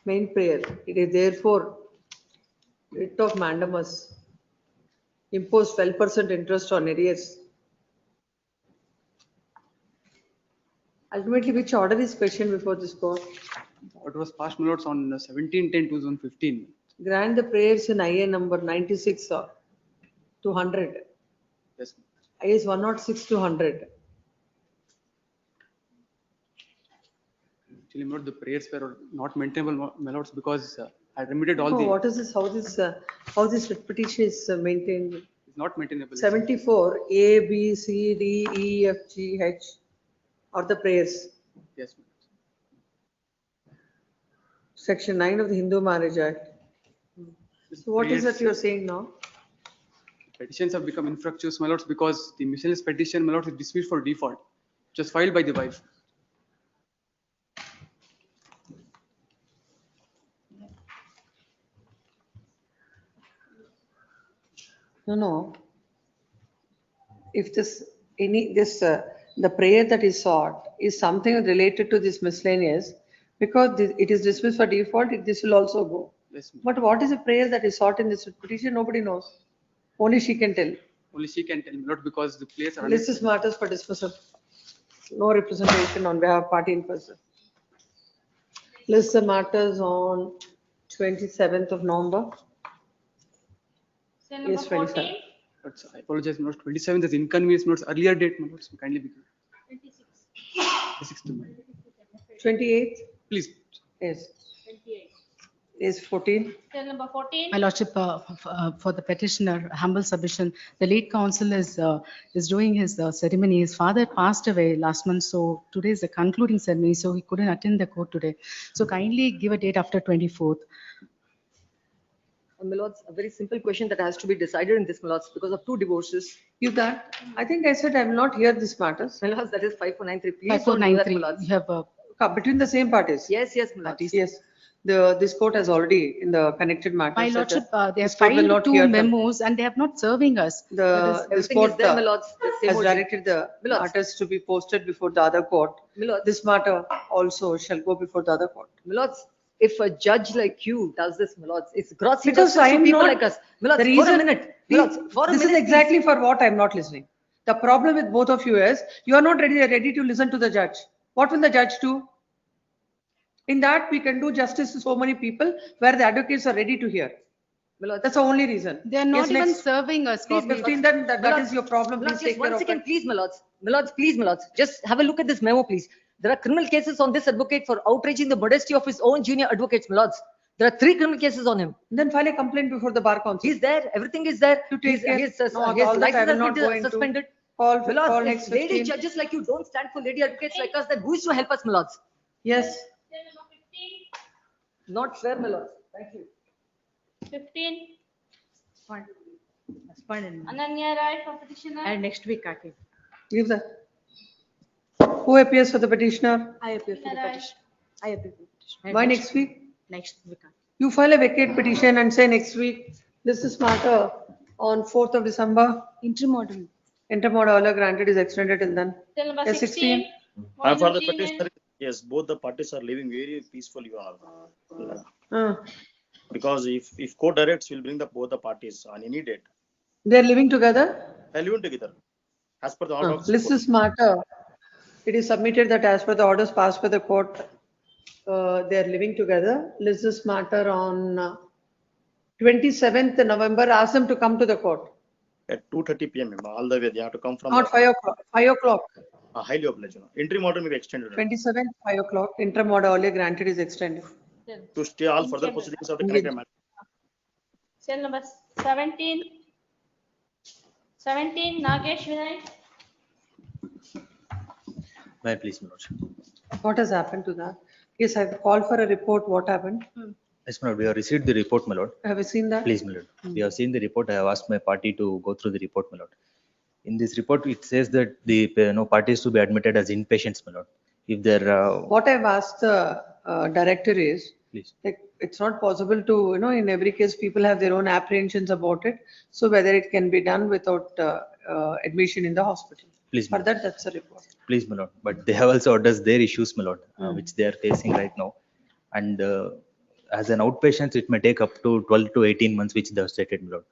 Main prayer. It is therefore writ of mandamus. Impose 12% interest on arrears. Ultimately, which order is questioned before this court? It was passed, my lords, on 17/10/2015. Grant the prayers in IA number 96 or 200. Yes, ma'am. IS 106 to 100. Actually, my lord, the prayers were not maintainable, my lords, because I remitted all Oh, the. what is this? How this writ petition is maintained? It's not maintainable. 74 A, B, C, D, E, F, G, H are the prayers. Yes, ma'am. Section 9 of the Hindu Marriage Act. So what is Prayers- that you are saying now? Petitions have become infructuous, my lords, because the miscellaneous petition, my lords, is dismissed for default, just filed by the wife. No. If the prayer that is sought is something related to this miscellaneous, because it is dismissed for default, this will also go. Yes, ma'am. But what is the prayer that is sought in this petition? Nobody knows. Only she can tell. Only she can tell, my lord, because the place. List is matters for dismissal. No representation on behalf of party in person. List the matters on 27th of November. Cell number Yes, 27. 14, I apologize, my lord. 27th is inconvenience, my lord. Earlier date, my lord. So kindly be. 26, 26th. 28th, Please. yes, 28. is 14. Cell number 14, My lordship, for the petitioner, humble submission, the lead counsel is doing his ceremony. His father passed away last month, so today is the concluding ceremony, so he couldn't attend the court today. So kindly give a date after 24th. My lords, a very simple question that has to be decided in this, my lords, because of two divorces. You that, I think I said I will not hear this matters. My lords, that is 5493. Please don't do that, my 5493, lords. you have, Between the same parties. Yes, yes, my lords. Yes, this court has already in the connected matters. my such lordship, as- they have this court will filed not two hear them. memos and they have not serving us. This Everything is court there, my lords. The same has OG. directed the My lords. matters to be posted before the other court. My lords. This matter also shall go before the other court. My lords, if a judge like you does this, my lords, it's gross Because injustice I to am people not- like us. My lords, the for a reason- minute. My lords, for a This is minute, exactly for what I am not listening. The problem with both of you is you are not ready to listen to the judge. What will the judge do? In that, we can do justice to so many people where the advocates are ready to hear. My lords. That's the only reason. They are not Yes, even next. serving us. Please, copy. 15, then that My is your problem. My lords, Please take just one care of second, it. please, my lords. My lords, please, my lords, just have a look at this memo, please. There are criminal cases on this advocate for outraging the modesty of his own junior advocates, my lords. There are 3 criminal cases on him. Then file a complaint before the bar council. He's there, everything is there. You take care. His No, all license that I will has not been go into. suspended. Call, My lords, call if next lady 15. judges like you don't stand for lady advocates like us, then who is to help us, my lords? Yes. cell number 15, Not fair, my lords. Thank you. 15, Fine. That's fine. Ananya Rai for petitioner. And next week, I think. Give that. Who appears for the petitioner? I appear for the Right. petition. I appear for the petition. Why next week? Next week. You file a vacate petition and say next week, this is matter on 4th of December. Interim order. Interim order earlier granted is extended till then. Cell number Yes, 16. And for the Volume petitioner, yes, both the parties are living very peacefully all. Because if court directs, we'll bring both the parties on any date. They are living together? They're living together. As per the order of. List is matter. It is submitted that as per the orders passed by the court, they are living together. List this matter on 27th November. Ask them to come to the court. At 2:30 PM, all the way, they have to come from. Not 5 o'clock. 5 o'clock. Highly obliged. Interim order may be extended 27th, 5 o'clock. Interim order earlier granted is extended. to stay all further proceedings of the connected matter. Cell number 17. 17, Nagesh Vinay. May I please, my lordship? What has happened to that? Yes, I've called for a report. What happened? Yes, my lord, we have received the report, my lord. Have you seen that? Please, my lord. We have seen the report. I have asked my party to go through the report, my lord. In this report, it says that the parties to be admitted as inpatients, my lord. If they're What I've asked the director is, Please. like, it's not possible to, in every case, people have their own apprehensions about it. So whether it can be done without admission in the hospital. Please, For that, that's a report. please, my lord. But they have also addressed their issues, my lord, which they are facing right now. And as an outpatient, it may take up to 12 to 18 months, which they have stated, my lord.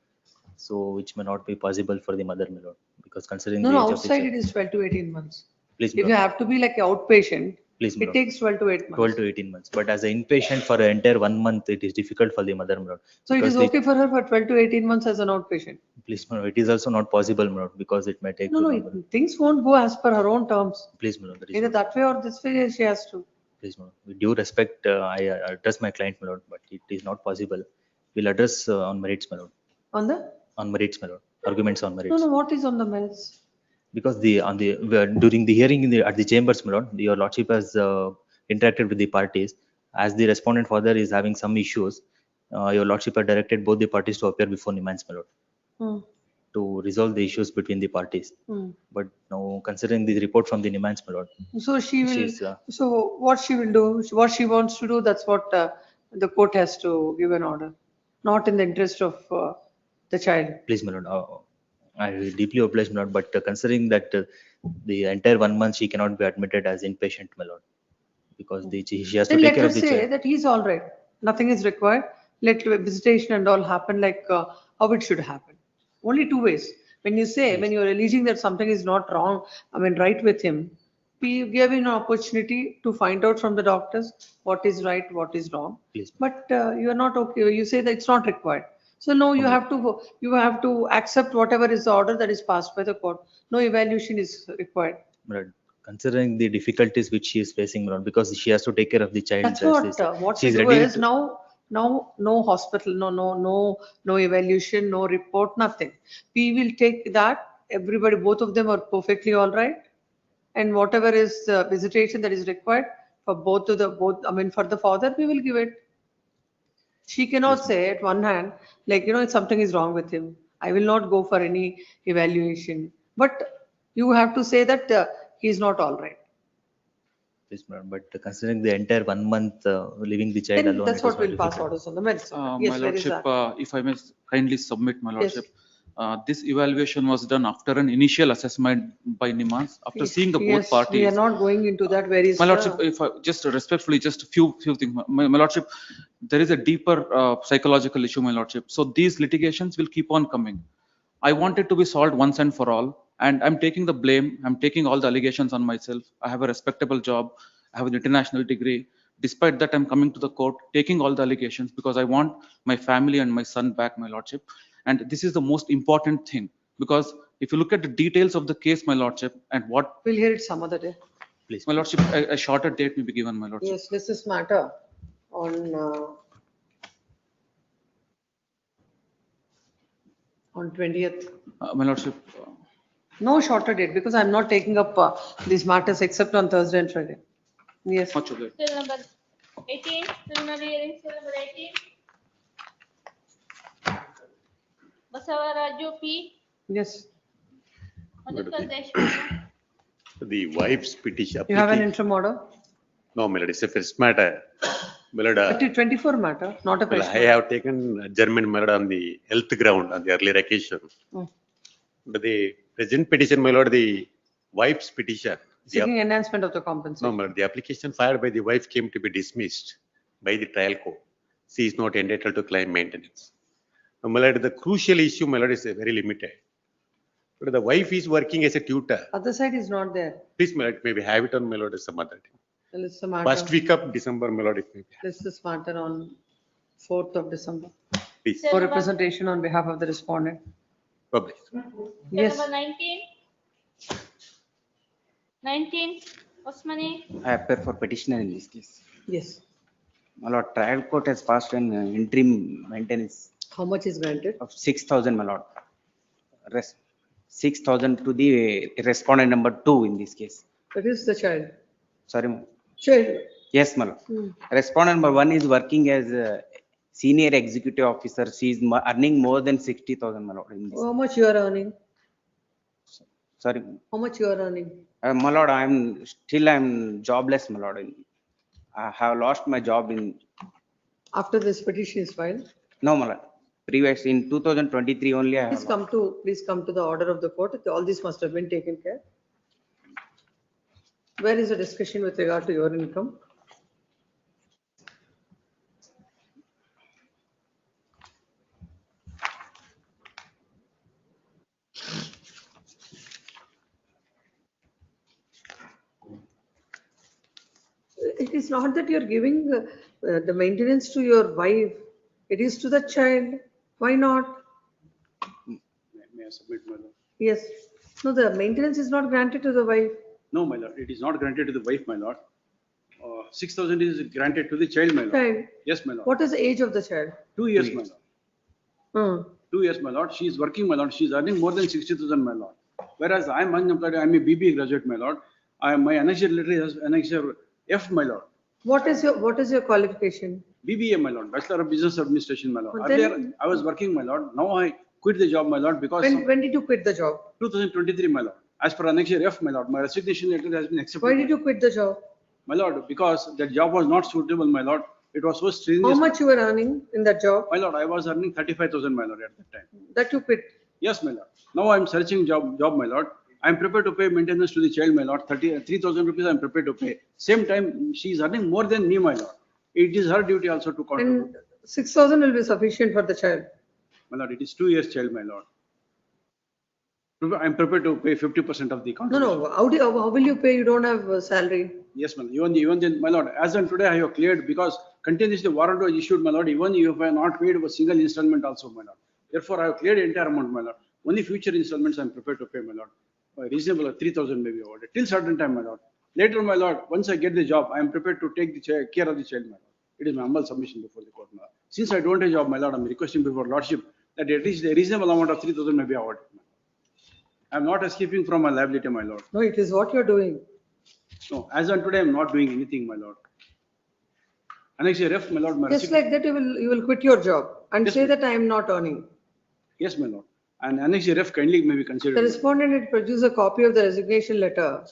So which may not be possible for the mother, my lord, because considering No, the age of the outside child. it is 12 to 18 months. Please, If my you lord. have to be like an outpatient, Please, my it lord. takes 12 to 8 months. 12 to 18 months. But as an inpatient for an entire 1 month, it is difficult for the mother, my lord. So it because is okay for her for 12 to 18 months as an outpatient. Please, my lord, it is also not possible, my lord, because it may take. No, things won't go as per her own terms. Please, my lord, that is Either that way or this way she has to. Please, my lord. With due respect, I address my client, my lord, but it is not possible. We'll address on merits, my lord. On the? On merits, my lord. Arguments on merits. No, what is on the merits? Because during the hearing at the chambers, my lord, your lordship has interacted with the parties. As the respondent father is having some issues, your lordship had directed both the parties to appear before Nimans, my lord, to resolve the issues between the parties. But now, considering the report from the Nimans, my lord, So she will, she's, so what she will do, what she wants to do, that's what the court has to give an order. Not in the interest of the child. please, my lord, I deeply oblige, my lord, but considering that the entire 1 month she cannot be admitted as inpatient, my lord, because she has to Then take let care her of the say child. that he's all right. Nothing is required. Let visitation and all happen like how it should happen. Only two ways. When you say, when you're alleging that something is not wrong, right with him, we give him an opportunity to find out from the doctors what is right, what is wrong. Please. But you are not okay. You say that it's not required. So no, you have to accept whatever is the order that is passed by the court. No evaluation is required. But considering the difficulties which she is facing, Lord, because she has to take care of the child. That's what we she's do ready is now no hospital, no evaluation, no report, nothing. We will take that, everybody, both of them are perfectly all right. And whatever is visitation that is required for for the father, we will give it. She cannot say at one hand, like, something is wrong with him. I will not go for any evaluation. But you have to say that he is not all right. Yes, madam, but considering the entire 1 month leaving the child Then alone. that's it was what we'll very pass difficult. orders on the medicine. My Yes, where is lordship, that? if I may kindly submit, my Yes. lordship, this evaluation was done after an initial assessment by NIMAS, after seeing the both Yes, we are parties. not going into that. Where is My lordship, the- if I just respectfully, just a few things, my lordship, there is a deeper psychological issue, my lordship. So these litigations will keep on coming. I want it to be solved once and for all, and I'm taking the blame. I'm taking all the allegations on myself. I have a respectable job. I have an international degree. Despite that, I'm coming to the court, taking all the allegations because I want my family and my son back, my lordship. And this is the most important thing, because if you look at the details of the case, my lordship, and what, We'll hear it some other day. Please. my lordship, a shorter date may be given, my lordship. Yes, this is matter on 20th. My lordship, No shorter date, because I'm not taking up these matters except on Thursday and Friday. Yes. much obliged. Still number 18, preliminary hearing, still number 18. Basavaraju P. Yes. Madhukar Deshmukh. The wife's petition. You have an interim order? No, my lord, it's a first matter. My lord, 24 matter, not a well, question. I have taken adjournment, my lord, on the health ground on the earlier occasion. Mm. But the present petition, my lord, the wife's petition. Seeking enhancement of the compensation. No, my lord, the application filed by the wife came to be dismissed by the trial court. She is not entitled to claim maintenance. Now, my lord, the crucial issue, my lord, is very limited. But the wife is working as a tutor. Other side is not there. Please, my lord, maybe have it on, my lord, as some other day. Well, it's the matter. First week of December, my lord, it may be. This is matter on 4th of December. Please. For representation on behalf of the respondent. Publish. Yes. Number 19. 19, Osmani. I appear for petitioner in this case. Yes. My lord, trial court has passed an interim maintenance How much is granted? of 6,000, my lord. 6,000 to the respondent number 2 in this case. That is the child. Sorry, ma'am. Child. Yes, my lord. Hmm. Respondent number 1 is working as a senior executive officer. She is earning more than 60,000, my lord. In this. How much you are earning? Sorry, How much you are earning? my lord, I'm jobless, my lord. I have lost my job in, After this petition is filed, no, my lord. Previous, in 2023 only I have lost. please come to the order of the court. All this must have been taken care. Where is the discussion with regard to your income? It is not that you're giving the maintenance to your wife. It is to the child. Why not? May I submit, my lord? Yes. No, the maintenance is not granted to the wife. No, my lord, it is not granted to the wife, my lord. 6,000 is granted to the child, my lord. Child. Yes, my lord. What is the age of the child? 2 years, my lord. Hmm. 2 years, my lord. She is working, my lord. She is earning more than 60,000, my lord. Whereas I am unemployed, I am a BBA graduate, my lord. My annexure letter is annexure F, my lord. What is your qualification? BBA, my lord. Bachelor of Business Administration, my lord. Well, then- Earlier, I was working, my lord. Now I quit the job, my lord, because When did you quit the job? 2023, my lord. As per annexure F, my lord, my resignation letter has been accepted. Why did you quit the job? My lord, because that job was not suitable, my lord. It was so strenuous. How much you were earning in that job? My lord, I was earning 35,000, my lord, at that time. That you quit? Yes, my lord. Now I am searching job, my lord. I am prepared to pay maintenance to the child, my lord. 3,000 rupees I am prepared to pay. Same time, she is earning more than me, my lord. It is her duty also to contribute. And 6,000 will be sufficient for the child. My lord, it is 2 years child, my lord. I'm prepared to pay 50% of the No, contribution. no, how will you pay? You don't have salary. Yes, my lord. Even then, my lord, as on today, I have cleared because continuously warrant was issued, my lord, even if I have not paid a single installment also, my lord. Therefore, I have cleared the entire amount, my lord. Only future installments I am prepared to pay, my lord. Reasonable, 3,000 may be awarded, till certain time, my lord. Later, my lord, once I get the job, I am prepared to take the care of the child, my lord. It is my humble submission before the court, my lord. Since I don't have a job, my lord, I am requesting before lordship that at least a reasonable amount of 3,000 may be awarded. I am not escaping from my liability, my lord. No, it is what you're doing. No, as on today, I am not doing anything, my lord. Annex A ref, my lord, my Just receipt- like that, you will quit your job and say that I am not earning. Yes, my lord. And Annex A ref kindly may be considered. The respondent had produced a copy of the resignation letter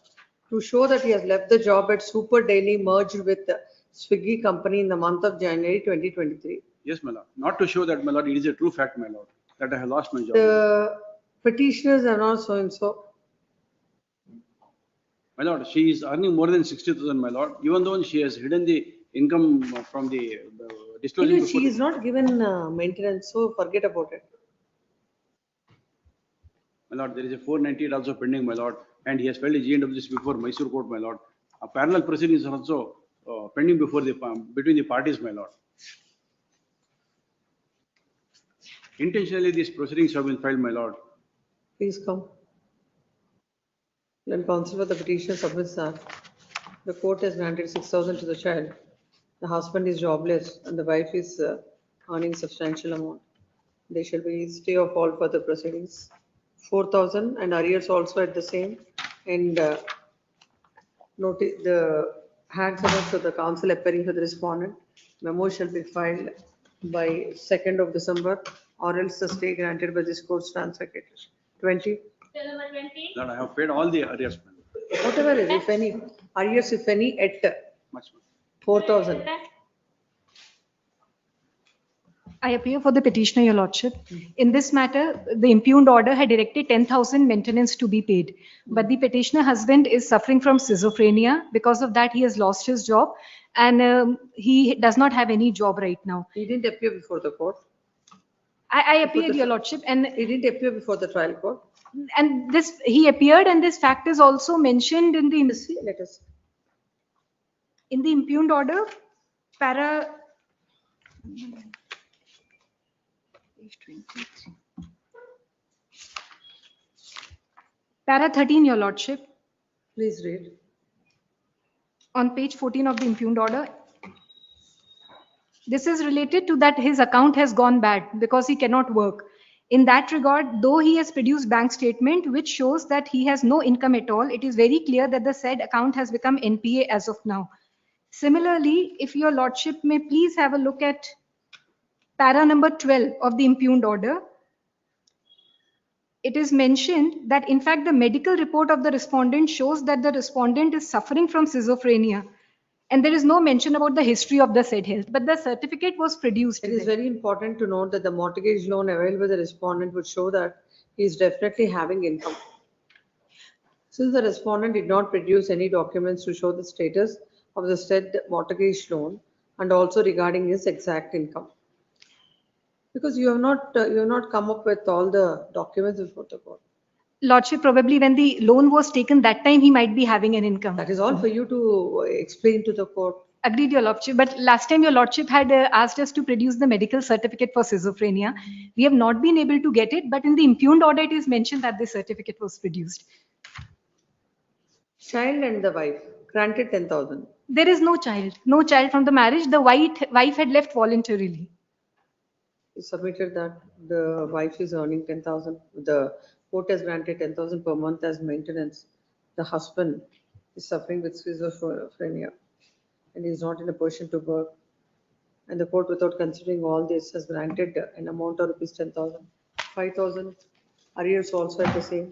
to show that he has left the job at Super Daily merged with the Swiggy company in the month of January 2023. Yes, my lord. Not to show that, my lord, it is a true fact, my lord, that I have lost my job. The petitioners are not so and so. My lord, she is earning more than 60,000, my lord, even though she has hidden the income from the disclosing. Anyway, she is not given maintenance, so forget about it. My lord, there is a 498 also pending, my lord, and he has filed a GNWS before Mysore court, my lord. A parallel proceedings are also pending before the between the parties, my lord. Intentionally, these proceedings have been filed, my lord. Please come. When counsel for the petitioner submits that the court has granted 6,000 to the child, the husband is jobless and the wife is earning substantial amount. There shall be stay of all further proceedings. 4,000 and arrears also at the same, and notice the hands of the counsel appearing for the respondent. Memo shall be filed by 2nd of December or else the stay granted by this court stands vacated. 20. Till number 20. Lord, I have paid all the arrears, my lord. Whatever is, if any, arrears if any at Much, 4,000. I appear for the petitioner, your lordship. In this matter, the impugned order had directed 10,000 maintenance to be paid. But the petitioner husband is suffering from schizophrenia. Because of that, he has lost his job and he does not have any job right now. He didn't appear before the court. I appeared, your lordship, and he didn't appear before the trial court. And this, he appeared, and this fact is also mentioned in the Let us. in the impugned order, para. Para 13, your lordship. Please read. On page 14 of the impugned order. This is related to that his account has gone bad because he cannot work. In that regard, though he has produced bank statement which shows that he has no income at all, it is very clear that the said account has become NPA as of now. Similarly, if your lordship may please have a look at para number 12 of the impugned order. It is mentioned that in fact the medical report of the respondent shows that the respondent is suffering from schizophrenia. And there is no mention about the history of the said health, but the certificate was produced. It is very important to note that the mortgage loan available by the respondent would show that he is definitely having income. Since the respondent did not produce any documents to show the status of the said mortgage loan and also regarding his exact income. Because you have not come up with all the documents before the court. Lordship, probably when the loan was taken that time, he might be having an income. That is all for you to explain to the court. Agreed, your lordship. But last time your lordship had asked us to produce the medical certificate for schizophrenia. We have not been able to get it, but in the impugned order, it is mentioned that the certificate was produced. Child and the wife granted 10,000. There is no child from the marriage. The wife had left voluntarily. He submitted that the wife is earning 10,000. The court has granted 10,000 per month as maintenance. The husband is suffering with schizophrenia and is not in a position to work. And the court, without considering all this, has granted an amount of rupees 10,000. 5,000 arrears also at the same.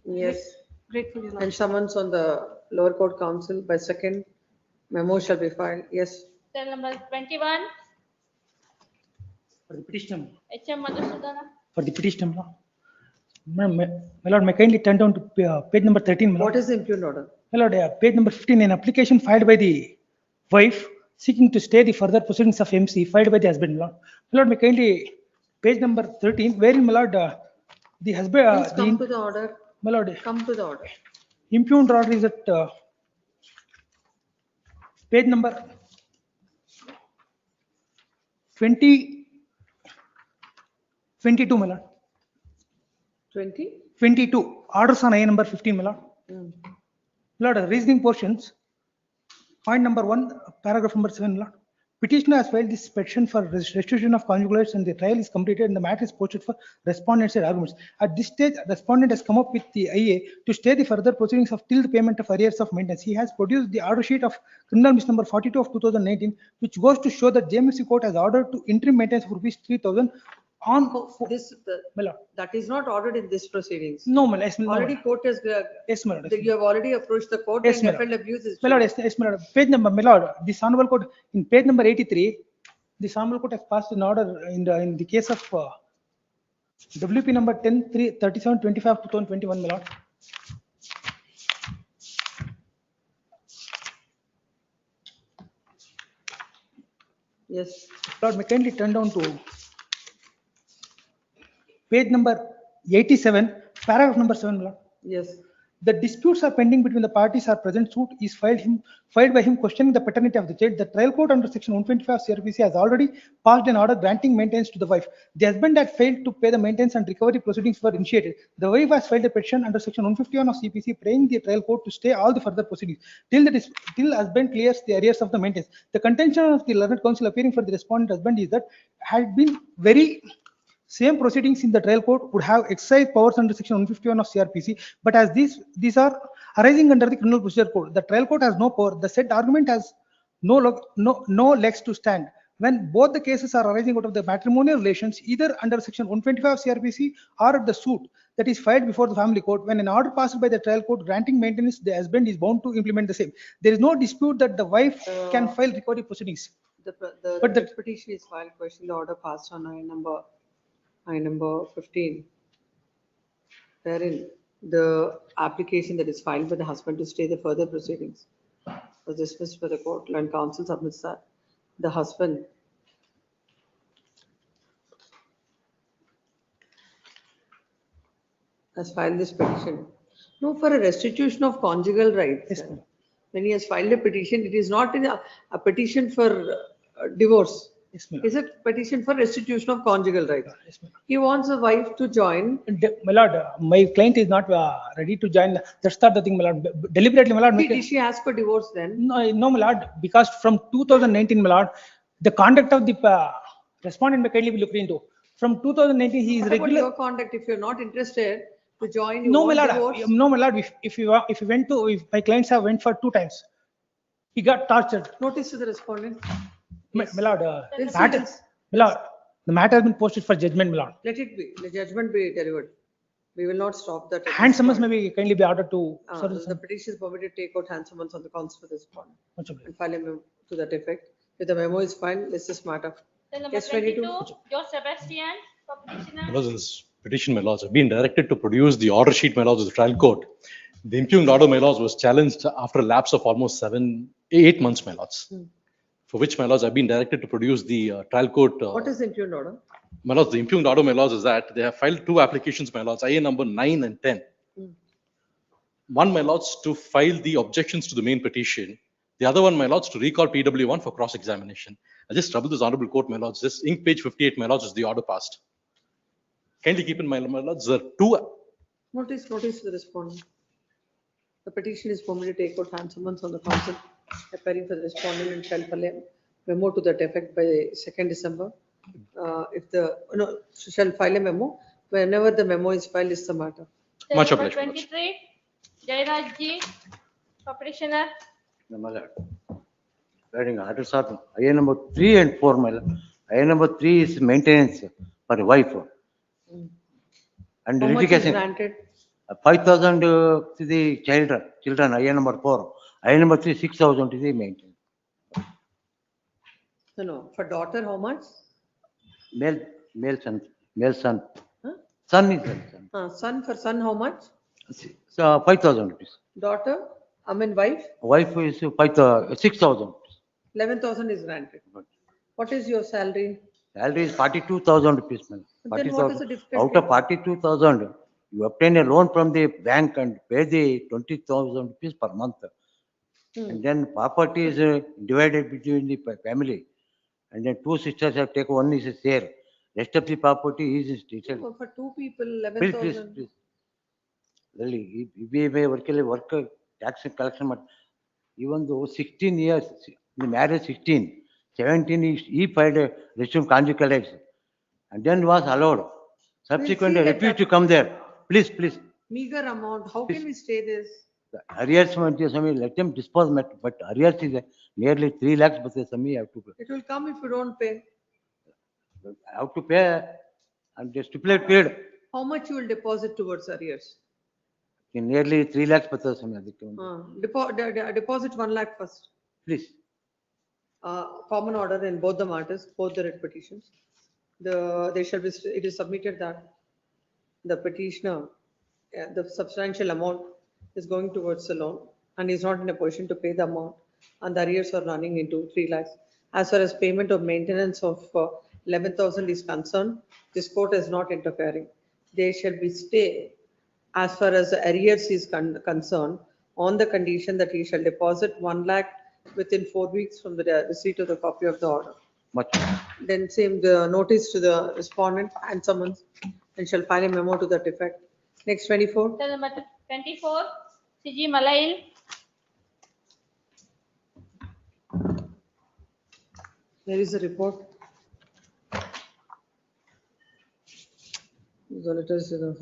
Yes. Grateful. And summons on the lower court counsel by 2nd memo shall be filed. Yes. Cell number 21. For the petitioner. HM Madhusudana. For the petitioner. My lord, may kindly turn down to page number 13. My lord. What is the impugned order? My lord, page number 15, an application filed by the wife seeking to stay the further proceedings of MC filed by the husband. My lord, may kindly page number 13, wherein my lord, The husband, Please come to the order. my lord, Come to the order. impugned order is at page number 22, my lord. 20? 22, orders on IA number 15, my lord. My lord, reasoning portions, point number 1, paragraph number 7, my lord. Petitioner has filed this petition for restitution of conjugal rights and the trial is completed and the matter is posted for respondents and arguments. At this stage, respondent has come up with the IA to stay the further proceedings of till the payment of arrears of maintenance. He has produced the order sheet of criminal miss number 42 of 2019, which goes to show that JMFC court has ordered to interim maintenance of rupees 3,000 on That is not ordered in this proceedings. No, my lord. Yes, my lord. Already court has, Yes, my lord. you have already approached the court Yes, and my defend lord. abuse is. My lord, yes, my lord. Page number, my lord, this honorable court, in page number 83, this honorable court has passed an order in the case of WP number 10-3725 of 2021, my lord. Yes. Lord, may kindly turn down to page number 87, paragraph number 7, my lord. Yes. The disputes are pending between the parties are present suit is filed by him questioning the paternity of the child. The trial court under section 125 CRPC has already passed an order granting maintenance to the wife. The husband had failed to pay the maintenance and recovery proceedings were initiated. The wife has filed a petition under section 151 of CPC praying the trial court to stay all the further proceedings till husband clears the arrears of the maintenance. The contention of the learned counsel appearing for the respondent husband is that had been very same proceedings in the trial court would have exercise powers under section 151 of CRPC, but as these are arising under the criminal procedure code, the trial court has no power. The said argument has no legs to stand. When both the cases are arising out of the matrimonial relations, either under section 125 CRPC or the suit that is filed before the family court, when an order passed by the trial court granting maintenance, the husband is bound to implement the same. There is no dispute that the wife can file recovery proceedings. The petition is filed questioning the order passed on I number 15, wherein the application that is filed by the husband to stay the further proceedings was dismissed by the court, and counsel submits that the husband has filed this petition. No, for a restitution of conjugal rights. Yes, when he has filed a petition, it is not a petition for divorce. It's a petition for restitution of conjugal rights. He wants a wife to join. My lord, my client is not ready to join. That's not the thing, my lord. Deliberately, my lord. Did she ask for divorce then? No, my lord, because from 2019, my lord, the conduct of the respondent may kindly be looked into. From 2019, he is What about regular. your conduct? If you're not interested to join, you No, my want lord. divorce? No, my lord. If my clients have went for 2 times, he got tortured. Notice to the respondent. My lord, Yes, matter, yes. my lord, the matter has been posted for judgment, my lord. Let it be. The judgment be delivered. We will not stop that. at Hand this summons point. may be kindly be ordered to. The petition is permitted to take out hand summons on the counsel for this point Much obliged. and file a memo to that effect. If the memo is filed, this is matter. Then number Yes, 22. 22, George Sebastian, for petitioner. Because this petition, my lords, have been directed to produce the order sheet, my lords, of the trial court. The impugned order, my lords, was challenged after a lapse of almost 8 months, my lords. For which, my lords, have been directed to produce the trial court. What is the impugned order? My lords, the impugned order, my lords, is that they have filed 2 applications, my lords, IA number 9 and 10. One, my lords, to file the objections to the main petition. The other one, my lords, to recall PW1 for cross-examination. I just trouble this honorable court, my lords. This ink page 58, my lords, is the order passed. Kindly keep in mind, my lords, there are 2. Notice to the respondent. The petition is permitted to take out hand summons on the counsel appearing for the respondent and shall file a memo to that effect by 2nd December. Shall file a memo. Whenever the memo is filed is the matter. Much Number obliged, my lords. 23, Jairaj Ji, for petitioner. My lord. Writing orders are IA number 3 and 4, my lord. IA number 3 is maintenance for wife. And How much is litigation. granted? 5,000 to the children, IA number 4. IA number 3, 6,000 to the maintenance. No. For daughter, how much? Male son. Huh? Son is son. Son, for son, how much? So 5,000 rupees. Daughter, wife, Wife is 6,000. 11,000 is granted. What is your salary? Salary is 42,000 rupees, man. Then what is the 40,000. difficulty? Out of 42,000, you obtain a loan from the bank and pay the 20,000 rupees per month. And then property is divided between the family. And then two sisters have taken, one is a share. Rest of the property is stated. For two people, Please, 11,000. please. Really, we may work tax and collection, but even though 16 years, the marriage 16, 17 he filed a resume conjugal rights and then was allowed. Subsequently see that refused to come there. Please, please. Meager amount, how can we stay this? The arrears, let them dispose, but arrears is nearly 3 lakhs, but some have to It will come if you don't pay. pay and the stipulated period. How much you will deposit towards arrears? Nearly 3 lakhs, but some Deposit 1 lakh first. Please. Common order in both the matters, both the writ petitions. It is submitted that the petitioner, the substantial amount is going towards the loan and is not in a position to pay the amount and the arrears are running into 3 lakhs. As far as payment of maintenance of 11,000 is concerned, this court is not interfering. There shall be stay as far as the arrears is concerned on the condition that he shall deposit 1 lakh within 4 weeks from the receipt of the copy of the order. Much. Then same the notice to the respondent and summons and shall file a memo to that effect. Next 24. Number 24, CG Malail. There is a report. The letters to the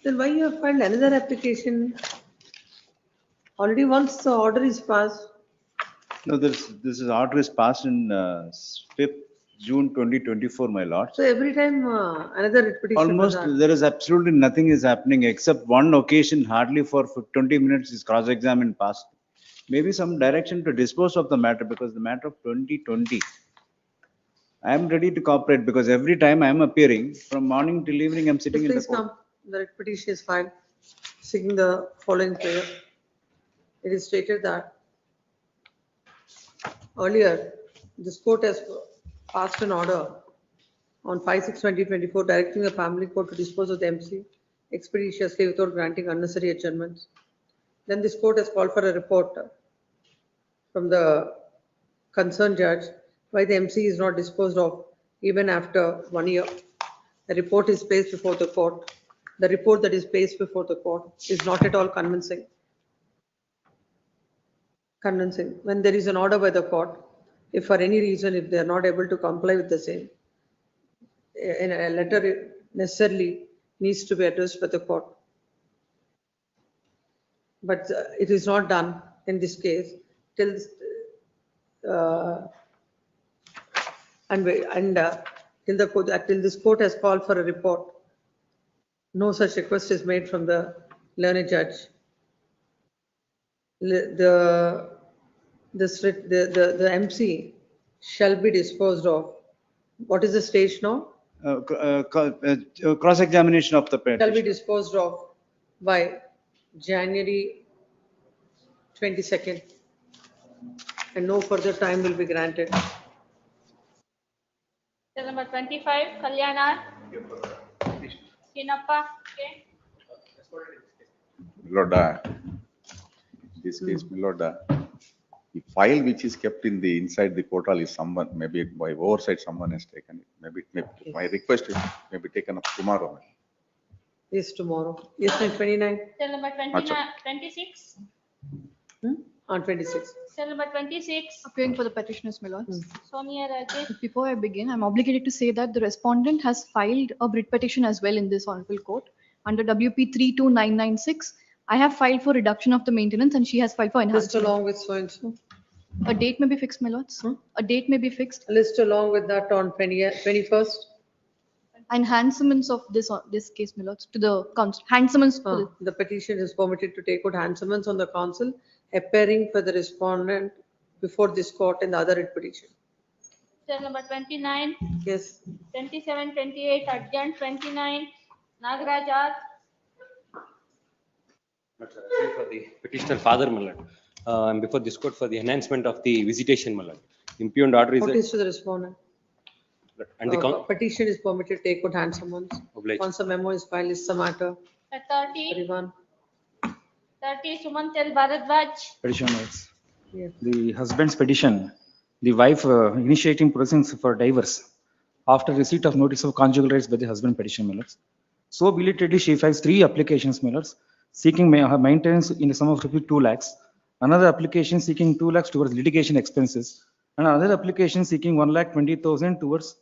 then why you have filed another application? Already once the order is passed. No, this is order is passed in 5th June 2024, my lord. So every time another writ petition. Almost there is absolutely nothing is happening except one occasion, hardly for 20 minutes is cross-examined past. Maybe some direction to dispose of the matter because the matter of 2020. I am ready to cooperate because every time I am appearing from morning till evening I am sitting in the Please court. come. The writ petition is filed, seeking the following prayer. It is stated that earlier this court has passed an order on 5/6/2024 directing the family court to dispose of the MC expeditiously without granting unnecessary adjournments. Then this court has called for a report from the concerned judge why the MC is not disposed of even after 1 year. The report is placed before the court. The report that is placed before the court is not at all convincing. When there is an order by the court, if for any reason, if they are not able to comply with the same, in a letter necessarily needs to be addressed by the court. But it is not done in this case till till this court has called for a report. No such request is made from the learned judge. The MC shall be disposed of What is the stage now? Cross-examination of the Shall be petition. disposed of by January 22nd. And no further time will be granted. Cell number 25, Kalyana. Kinappa, okay. Miloda, this case, Miloda, the file which is kept in the inside the court hall is someone, maybe by oversight, someone has taken it. Maybe, my request is maybe taken up tomorrow. Yes, tomorrow. Yes, 29. Cell number 29, 26. On 26. Cell number 26. Appearing for the petitioners, my lords. Soumya Rajesh. Before I begin, I'm obligated to say that the respondent has filed a writ petition as well in this honorable court under WP 32996. I have filed for reduction of the maintenance and she has filed for List enhancement. along with so and so. A date may be fixed, my lords. A date may be fixed. List along with that on 21st. Enhancements of this case, my lords, to the council. Enhancements. The petition is permitted to take out enhancements on the council appearing for the respondent before this court in the other writ petition. Cell number 29. Yes. 27, 28, adjourned 29. Nagaraj R. For the petitioner father, my lord. And before this court for the enhancement of the visitation, my lord. Impugned order is. Notice to the respondent. And the Petition is permitted to take out enhancements. Obliged. Once a memo is filed, is the matter. 30. Everyone. 30, Sumant L. Bharadwaj. Petition notes. Yes. The husband's petition, the wife initiating proceedings for divorce after receipt of notice of conjugal rights by the husband petition, my lords. So belatedly, she files 3 applications, my lords, seeking her maintenance in the sum of rupees 2 lakhs. Another application seeking 2 lakhs towards litigation expenses. And another application seeking 1,20,000 towards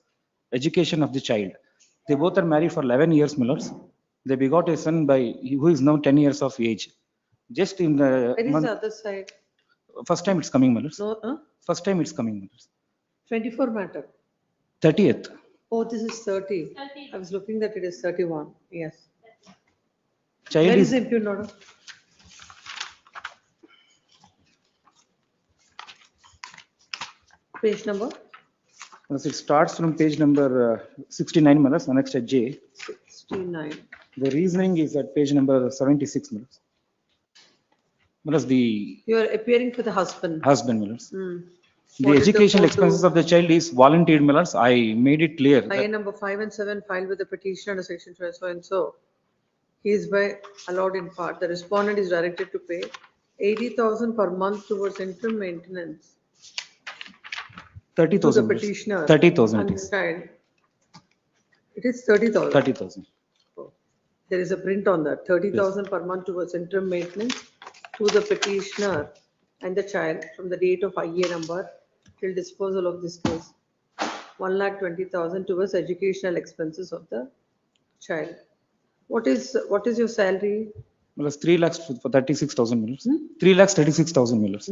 education of the child. They both are married for 11 years, my lords. They begot a son who is now 10 years of age. Just in the Where is month, the other side? first time it's coming, my lords. No, First time it's coming, my lords. 24 matter. 30th. Oh, this is 30. I was looking that it is 31. Yes. Child Where is is the impugned order? Page number? It starts from page number 69, my lords, annexed at J. 69. The reasoning is at page number 76, my lords. My lords, the You are appearing for the husband. husband, my lords. Hmm. The What did the educational court expenses do? of the child is volunteered, my lords. I made it clear. IA that- number 5 and 7 filed with the petition under section so and so. He is by allowed in part. The respondent is directed to pay 80,000 per month towards interim maintenance. 30,000. To the my lords. petitioner. 30,000 and it the is. child. It is 30,000. 30,000. There is a print on that, 30,000 per month towards interim maintenance to the petitioner and the child from the date of IA number till disposal of this case. 1,20,000 towards educational expenses of the child. What is your salary? Well, it's 3 lakhs for 36,000 millers. 3 lakhs 36,000 millers.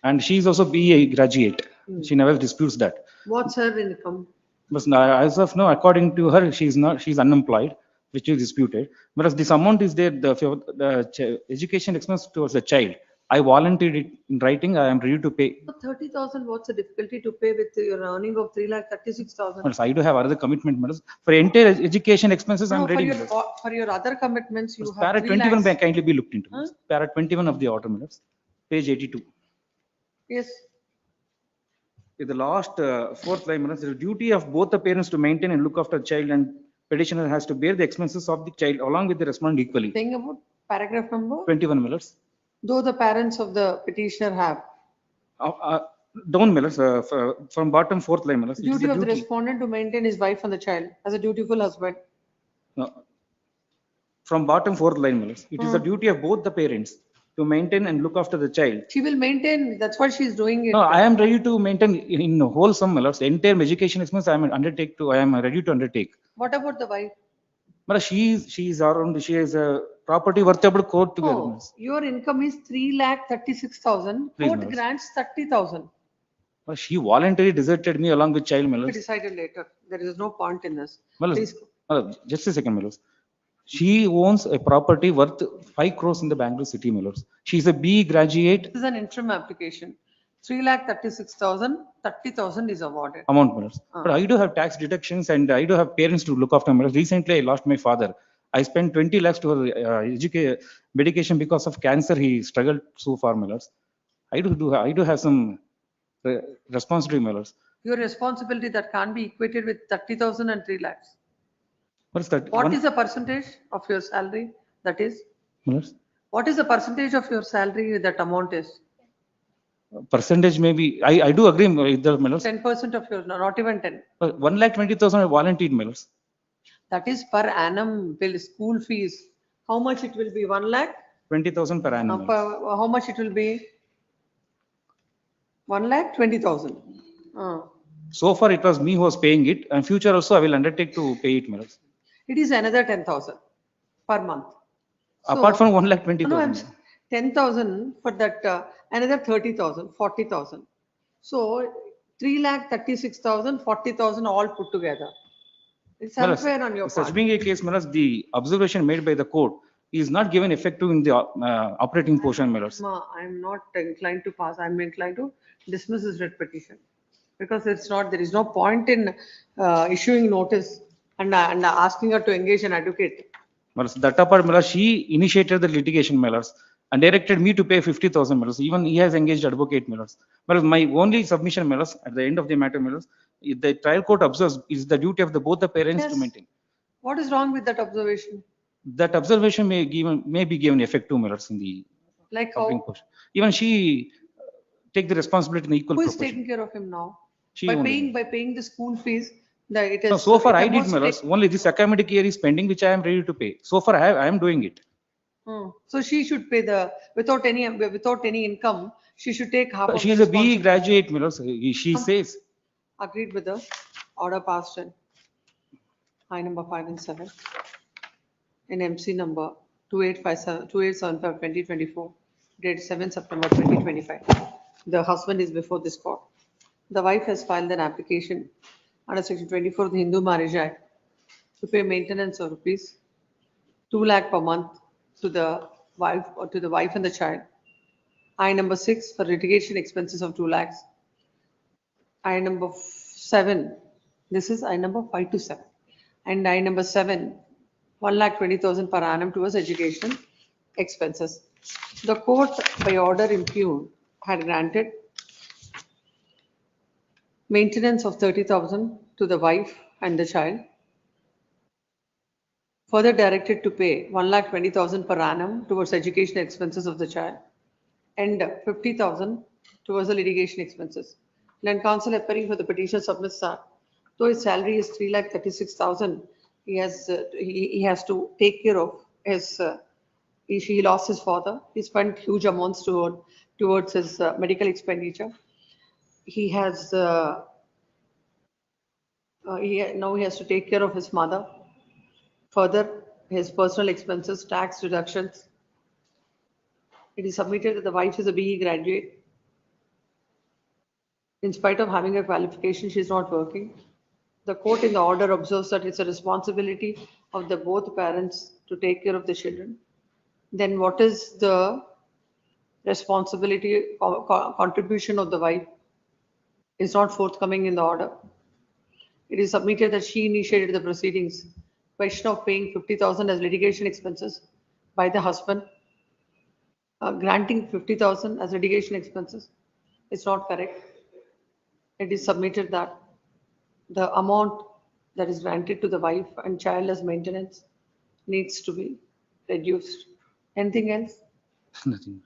And she is also BA graduate. She never disputes that. What's her income? But now, as of now, according to her, she's unemployed, which is disputed. Whereas this amount is there, the education expense towards the child. I volunteered it in writing. I am ready to pay. So 30,000, what's the difficulty to pay with your earning of 3,36,000? Whereas I do have other commitment. Whereas for entire education expenses, I'm No, ready. for your other commitments, you have Para 3 21 lakhs. may kindly be looked into. Huh? Para 21 of the order, minutes, page 82. Yes. In the last 4th line, the duty of both the parents to maintain and look after the child, and petitioner has to bear the expenses of the child along with the respondent equally. Saying about paragraph number? 21 millers. Though the parents of the petitioner have. Down millers, from bottom 4th line, millers. It is Duty a of the respondent to maintain his wife and the child as a dutiful husband. From bottom 4th line, millers. It is the duty of both the parents to maintain and look after the child. She will maintain, that's what she is doing it. No, I am ready to maintain in wholesome millers. The entire education expense I am ready to undertake. What about the wife? But she is around, she is a property worth about court together. Oh, your income is 3,36,000. Please, Court madam. grants 30,000. But she voluntarily deserted me along with child We millers. decided later. There is no point in this. Millers, Please. just a second, millers. She owns a property worth 5 crores in the Bangalore city, millers. She is a B graduate. This is an interim application. 3,36,000, 30,000 is awarded. amount, my lords. Ah. But I do have tax deductions and I do have parents to look after, my lords. Recently, I lost my father. I spent 20 lakhs to medication because of cancer. He struggled so far, my lords. I do have some responsibility, my lords. Your responsibility that can't be equated with 30,000 and 3 lakhs. What is that? What is the percentage of your salary that is? My lords? What is the percentage of your salary that amount is? Percentage maybe, I do agree with the, my lords. 10% of your, no, not even 10. 1,20,000 I volunteered, my lords. That is per annum bill, school fees. How much it will be? 1 lakh? 20,000 per annum. my lords. How much it will be? 1,20,000. So far, it was me who was paying it, and future also I will undertake to pay it, my lords. It is another 10,000 per month. Apart from No, 1,20,000. 10,000 for that, another 30,000, 40,000. So 3,36,000, 40,000 all put together. It's My lords, unfair on your such part. being a case, my lords, the observation made by the court is not given effect to in the operating portion, my lords. I'm not inclined to pass. I'm inclined to dismiss this writ petition. Because it's not, there is no point in issuing notice and asking her to engage an advocate. My lords, that apart, my lords, she initiated the litigation, my lords, and directed me to pay 50,000, my lords. Even he has engaged advocate, my lords. My lords, my only submission, my lords, at the end of the matter, my lords, the trial court observes is the duty of both the parents Yes. to maintain. What is wrong with that observation? That observation may be given effect to, my lords, in the Like operating how? portion. Even she take the responsibility in equal Who is proportion. taking care of him now? She By only. paying the school fees, that it is. No, so far it I did, amounts my to lords. Only this academic year is pending, which I am ready to pay. So far I am doing it. So she should pay without any income, she should take half of. She is the a BE responsibility. graduate, my lords. She says. Agreed with the order passed in I number 5 and 7 in MC number 2875/2024, dated 7 September 2025. The husband is before this court. The wife has filed an application under section 24 of the Hindu Marriage Act to pay maintenance of rupees 2 lakh per month to the wife or to the wife and the child. I number 6 for litigation expenses of 2 lakhs. I number 7, this is I number 5 to 7. And I number 7, 1,20,000 per annum towards education expenses. The court by order impugned had granted maintenance of 30,000 to the wife and the child. Further directed to pay 1,20,000 per annum towards education expenses of the child and 50,000 towards the litigation expenses. Land counsel appearing for the petition submits that though his salary is 3,36,000, he has to take care of his. He lost his father. He spent huge amounts towards his medical expenditure. He has now he has to take care of his mother. Further, his personal expenses, tax deductions. It is submitted that the wife is a BE graduate. In spite of having a qualification, she is not working. The court in the order observes that it's a responsibility of the both parents to take care of the children. Then what is the responsibility contribution of the wife is not forthcoming in the order. It is submitted that she initiated the proceedings. Question of paying 50,000 as litigation expenses by the husband, granting 50,000 as litigation expenses is not correct. It is submitted that the amount that is granted to the wife and child as maintenance needs to be reduced. Anything else? Nothing.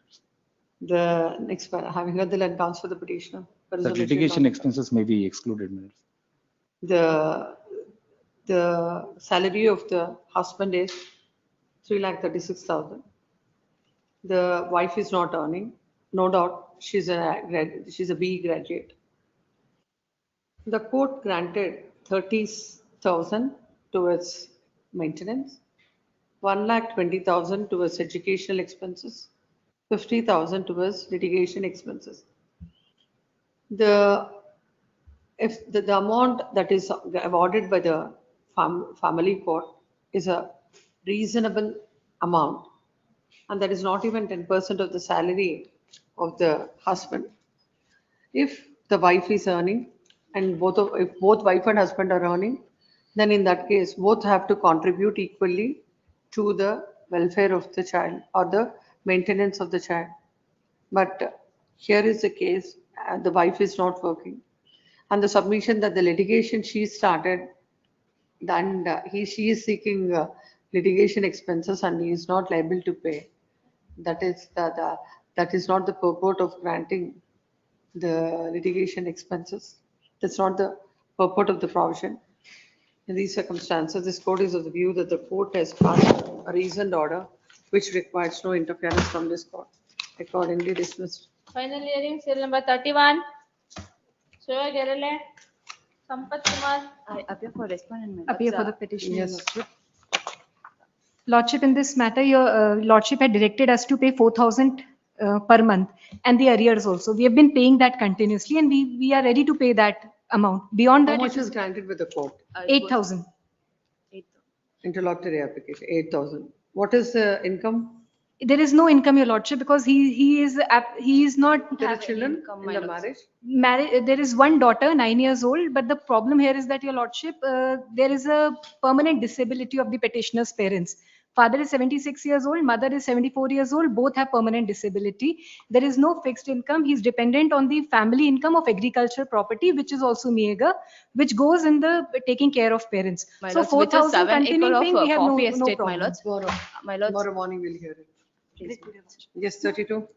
The next one, having heard the land counsel for the petitioner. The resolution litigation not- expenses may be excluded, my lords. The salary of the husband is 3,36,000. The wife is not earning, no doubt, she's a BE graduate. The court granted 30,000 towards maintenance, 1,20,000 towards educational expenses, 50,000 towards litigation expenses. If the amount that is awarded by the family court is a reasonable amount, and that is not even 10% of the salary of the husband, If the wife is earning and if both wife and husband are earning, then in that case, both have to contribute equally to the welfare of the child or the maintenance of the child. But here is the case, the wife is not working. And the submission that the litigation she started, then she is seeking litigation expenses and he is not liable to pay. That is that is not the purport of granting the litigation expenses. That's not the purport of the provision. In these circumstances, this court is of the view that the court has passed a reasoned order which requires no interference from this court. Accordingly dismissed. Final hearing, serial number 31. Shiva Gerale, Sampath Kumar. I appear for respondent. Appear for the petition. Yes. Lordship, in this matter, your Lordship had directed us to pay 4,000 per month and the arrears also. We have been paying that continuously and we are ready to pay that amount. Beyond How that, much it is granted with the court? 8,000. Interlocutory application, 8,000. What is the income? There is no income, your Lordship, because he is not There are children in the marriage? married. There is one daughter, 9 years old, but the problem here is that, your Lordship, there is a permanent disability of the petitioner's parents. Father is 76 years old, mother is 74 years old, both have permanent disability. There is no fixed income. He's dependent on the family income of agricultural property, which is also MEAGA, which goes in the taking care of parents. My So lords, which is 4,000 7 continuing acre paying, of we have no coffee estate, my problem. lords. My lords. Tomorrow morning we'll hear it. Yes, 32.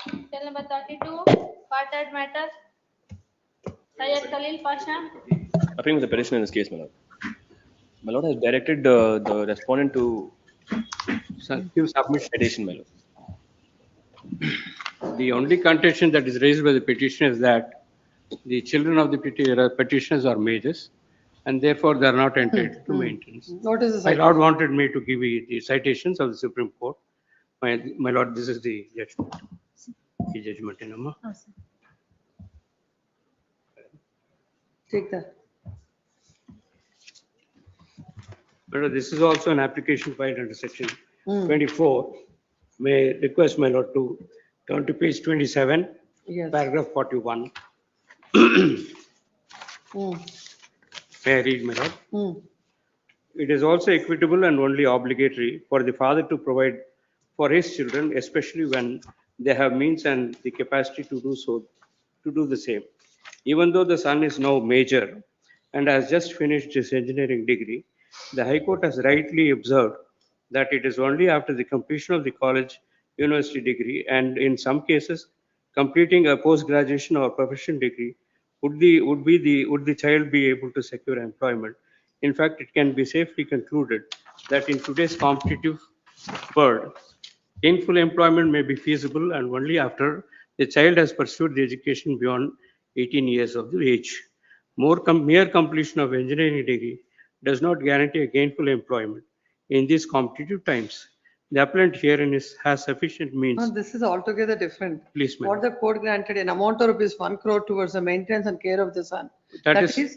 Serial number 32, parted matter. Syed Khalil Pasha. Appearing with the petition in this case, my lord. My lord has directed the respondent to give submission petition, my lord. The only contention that is raised by the petitioner is that the children of the petitioners are majors and therefore they are not entitled to maintenance. What is the My lord wanted me to give you the citations of the Supreme Court. My lord, this is the judgment. The judgment in Amma. Take that. My lord, this is also an application filed under section Hmm. 24. May request my lord to turn to page 27, Yes. paragraph 41. Hmm. May I read, my lord? Hmm. It is also equitable and only obligatory for the father to provide for his children, especially when they have means and the capacity to do so, to do the same. Even though the son is now major and has just finished his engineering degree, the High Court has rightly observed that it is only after the completion of the college university degree and in some cases completing a post-graduation or professional degree would the child be able to secure employment. In fact, it can be safely concluded that in today's competitive world, gainful employment may be feasible and only after the child has pursued the education beyond 18 years of the age. Mere completion of engineering degree does not guarantee a gainful employment in these competitive times. The appellant herein has sufficient means. No, this is altogether different. Please, ma'am. What the court granted an amount of rupees 1 crore towards the maintenance and care of the son. That is- You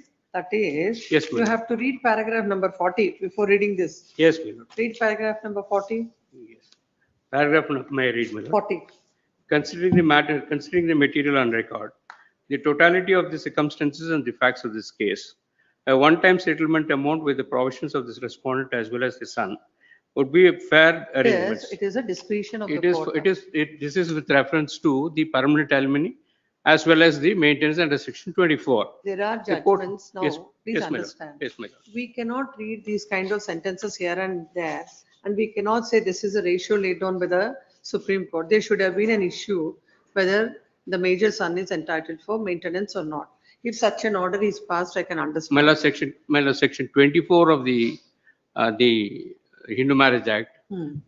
Yes, ma'am. have to read paragraph number 40 before reading this. Yes, ma'am. Read paragraph number 40. Paragraph, may I read, madam? 40. Considering the material on record, the totality of the circumstances and the facts of this case, a one-time settlement amount with the provisions of this respondent as well as the son would be a fair arrangement. Yes, it is a discretion of the court. This is with reference to the permanent alimony as well as the maintenance under section 24. There are The court- judgments now, Yes, please yes, madam. understand. Yes, madam. We cannot read these kind of sentences here and there, and we cannot say this is a ratio laid down by the Supreme Court. There should have been an issue whether the major son is entitled for maintenance or not. If such an order is passed, I can understand. My lord, section 24 of the Hindu Marriage Act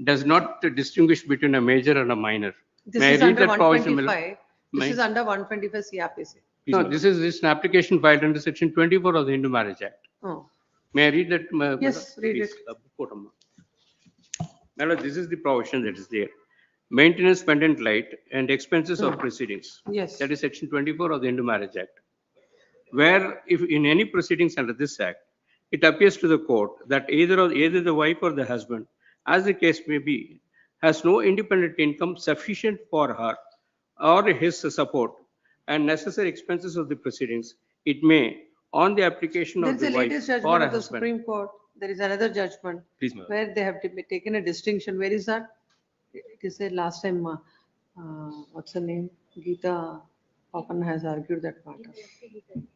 does not distinguish between a major and a minor. This May I is read under that provision, my lord? 125. This May- is under 125 CRPC. No, this is an application filed under section 24 of the Hindu Marriage Act. Oh. May I read that? Yes, read it. Please. My lord, this is the provision that is there. Maintenance, pendant light and expenses of proceedings. Yes. That is section 24 of the Hindu Marriage Act. Where if in any proceedings under this act, it appears to the court that either the wife or the husband, as the case may be, has no independent income sufficient for her or his support, and necessary expenses of the proceedings, it may, on the application There of is a the wife latest or judgment a of the husband. Supreme Court. There is another judgment Please, ma'am. where they have taken a distinction. Where is that? It is said last time, what's her name? Geeta often has argued that matter.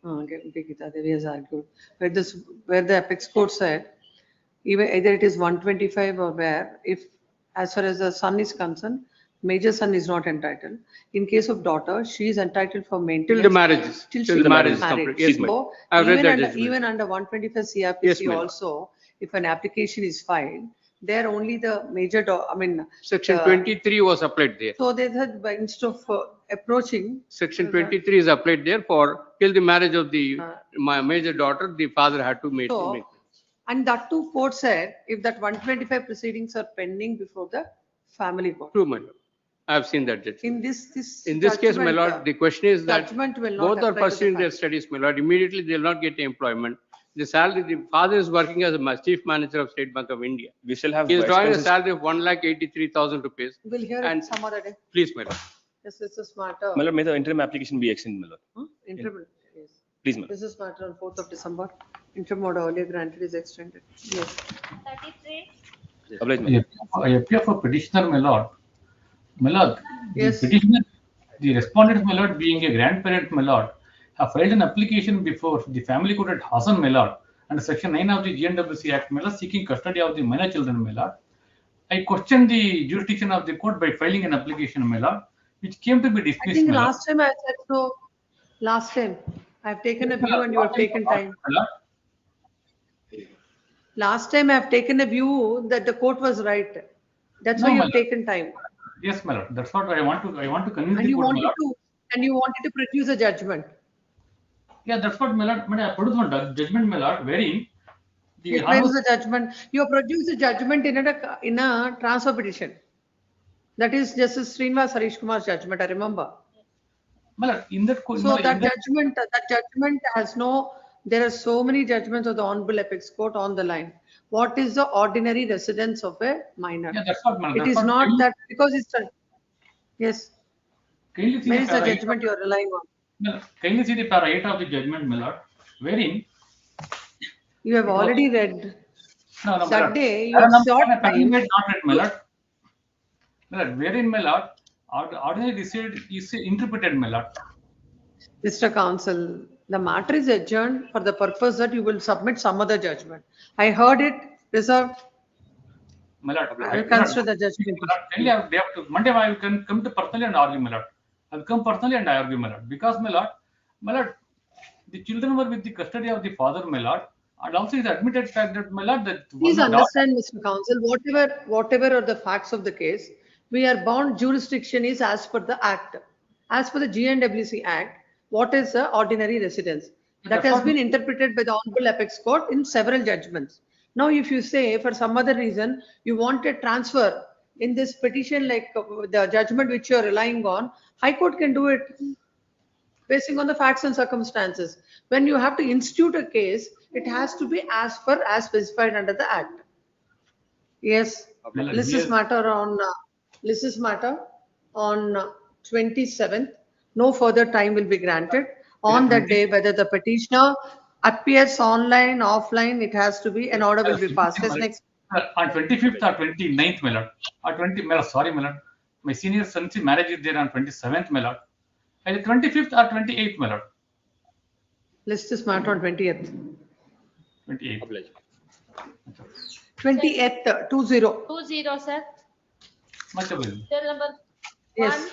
Geeta Devi has argued. Where the apex court said, either it is 125 or where, if as far as the son is concerned, major son is not entitled. In case of daughter, she is entitled for maintenance. Till the marriage is- Till till she the marriage is married. complete. Yes, ma'am. So I've read that even judgment. even under 125 Yes, CRPC ma'am. also, if an application is filed, there only the major, Section the- 23 was applied there. So they said, instead of approaching. Section 23 is applied there for till the marriage of the my major daughter, the father had to make. So, and that too court said, if that 125 proceedings are pending before the family court. True, my lord. I have seen that judgment. In this. In this case, my judgment, lord, the question is that judgment will not both are apply to the pursuing their family. studies, my lord. Immediately, they will not get employment. The salary, the father is working as a chief manager of State Bank of India. We still have He is drawing a expenses. salary of 1,83,000 rupees. We'll hear And it some other day. please, my lord. This is a smatter. My lord, may the interim application be extended, my lord. Interim, yes. Please, ma'am. This is matter on 4th of December. Interim order earlier granted is extended. Yes. 33. Oblige, ma'am. I appear for petitioner, my lord. My lord, the Yes. petitioner, the respondent, my lord, being a grandparent, my lord, have filed an application before the family court at Hassan, my lord, under section 9 of the GNWC Act, my lord, seeking custody of the minor children, my lord. I question the jurisdiction of the court by filing an application, my lord, which came to be I dismissed, think my lord. last time I said so. Last time, I've taken a view and you have taken time. My lord. Last time I've taken a view that the court was right. That's why No, you my have lord. taken time. Yes, my lord. That's what I want to convince And the you court, my wanted lord. to, and you wanted to produce a judgment. Yeah, that's what, my lord. I produced one judgment, my lord, wherein the Where is Honorable- the judgment? You have produced a judgment in a transfer petition. That is Justice Srinivas Harish Kumar's judgment, I remember. my lord, in that, So that judgment has no, there are so many judgments of the Honorable Apex Court on the line. What is the ordinary residence of a minor? Yeah, that's what, my lord. It That's is what- not that, because it's, yes. Kindly see Where the is the para eight judgment you are relying on? of- kindly see the para 8 of the judgment, my lord, wherein. You have already read. No, no, my That lord. day, you Para have number short one, para time. number eight not read, my lord. My lord, wherein, my lord, ordinary receipt is interpreted, my lord. Mr. Counsel, the matter is adjourned for the purpose that you will submit some other judgment. I heard it reserved. My lord, I will consider the judgment. Kindly, they have to, Monday I will come to personally and argue, my lord. I will come personally and I argue, my lord, because, my lord, the children were with the custody of the father, my lord, and also is admitted fact that, my lord, that. Please one daughter- understand, Mr. Counsel, whatever are the facts of the case, we are bound jurisdiction is as per the act. As per the GNWC Act, what is the ordinary residence? That has been interpreted by the Honorable Apex Court in several judgments. Now, if you say for some other reason, you want a transfer in this petition, like the judgment which you are relying on, High Court can do it basing on the facts and circumstances. When you have to institute a case, it has to be as specified under the Act. Yes, Lis's matter on 27th. No further time will be granted. On that day, whether the petitioner appears online, offline, it has to be, an order will be passed. Yes, next. On 25th or 29th, my lord, or 20, my lord, sorry, my lord, my senior son's marriage is there on 27th, my lord. Either 25th or 28th, my lord. List this matter on 20th. 28th. 20th, 20. 20, sir. Much obliged. Serial number Yes. 1,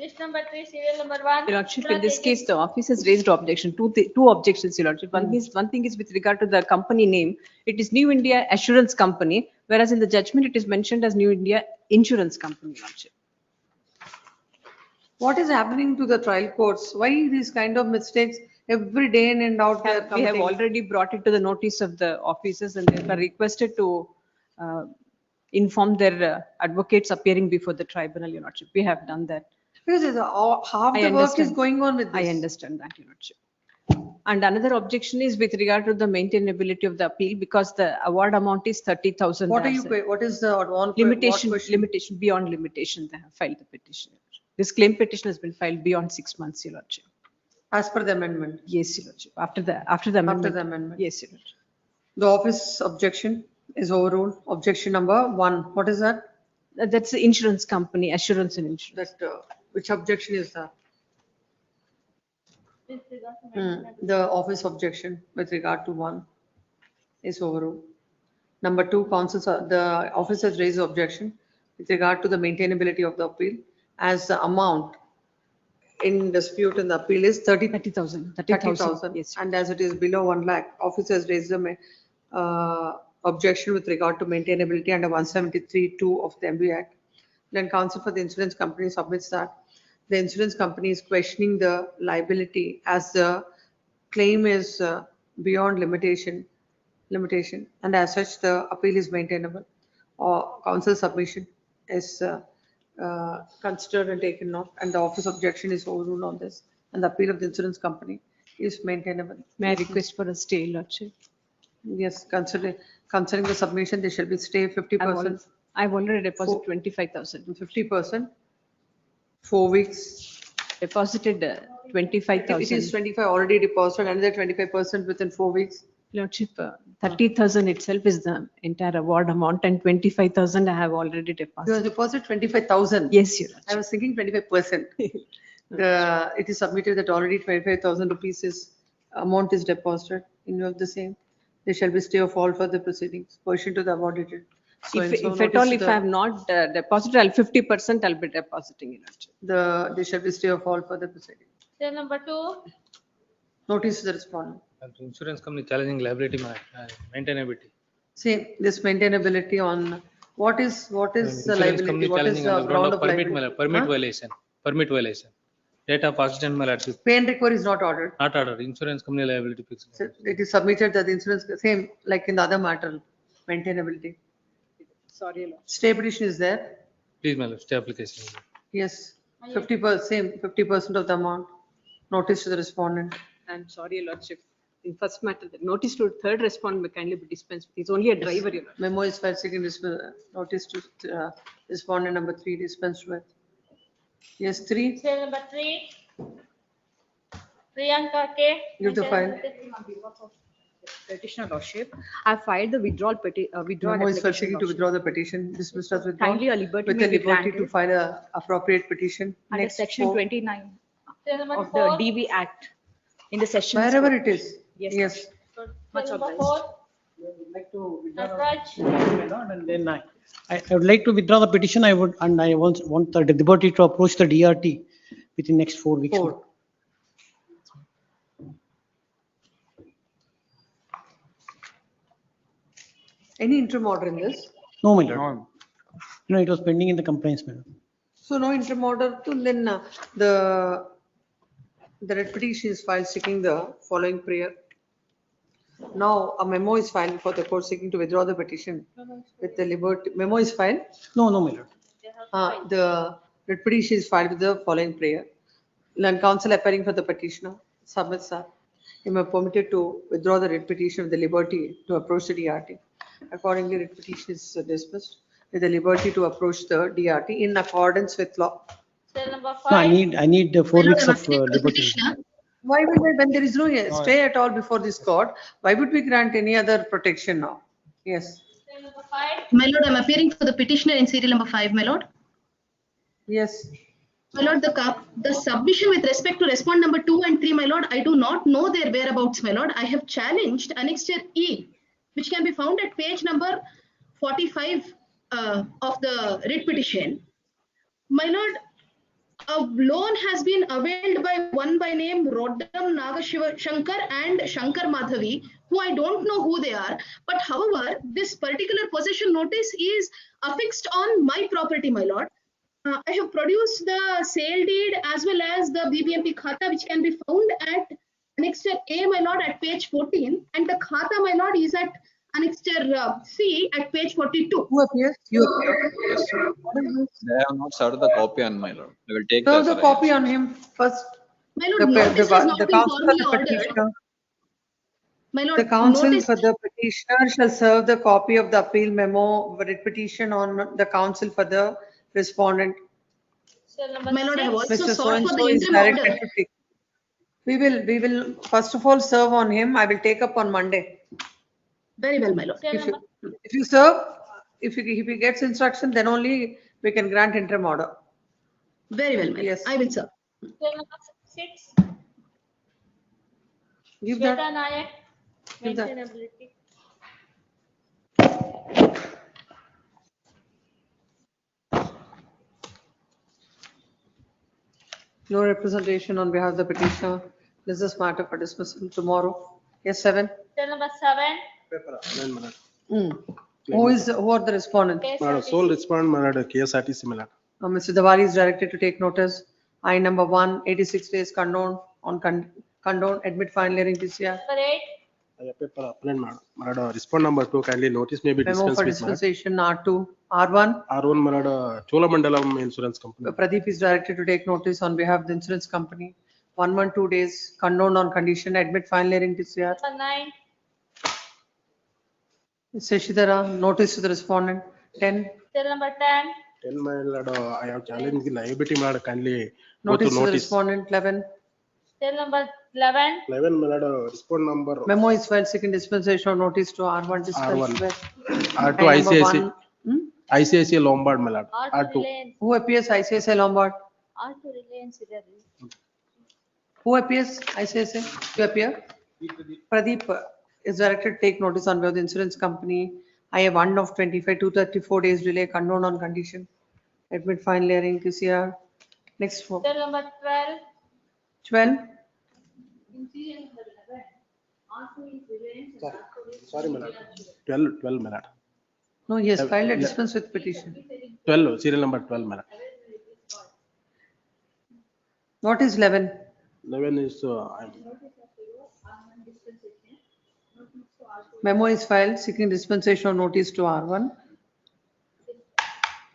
list number 3, serial number 1. Your Lordship, in this case, the office has raised objection, two objections, Your Lordship. One thing is with regard to the company name. It is New India Assurance Company, whereas in the judgment it is mentioned as New India Insurance Company, Your Lordship. What is happening to the trial courts? Why these kind of mistakes every day in and out? they are We have committing? already brought it to the notice of the officers and they are requested to inform their advocates appearing before the tribunal, Your Lordship. We have done that. Because half I the work is understand. going on with I this. understand that, Your Lordship. And another objection is with regard to the maintainability of the appeal because the award amount is 30,000. What is the one? Limitation beyond limitation. They have filed the petition. This claim petition has been filed beyond 6 months, Your Lordship. As per the amendment. Yes, Your Lordship. After the amendment. After the amendment. Yes, Your Lordship. The office objection is overruled. Objection number 1. What is that? That's the insurance company, assurance and insurance. That, which objection is that? With regard to maintenance. The office objection with regard to 1 is overruled. Number 2, the office has raised objection with regard to the maintainability of the appeal as the amount in dispute in the appeal is 30,000. 30,000. Yes. And as it is below 1 lakh, office has raised the objection with regard to maintainability under 173(2) of the MB Act. Then counsel for the insurance company submits that the insurance company is questioning the liability as the claim is beyond limitation, and as such the appeal is maintainable. Or counsel submission is considered and taken note, and the office objection is overruled on this, and the appeal of the insurance company is maintainable. May I request for a stay, Lordship? Yes, considering the submission, there shall be stay 50%. I've already deposited 25,000. 50%, 4 weeks. Deposited It 25,000. is 25 already deposited, another 25% within 4 weeks. Lordship, 30,000 itself is the entire award amount, and 25,000 I have already You have deposited. deposited 25,000. Yes, Your I Lordship. was thinking 25%. It is submitted that already 25,000 rupees is amount is deposited in view of the same. There shall be stay of all further proceedings pursuant to the awarded. So and so If at notice all, to if the- I have not deposited, 50% I'll be depositing, Your Lordship. there shall be stay of all further proceedings. Cell number 2. Notice to the respondent. Insurance company challenging liability maintainability. See, this maintainability on, what is the Insurance liability? company What is challenging the on the ground ground of of liability? permit Huh? violation, permit violation. Date of accident malady, Pay and recovery is not ordered. not order, insurance company liability fixed. So it is submitted that the insurance, same like in the other matter, maintainability. Sorry, Your Lordship. Stay petition is there. Please, my lord, stay application. Yes, 50%, same 50% of the amount. Notice to the respondent. I'm sorry, Your Lordship. In first matter, the notice to third respondent may kindly be dispensed with. He's only a driver, Your Lordship. Memo is filed seeking notice to respondent number 3 dispensed with. Yes, 3, Cell number 3. Priyanka K. give the file. Petitioner Lordship, I filed the withdrawal Memo is filed seeking to withdraw the petition, dismissed as withdrawn. Kindly a liberty With may the be liberty to granted file a appropriate petition. under Next, section 4. 29 Cell number of the 4. DV Act in the session. Wherever it is. Yes. Yes. Much Cell number obliged. 4. Like to withdraw the Nataraj. my lord, and then I would like to withdraw the petition. I want the liberty to approach the DRT within next 4 weeks. 4. Any interim order in this? No, my lord. No, it was pending in the complaints, madam. So no interim order to then the writ petition is filed seeking the following prayer. Now a memo is filed before the court seeking to withdraw the petition with the liberty. Memo is filed. No, my lord. The writ petition is filed with the following prayer. Land counsel appearing for the petitioner submits that he may permitted to withdraw the writ petition with the liberty to approach the DRT. Accordingly, writ petition is dismissed with the liberty to approach the DRT in accordance with law. Cell number No, I 5. need 4 weeks of liberty. Why would we, when there is no stay at all before this court, why would we grant any other protection now? Yes. Cell number 5. My lord, I'm appearing for the petitioner in serial number 5, my lord. Yes. My lord, the submission with respect to respond number 2 and 3, my lord, I do not know their whereabouts, my lord. I have challenged annexure E, which can be found at page number 45 of the writ petition. My lord, a loan has been availed by one by name Roddam Nagashiva Shankar and Shankar Madhavi, who I don't know who they are. But however, this particular possession notice is affixed on my property, my lord. I have produced the sale deed as well as the BBMP khata, which can be found at annexure A, my lord, at page 14, and the khata, my lord, is at annexure C at page 42. Who appears? You appear. Yes. They have not started the copy on my lord. I will take Serve that. the copy on him first. My lord, notice has not been counsel for formally the ordered. petitioner. My lord, The counsel notice. for the petitioner shall serve the copy of the appeal memo, writ petition on the counsel for the respondent. Cell number My lord, I have 6. also Mr. sought for So-and-so the is interim directed order. to take. We will first of all serve on him. I will take up on Monday. Very well, my lord. If you serve, if he gets instruction, then only we can grant interim order. Very well, my lord. Yes. I will serve. Cell number 6. Give Shweta that. Nayak, Give that. maintainability. No representation on behalf of the petitioner. This is matter for dismissal tomorrow. Yes, 7. Cell number 7. Who are the respondents? Madam, sole respondent, Madam, KSRTC, Madam. Mr. Dawari is directed to take notice. I number 1, 86 days condone on condone, admit final hearing this year. Number 8. I paper appellant, Madam. Madam, respond number 2, kindly notice may be Memo dispensed for with, Madam. dispensation R2, R1. R1, Madam, Cholamandalam Insurance Company. Pradeep is directed to take notice on behalf of the insurance company. 112 days condone on condition, admit final hearing this year. Number 9. Shashidhara, notice to the respondent. 10. Cell number 10. 10, Madam, I have challenged the liability, Madam, kindly go to Notice to the notice. respondent. 11. Cell number 11. 11, Madam, respond number Memo is filed seeking dispensation of notice to R1 dispensed with. R2 I number ICICI. 1. ICICI Lombard, Madam. R2 R2. Reliance. Who appears ICICI Lombard? R2 Reliance. Who appears ICICI? You appear? Pradeep is directed to take notice on behalf of the insurance company. I have 1 of 25, 234 days delay, condone on condition. Admit final hearing this year. Next one. Cell number 12. 12. In serial number 11. R2 is Reliance. and R2 is Sorry, Madam. Reliance. 12, Madam. No, he has filed a dispense with petition. 12, serial number 12, Madam. What is 11? 11 is, Memo is filed seeking dispensation of notice to R1.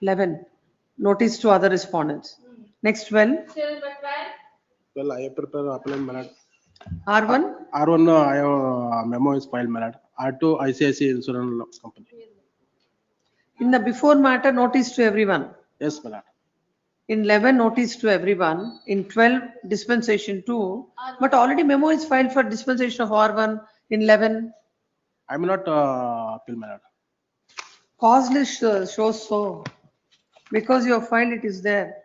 11. Notice to other respondents. Next 12. Cell number 12. I have prepared appellant, Madam. R1. R1, I have memo is filed, Madam. R2 ICICI Insurance Company. In the before matter, notice to everyone. Yes, Madam. In 11, notice to everyone. In 12, dispensation 2. But already memo is filed for dispensation of R1 in 11. I am not appeal, Madam. Cause list shows so. Because you have filed, it is there.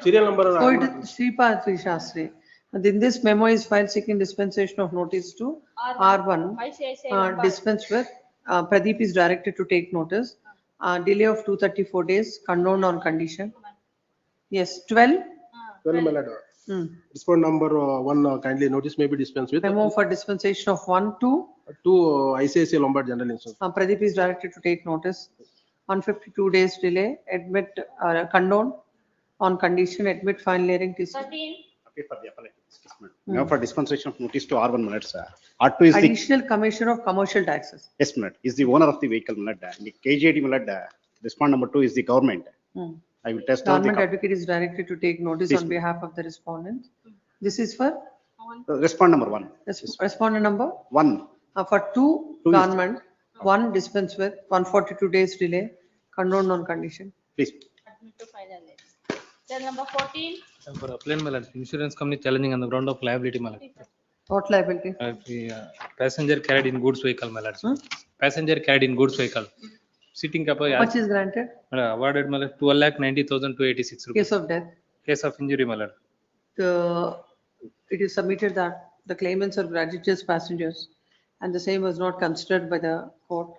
Serial number. So it is Sripad Shastri. And in this memo is filed seeking dispensation of notice to R1. ICICI Lombard. Dispense with. Pradeep is directed to take notice. Delay of 234 days, condoned on condition. Yes, 12. 12, Madam. Respond number 1, kindly notice may be dispensed with. Memo for dispensation of 1, 2. 2 ICICI Lombard General Insurance. Pradeep is directed to take notice. 152 days delay, admit, condone on condition, admit final hearing. 13. Now for dispensation of notice to R1 minutes. R2 is the Additional Commissioner of Commercial Taxes. yes minute is the owner of the vehicle minute. The KJD minute. Respond number 2 is the government. I will test out Government the advocate is directed to take notice Please. on behalf of the respondent. This is for respond number 1. respondent number 1. For 2 Two is- government, 1 dispense with 142 days delay, condoned on condition. Please. Admit to final hearing. Cell number 14. For appellant, my lord, insurance company challenging on the ground of liability, my lord. What liability? Passenger carried in goods vehicle, my lord. Passenger carried in goods vehicle. Sitting How much is granted? awarded, my lord, 12,90,286 rupees. Case of death. Case of injury, my lord. It is submitted that the claimants are gratuitous passengers and the same was not considered by the court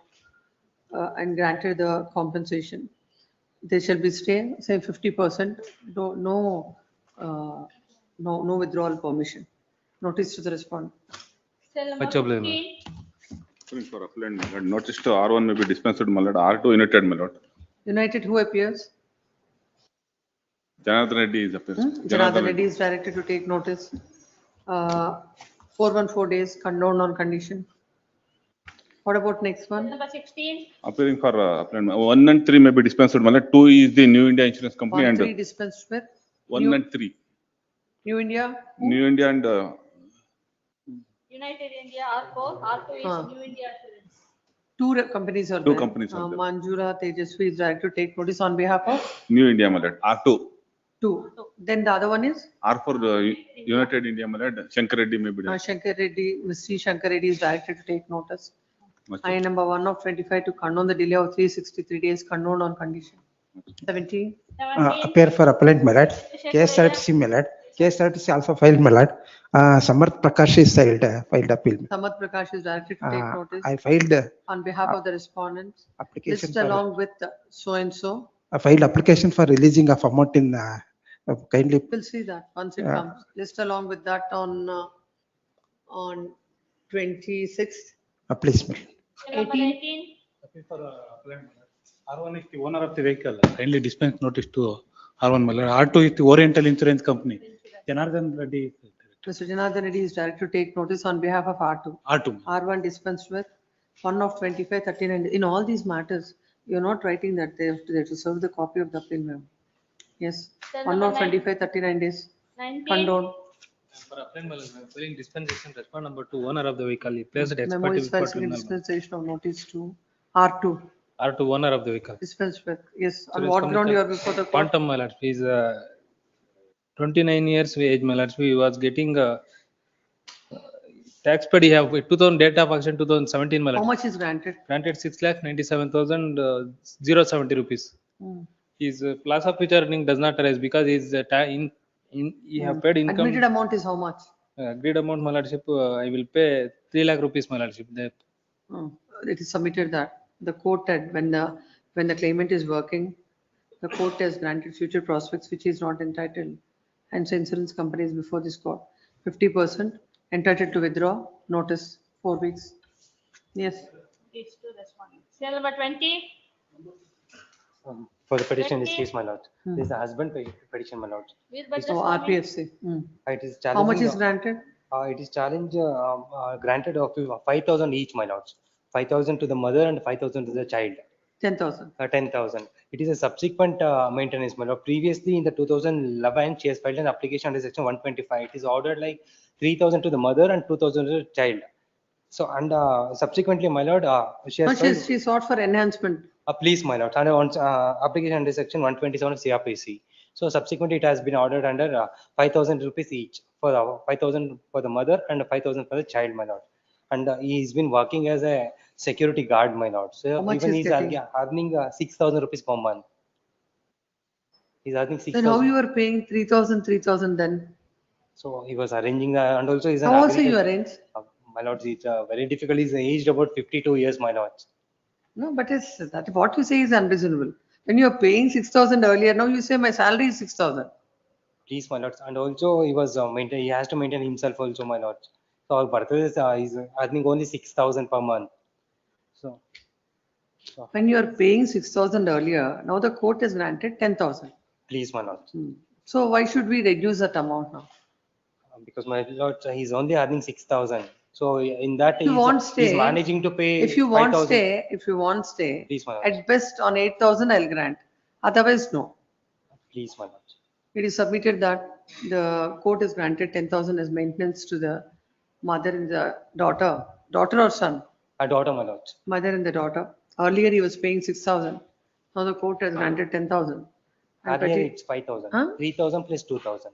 and granted the compensation. They shall be stay, say 50%, no withdrawal permission. Notice to the respondent. Cell number Much obliged, 15. For appellant, notice to R1 may be dispensed, my lord. R2 United, my lord. United, who appears? Janardhan Reddy is appears. Janardhan Reddy is directed to take notice. 414 days, condoned on condition. What about next Cell one? number 16. Appearing for appellant. 1 and 3 may be dispensed, my lord. 2 is the New India Insurance Company 1, 3 and dispensed with. 1 and 3. New India? New India and United India R4. R2 is New India Assurance. Two companies are there. companies are there. Manjura Tejasvi is directed to take notice on behalf of New India, my lord. R2. Two. Then the other one is R for the United India, my lord, Shankar Reddy may be there. Shankar Reddy, Mr. Shankar Reddy is directed to take notice. I number 1 of 25 to condone the delay of 363 days condoned on condition. 17. Appear for appellant, my lord. CH-20, my lord. CH-20 also filed, my lord. Samarth Prakash is filed appeal. Samarth Prakash is directed to take notice. I filed On behalf of the respondents. application List for- along with so and so. I filed application for releasing of amount in kindly. We'll see that once it Yeah. comes. List along with that on 26th. Please, my lord. Number 18. R1 is the owner of the vehicle. Kindly dispense notice to R1, my lord. R2 is the Oriental Insurance Company. Janardhan Reddy. Mr. Janardhan Reddy is directed to take notice on behalf of R2. R2. R1 dispensed with 1 of 25, 39. In all these matters, you're not writing that they have to serve the copy of the appeal memo. Yes, Then 1 number of 25, 39 days. 19. Condone. For appellant, my lord, I am filing dispensation, respond number 2, owner of the vehicle. He placed the Memo expert is filed before in tribunal. dispensation of notice to R2. R2, owner of the vehicle. Dispensed with, yes. So On what respondent ground you has are before the court? Quantum, my lord, he is 29 years age, my lord. He was getting tax paid. He have 2000 date of action 2017, my How lord. much is granted? Granted 6,97,070 rupees. Hmm. His loss of future earning does not arise because his he have paid income. Admitted amount is how much? Agreed amount, my lordship, I will pay 3 lakh rupees, my lordship. It is submitted that the court had, when the claimant is working, the court has granted future prospects which he is not entitled. Hence insurance companies before this court, 50% entitled to withdraw, notice 4 weeks. Yes. These two respondents. Serial number 20. For the petition in this 20. case, my lord. This is the husband petition, my lord. Veerbhadra So Swami. RPFC. It is How much challenging, is granted? It is challenge granted of 5,000 each, my lords. 5,000 to the mother and 5,000 to the child. 10,000. 10,000. It is a subsequent maintenance, my lord. Previously, in the 2011, she has filed an application under section 125. It is ordered like 3,000 to the mother and 2,000 to the child. So, and subsequently, my lord, she No, has filed. she sought for enhancement. Please, my lord, under application under section 127 of CRPC. So subsequently, it has been ordered under 5,000 rupees each for 5,000 for the mother and 5,000 for the child, my lord. And he's been working as a security guard, my lord. So How much even is he's getting? earning 6,000 rupees per month. He's earning Then how 6,000. you are paying 3,000 then? So he was arranging, and also he's an. How also you agriculture- arrange? My lord, it's very difficult. He's aged about 52 years, my lord. No, but it's that what you say is unreasonable. When you are paying 6,000 earlier, now you say my salary is 6,000. Please, my lord. And also he was he has to maintain himself also, my lord. So our brother is he's earning only 6,000 per month. So When you are paying 6,000 earlier, now the court has granted 10,000. please, my lord. So why should we reduce that amount now? Because my lord, he's only earning 6,000. So in that If you want he's stay, managing to pay. if you want 5,000. stay, if you want stay, Please, my lord. at best on 8,000 I'll grant. Otherwise, no. Please, my lord. It is submitted that the court has granted 10,000 as maintenance to the mother and the daughter or son, A daughter, my lord. mother and the daughter. Earlier he was paying 6,000. Now the court has granted 10,000. And Earlier peti- it's 5,000. Huh? 3,000 plus 2,000.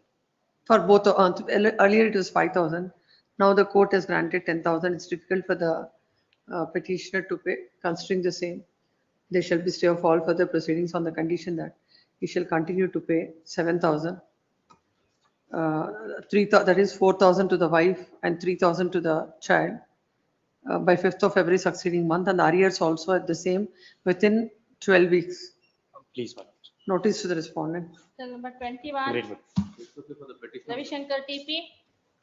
For both, earlier it was 5,000. Now the court has granted 10,000. It's difficult for the petitioner to pay, considering the same. There shall be stay of all further proceedings on the condition that he shall continue to pay 7,000. 3,000, that is 4,000 to the wife and 3,000 to the child by 5th of every succeeding month, and arrears also at the same within 12 weeks. Please, my lord. Notice to the respondent. Serial number 21. Great, good. Ravi Shankar TP.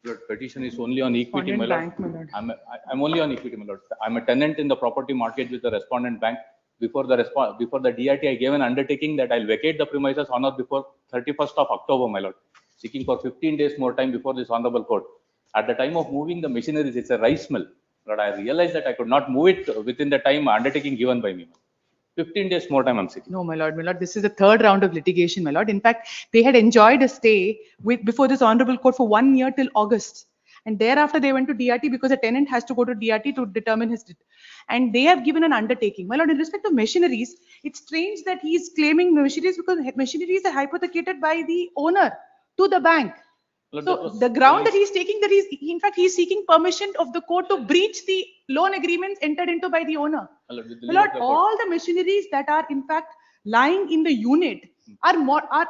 Lord, petition is only on equity, my Respondent lord. bank, my lord. I'm only on equity, my lord. I'm a tenant in the property market with the respondent bank. Before the DRT, I gave an undertaking that I'll vacate the premises on or before 31st of October, my lord. Seeking for 15 days more time before this honorable court. At the time of moving the machineries, it's a rice mill. But I realized that I could not move it within the time undertaking given by me. 15 days more time I'm seeking. No, my lord, this is the third round of litigation, my lord. In fact, they had enjoyed a stay before this honorable court for 1 year till August. And thereafter, they went to DRT because a tenant has to go to DRT to determine his, and they have given an undertaking. My lord, in respect of machineries, it's strange that he is claiming machineries because machineries are hypothecated by the owner to the bank. So the ground that he's taking, that in fact, he's seeking permission of the court to breach the loan agreements entered into by the owner. My lord, all the machineries that are in fact lying in the unit are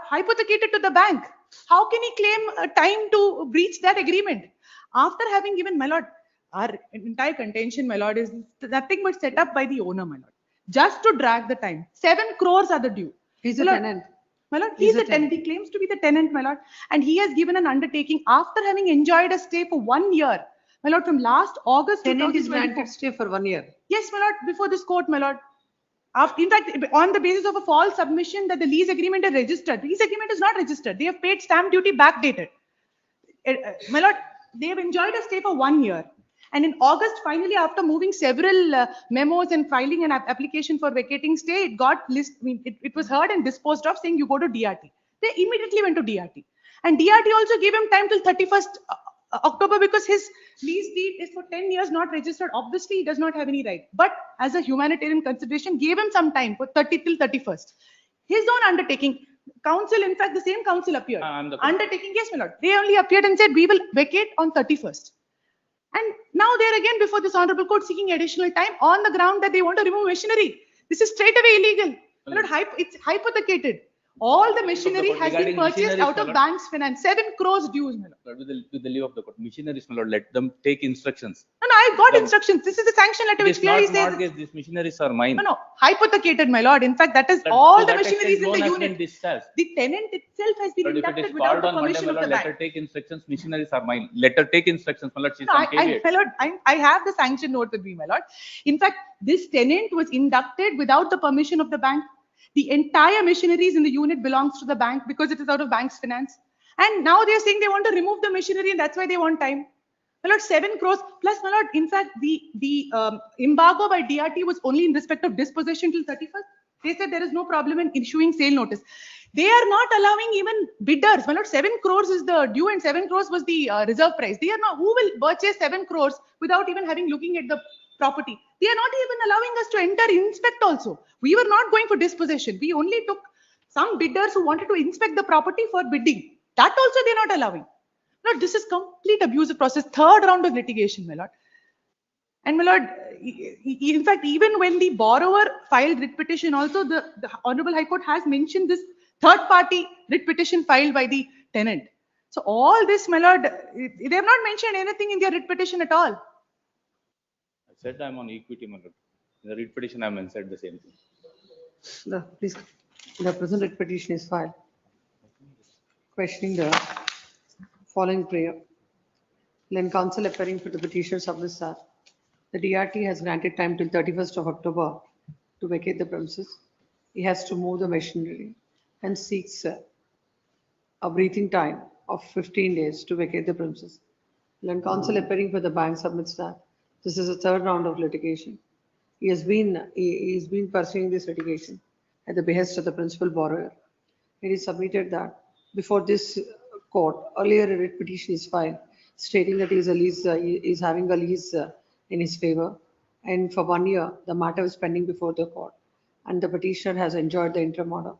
hypothecated to the bank. How can he claim a time to breach that agreement? After having given, my lord, our entire contention, my lord, is nothing but set up by the owner, my lord, just to drag the time. 7 crores are the due. He's My a lord, tenant. my lord, he's a tenant. He claims to be the tenant, my lord, and he has given an undertaking after having enjoyed a stay for 1 year. My lord, from last August Tenant is 2024. granted stay for 1 year. Yes, my lord, before this court, my lord. In fact, on the basis of a false submission that the lease agreement is registered. Lease agreement is not registered. They have paid stamp duty backdated. My lord, they have enjoyed a stay for 1 year. And in August, finally, after moving several memos and filing an application for vacating stay, it got it was heard and disposed of, saying you go to DRT. They immediately went to DRT. And DRT also gave him time till 31st October because his lease deed is for 10 years not registered. Obviously, he does not have any right. But as a humanitarian consideration, gave him some time for 30 till 31st. His own undertaking, council, in fact, the same council appeared. Undertaking, yes, my lord. They only appeared and said, we will vacate on 31st. And now they're again before this honorable court seeking additional time on the ground that they want to remove machinery. This is straight away illegal. My lord, it's hypothecated. All the machinery has been purchased out of bank's finance. 7 crores dues, my lord. With the leave of the court, machineries, my lord, let them take instructions. No, I got instructions. This is a sanction letter which clearly says. Mortgage, these machineries are mine. No, hypothecated, my lord. In fact, that is all the machineries in the unit. The tenant itself has been inducted without the permission of the bank. Let her take instructions. Machineries are mine. Let her take instructions, my lord. She's my lord, I have the sanction note with me, my lord. In fact, this tenant was inducted without the permission of the bank. The entire machineries in the unit belongs to the bank because it is out of bank's finance. And now they're saying they want to remove the machinery and that's why they want time. My lord, 7 crores plus, my lord, in fact, the embargo by DRT was only in respect of dispossession till 31st. They said there is no problem in issuing sale notice. They are not allowing even bidders. My lord, 7 crores is the due and 7 crores was the reserve price. They are not, who will purchase 7 crores without even looking at the property? They are not even allowing us to enter, inspect also. We were not going for dispossession. We only took some bidders who wanted to inspect the property for bidding. That also they're not allowing. Lord, this is complete abusive process. 3rd round of litigation, my lord. And my lord, in fact, even when the borrower filed writ petition, also the Honorable High Court has mentioned this 3rd party writ petition filed by the tenant. So all this, my lord, they have not mentioned anything in their writ petition at all. I said I'm on equity, my lord. In the writ petition, I said the same thing. Please, the present writ petition is filed. Questioning the following prayer. When counsel appearing for the petitioner submits that the DRT has granted time till 31st of October to vacate the premises. He has to move the machinery and seeks a breathing time of 15 days to vacate the premises. When counsel appearing for the bank submits that this is a 3rd round of litigation. He has been pursuing this litigation at the behest of the principal borrower. It is submitted that before this court, earlier a writ petition is filed stating that he is having a lease in his favor, and for 1 year the matter is pending before the court, and the petitioner has enjoyed the interim order.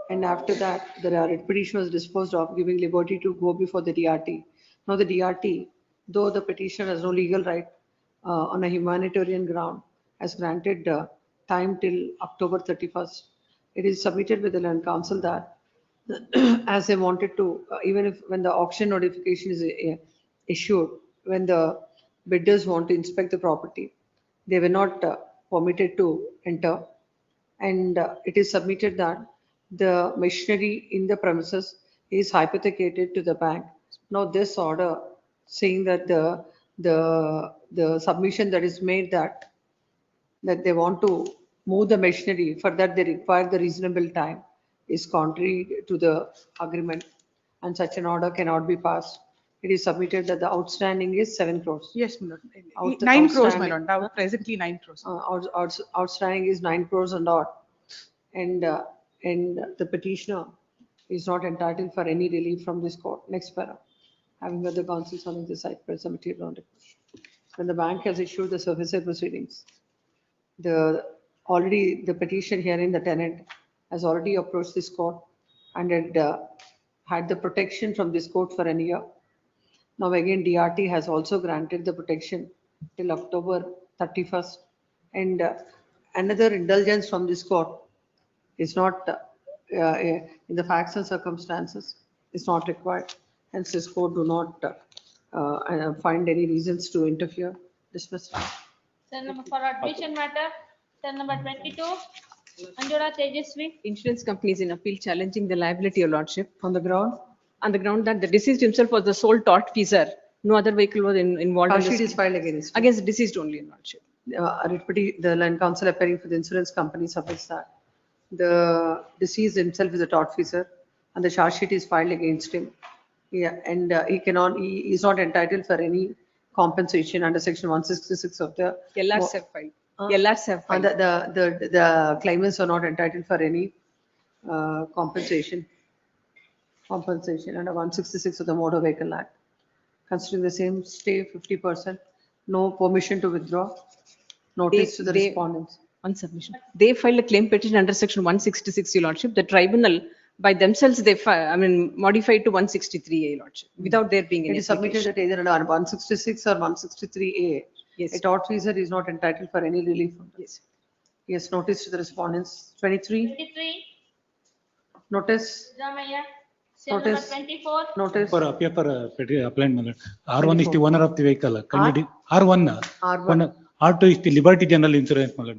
And after that, the writ petition was disposed of, giving liberty to go before the DRT. Now the DRT, though the petitioner has no legal right on a humanitarian ground, has granted time till October 31st. It is submitted with the land council that as they wanted to, even if when the auction notification is issued, when the bidders want to inspect the property, they were not permitted to enter. And it is submitted that the machinery in the premises is hypothecated to the bank. Now this order saying that the submission that is made that they want to move the machinery, for that they require the reasonable time, is contrary to the agreement, and such an order cannot be passed. It is submitted that the outstanding is 7 crores. Yes, my lord. 9 crores, my lord. Now presently 9 crores. Outstanding is 9 crores and odd. And the petitioner is not entitled for any relief from this court. Next para. having heard the counsels on the side press material on request. When the bank has issued the servicer proceedings, already the petition hearing the tenant has already approached this court and had the protection from this court for a year. Now again, DRT has also granted the protection till October 31st. And another indulgence from this court is not, in the facts and circumstances, is not required. Hence, this court do not find any reasons to interfere. Dismiss. For admission matter, cell number 22, Anjula Tejasvi. Insurance companies in appeal challenging the liability, Your Lordship. On the ground that the deceased himself was the sole tortfeasor. No other vehicle was involved. Charge sheet is filed against the deceased only, Your Lordship. The land counsel appearing for the insurance company submits that the deceased himself is a tortfeasor and the charge sheet is filed against him. Yeah, and he is not entitled for any compensation under section 166 of the. LRs have filed. LRs have filed. The claimants are not entitled for any compensation under 166 of the Motor Vehicle Act. Considering the same, stay 50%, no permission to withdraw, notice to the respondents. On submission. They filed a claim petition under section 166, Your Lordship. The tribunal by themselves, they modified to 163A, Your Lordship, without there being any. It is submitted at either under 166 or 163A. Yes. A tortfeasor is not entitled for any relief. Yes. Yes, notice to the respondents. 23. Notice. Ramaya. Cell number Notice. 24. Notice. For appear for applied mallet. R1 is the owner of the vehicle. Can you R1? R2 is the Liberty General Insurance mallet.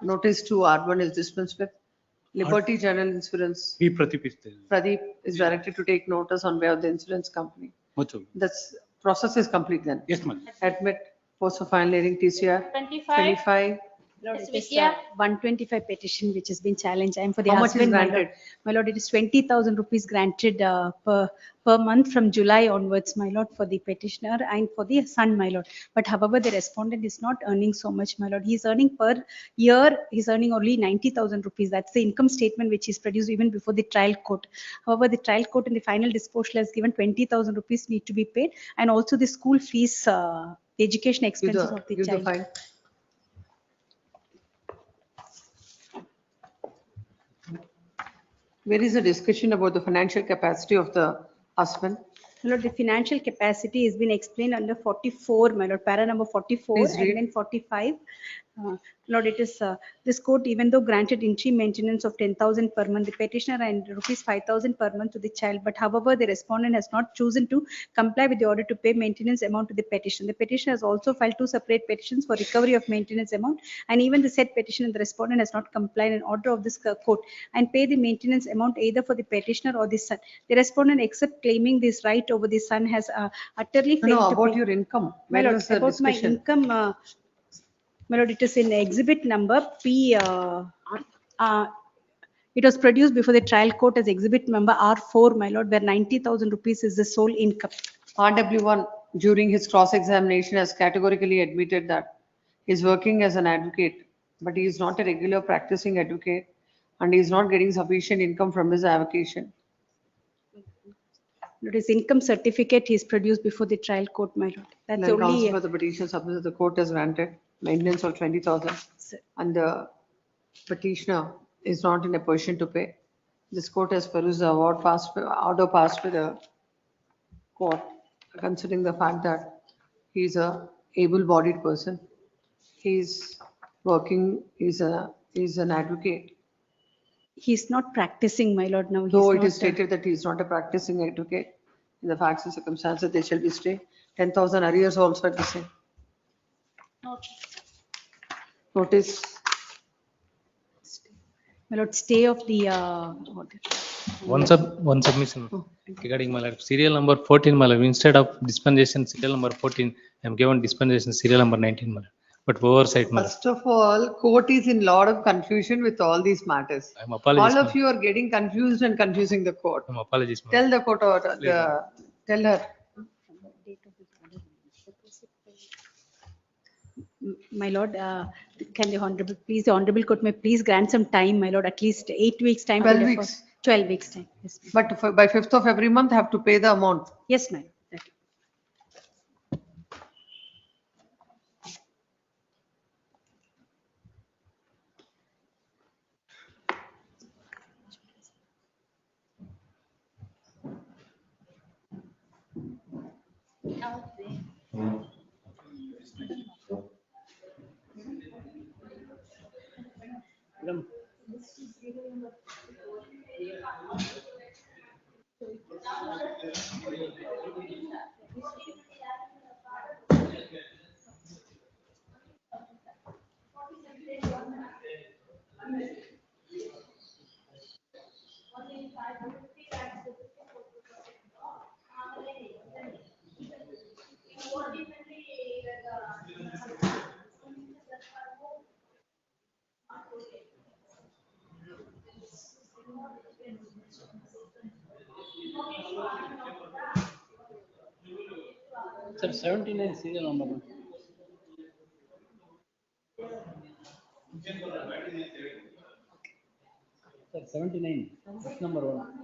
Notice to R1 is dispensed with. Liberty General Insurance. B Pradeep is there. Pradeep is directed to take notice on behalf of the insurance company. That's process is complete then. Yes, ma'am. Admit, post of final hearing TCR. 25. Lord, Yes, it is Vidya. 125 petition which has been challenged. I am for the How much is husband. My granted? lord. My lord, it is 20,000 rupees granted per month from July onwards, my lord, for the petitioner and for the son, my lord. But however, the respondent is not earning so much, my lord. He is earning per year, he is earning only 90,000 rupees. That's the income statement which is produced even before the trial court. However, the trial court in the final disposal has given 20,000 rupees need to be paid, and also the school fees, the education expenses of the Give the child. file. Where is the discussion about the financial capacity of the husband? My lord, the financial capacity has been explained under 44, my lord, para number 44 Please read. and then 45. Lord, it is this court, even though granted interim maintenance of 10,000 per month, the petitioner and rupees 5,000 per month to the child. But however, the respondent has not chosen to comply with the order to pay maintenance amount to the petition. The petitioner has also filed 2 separate petitions for recovery of maintenance amount, and even the said petition and the respondent has not complied in order of this court and pay the maintenance amount either for the petitioner or the son. The respondent, except claiming this right over the son, has utterly failed No, to about pay. your income. My Where lord, was the about my discussion? income, my lord, it is in exhibit number P. It was produced before the trial court as exhibit number R4, my lord, where 90,000 rupees is the sole income. RW1 during his cross-examination has categorically admitted that he is working as an advocate, but he is not a regular practicing advocate and he is not getting sufficient income from his avocation. It is income certificate he is produced before the trial court, my lord. That's Then counsel only. for the petition submitted, the court has granted maintenance of 20,000 and the petitioner is not in a position to pay. This court has perused the order passed by the court, considering the fact that he is a able-bodied person. He is working, is an advocate. He is not practicing, my lord, now. He Though it not, is stated that he is not a practicing advocate, in the facts and circumstances, they shall be stay. 10,000 arrears also at the same. Notice. My lord, stay of the order. One submission regarding my lord. Serial number 14, my lord. Instead of dispensation serial number 14, I am given dispensation serial number 19, my lord. But oversight, my lord. First of all, court is in lot of confusion with all these matters. I'm apologies, All of you are getting confused and confusing the court. I'm apologies, my Tell the court or tell her. My lord, can the honorable court may please grant some time, my lord, at least 8 weeks time. 12 weeks. 12 weeks time. Yes, But by 5th of every month, have to pay the amount. yes, ma'am. madam. Sir, 79 serial number. Sir, 79, that's number 1.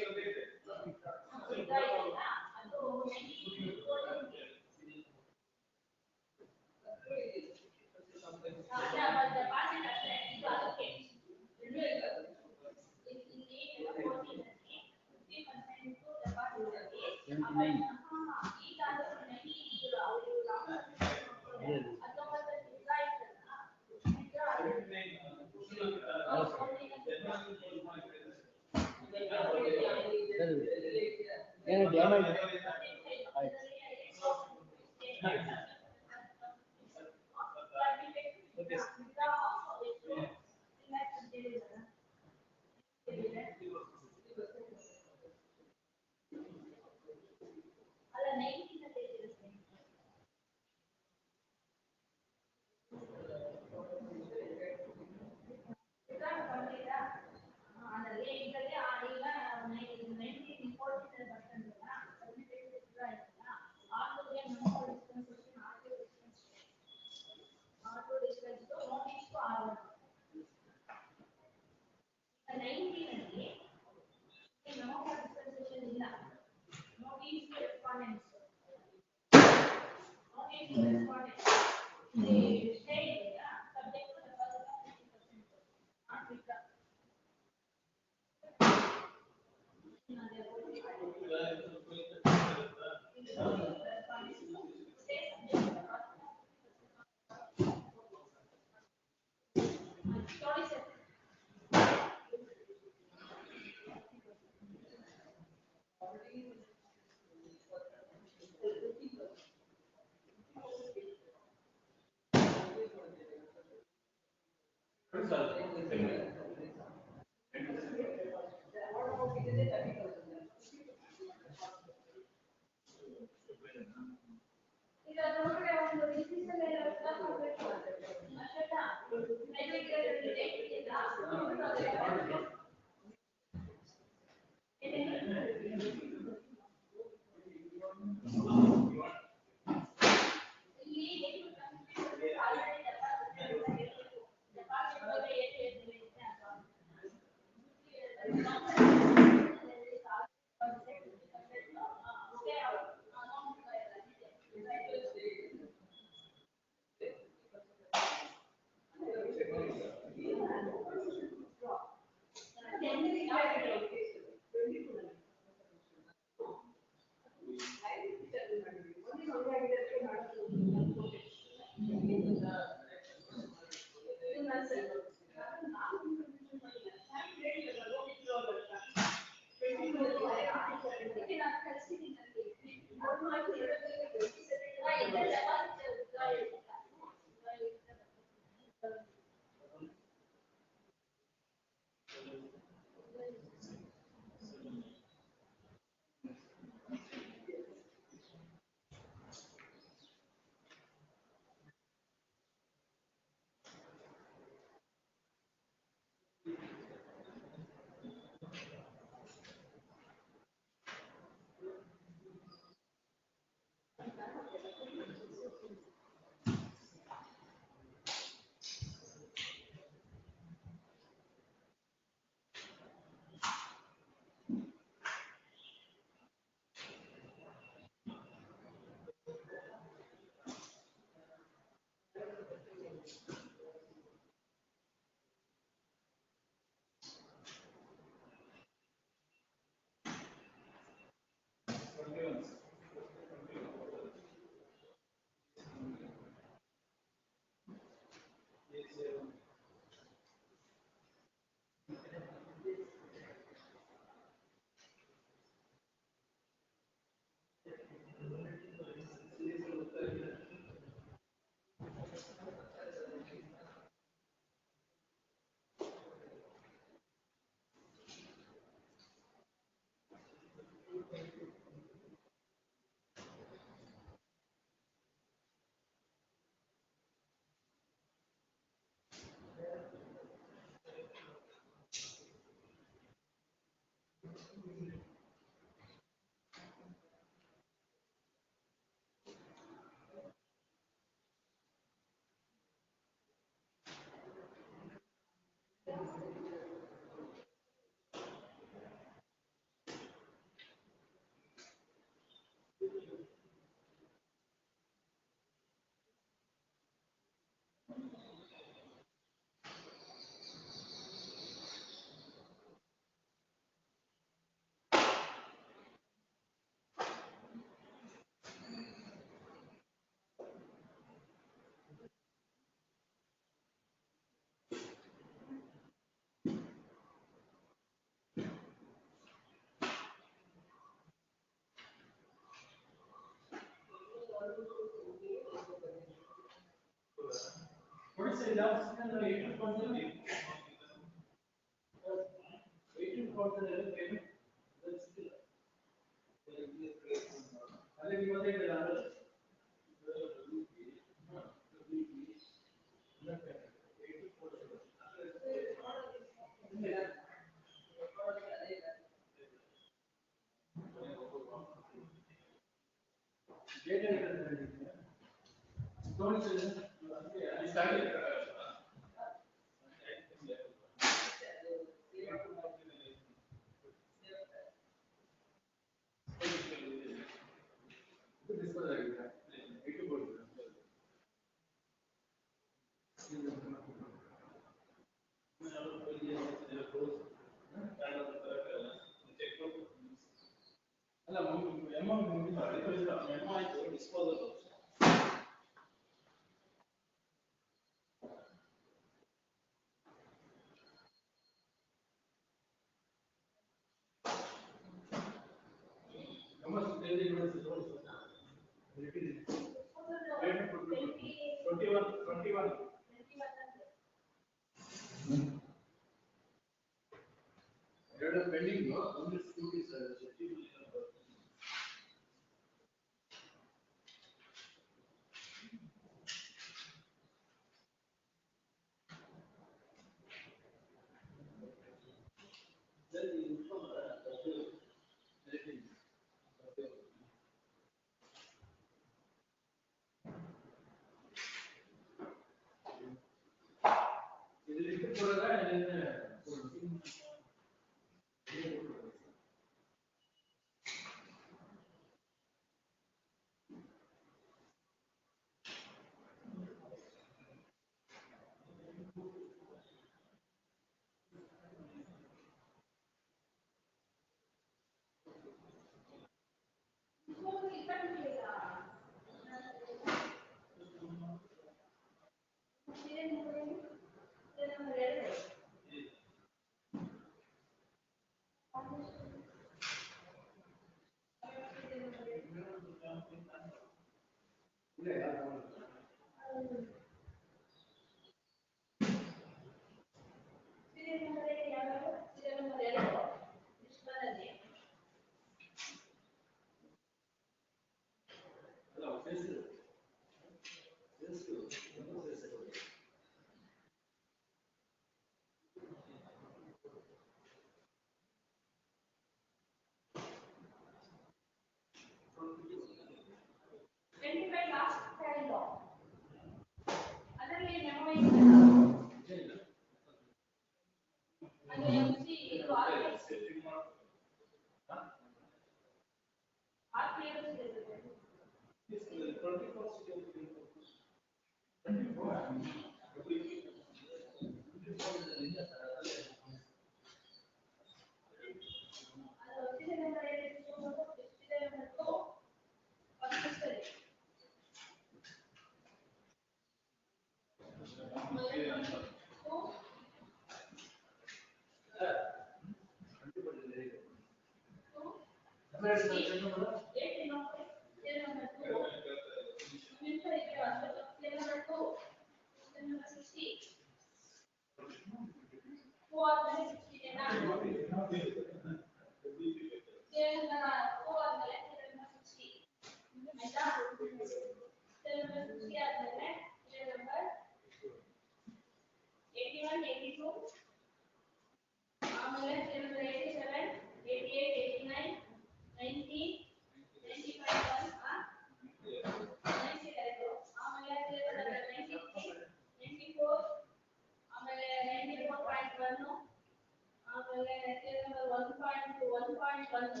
ಆಮೇಲೆ serial number 1.2, 1.1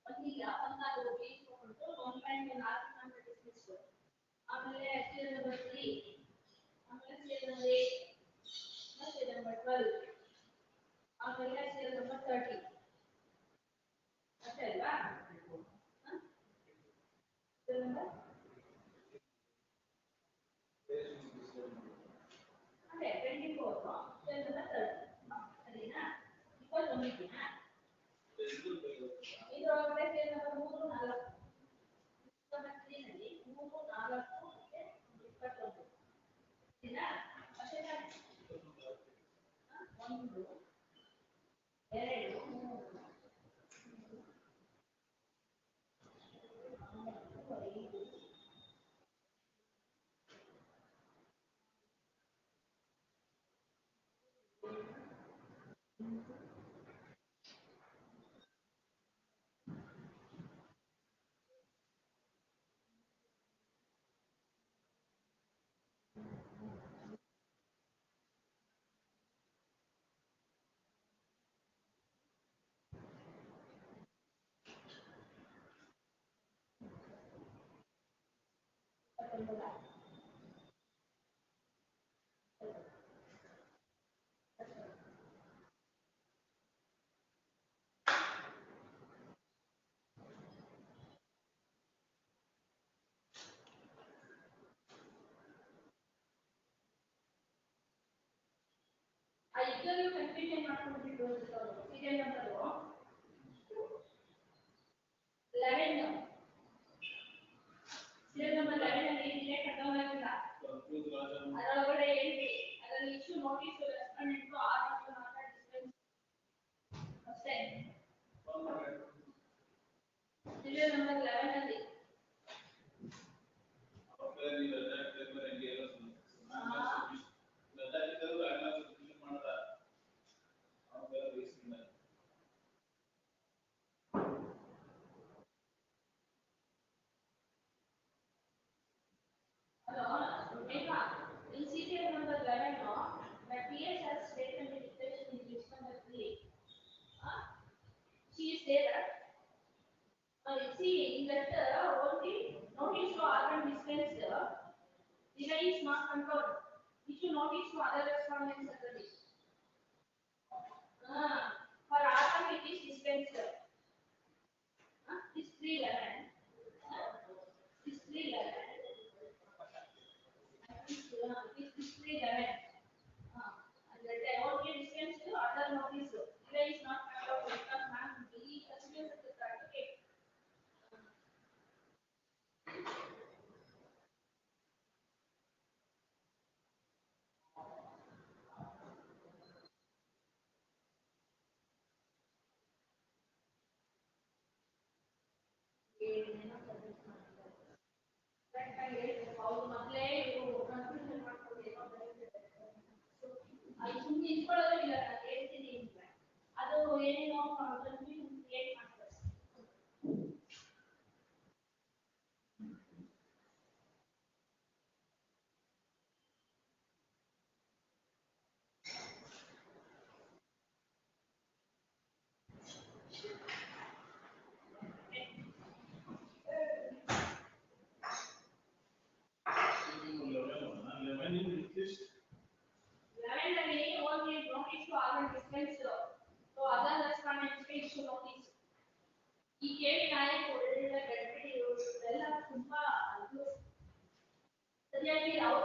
ಒಂದಿಲ್ಲ 14 page ತಗೊಂಡು 1.4 number dismiss. ಆಮೇಲೆ serial number 3, ಆಮೇಲೆ serial number 8, serial number 12, ಆಮೇಲೆ serial number 30. ಅಷ್ಟೇ ಅಲ್ವಾ? serial number ಅದೇ 24, serial number 30. ಸರಿನಾ? 21 ಇದೆಯಾ? ಇದರೊಳಗಡೆ serial number 3, 4. number 3 ನಲ್ಲಿ 3, 4 ಮತ್ತೆ 21. ಸರಿನಾ? ಅಷ್ಟೇ ತಾನೇ? 1, 2, 3. ಇದನ್ನು ಕನ್ಫ್ಯೂಷನ್ ಮಾಡ್ಕೊಂಡಿದ್ದು serial number 11. serial number 11 ಅಲ್ಲಿ ಏನಿದೆ ಕಟ್ಟೋವಾಗಿಲ್ಲ. ಅದರೊಳಗಡೆ ಏನಿದೆ ಅದರಲ್ಲಿ ಇಶ್ಯೂ ನೋಟಿಸ್ ರೆಸ್ಪಾಂಡೆಂಟ್ ಆರ್ಡರ್ ಮಾತ್ರ ಡಿಸ್ಪೆನ್ಸ್ ಅಷ್ಟೇ. serial number 11 ಅಲ್ಲಿ in serial number 11, the PS has taken the dictation in list number 3. She is there. See, in that only notice to organ dispensed, delay is not controlled. Issue notice to other respondents at the list. For organ it is dispensed. Is 311. Is 311. Is 311. And the only dispensed to other notice. Delay is not controlled because man believe considers the certificate. ಅವ್ರು ಮೊದಲೇ confusion ಮಾಡ್ಕೊಳ್ಬೇಕು ಅದು ಸುಮ್ಮನೆ ಇಟ್ಕೊಳ್ಳೋದಿಲ್ಲ. ನಾನು ಹೇಳ್ತೀನಿ ಅಂತ ಅದು ಏನೇನೋ ಕನ್ಫ್ಯೂಷನ್ ಕ್ರಿಯೇಟ್ ಮಾಡ್ತಾರೆ. Lavendally only notice to organ dispensed. So other respondents issue notice. ಈ ಕೇಳಿ ನಾಯಕ ಒಳ್ಳೆ ಗಡ್ಬಿಡಿ ಎಲ್ಲ ತುಂಬಾ ಅದು ಸರಿಯಾಗಿ ಅವ್ರು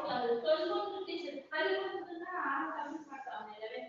ಕಲಿಯುವುದನ್ನ ಆರಂಭ ಮಾಡ್ತಾವನೆ 11.